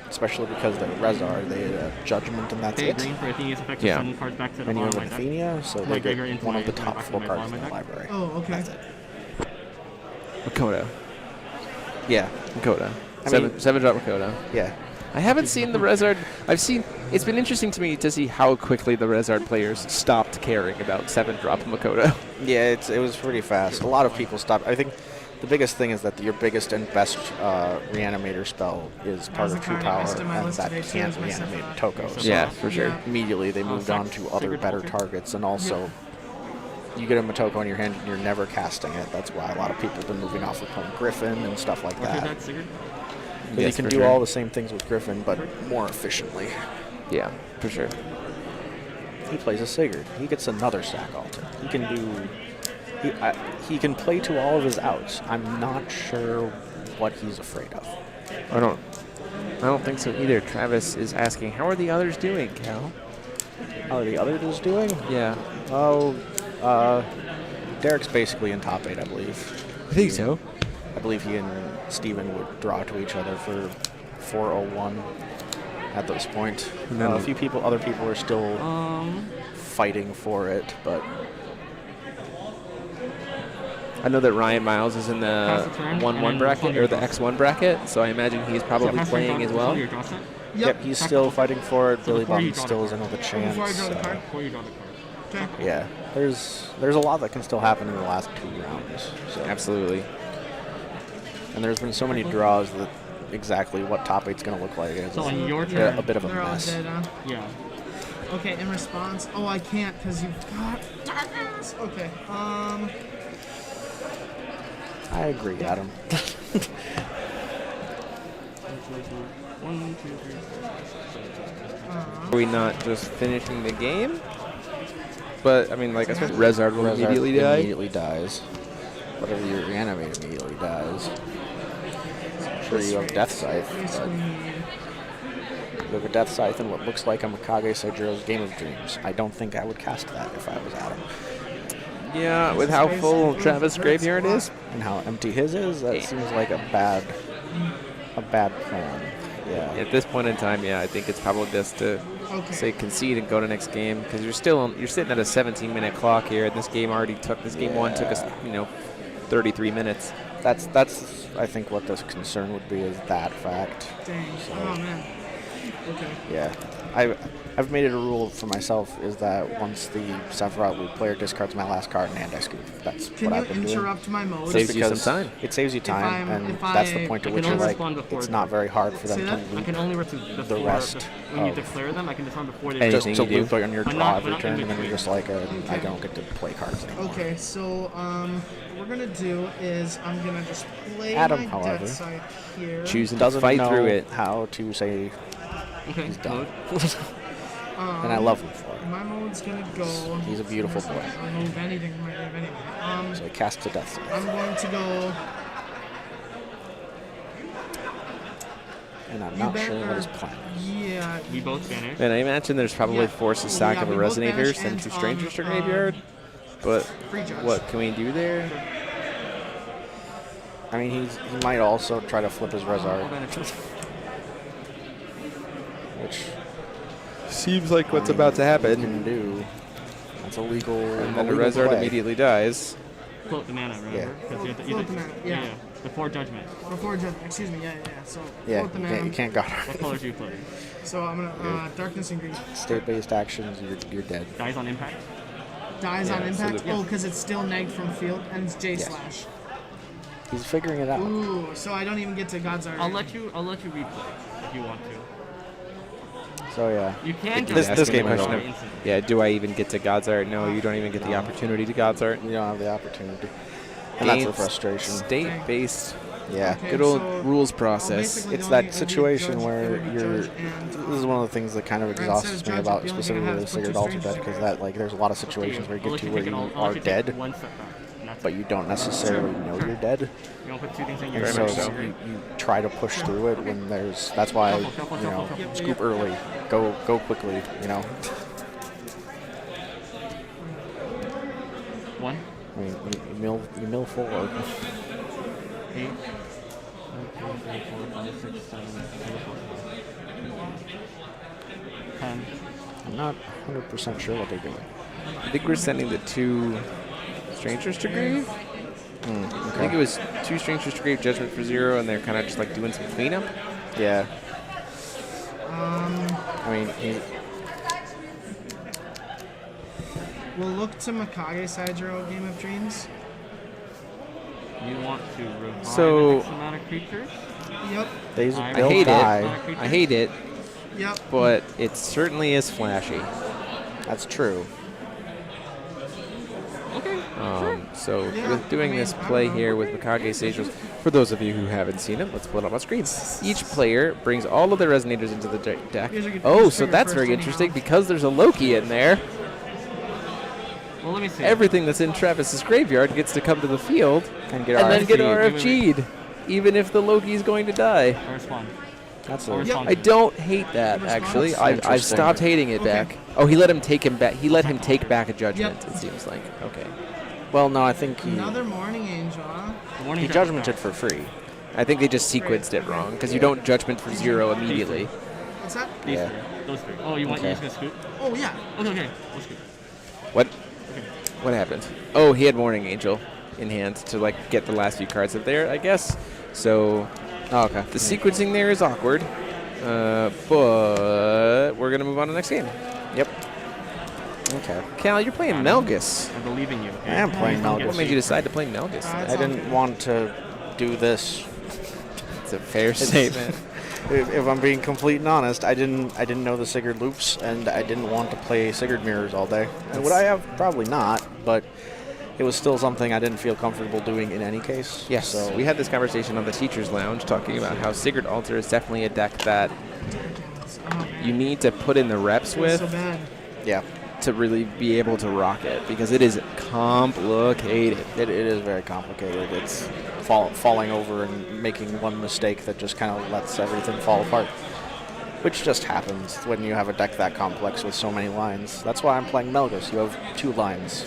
Especially because they're Rezar, they had a Judgment, and that's it. Green for Athena's effect to send cards back to the and you have bottom an of my deck. Athena, so they get one of the top 4 cards in the library. Oh, okay. That's it. Makoto. Yeah. Makoto. I mean, 7-drop Makoto. Yeah. I haven't seen the Rezard. It's been interesting to me to see how quickly the Rezard players stopped caring about 7-drop Makoto. Yeah, it was pretty fast. A lot of people stopped. I think the biggest thing is that your biggest and best reanimator spell is part of 2 power, and that can't reanimate Tokos. Yeah, for sure. Immediately they moved on to other better targets, and also you get a Motoko in your hand and you're never casting it. That's why a lot of people have been moving off of Griffin and stuff like that. But you can do all the same things with Griffin, but more efficiently. Yeah, for sure. He plays a Sigurd. He gets another sack altar. He can do... He can play to all of his outs. I'm not sure what he's afraid of. I don't think so either. Travis is asking, how are the others doing, Cal? How are the others doing? Yeah. Oh, Derek's basically in top 8, I believe. I think so. I believe he and Steven would draw to each other for 401 at this point. And then other people are still fighting for it, but I know that Ryan Miles is in the 1-1 bracket, or the X1 bracket, so I imagine he's probably playing as well. Yep, he's still fighting for it. Billy Bum still isn't with a chance. Yeah, there's a lot that can still happen in the last 2 rounds. So. Absolutely. And there's been so many draws that exactly what top 8's going to look like is a bit of a mess. Dead, huh? Yeah. Okay, in response... Oh, I can't because you've got daggers! Okay, I agree, Adam. 1, 2, 3, 4, 5, 6, 7. Are we not just finishing the game? But, I mean, like, I suppose Rezard will immediately die. Immediately dies. Whatever you reanimate immediately dies. I'm sure you have Death Scythe. You have a Death Scythe and what looks like a Mikage Seijiro's Game of Dreams. I don't think I would cast that if I was Adam. Yeah, with how full Travis' graveyard is. And how empty his is, that seems like a bad plan. Yeah. At this point in time, yeah, I think it's probably best to say concede and go to next game, because you're sitting at a 17-minute clock here, and this game one took us 33 minutes. That's I think what the concern would be is that fact. Dang. So, oh man. Okay. Yeah, I've made it a rule for myself is that once the Sephiroth loop player discards my last card and I scoop. That's what I've been doing. Can you interrupt my mode? Saves you some time. It saves you time, and that's the point at which you're like, it's not very hard for them to I loop can only respond the rest. when you declare them. I can respond before they Just to you loop on your But draw not- every but not turn, in and then you're between. just like, I don't get to play cards anymore. Okay, so what we're gonna do is I'm gonna just play Adam, my however, death side here. Choosing to doesn't fight know through it. how to say Okay, he's done. mode. And I love him for it. My mode's gonna go. He's a beautiful boy. I'll move anything. I might move anyway. So he casts a death save. I'm going to go. And I'm not sure what his plan is. Yeah. We both banish. And I imagine there's probably force a sack yeah, of a we both Resonator, banish send and, 2 strangers to um, graveyard. But free judge. what can we do there? I mean, he might also try to flip his Rezard. Which seems like what's about to happen. Can do. That's illegal. And then the illegal Rezard play. immediately dies. Float the mana, remember? Yeah. 'Cause you have to Float the mana, yeah. Before judgment. Before judgment. Excuse me. Yeah. So Yeah, float the you mana. can't guard. What colors are you playing? So I'm gonna darkness and green. State-based actions, you're dead. Dies on impact? Dies on so impact. the- Oh, because it's still neg from field and it's J slash. He's figuring it out. Ooh, so I don't even get to God's Art. I'll let you replay if you want to. So yeah. You can This game is over. Yeah, do I even get to God's Art? No, you don't even get the opportunity to God's Art. You don't have the opportunity. And that's the Games, frustration. State-based. Yeah. Good old rules process. It's that situation where you're. This is one of the things that kind of exhausts me about specifically the Sigurd Altar deck, because that there's a lot of situations where you get to where you are dead, but you don't necessarily know you're dead. You want to put 2 things in your And so you try to push through it when there's. That's why scoop early, go quickly. 1. I mean, you mill forward. 8. 1, 2, 3, 4, 5, 6, 7, 8, 10. I'm not 100% sure what they're doing. I think we're sending the 2 strangers to grave. I think it was 2 strangers to grave, judgment for 0, and they're kind of just like doing some cleanup. Yeah. I mean, We'll look to Mikage Saijiro Game of Dreams. You want to revive So- an X amount of creatures? Yep. I hate it. I hate it. Yep. But it certainly is flashy. That's true. Okay. So with doing this play here with Mikage Saijiro, for those of you who haven't seen it, let's put it up on screen. Each player brings all of their resonators into the deck. Here's a good- Oh, here's so figure that's first very anyhow. interesting because there's a Loki in there. Well, let me see. Everything that's in Travis's graveyard gets to come to the field and then get RFG'd. RFG'd, even if the Loki's going to die. I respond. That's I'll a respond I to you. don't hate that actually. That's I've interesting. stopped hating it back. Oh, he let him take him back. He let him take back a judgment. Yep. It seems like okay. Well, no, I think he Another Morning Angel. he judgmented for free. I think they just sequenced it wrong because you don't judgment for 0 immediately. What's that? These Yeah. 3. Those 3. Oh, you want Okay. you're just gonna scoop? Oh yeah. Okay. Let's scoop. What? What happened? Oh, he had Morning Angel in hand to like get the last few cards up there, I guess. So, okay. The sequencing there is awkward, but we're gonna move on to the next game. Yep. Okay. Cal, you're playing Melgus. I believe in you. Okay? I am playing Melgus. What made you decide to play Melgus? I didn't want to do this. It's a fair statement. If I'm being complete and honest, I didn't know the Sigurd loops, and I didn't want to play Sigurd mirrors all day. And would I have? Probably not, but it was still something I didn't feel comfortable doing in any case. Yes, So we had this conversation on the Teacher's Lounge talking about how Sigurd Altar is definitely a deck that you need to put in the reps with So bad. yeah, to really be able to rock it because it is complicated. it is very complicated. It's falling over and making one mistake that just kind of lets everything fall apart, which just happens when you have a deck that complex with so many lines. That's why I'm playing Melgus. You have 2 lines.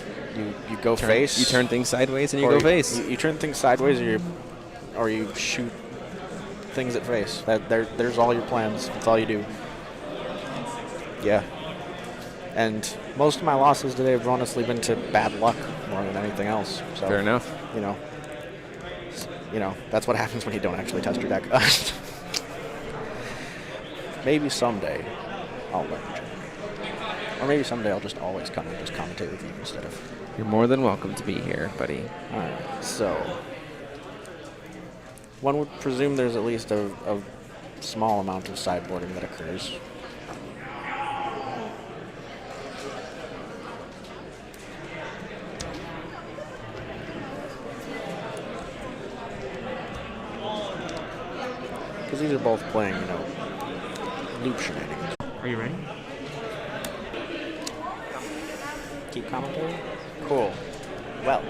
You go face. You turn things sideways and you or go face. You turn things sideways, or you shoot things at face. There's all your plans. That's all you do. Yeah. And most of my losses today have honestly been to bad luck more than anything else. So, Fair enough. You know, that's what happens when you don't actually test your deck. Maybe someday I'll learn. Or maybe someday I'll just always come and just commentate with you instead of... You're more than welcome to be here, buddy. Alright, so... One would presume there's at least a small amount of sideboarding that occurs. Because these are both playing, you know, loop shenanigans. Are you ready? Keep commentating? Cool. Well.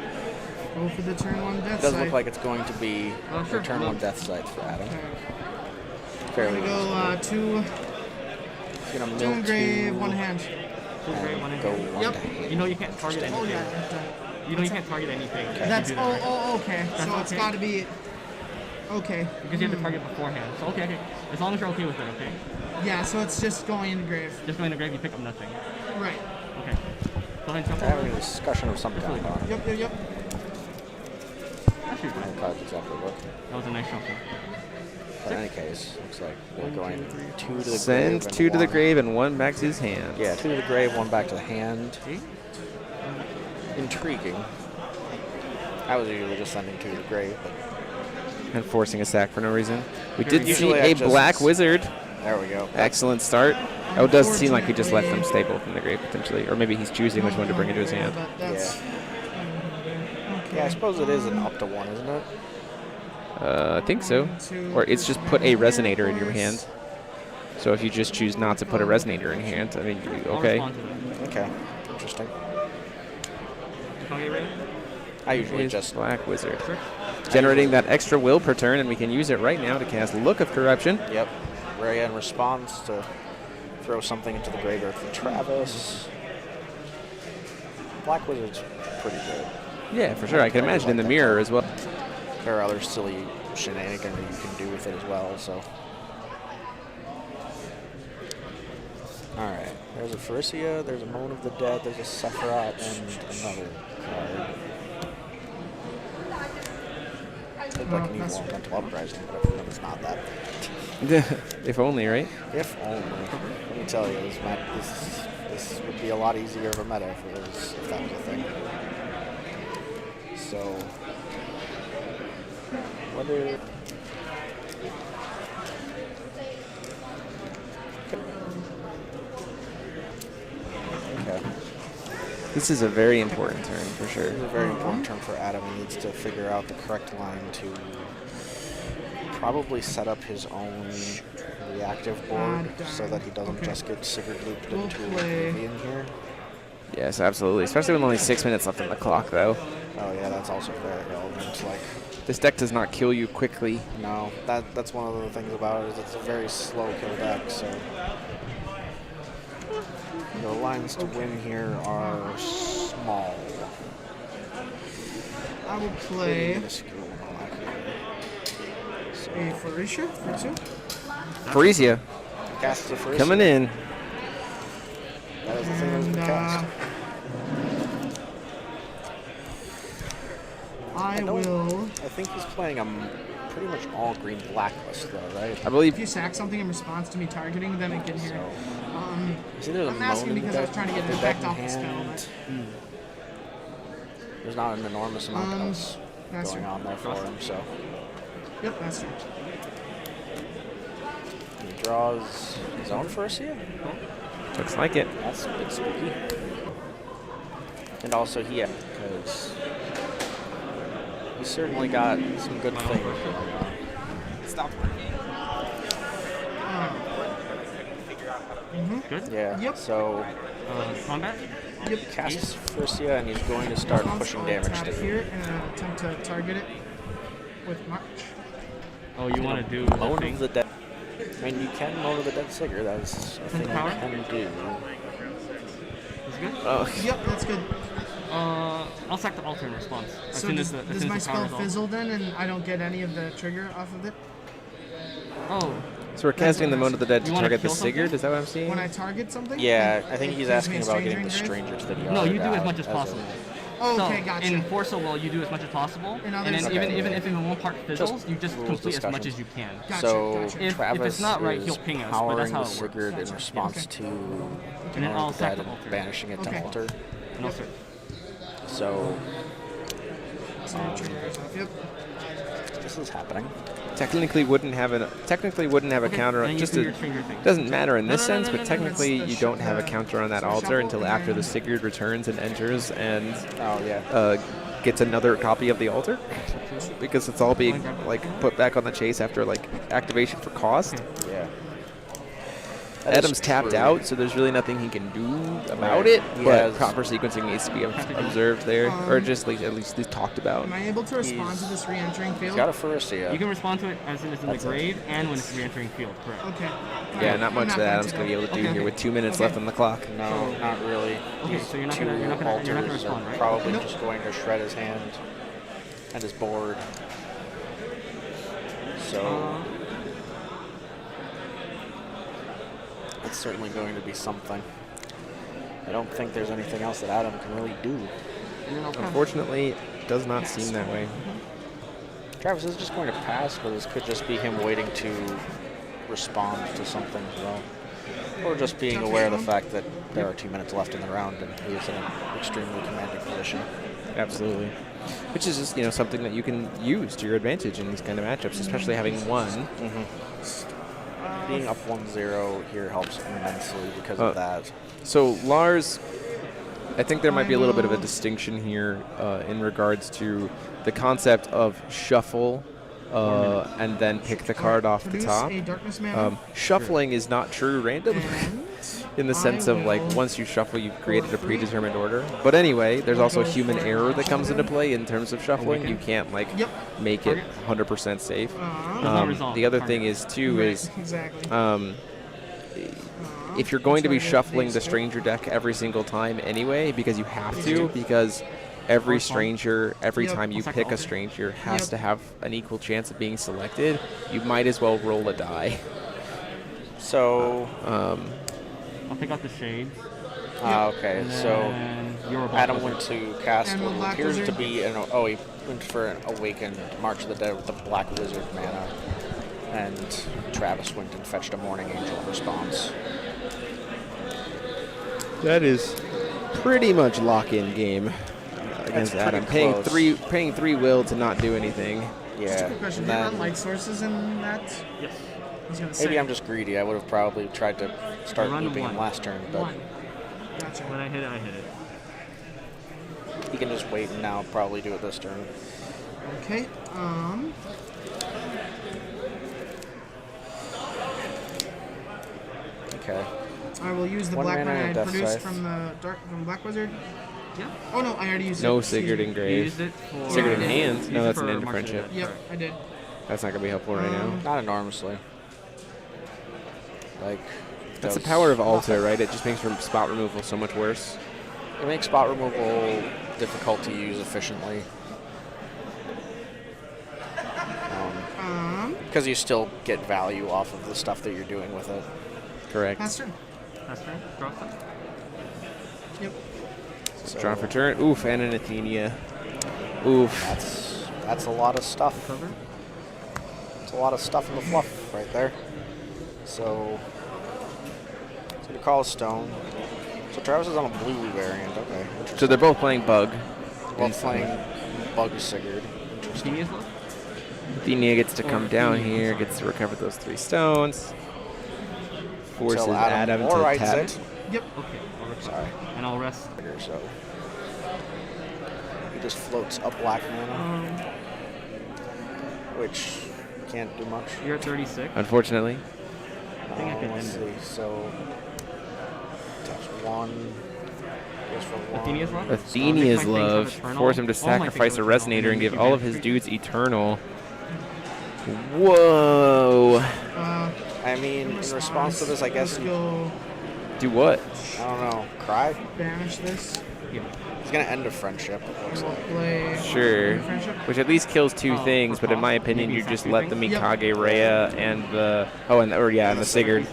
Go for the turn 1 death It does side. look like it's going to be sure. the turn 1 death side for Adam. Fairly We're gonna go 2. He's gonna Two mill engrave, 2. one hand. And go 1 Yep. to hand. You know you can't target anything. Oh yeah. You know you can't target anything. if you That's do that. okay. That's So it's okay? got to be okay. Because you have to target beforehand. So okay. As long as you're okay with it, okay? Yeah. So it's just going in the grave. Just going to grave, you pick up nothing. Right. Okay. Go ahead and jump Having over. a discussion of some kind on it. Yep. Actually, How the cards exactly look. that was a nice shuffle. But in any case, looks like we're going 2 to the grave. Send and 2 to the 1. grave and 1 back to his hand. Yeah, 2 to the grave, 1 back to the hand. Intriguing. I was usually just sending 2 to the grave, but... And forcing a sack for no reason. We did see Usually I a just- black wizard. There we go. Excellent start. Oh, it does seem like we just left them stay both in the grave, potentially. Or maybe he's choosing which one to bring into his hand. Yeah, I suppose it is an up to 1, isn't it? I think so. Or it's just put a resonator in your hand. So if you just choose not to put a resonator in your hand, I mean, okay. Okay, interesting. Okay, ready? I usually Is just... black wizard. Generating that extra will per turn, and we can use it right now to cast Look of Corruption. Yep. Rhea in response to throw something into the graveyard for Travis. Black Wizard's pretty good. Yeah, for sure. I can imagine in the mirror as well. There are other silly shenanigans that you can do with it as well, so. Alright, there's a Pharisia, there's a Moan of the Dead, there's a Sephiroth, and another card. Looked like an evil elemental uprising, but I presume it's not that. If only, right? If only. Let me tell you, this would be a lot easier of a meta if that was a thing. So, whether... Okay. This is a very important turn, for sure. This is a very important turn for Adam. He needs to figure out the correct line to probably set up his own reactive board so that he doesn't just get Sigurd looped into Oblivion here. Yes, absolutely. Especially with only 6 minutes left on the clock, though. Oh yeah, that's also very relevant. Like, this deck does not kill you quickly. No, that's one of the things about it is it's a very slow kill deck. So the lines to win here are small. I will play a So Pharisia for 2. Pharisia. Cast a Pharisia. Coming in. That is the thing that was cast. I will. I think he's playing a pretty much all green blacklist, though, right? I believe. If you sack something in response to me targeting, then it can hear. See, there's a I'm asking Moan in because I was trying to get an the effect deck off in the spell. hand. There's not an enormous amount else that's going true. on there for him, so. Yep, that's true. He draws his own Pharisia? Looks like it. That's a bit spooky. And also, because he's certainly got some good things going on. Stop. Good? Yeah. Yep. So, combat? Yep. casts Pharisia, and he's going to start pushing I'll damage tap to here and attempt to target it with March. Oh, you want to do Moan of the Dead. I mean, you can Moan of the Dead Sigurd. That's a thing you power? can do. Is it good? Oh. Yep, that's good. I'll sack the altar in response. As So soon does, as the, as does soon my as the power spell is off. fizzle then, and I don't get any of the trigger off of it? Oh. So we're casting the Moan of the Dead to You wanna target the kill something? Sigurd? Is that what I'm seeing? When I target something? Yeah, and I think it he's gives me asking a about stranger getting the engrave? stranger to the yard. No, you do as out much as possible. Oh, So okay, gotcha. in Force of Will, you do as much as possible, In and then others- even if in one part fizzles, Just you just rules complete as discussion. much as you can. Gotcha, So gotcha. If Travis it's not right, is he'll ping us, but powering that's how the it works. Sigurd in response to And then I'll sack the that altar. banishing it to Okay. altar. No, sir. So Yep. this is happening. Technically wouldn't have a counter. then you Just do a, your trigger thing. doesn't matter in this sense, but that's technically the you don't have a the counter on that so altar shuffle until and after then- the Sigurd returns and enters and Oh yeah. gets another copy of the altar because it's all being like put back on the chase after like activation for cost. Yeah. That is Adam's tapped true. out, so there's really nothing he can do about Right. it. He But has- proper sequencing needs to be observed there, or just like, at least talked about. Am I able to respond to this re-entering He's field? got a Furcia. You can respond to it as soon as in the That's it. grave and when it's re-entering field, correct? Okay. Yeah, Alright, not much I'm that not Adam's going to be able to do here with 2 minutes left on the clock. No, not really. Okay, These so you're not two gonna altars respond, are right? probably Nope. just going to shred his hand and his board. So it's certainly going to be something. I don't think there's anything else that Adam can really do. Unfortunately, it does not seem that way. Travis is just going to pass, but this could just be him waiting to respond to something as well. Or just being aware of the fact that there are 2 minutes left in the round and he is in an extremely commanding position. Absolutely. Which is just, something that you can use to your advantage in these kind of matchups, especially having one. Being up 1-0 here helps immensely because of that. So Lars, I think there might be a little bit of a distinction here in regards to the concept of shuffle and then pick the card off the Produce top. a darkness mana. Shuffling is not true random in the sense of like once you shuffle, you've created a predetermined order. But anyway, there's also human error that comes into play in terms of shuffling. You can't like make it 100% safe. The other thing is too is if you're going to be shuffling the stranger deck every single time anyway, because you have to, because every stranger, every time you pick a stranger, has to have an equal chance of being selected, you might as well roll a die. So, I'll pick out the shades. Okay, And so then you're a Black Adam went Wizard. to cast And what with Black appears to Wizard? be he went for an Awakened March of the Dead with the Black Wizard mana, and Travis went and fetched a Morning Angel response. That is pretty much lock-in game against That's Adam. pretty close. Paying three will to not do anything. Just a Yeah, quick question. and Do you run then light sources in that? Yes. I was gonna say. maybe I'm just greedy. I would have probably tried to start Run looping him one. last turn, but One. Gotcha. When I hit it, I hit it. he can just wait and now probably do it this turn. Okay. Okay. I will use the One black mana mana I and Death produced Scythe. from Black Wizard. Yeah. Oh no, I already used it. No Excuse Sigurd me. in grave. used it for- Sigurd in Yeah. hand? Used No, it that's for an end of March of the friendship. Dead. Yep, I did. That's not going to be helpful right now. Not enormously. Like That's the those- power of Altar, right? It just makes spot removal so much worse. It makes spot removal difficult to use efficiently. Because you still get value off of the stuff that you're doing with it. Correct. Pass turn. That's right. Draw stuff. Yep. So Draw for turn. Oof, and an Athenia. Oof. That's a lot of stuff. It's a lot of stuff in the fluff right there. So you call a stone. So Travis is on a blue variant. Okay. So they're both playing Bug. Both playing Bug Sigurd. Interesting. Athenia gets to come down here, gets to recover those 3 stones. Forces Until Adam to overrides tap. it. Yep. Okay. Sorry. And I'll rest. So he just floats a black mana, which can't do much. You're at 36. Unfortunately. I think I can Let's end it. see. So taps 1. Goes for 1. Athenia's love? Athenia's love. Force him to All my sacrifice a things are eternal, Resonator and and give then all you of his get dudes Eternal. Whoa. I mean, in response to this, I guess Let's you go Do what? I don't know. Cry? banish this. He's gonna end a friendship, it looks like. Play Sure. friendship. Which at least kills 2 things, but in my opinion, you just let the Mikage Rhea and the and the Sigurd,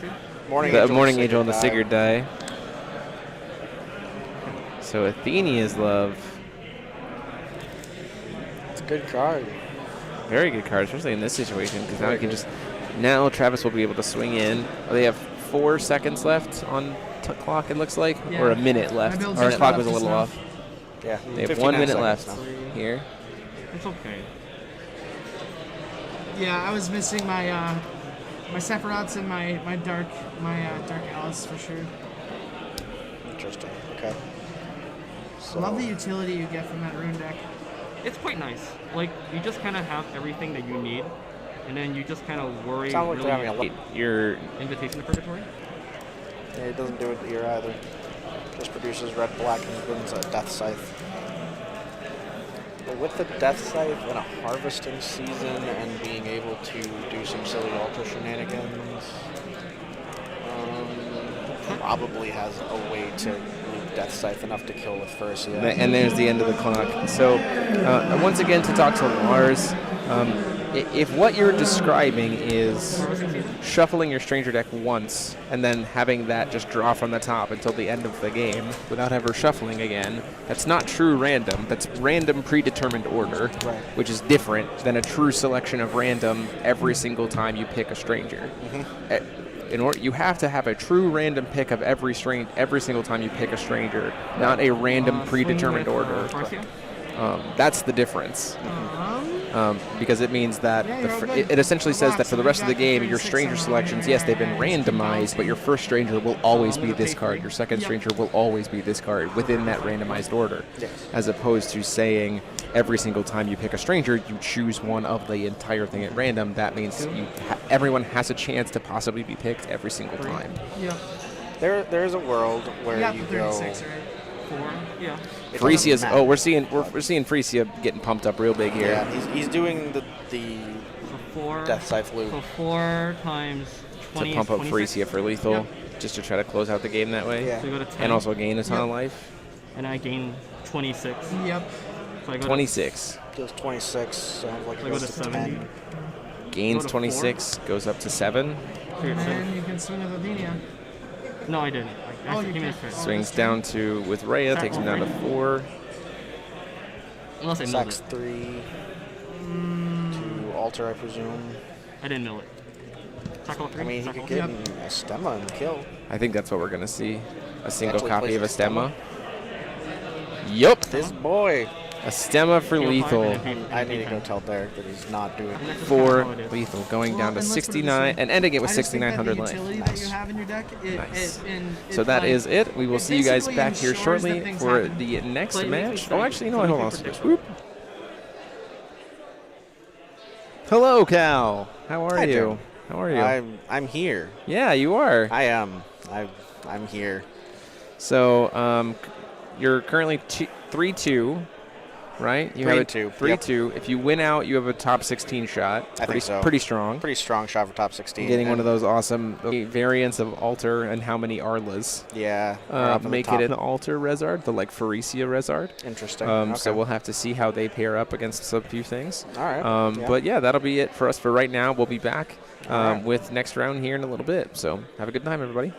the Morning Angel and the Sigurd die. So Athenia's love. Good card. Very good card, especially in this situation, because now you can just... Now Travis will be able to swing in. They have 4 seconds left on clock, it looks like, or a minute left. Or the clock was a little off. Yeah, they have 1 minute left here. It's okay. Yeah, I was missing my my Sephiroths and my dark Alice for sure. Interesting. Okay. So. Love the utility you get from that rune deck. It's quite nice. Like, you just kind of have everything that you need, and then you just kind of worry. Sounds like really they're having your Invitation to Purgatory. Yeah, it doesn't do it here either. Just produces red, black, and wins a Death Scythe. But with the Death Scythe and a harvesting season and being able to do some silly altar shenanigans, probably has a way to loop Death Scythe enough to kill with Furcia. And there's the end of the clock. So once again, to talk to Lars, if what you're describing is shuffling your Stranger deck once and then having that just draw from the top until the end of the game without ever shuffling again, that's not true random. That's random predetermined order, which is different than a true selection of random every single time you pick a Stranger. In order, you have to have a true random pick of every single time you pick a Stranger, not a random predetermined order. That's the difference. Because it means that it essentially says that for the rest of the game, your Stranger selections, yes, they've been randomized, but your first Stranger will always be this card. Your second Stranger will always be this card within that randomized order. As opposed to saying every single time you pick a Stranger, you choose one of the entire thing at random. That means everyone has a chance to possibly be picked every single time. Yeah. There's a world where you go. 36, right? 4. Yeah. Frisia's. Oh, we're seeing Frisia getting pumped up real big here. Yeah, he's doing the Death Scythe loop. So 4 times 20 to pump up Frisia for lethal, just to try to close out the game that way. Yeah. So you go to 10. And also gain a ton of life. And I gain 26. Yep. So I go 26. Goes 26. Sounds like So it goes to 10. Gains 26, goes up to 7. And then you can swing with Athenia. No, I didn't. Swings down to with Rhea, takes him down to 4. Unless I milled Sax it. 3 to alter, I presume. I didn't mill it. Tackle 3. I mean, he could get a stemma and kill. I think that's what we're gonna see. A single Actually copy of a plays a stemma. Yup. This boy. A stemma for lethal. I need to go tell Derek that he's not doing it. For lethal, going down to 69 and ending it with 6,900 life. Nice. Nice. So that is it. We will see you guys back here shortly for the next match. Oh, actually, you know what? Hold on. Whoop. Hello, Cal. How are you? Jim. How are you? I'm here. Yeah, you are. I am. I'm here. So, you're currently 3-2. Right? You have a 3-2. If you win out, you have a top 16 shot. I think so. Pretty strong. Pretty strong shot for top 16. Getting one of those awesome variants of Altar and how many Arlas. Yeah. Make it an Altar Rezard, the Pharesia Rezard. Interesting. So we'll have to see how they pair up against a few things. All right. But yeah, that'll be it for us for right now. We'll be back right. with next round here in a little bit. So have a good time, everybody.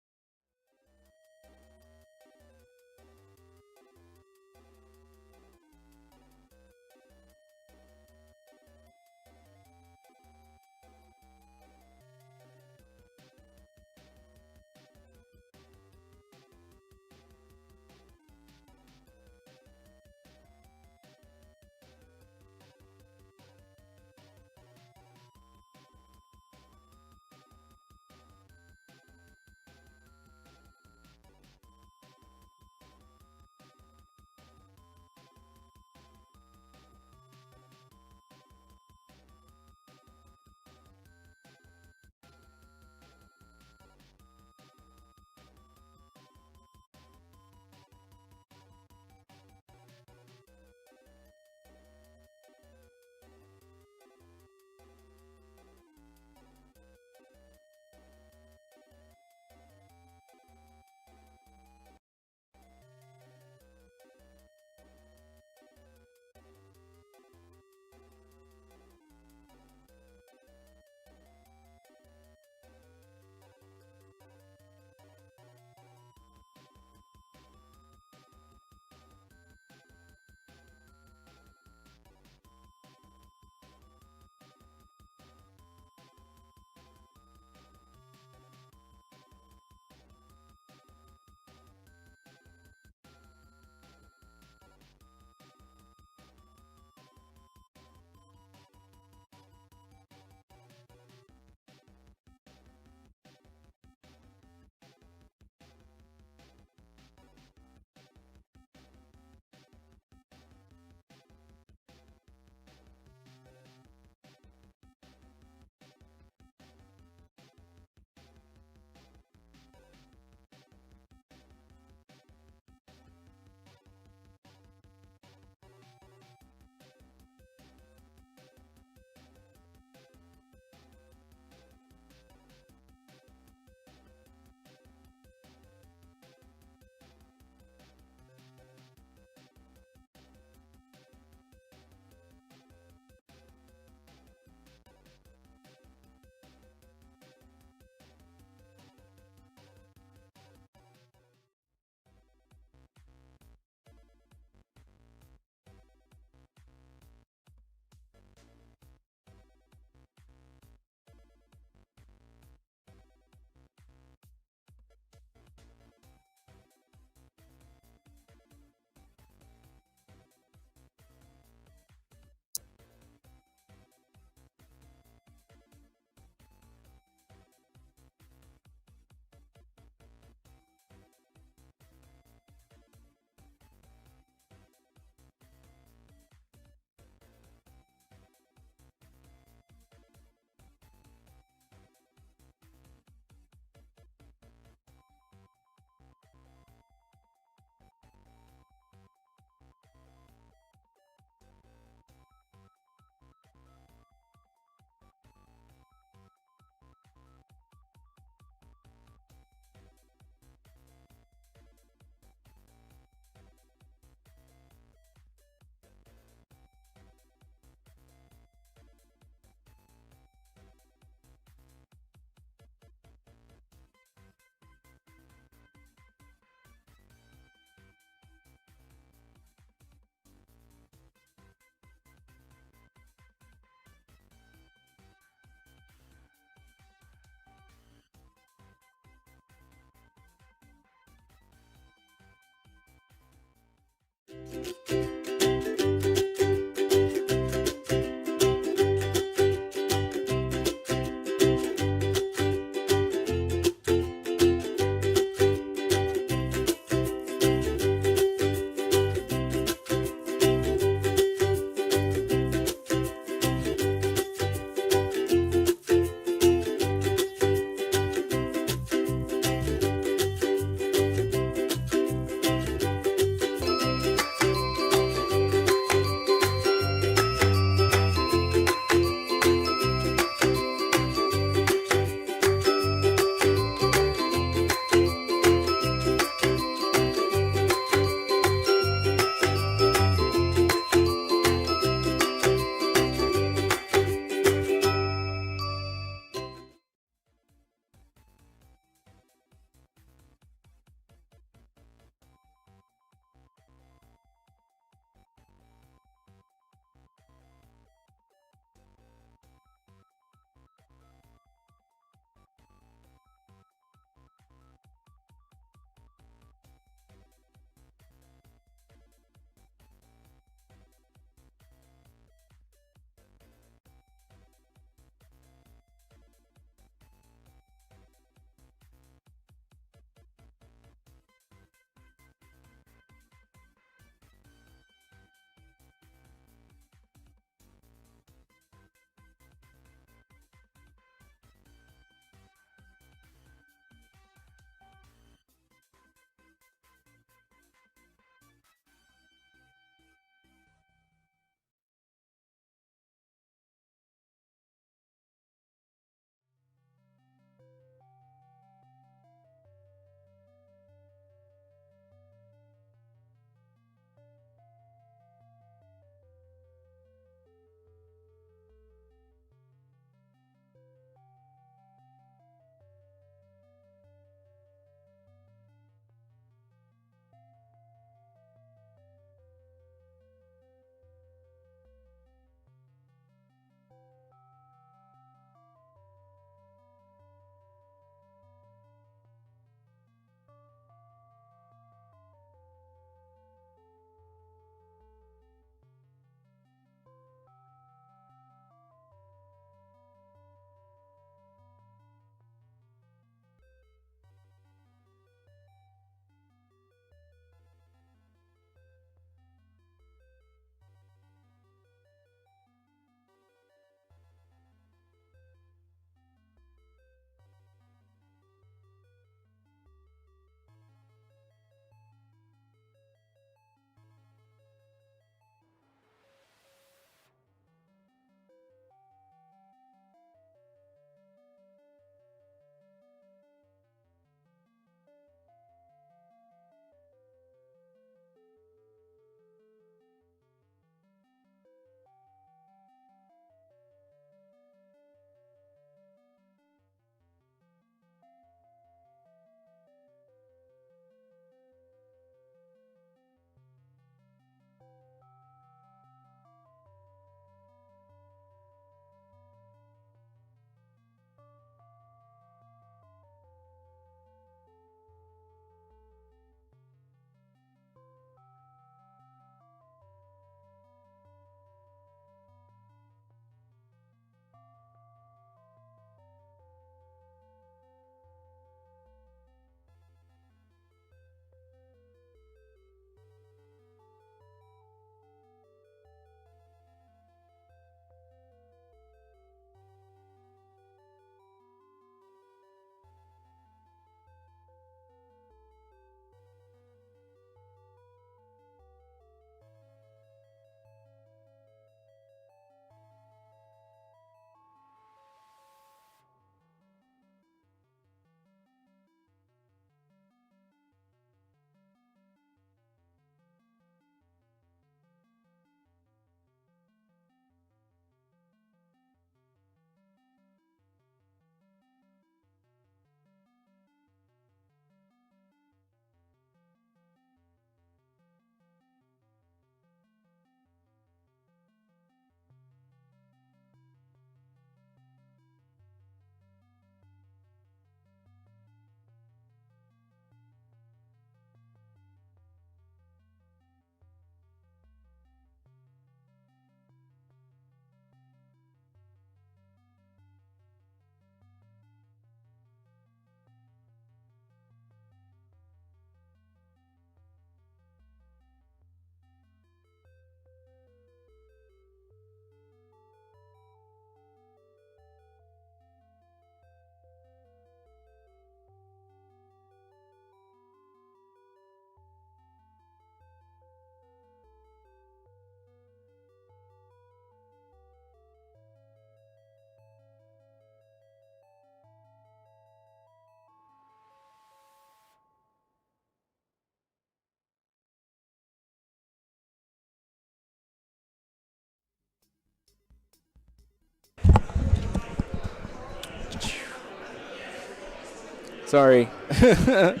Sorry. The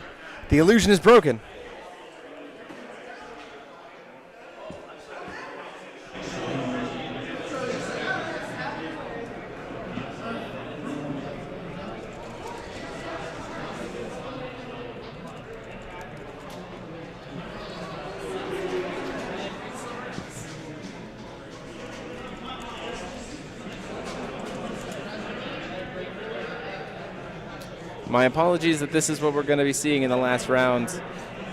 illusion is broken. My apologies that this is what we're going to be seeing in the last round.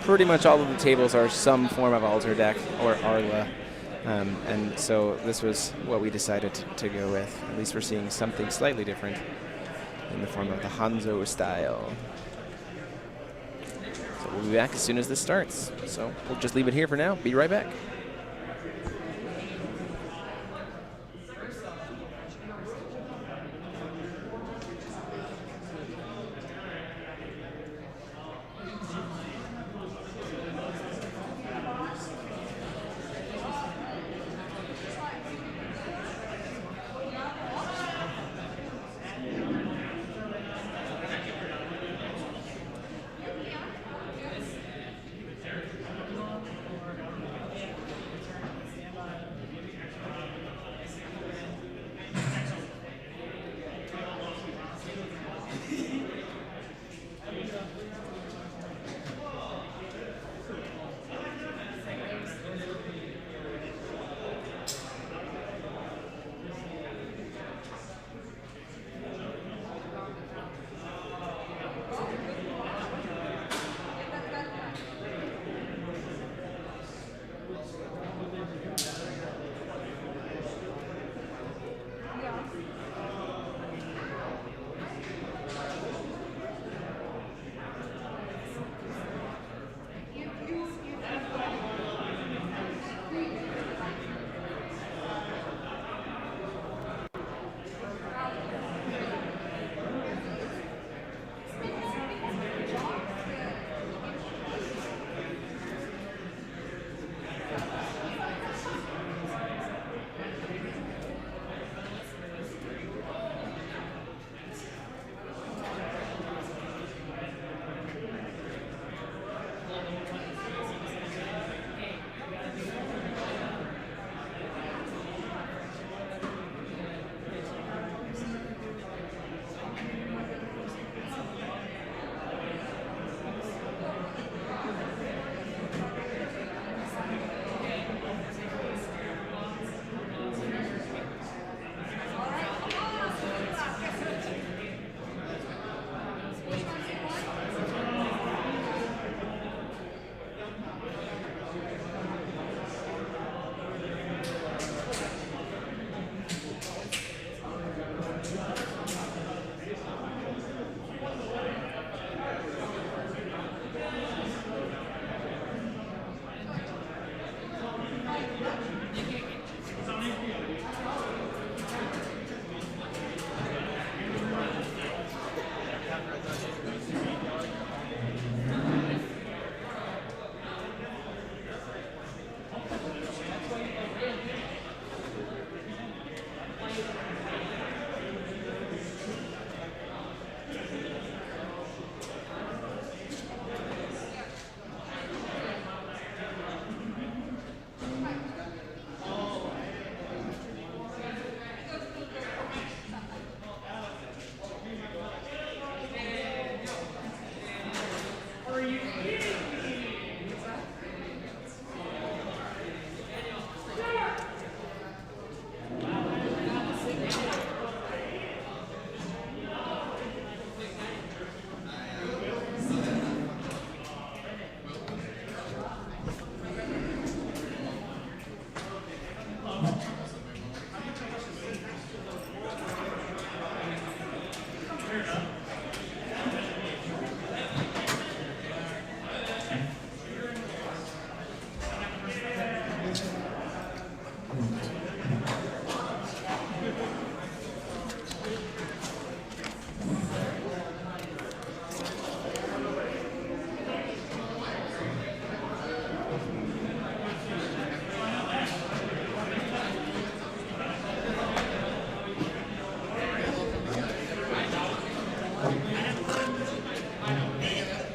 Pretty much all of the tables are some form of altar deck or Arla. And so this was what we decided to go with. At least we're seeing something slightly different in the form of the Hanzo style. So we'll be back as soon as this starts. So we'll just leave it here for now. Be right back.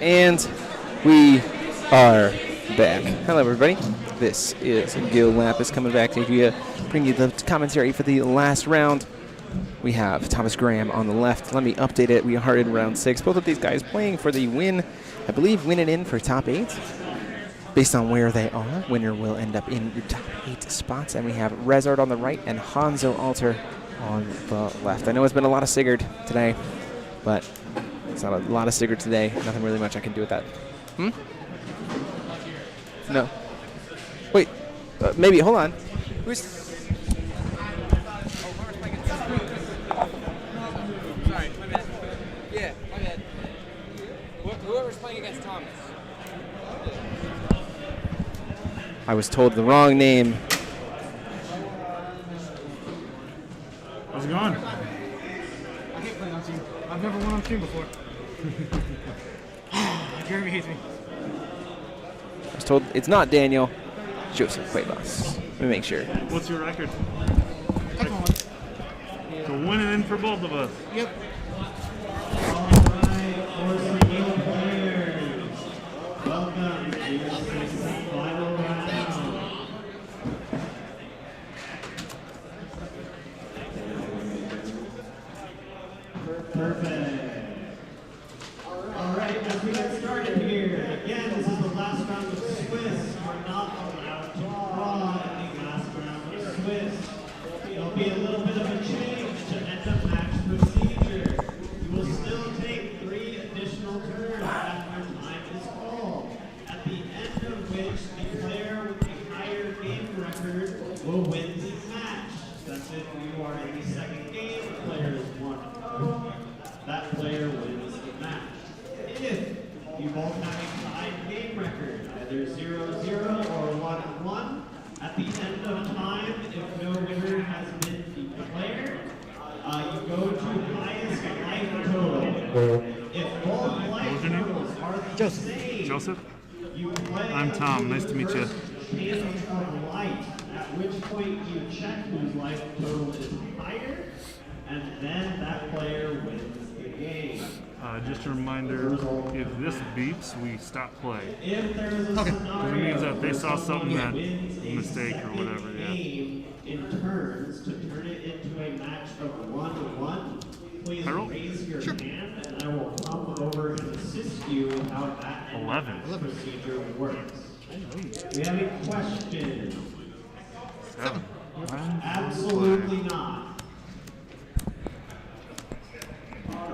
And we are back. Hello, everybody. This is Gil Lapis coming back to you, bring you the commentary for the last round. We have Thomas Graham on the left. Let me update it. We are in round 6. Both of these guys playing for the win. I believe winning in for top 8. Based on where they are, winner will end up in your top 8 spots. And we have Rezard on the right and Hanzo Alter on the left. I know it's been a lot of Sigurd today, but it's not a lot of Sigurd today. Nothing really much I can do with that. No. Wait. Maybe. Hold on. Who's... Sorry, my bad. Yeah, my bad. Whoever's playing against Thomas. I was told the wrong name. How's it going? I can't play on team. I've never won on team before. Jeremy hates me. I was told it's not Daniel. Joseph Cuevas. Let me make sure. What's your record? So winning in for both of us. Yep. Welcome to your final round. Perfect. All right, as we get started here, again, this is the last round of Swiss. We're not allowed to draw in the last round of Swiss. There'll be a little bit of a change to end of match procedure. You will still take 3 additional turns after time is called, at the end of which the player with the higher game record will win the match. That's if you are in the second game, the player is 1-0. That player wins the match. If you both have a tied game record, either 0-0 or 1-1, at the end of time, if no winner has been declared, you go to highest life total. If both life totals are the same, Joseph? you play. I'm Tom. Nice to meet you. Change of life, at which point you check whose life total is higher, and then that player wins the game. Just a reminder, if this beeps, we stop play. If there is a Because it scenario means that they saw something where that wins a mistake or second whatever, yeah. game in turns to turn it into a match of 1-1, please raise your hand and I will come over and assist you with how that 11. procedure works. We have a question. 7. Absolutely not.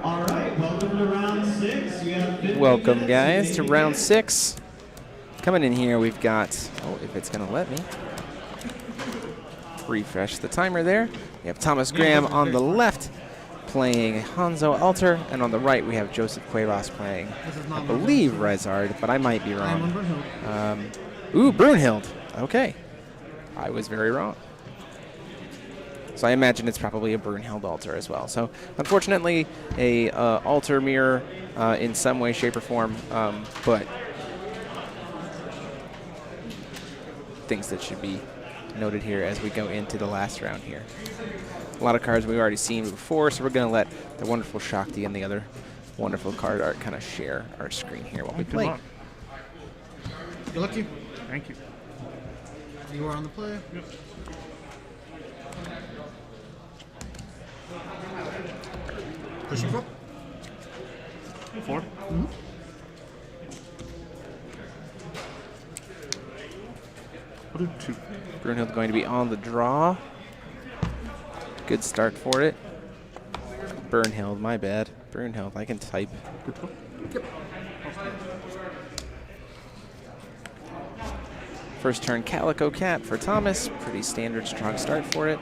All right, welcome to round 6. You have 50 Welcome, minutes guys, to make round it. 6. Coming in here, we've got, if it's going to let me, refresh the timer there. We have Thomas Graham on the left playing Hanzo Alter, and on the right we have Joseph Cuevas playing, I believe, Rezard, but I might be wrong. Ooh, Brunhild. Okay. I was very wrong. So I imagine it's probably a Brunhild Alter as well. So unfortunately, a Alter mirror in some way, shape, or form, but things that should be noted here as we go into the last round here. A lot of cards we've already seen before, so we're going to let the wonderful Shakti and the other wonderful card art kind of share our screen here while we play. Good luck to you. Thank you. You are on the play. Yep. Pushing for 4. Mm-hmm. What did 2? Brunhild going to be on the draw. Good start for it. Brunhild, my bad. Brunhild, I can type. Yep. First turn Calico Cat for Thomas. Pretty standard strong start for it.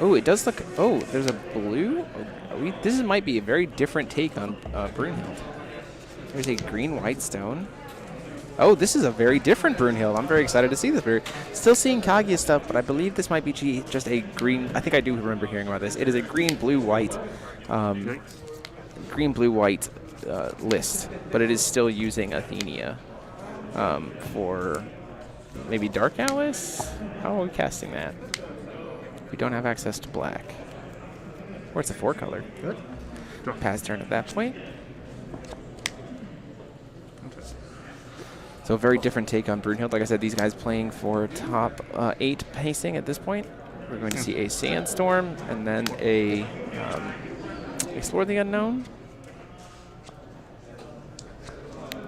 Oh, it does look, oh, there's a blue? Oh, this might be a very different take on Brunhild. There's a green-white stone. Oh, this is a very different Brunhild. I'm very excited to see this. We're still seeing Kaguya stuff, but I believe this might be just a green. I think I do remember hearing about this. It is a green-blue-white list, but it is still using Athenia for maybe Dark Alice? How are we casting that? We don't have access to black. Or it's a 4-color. Good. Pass turn at that point. So a very different take on Brunhild. Like I said, these guys playing for top 8 pacing at this point. We're going to see a Sandstorm and then a Explore the Unknown.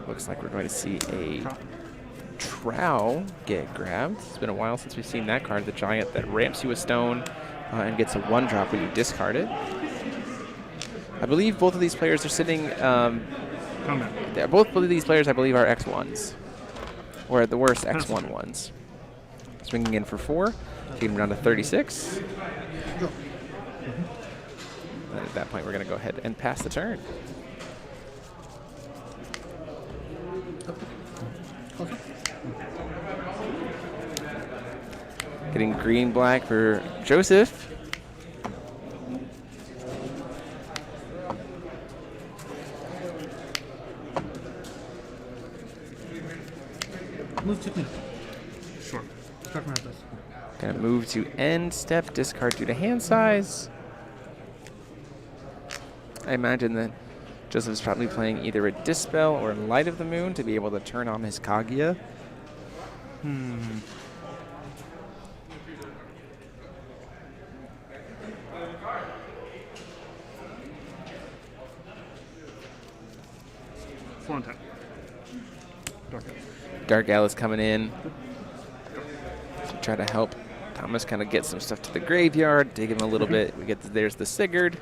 Looks like we're going to see a Trow get grabbed. It's been a while since we've seen that card, the Giant that ramps you a stone and gets a 1-drop when you discard it. I believe both of these players are sitting. Both of these players, I believe, are X1s, or at the worst, X1 ones. Swinging in for 4, taking him down to 36. And at that point, we're going to go ahead and pass the turn. Getting green-black for Joseph. Move to me. Sure. Start my best. Gonna move to end step, discard due to hand size. I imagine that Joseph's probably playing either a Dispel or Light of the Moon to be able to turn on his Kaguya. Full tap. Dark Alice coming in to try to help Thomas kind of get some stuff to the graveyard, dig him a little bit. We get there's the Sigurd.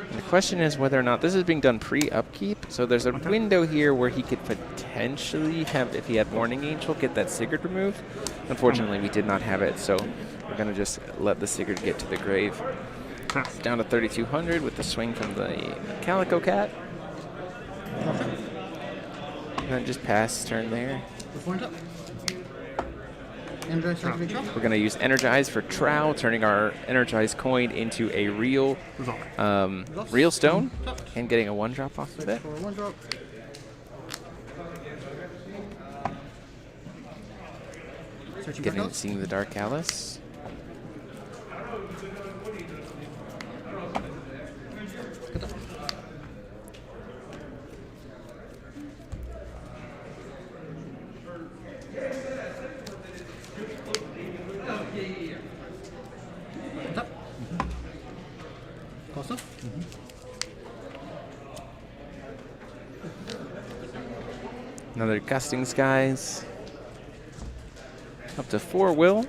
And the question is whether or not this is being done pre-upkeep. So there's a window here where he could potentially have, if he had Morning Angel, get that Sigurd removed. Unfortunately, we did not have it, so we're going to just let the Sigurd get to the grave. Down to 3,200 with the swing from the Calico Cat. And just pass turn there. We're going to use Energize for Trow, turning our Energized coin into a real stone and getting a 1-drop off of it. Seeing the Dark Alice. Another Gusting Skies. Up to 4 will.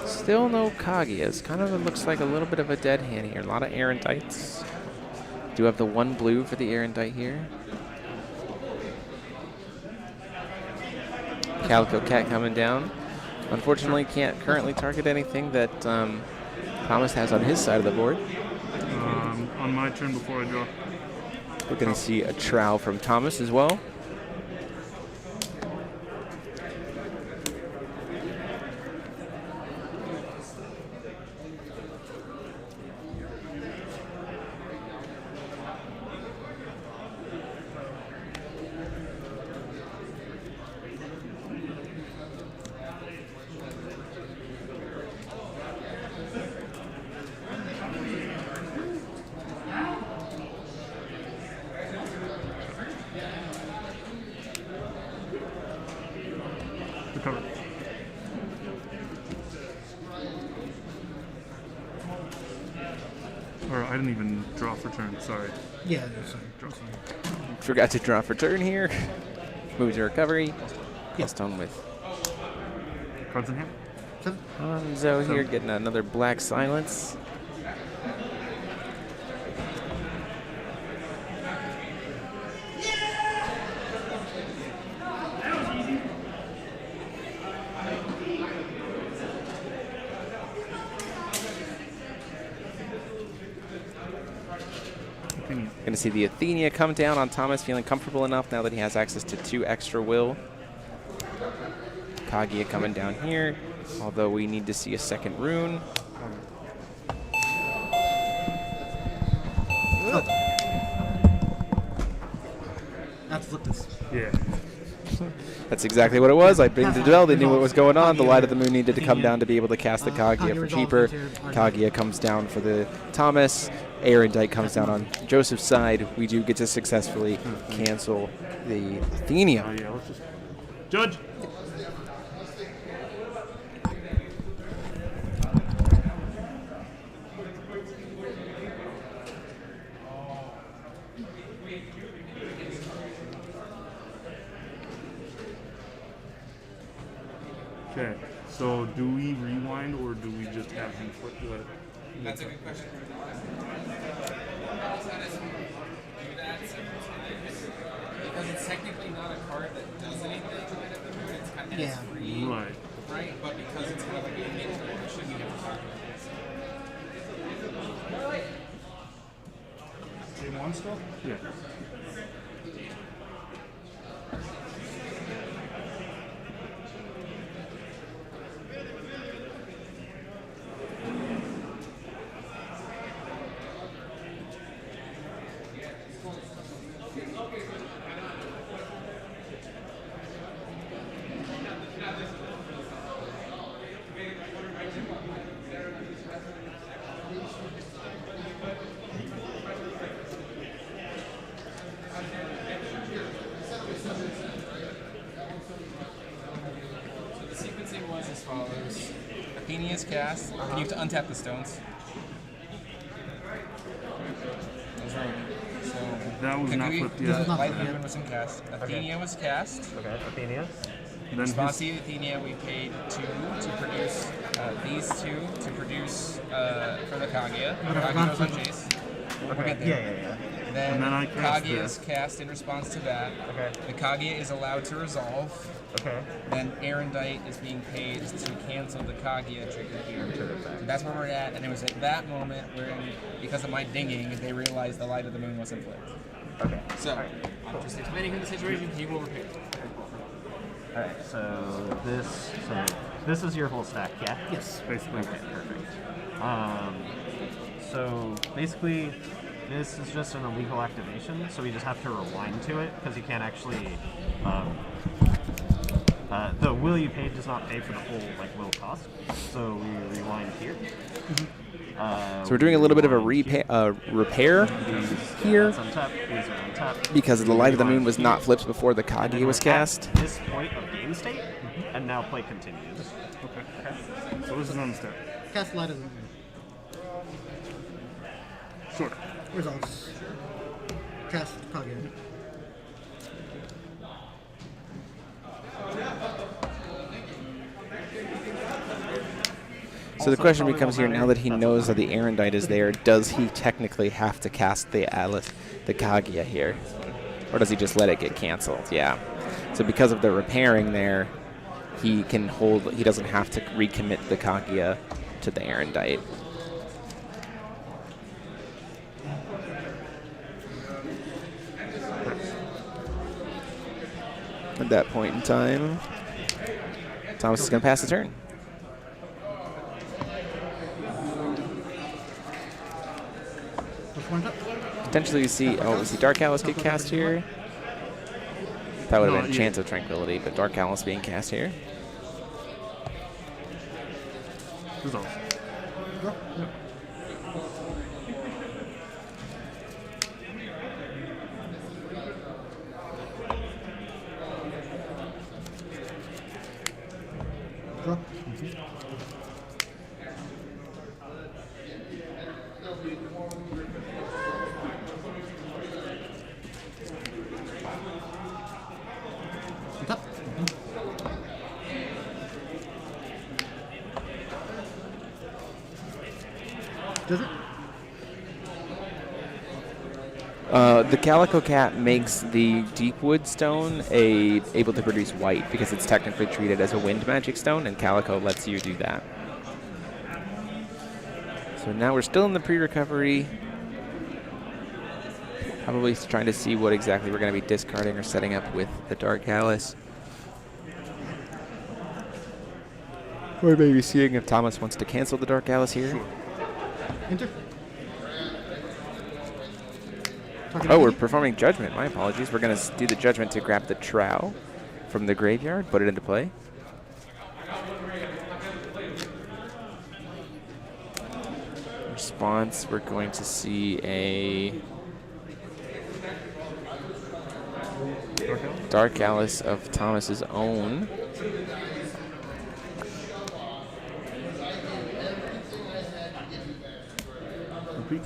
Still no Kaguya's. Kind of looks like a little bit of a dead hand here. A lot of Erendites. Do have the 1 blue for the Erendite here. Calico Cat coming down. Unfortunately, can't currently target anything that Thomas has on his side of the board. On my turn before I draw. We're going to see a Trow from Thomas as well. Or I didn't even draw for turn, sorry. Yeah, sorry. Forgot to draw for turn here. Move to recovery. Stone with cards in hand. Hanzo here getting another Black Silence. Going to see the Athenia come down on Thomas, feeling comfortable enough now that he has access to 2 extra will. Kaguya coming down here, although we need to see a second rune. That's flip this. Yeah. That's exactly what it was. I bring the Dell. They knew what was going on. The Light of the Moon needed to come down to be able to cast the Kaguya for cheaper. Kaguya comes down for the Thomas. Erendite comes down on Joseph's side. We do get to successfully cancel the Athenia. Yeah, let's just judge. Okay, so do we rewind or do we just have him flip the... That's a good question. Because it's technically not a card that does anything, it's kind of free. Right. Right? But because it's kind of like a unique shouldn't you have to talk about it? Same one still? Yeah. Athenia's cast, and you have to untap the stones. So that was not flipped yet. Light Moon was in cast. Athenia was cast. Okay, Athenia. In response to Athenia, we paid 2 to produce these 2 to produce for the Kaguya. Kaguya goes on chase. We'll get there. Yeah. Then I cast Kaguya is cast in response to that. Okay. The Kaguya is allowed to resolve. Okay. Then Erendite is being paid to cancel the Kaguya trigger here. So that's where we're at, and it was at that moment where, because of my dinging, they realized the Light of the Moon wasn't flipped. Okay. So, I'm just explaining him the situation, he will repair. Alright, so this is your whole stack, yeah? Yes. Basically. Okay, perfect. So basically, this is just an illegal activation, so we just have to rewind to it, because you can't actually, the will you paid does not pay for the full, will cost, so we rewind here. So we're doing a little bit of a repair here, because the Light of the Moon was not flipped before the Kaguya was cast. At this point of game state, and now play continues. Okay. So this is on the step. Cast Light of the Moon. Sure. Results. Cast Kaguya. So the question becomes here, now that he knows that the Erendite is there, does he technically have to cast the Kaguya here? Or does he just let it get canceled? Yeah. So because of the repairing there, he doesn't have to recommit the Kaguya to the Erendite. At that point in time, Thomas is going to pass the turn. Potentially we see Dark Alice get cast here. That would have been Chance of Tranquility, but Dark Alice being cast here. Results. Draw. Does it? The Calico Cat makes the Deepwood Stone able to produce white because it's technically treated as a wind magic stone, and Calico lets you do that. So now we're still in the pre-recovery. Probably trying to see what exactly we're going to be discarding or setting up with the Dark Alice. Or maybe seeing if Thomas wants to cancel the Dark Alice here. Sure. Enter. Oh, we're performing Judgment. My apologies. We're going to do the Judgment to grab the Trow from the graveyard, put it into play. Response, we're going to see a Dark Alice of Thomas's own. Repeat.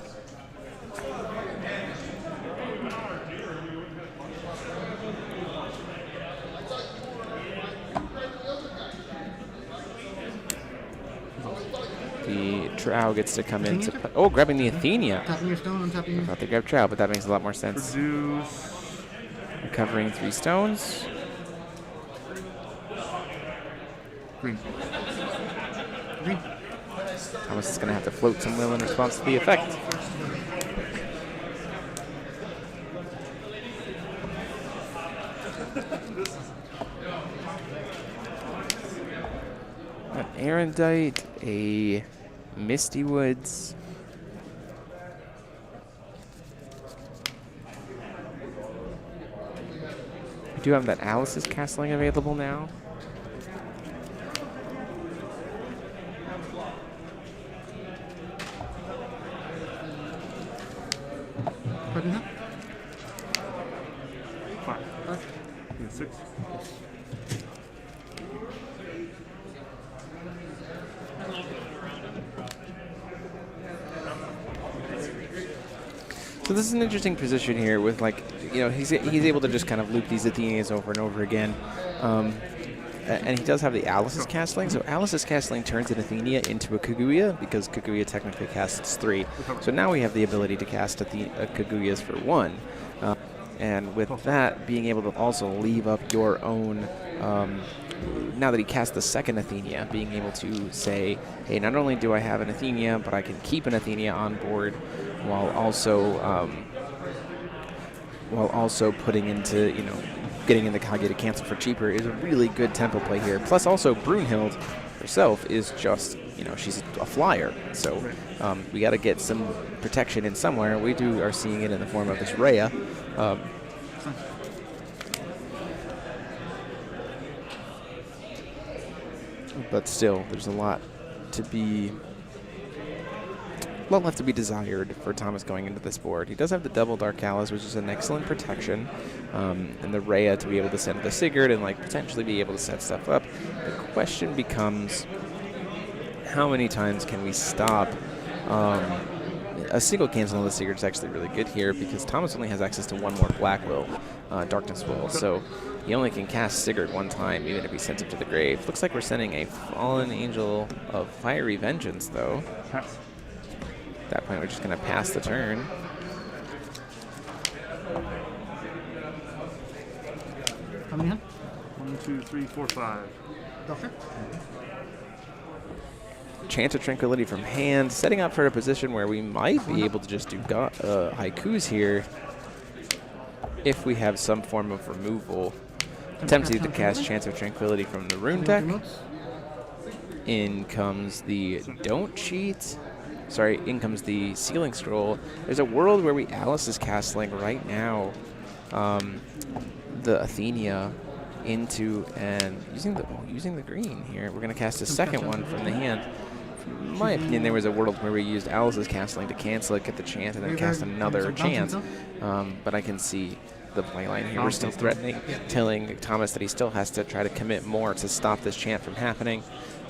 The Trow gets to come into play. Oh, grabbing the Athenia. Tapping your stone, untapping your I thought they grabbed Trow, but that makes a lot more sense. Produce. Recovering 3 stones. Green. Green. Thomas is going to have to float some will in response to the effect. An Erendite, a Misty Woods. We do have that Alice's Castling available now. Pardon that? 5. Yeah, 6. So this is an interesting position here with, like, you know, he's able to just kind of loop these Athenias over and over again. And he does have the Alice's Castling. So Alice's Castling turns an Athenia into a Kaguya because Kaguya technically casts 3. So now we have the ability to cast Kaguyas for 1. And with that, being able to also leave up your own, now that he cast the second Athenia, being able to say, hey, not only do I have an Athenia, but I can keep an Athenia on board while also putting into, you know, getting in the Kage to cancel for cheaper is a really good tempo play here. Plus also Brunhild herself is just, you know, she's a flyer. So we got to get some protection in somewhere. We are seeing it in the form of this Rhea. But still, there's a lot left to be desired for Thomas going into this board. He does have the double Dark Alice, which is an excellent protection, and the Rhea to be able to send the Sigurd and, like, potentially be able to set stuff up. The question becomes, how many times can we stop? A single cancel on the Sigurd is actually really good here because Thomas only has access to 1 more Black Will, Darkness Will, so he only can cast Sigurd 1 time, even if he sends him to the grave. Looks like we're sending a Fallen Angel of Fiery Vengeance, though. Pass. At that point, we're just going to pass the turn. How many? 1, 2, 3, 4, 5. Doctor? Chant of Tranquility from hand, setting up for a position where we might be able to just do haikus here if we have some form of removal. Tempted to cast Chant of Tranquility from the rune deck. In comes the Don't Cheat. Sorry, in comes the Sealing Scroll. There's a world where we Alice's Castling right now the Athenia into and using the green here. We're going to cast a second one from the hand. In my opinion, there was a world where we used Alice's Castling to cancel it, get the chant, and then cast another chant. But I can see the playline here. We're still threatening, telling Thomas that he still has to try to commit more to stop this chant from happening.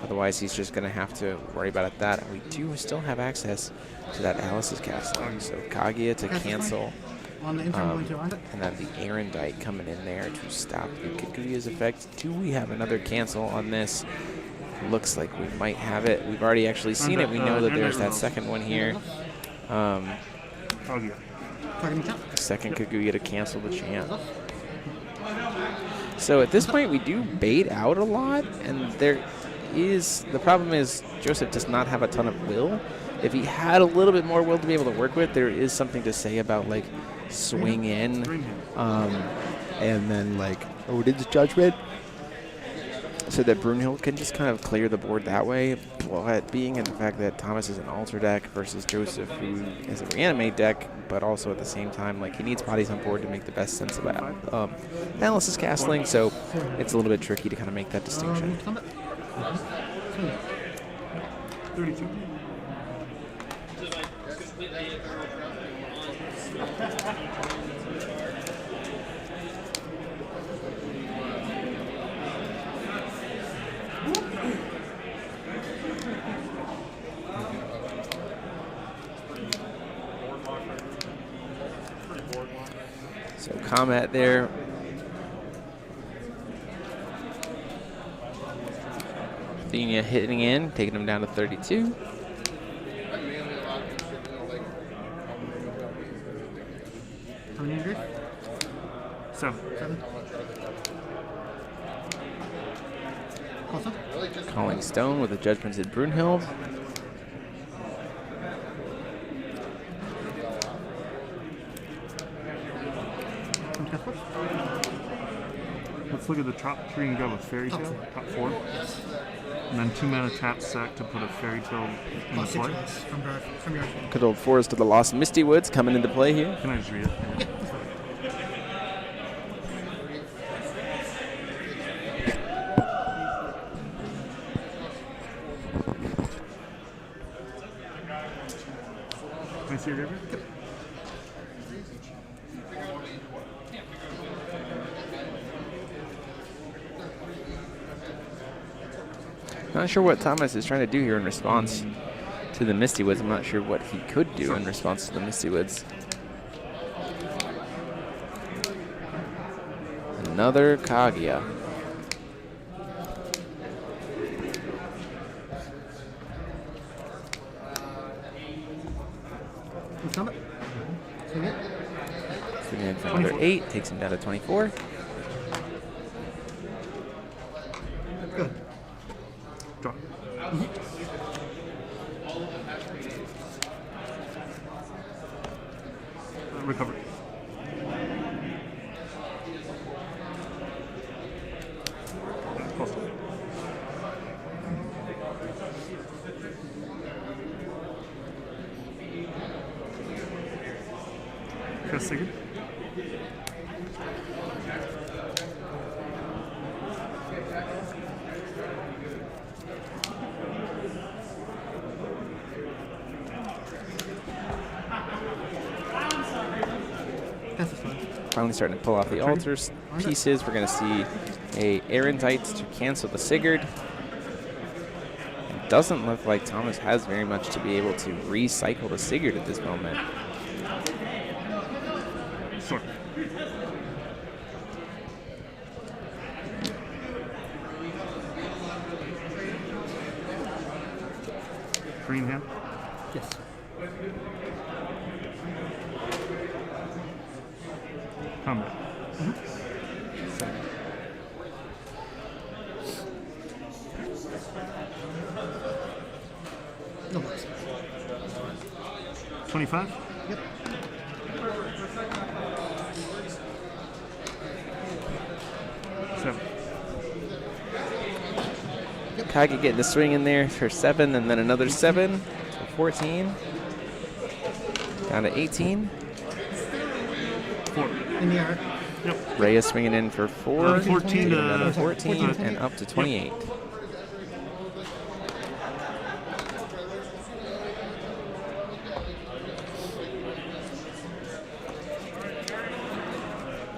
Otherwise, he's just going to have to worry about that. And we do still have access to that Alice's Castling. So Kaguya to cancel. And then the Erendite coming in there to stop the Kaguya's effect. Do we have another cancel on this? Looks like we might have it. We've already actually seen it. We know that there's that second one here. Second Kaguya to cancel the chant. So at this point, we do bait out a lot, and the problem is Joseph does not have a ton of will. If he had a little bit more will to be able to work with, there is something to say about, like, swing in, and then, like, Odin's Judgment. so that Brunhild can just kind of clear the board that way, but being in the fact that Thomas is an alter deck versus Joseph, who is a reanimate deck, but also at the same time, like, he needs bodies on board to make the best sense of Alice's castling, so it's a little bit tricky to kind of make that distinction. 32. So combat there. Athenia hitting in, taking him down to 32. Seven. Calling Stone with a Judgmented Brunhild. Let's look at the top 3 and go with Fairy Tale, top 4. And then 2 mana tap sack to put a Fairy Tale into play. From your Good old Forest of the Lost Misty Woods coming into play here. Can I just read it? Yeah. Can I see your river? Yep. Not sure what Thomas is trying to do here in response to the Misty Woods. I'm not sure what he could do in response to the Misty Woods. Another Kaguya. Swinging in for another 8, takes him down to 24. Good. Draw. Recover. Cast Sigurd. Finally starting to pull off the altars pieces. We're going to see a Erendite to cancel the Sigurd. It doesn't look like Thomas has very much to be able to recycle the Sigurd at this moment. Sure. Green hand? Yes. Combat. No worries. 25? Yep. Kage getting the swing in there for 7, and then another 7, so 14. Down to 18. 4. In the air. Yep. Rhea swinging in for 4. 14 to another 14, and up to 28. Yep.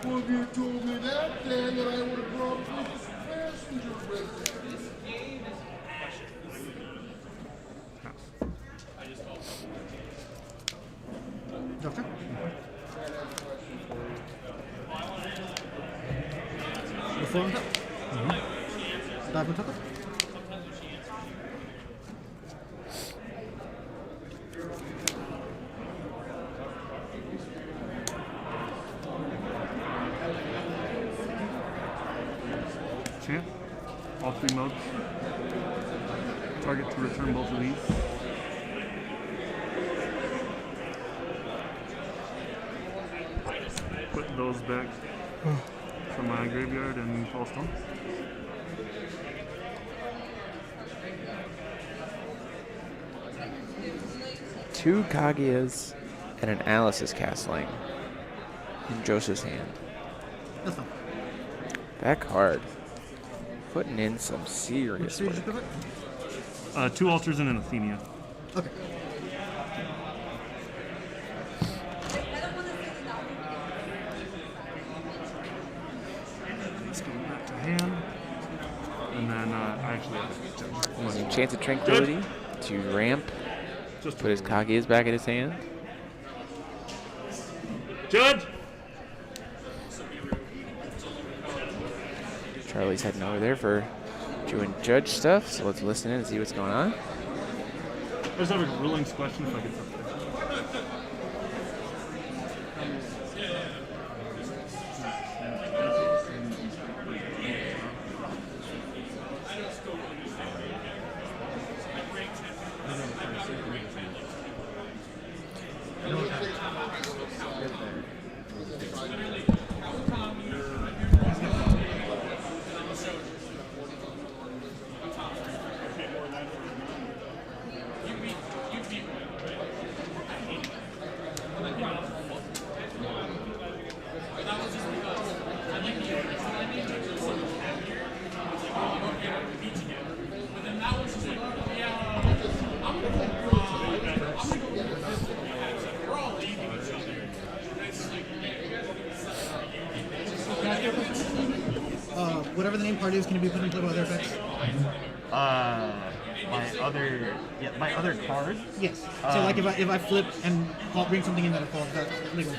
Well, if you told me that, then I would have brought this passenger with me. Doctor? Before on top? Dive on top? Champ. All 3 modes. Target to return both of these. Put those back from my graveyard and fall stone. 2 Kaguya's and an Alice's castling in Joseph's hand. That's fine. Back hard. Putting in some serious work. 2 altars and an Athenia. Okay. Let's go back to hand. And then I actually have Using Chance of Tranquility to ramp. Just put his Kaguya's back in his hand. Judge! Charlie's heading over there for doing judge stuff, so let's listen in and see what's going on. I just have a rulings question if I could. Whatever the name card is, can it be put into other effects? My other card? Yes. So like if I flip and bring something in that it falls, that's legal.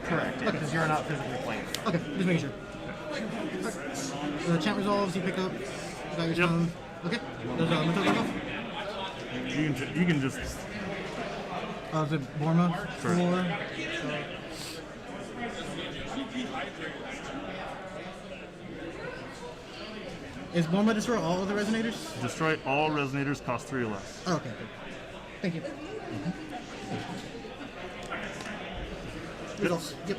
Correct. Okay. Because you're not physically playing. Okay, just making sure. The chant resolves, you pick up, you got your stone. Okay. Does mental go off? You can just. Is it Borma? Sure. 4. Is Borma destroy all of the resonators? Destroy all resonators, cost 3 or less. Oh, okay. Thank you. Results. Yep.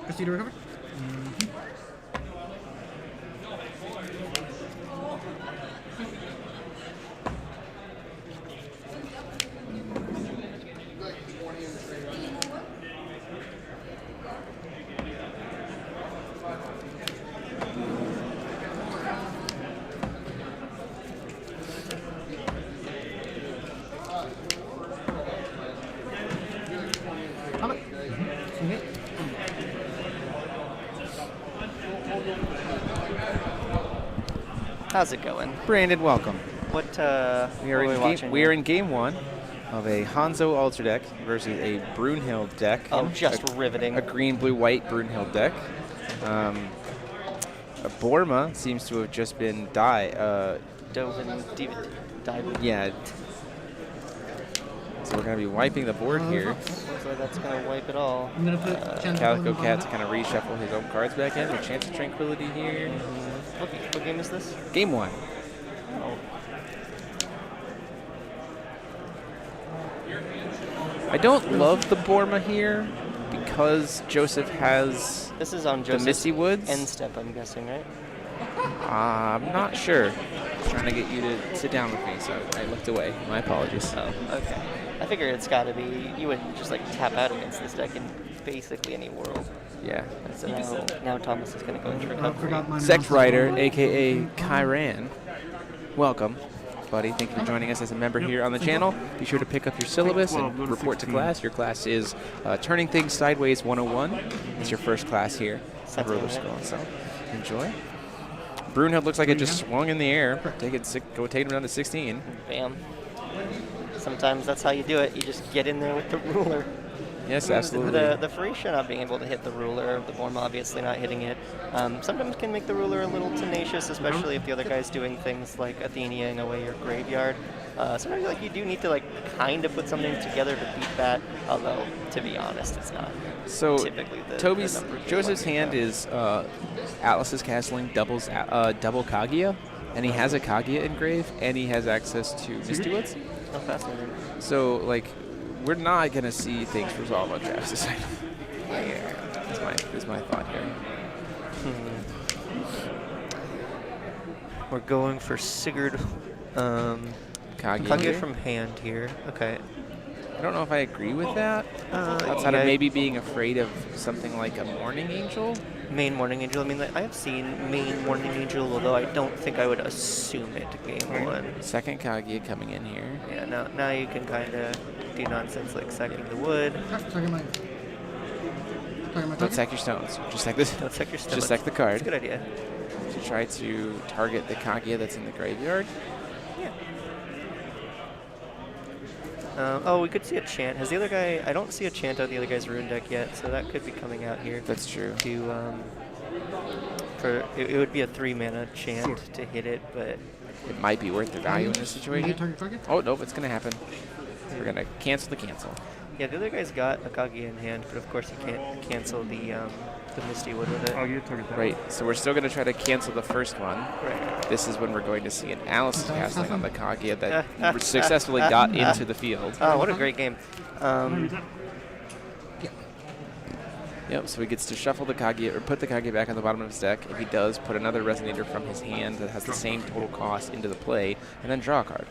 Proceed to recover. How's it going? Brandon, welcome. What we are what in watching we are in game 1 of a Hanzo Altar deck versus a Brunhild deck. Oh, just riveting. A green, blue, white Brunhild deck. Borma seems to have just been died. Yeah. So we're going to be wiping the board here. Looks like that's going to wipe it all. I'm going to put Calico Cat to kind of reshuffle his own cards back in. A Chance of Tranquility here. What game is this? Game 1. Oh. I don't love the Borma here because Joseph has This is on the Joseph's Misty Woods. end step, I'm guessing, right? I'm not sure. I'm trying to get you to sit down with me, so I looked away. My apologies. Oh, okay. I figured it's got to be, you wouldn't just like tap out against this deck in basically any world. Yeah. So now Thomas is going to go into recovery. Sect Rider, a.k.a. Kyran. Welcome, buddy. Thank you for joining us as a member here on the channel. Be sure to pick up your syllabus and report to class. Your class is Turning Things Sideways 101. It's your first class here at Ruler School. So enjoy. Brunhild looks like it just swung in the air. Take him down to 16. Bam. Sometimes that's how you do it. You just get in there with the ruler. Yes, absolutely. The Phoenicia not being able to hit the ruler, the Borma obviously not hitting it, sometimes can make the ruler a little tenacious, especially if the other guy's doing things like Atheniaing away your graveyard. Sometimes you do need to kind of put something together to beat that, although to be honest, it's not. So typically Joseph's hand is Atlas's Castling double Kaguya, and he has a Kaguya engrave, and he has access to Misty Woods. Oh, fascinating. So we're not gonna see things resolve on drafts this item. That's my thought here. We're going for Sigurd Kage from hand here. Okay. I don't know if I agree with that. Outside of maybe being afraid of something like a Morning Angel. Main Morning Angel. I mean, I have seen main Morning Angel, although I don't think I would assume it game 1. Second Kage coming in here. Yeah, now you can kind of do nonsense like sacking the wood. Don't sack your stones. Just sack this. Don't sack your stones. Just sack the card. That's a good idea. To try to target the Kage that's in the graveyard. Yeah. Oh, we could see a chant. Has the other guy... I don't see a chant out of the other guy's rune deck yet, so that could be coming out here. That's true. It would be a 3-mana chant to hit it, but... It might be worth the value in this situation. Oh, nope, it's going to happen. We're going to cancel the cancel. Yeah, the other guy's got a Kage in hand, but of course he can't cancel the Misty Wood with it. Oh, you target that. Right, so we're still going to try to cancel the first one. Right. This is when we're going to see an Alice's Castling on the Kage that successfully got into the field. Oh, what a great game. Yep, so he gets to shuffle the Kage, or put the Kage back on the bottom of his deck. If he does, put another Resonator from his hand that has the same total cost into the play, and then draw a card.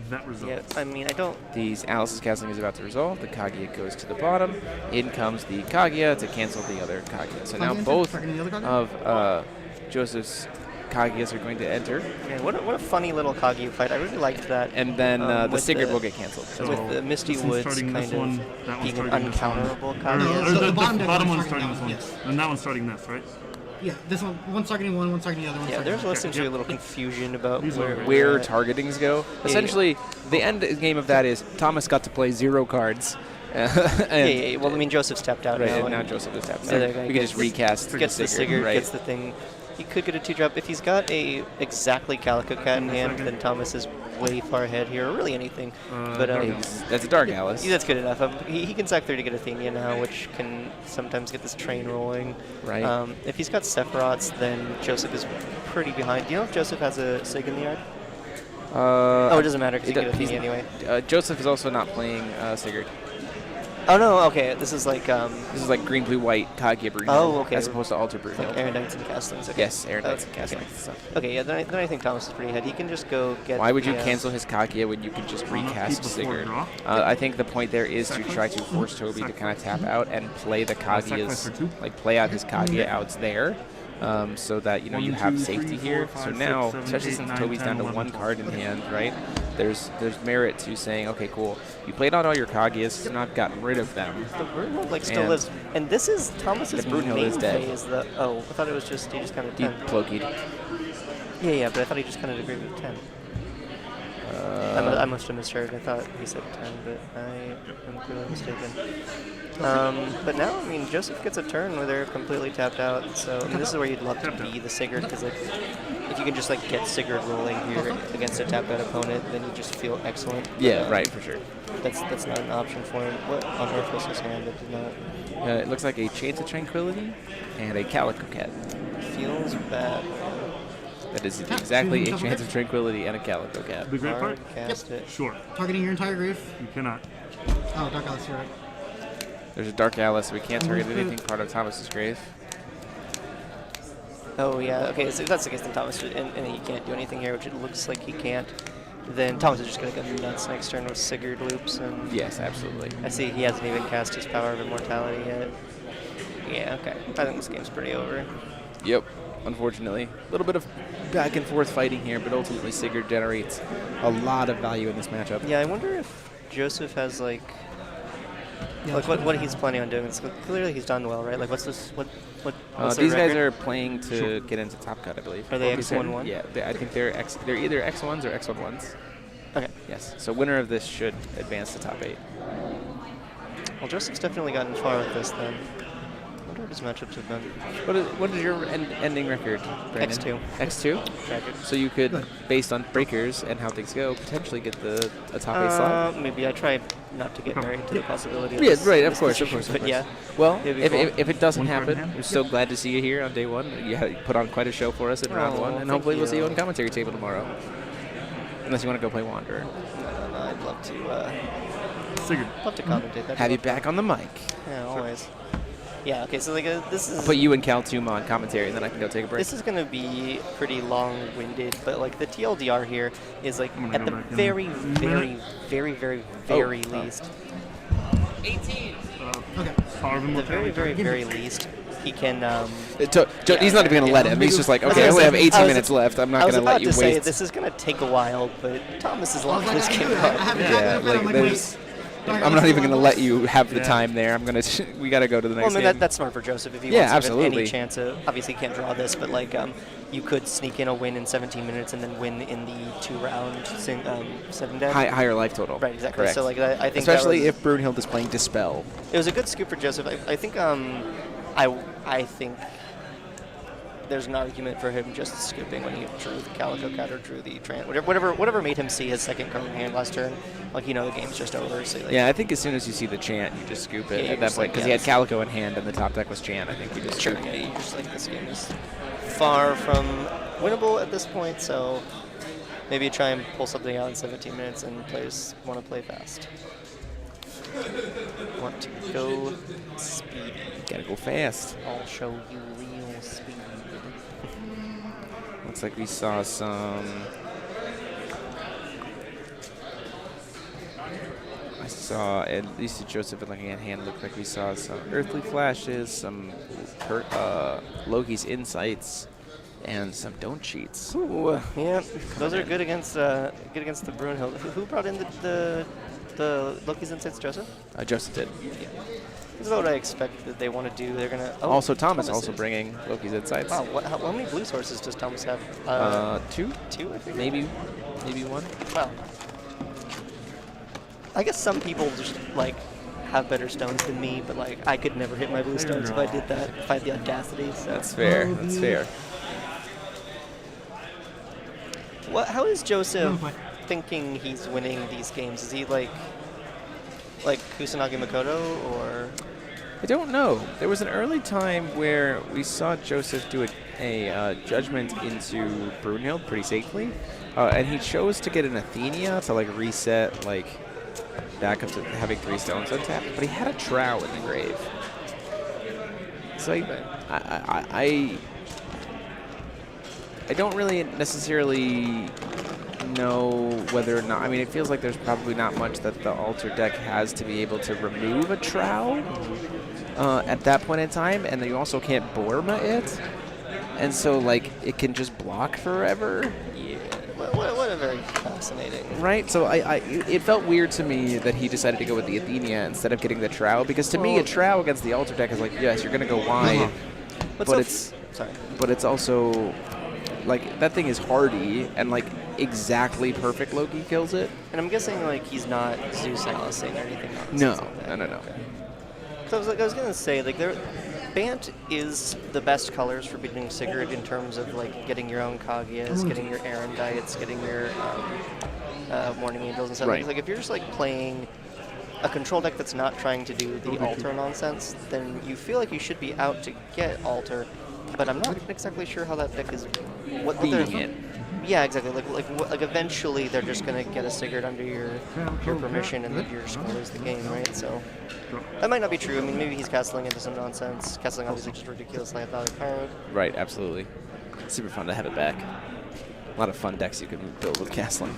That resolves. Yeah, I mean, I don't... These Alice's Castling is about to resolve. The Kage goes to the bottom. In comes the Kage to cancel the other Kage. So now both of Joseph's Kages are going to enter. Man, what a funny little Kage fight. I really liked that. And then the Sigurd will get canceled. So with the Misty Woods kind of being an uncounterable Kage. So the bottom one's starting this one. Yes. And that one's starting this, right? Yeah, this one's targeting one, one's targeting the other one. Yeah, there's listening to a little confusion about where targetings go. Essentially, the end game of that is Thomas got to play 0 cards. Yeah. Well, I mean, Joseph's tapped out right, now. And now Joseph is tapped out. We can just recast gets the Sigurd, right? Gets the thing. He could get a 2-drop. If he's got a exactly Calico Cat in hand, then Thomas is way far ahead here, or really anything. But that's a Dark Alice. Yeah, that's good enough. He can sack 3 to get Athenia now, which can sometimes get this train rolling. Right. If he's got Sephiroths, then Joseph is pretty behind. Do you know if Joseph has a Sig in the yard? It doesn't matter because he can get Athenia anyway. Joseph is also not playing Sigurd. Oh no, okay. This is like green, blue, white Kage Bruno. Oh, okay. As opposed to Alter Bruno. Like Aerondites and Castlings. Okay. Yes, Aerondites and Castlings and stuff. Okay, yeah. Then I think Thomas is pretty ahead. He can just go get. Why would you cancel his Kage when you can just recast Sigurd? I think the point there is to try to force Toby to kind of tap out and play the Kage's, like play out his Kage outs there. So that you have safety here. So now, especially since Toby's down to 1 card in hand, right? There's merit to saying, okay, cool. You played out all your Kages, so not gotten rid of them. The Brunhild still lives, and this is Thomas's Brunhild main is dead. phase. I thought it was just he just kind of he Plokied. Yeah, but I thought he just kind of agreed with 10. I must have misheard. I thought he said 10, but I am clearly mistaken. But now, I mean, Joseph gets a turn where they're completely tapped out. So I mean, this is where you'd love to be the Sigurd, because if you can just get Sigurd rolling here against a tapped out opponent, then you just feel excellent. Yeah, right, for sure. That's not an option for him. What on earth was his hand that did not? It looks like a Chance of Tranquility and a Calico Cat. Feels bad. That is exactly a Chance of Tranquility and a Calico Cat. The great part? Cast it. Sure. Targeting your entire grave? You cannot. Oh, Dark Alice, you're right. There's a Dark Alice. We can't target anything part of Thomas's grave. Oh, yeah. Okay, so if that's the case, then Thomas, and he can't do anything here, which it looks like he can't. Then Thomas is just going to go nuts next turn with Sigurd loops. And yes, absolutely. I see he hasn't even cast his Power of Immortality yet. Yeah, okay. I think this game's pretty over. Yep, unfortunately. A little bit of back and forth fighting here, but ultimately Sigurd generates a lot of value in this matchup. Yeah, I wonder if Joseph has, what he's planning on doing. So clearly he's done well, right? What's this? What's these guys are playing to get into top cut, I believe. Are they X1-1? Yeah, I think they're either X1s or X11s. Okay. Yes. So winner of this should advance to top 8. Well, Joseph's definitely gotten far with this then. I wonder what his matchups have been. What is your ending record, Brandon? X2. X2? Tragic. So you could, based on breakers and how things go, potentially get a top 8 slot? Maybe I try not to get married to the possibility of this, right, of course. But yeah. Well, if it doesn't happen, we're so glad to see you here on day 1. You put on quite a show for us in round 1, and hopefully we'll see you on the commentary table tomorrow. Unless you want to go play Wanderer. No, I'd love to. Sigurd. Love to commentate that. Have you back on the mic. Yeah, always. Yeah, okay, so like this is... I'll put you and Cal Tuma on commentary, and then I can go take a break. This is going to be pretty long-winded, but like the TLDR here is like at the very, very, very, very, very least. 18. Okay. The very, very, very least, he can. He's not even going to let him. He's just like, okay, I only have 18 minutes left. I'm not going to let you I was about to say waste. this is going to take a while, but Thomas is locking this game up. Yeah, like there's. I'm not even going to let you have the time there. I'm going to. We got to go to the next game. game. That's smart for Joseph if he wants to have any chance of. Obviously, he can't draw this, but like you could sneak in a win in 17 minutes and then win in the 2-round 7-deck. Higher life total. Right, exactly. Correct. So like I think especially if Brunhild is playing Dispel. It was a good scoop for Joseph. I think I think there's an argument for him just scooping when he drew the Calico Cat or drew the whatever made him see his second card in hand last turn. Like the game's just over. So like, yeah, I think as soon as you see the Chant, you just scoop it at that point because he had Calico in hand and the top deck was Chant. I think you just scoop it. Yeah, you just like this game is far from winnable at this point, so maybe you try and pull something out in 17 minutes and players want to play fast. Want to go speedy. Gotta go fast. I'll show you real speed. Looks like we saw some. I saw, at least Joseph and looking at hand, looked like we saw some Earthly Flashes, some Loki's Insights, and some Don't Cheats. Ooh, yeah, those are good against the Brunhild. Who brought in the Loki's Insights, Joseph? Joseph did. Yeah. This is what I expect that they want to do. They're gonna. Oh, also, Thomas also bringing Loki's Insights. Wow, how many blue sources does Thomas have? 2. 2, I think. Maybe 1. Wow. I guess some people just like have better stones than me, but like I could never hit my blue stones if I did that. If I had the audacity. So. That's fair. That's fair. How is Joseph thinking he's winning these games? Is he like Kusanagi Makoto or? I don't know. There was an early time where we saw Joseph do a judgment into Brunhild pretty safely, and he chose to get an Athenia to like reset back up to having 3 stones untapped, but he had a Trow in the grave. So I don't really necessarily know whether or not. I mean, it feels like there's probably not much that the altar deck has to be able to remove a Trow at that point in time, and you also can't Borma it, and so like it can just block forever. Yeah, what a very fascinating. Right, so it felt weird to me that he decided to go with the Athenia instead of getting the Trow, because to me a Trow against the altar deck is like, yes, you're gonna go wide, but it's also like that thing is hardy and like exactly perfect Loki kills it. And I'm guessing like he's not Zeus Alicing or anything else. No. Okay. So I was gonna say like Bant is the best colors for beating Sigurd in terms of like getting your own Kaguya's, getting your Arondites, getting your Morning Angels and stuff. Right. Like if you're just like playing a control deck that's not trying to do the altar nonsense, then you feel like you should be out to get altar. But I'm not exactly sure how that deck is. What they're it. Yeah, exactly. Like eventually they're just gonna get a Sigurd under your permission, and then your score is the game, right? So that might not be true. I mean, maybe he's castling into some nonsense. Castling obviously just ridiculously $1,000 card. Right, absolutely. Super fun to have it back. A lot of fun decks you can build with castling.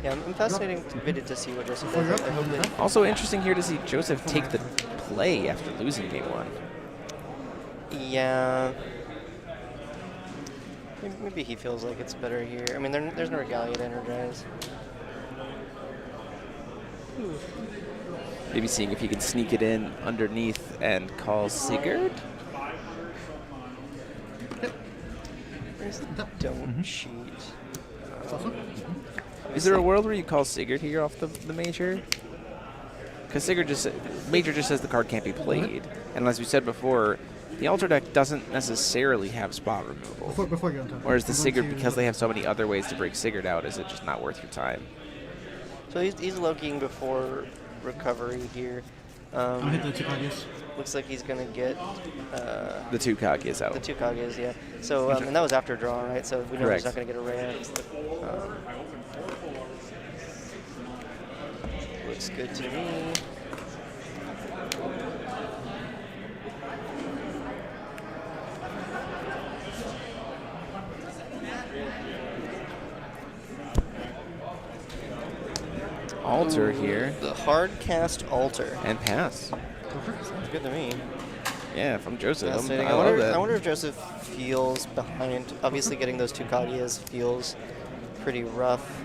Yeah, I'm fascinated to see what Joseph does. I hope that also interesting here to see Joseph take the play after losing game 1. Yeah. Maybe he feels like it's better here. I mean, there's no Regalia to energize. Maybe seeing if he can sneak it in underneath and call Sigurd? Where's the don't cheat? Is there a world where you call Sigurd here off the major? Because major just says the card can't be played. And as we said before, the altar deck doesn't necessarily have spot removal. Before you go on Whereas the Sigurd, because they have so many other ways to break Sigurd out, is it just not worth your time? So he's Lokiing before recovery here. I'll hit the 2 Kaguya's. Looks like he's going to get... the 2 Kaguya's out. The 2 Kaguya's, yeah. So, and that was after draw, right? So we know Correct. he's not going to get a rare. Looks good to me. altar here. The hard cast altar. And pass. Sounds good to me. Yeah, from Joseph. Fascinating. I love that. I wonder if Joseph feels behind. Obviously, getting those two Kaguya's feels pretty rough.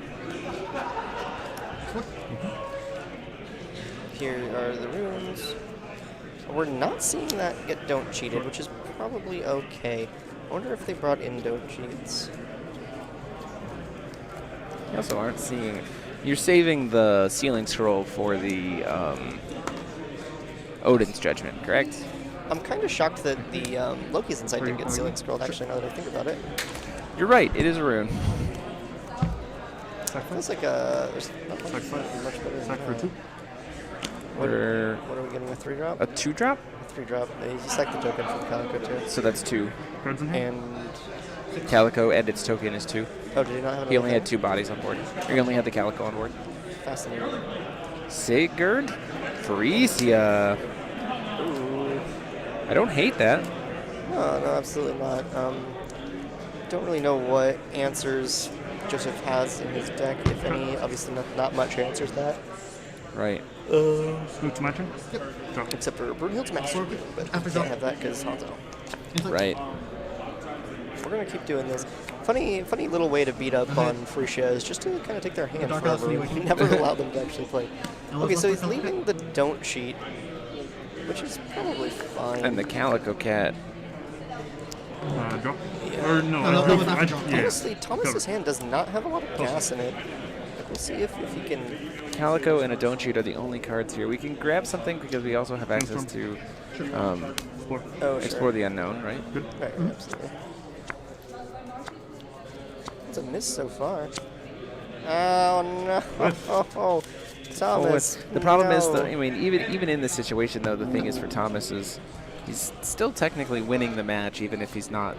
Here are the runes. We're not seeing that get don't cheated, which is probably okay. I wonder if they brought in don't cheats. You also aren't seeing. You're saving the Sealing Scroll for the Odin's Judgment, correct? I'm kind of shocked that the Loki's Insight didn't get Sealing Scrolled, actually, now that I think about it. You're right, it is a rune. Feels like there's not much better than that. What are we getting, a 3-drop? A 2-drop? A 3-drop. You sack the token from Calico, too. So that's 2. And Calico and its token is 2. Oh, did he not have He only had 2 bodies on board. He only had the Calico on board. Fascinating. Sigurd? Frisia. Ooh. I don't hate that. No, absolutely not. Don't really know what answers Joseph has in his deck, if any. Obviously, not much answers that. Right. Move to my turn? Yep. Drop. Except for Brunhild's Master, but I can't have that because Hanzo. Right. We're going to keep doing this. Funny little way to beat up on Frisia is just to kind of take their hand forever. We never allow them to actually play. Okay, so he's leaving the don't cheat, which is probably fine. And the Calico Cat. Drop? Yeah. Or no, Honestly, Thomas's hand does not have a lot of gas in it. We'll see if he can... Calico and a don't cheat are the only cards here. We can grab something because we also have access to explore the unknown, right? Right, absolutely. It's a miss so far. Oh no! Thomas. The problem is, though, I mean, even in this situation, though, the thing is for Thomas is he's still technically winning the match, even if he's not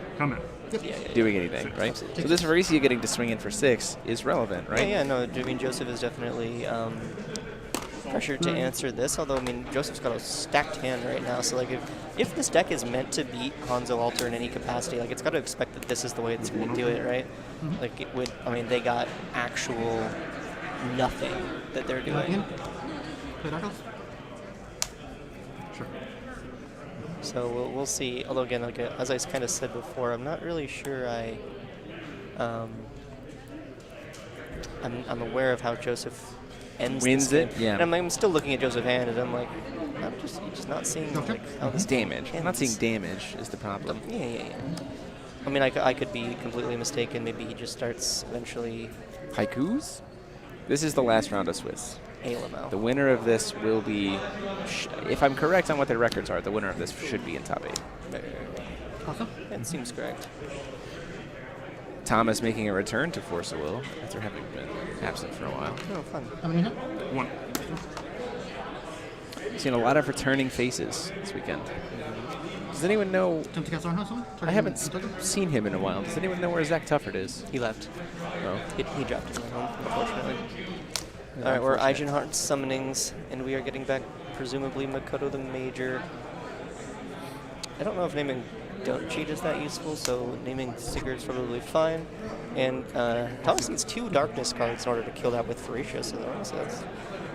doing anything, right? So this Varisia getting to swing in for 6 is relevant, right? Yeah, no, I mean, Joseph is definitely pressured to answer this, although, I mean, Joseph's got a stacked hand right now, so, like, if this deck is meant to beat Hanzo Altar in any capacity, like, it's got to expect that this is the way it's going to do it, right? Like, it would, I mean, they got actual nothing that they're doing. Sure. So we'll see. Although again, like as I kind of said before, I'm not really sure I'm aware of how Joseph wins it. Game. Yeah. And I'm still looking at Joseph hand, and I'm like, I'm just not seeing like how this damage. ends. I'm not seeing damage is the problem. Yeah. I mean, I could be completely mistaken. Maybe he just starts eventually. Haikus? This is the last round of Swiss. Alamo. The winner of this will be, if I'm correct on what their records are, the winner of this should be in top 8. Awesome. That seems correct. Thomas making a return to Force of Will after having been absent for a while. Oh, fun. How many hit? 1. Seen a lot of returning faces this weekend. Does anyone know? I haven't seen him in a while. Does anyone know where Zach Tufford is? He left. Oh. He dropped his home, unfortunately. Alright, we're Eisenhardt summonings, and we are getting back, presumably, Makoto the Major. I don't know if naming Don't Cheat is that useful, so naming Sigurd's probably fine. And Thomas needs 2 Darkness cards in order to kill that with Furiosa, so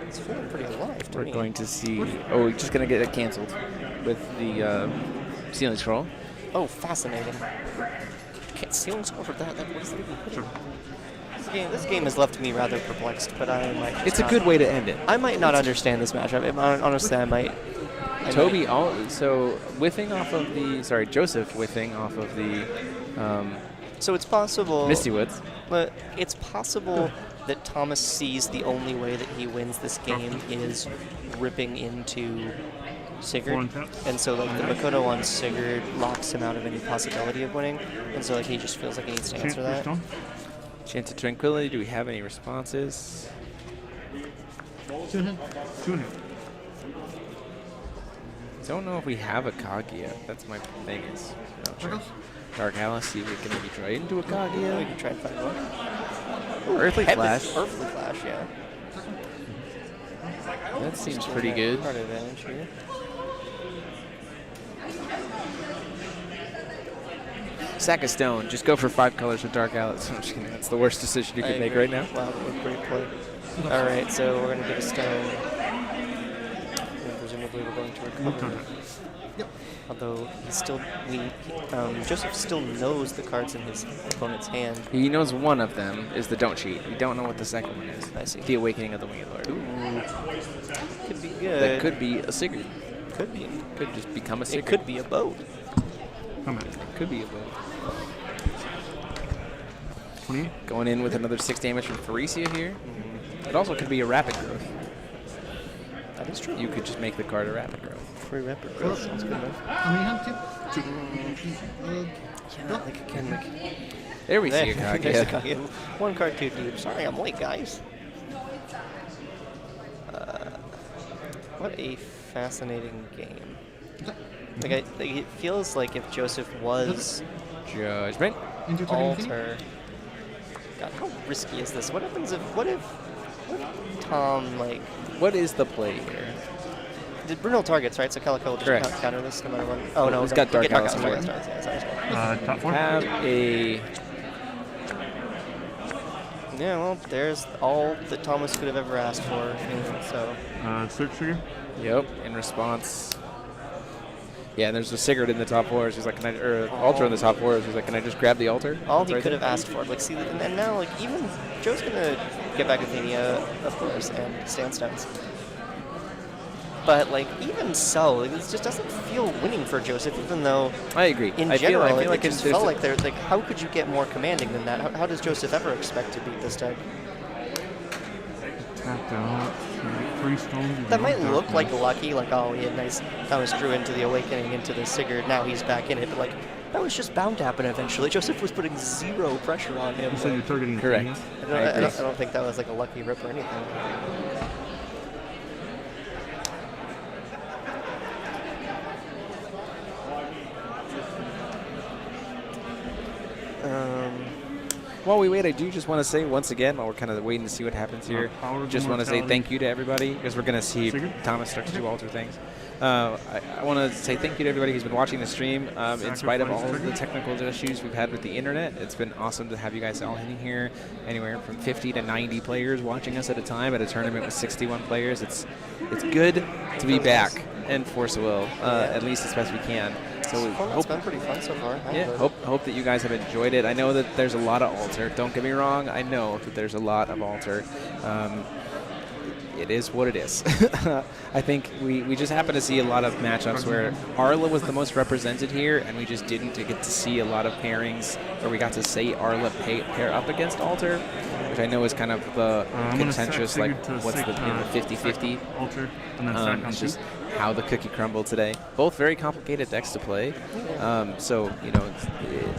it's feeling pretty alive to me. We're going to see... Oh, we're just going to get it canceled with the Sealing Scroll. Oh, fascinating. Sealing Scroll for that? What is that even putting? This game has left me rather perplexed, but I might. It's a good way to end it. I might not understand this matchup. Honestly, I might. Toby, so whiffing off of the Joseph whiffing off of the. So it's possible. Misty Woods. But it's possible that Thomas sees the only way that he wins this game is ripping into Sigurd, and so like the Makoto on Sigurd locks him out of any possibility of winning, and so like he just feels like he needs to answer that. Chant of Tranquility, do we have any responses? 2 hit. Don't know if we have a Kaguya. That's my thing is. Sure. Dark Alice, see if we can maybe try into a Kaguya. We can try and find one. Ooh, Earthly Flash. Earthly Flash, yeah. That seems pretty good. Card advantage here. Sack a stone. Just go for 5 colors with Dark Alice. I'm just kidding. That's the worst decision you can make right now. Wow, great play. All right, so we're going to get a stone. And presumably we're going to recover. Yep. Although Joseph still knows the cards in his opponent's hand. He knows one of them is the don't cheat. We don't know what the second one is. I see. The Awakening of the Winged Lord. Ooh. Could be good. That could be a Sigurd. Could be. Could just become a Sigurd. It could be a boat. Come on. Could be a boat. 20. Going in with another 6 damage from Pharesia here. It also could be a rapid growth. That is true. You could just make the card a rapid growth. Free rapid growth sounds good enough. How many have two? Yeah, like again, there we see a card. There's a card. One card, 2 deep. Sorry, I'm late, guys. What a fascinating game. Like, it feels like if Joseph was Judgment. Alter. God, how risky is this? What happens if Tom, like... What is the play here? Did Bruno targets, right? So Calico will just counter this no matter what. Oh, no. He's got Dark House. Top 4? Have a... Yeah, well, there's all that Thomas could have ever asked for. So. Search trigger? Yep, in response. Yeah, and there's a Sigurd in the top 4. She's like, altar in the top 4. She's like, can I just grab the altar? All he could have asked for. Like, see, and now, like, even Joe's gonna get back Athenia, of course, and Sandstones. But, like, even so, like, it just doesn't feel winning for Joseph, even though... I agree. In general, I feel like it just felt like they're, like, how could you get more commanding than that? How does Joseph ever expect to beat this deck? Tapped out. 3 stones. That might look like lucky, like, oh, he had nice Thomas drew into the Awakening, into the Sigurd, now he's back in it, but, like, that was just bound to happen eventually. Joseph was putting 0 pressure on him. You said you're targeting Correct. I don't think that was, like, a lucky rip or anything. While we wait, I do just want to say once again, while we're kind of waiting to see what happens here, just want to say thank you to everybody, because we're going to see Thomas start to do alter things. I want to say thank you to everybody who's been watching the stream. In spite of all of the technical issues we've had with the internet, it's been awesome to have you guys all in here, anywhere from 50 to 90 players watching us at a time at a tournament with 61 players. It's good to be back and force a will, at least as best we can. So it's been pretty fun so far. Yeah, hope that you guys have enjoyed it. I know that there's a lot of alter. Don't get me wrong. I know that there's a lot of alter. It is what it is. I think we just happen to see a lot of matchups where Arla was the most represented here, and we just didn't get to see a lot of pairings where we got to say Arla pair up against alter, which I know is kind of the contentious, like, what's the 50-50. Alter, and then sack on it's just how the cookie crumbled today. Both very complicated decks to play. So, you know,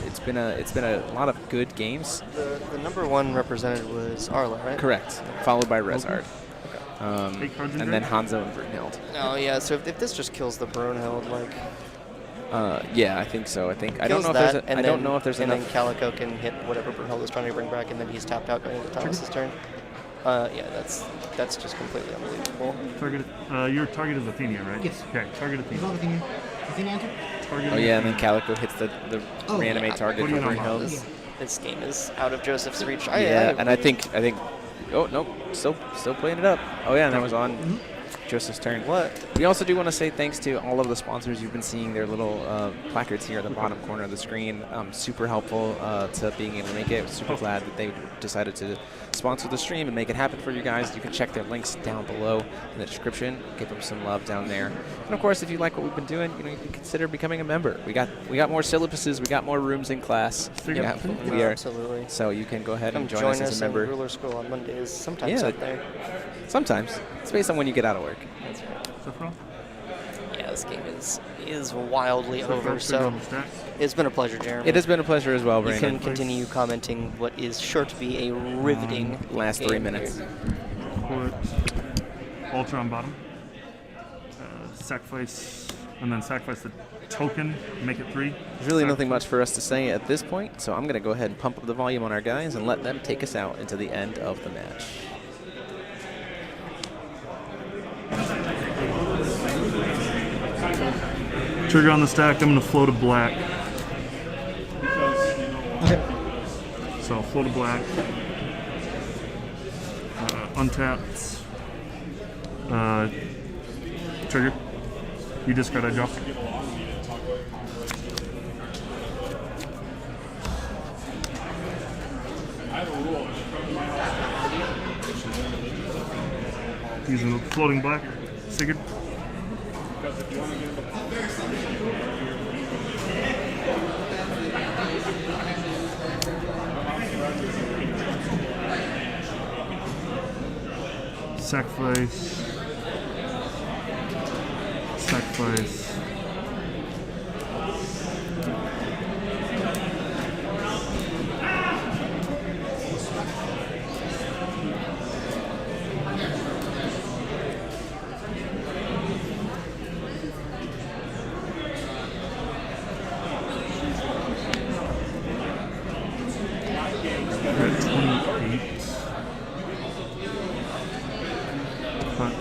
it's been a lot of good games. The number 1 represented was Arla, right? Correct. Followed by Rezard. And then Hanzo and Brunhild. Oh yeah, so if this just kills the Brunhild, like... yeah, I think so. I don't know if there's enough... And then Calico can hit whatever Brunhild is trying to bring back, and then he's tapped out going into Thomas's turn. Yeah, that's just completely unbelievable. Your target is Athenia, right? Yes. Okay, target Athenia. Athenia enter? Oh yeah, and then Calico hits the reanimate target for Brunhild. This game is out of Joseph's reach. I think. Oh nope, still playing it up. Oh yeah, and that was on Joseph's turn. What? We also do want to say thanks to all of the sponsors. You've been seeing their little placards here at the bottom corner of the screen. Super helpful to being able to make it. Super glad that they decided to sponsor the stream and make it happen for you guys. You can check their links down below in the description. Give them some love down there. And of course, if you like what we've been doing, you can consider becoming a member. We got more syllabuses. We got more rooms in class. Absolutely. So you can go ahead and join us as a in member. Ruler School on Mondays. Sometimes out there. Sometimes. It's based on when you get out of work. That's right. Yeah, this game is wildly over. So it's been a pleasure, Jeremy. It has been a pleasure as well, Brandon. You can continue commenting what is sure to be a riveting last 3 minutes. Alter on bottom. Sacrifice, and then sacrifice the token, make it 3. There's really nothing much for us to say at this point, so I'm going to go ahead and pump up the volume on our guys and let them take us out into the end of the match. Trigger on the stack, I'm going to float a black. So float a black. untapped. Trigger. You discard, I draw. Using a floating black. Sigurd. Sacrifice. Sacrifice. We're at 28. But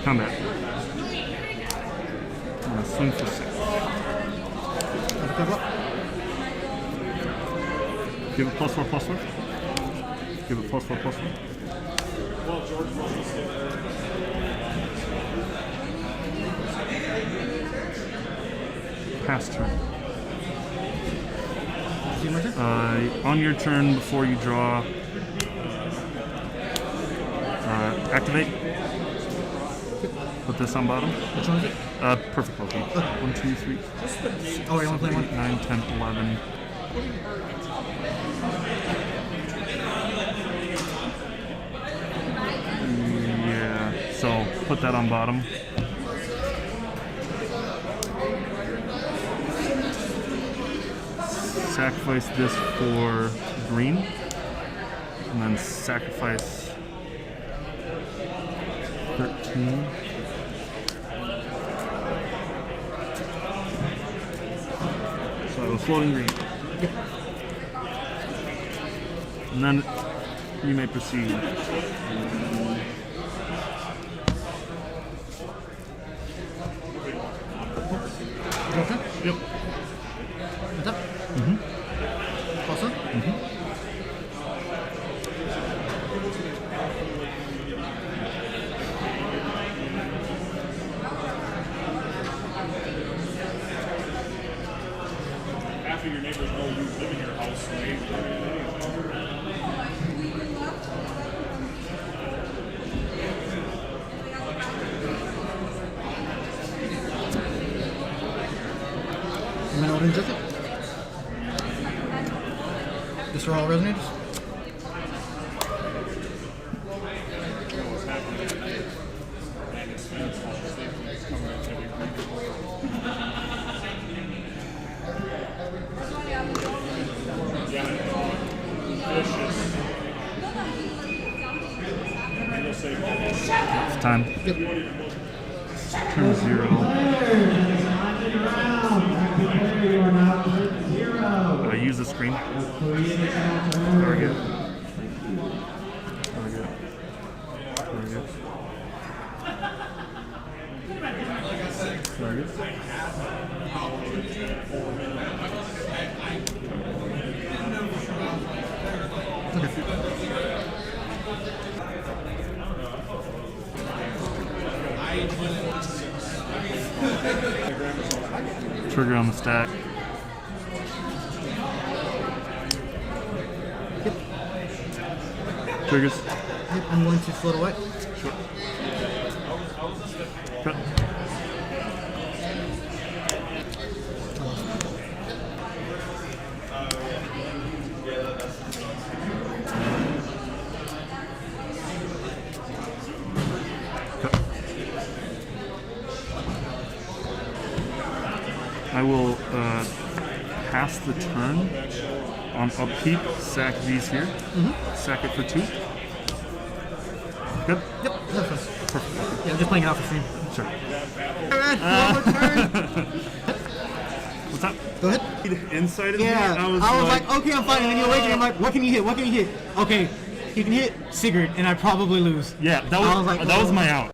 combat. I'm gonna swing for 6. Give it +4/+4. Give it +4/+4. Pass turn. On your turn, before you draw, activate. Put this on bottom. Which one is it? Perfect loki. 1, 2, 3. Oh, wait, I want to play one. 9, 10, 11. Yeah. So put that on bottom. Sacrifice this for green, and then sacrifice 13. So I was floating green. And then you may proceed. Okay. Yep. What's up? Mm-hmm. Also? Mm-hmm. After your neighbors know you live in your house, Orange is it? These are all resonators? It's time. Yep. Turn 0. Use the screen. Target. Target. Target. Target. Trigger on the stack. Yep. Triggers. Yep, I'm going to float away. Sure. Cut. I will pass the turn on upkeep, sack these here, sack it for 2. Good? Yep, that's fine. Perfect. Yeah, I'm just playing it off the stream. Sure. What's up? Go ahead. Inside of yeah, me, I was like, okay, I'm fine. And then you awaken, I'm like, what can you hit? What can you hit? Okay, you can hit Sigurd, and I probably lose. Yeah, that was my out.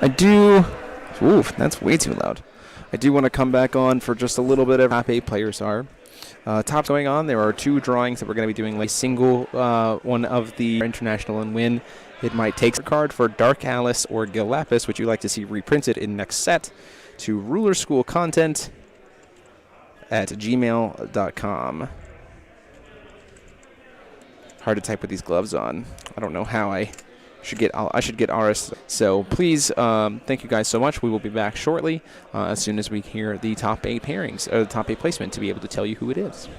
I do. Oof, that's way too loud. I do want to come back on for just a little bit of top 8 players are. Top going on, there are 2 drawings that we're going to be doing, like single one of the international and win. It might take a card for Dark Alice or Gil Lapis, which you'd like to see reprinted in next set, to rulerschoolcontent@gmail.com. Hard to type with these gloves on. I don't know how I should get ours. So please, thank you guys so much. We will be back shortly as soon as we hear the top 8 pairings, or the top 8 placement, to be able to tell you who it is.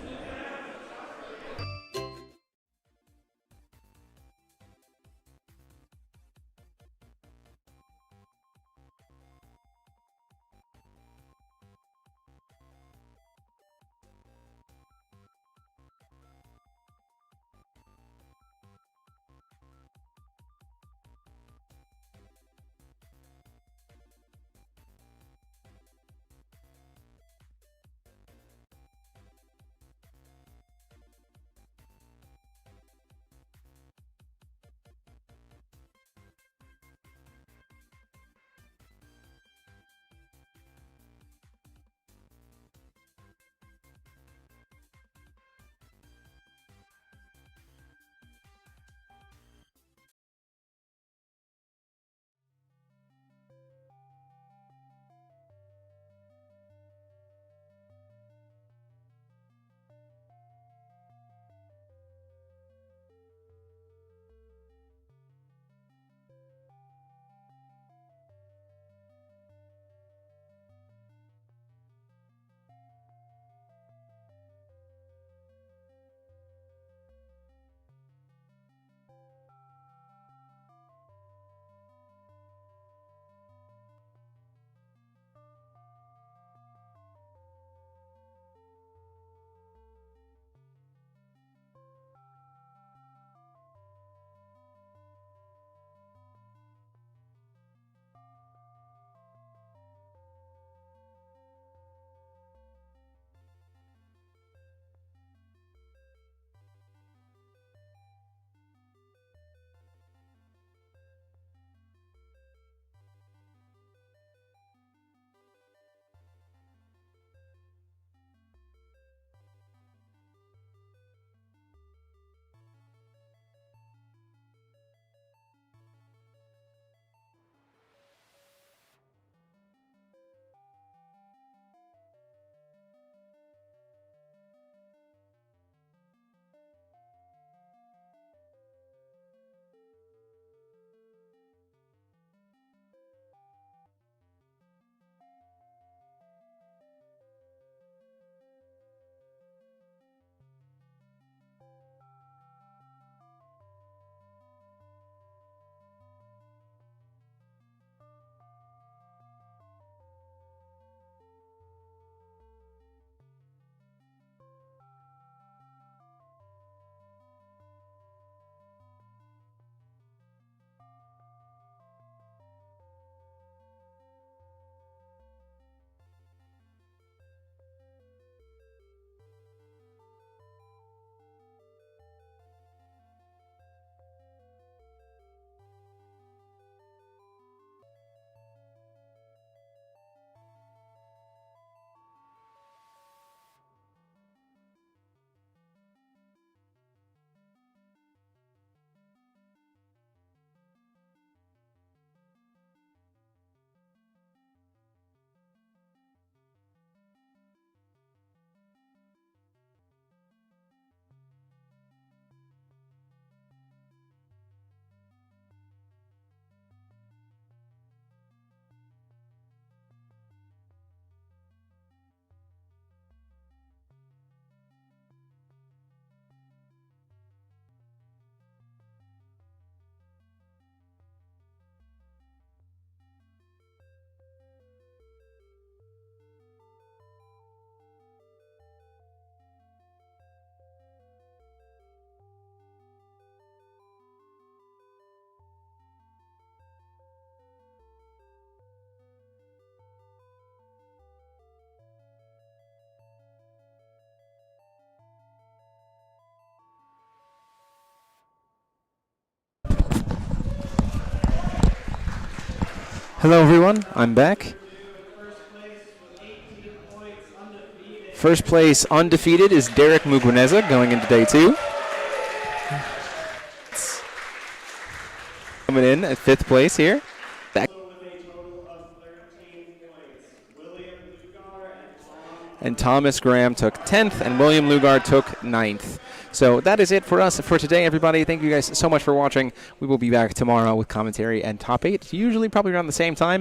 Hello, everyone. I'm back. First place undefeated is Derek Mugwaneza going into day 2. Coming in at 5th place here. And Thomas Graham took 10th, and William Lugar took 9th. So that is it for us for today, everybody. Thank you guys so much for watching. We will be back tomorrow with commentary and top 8, usually probably around the same time.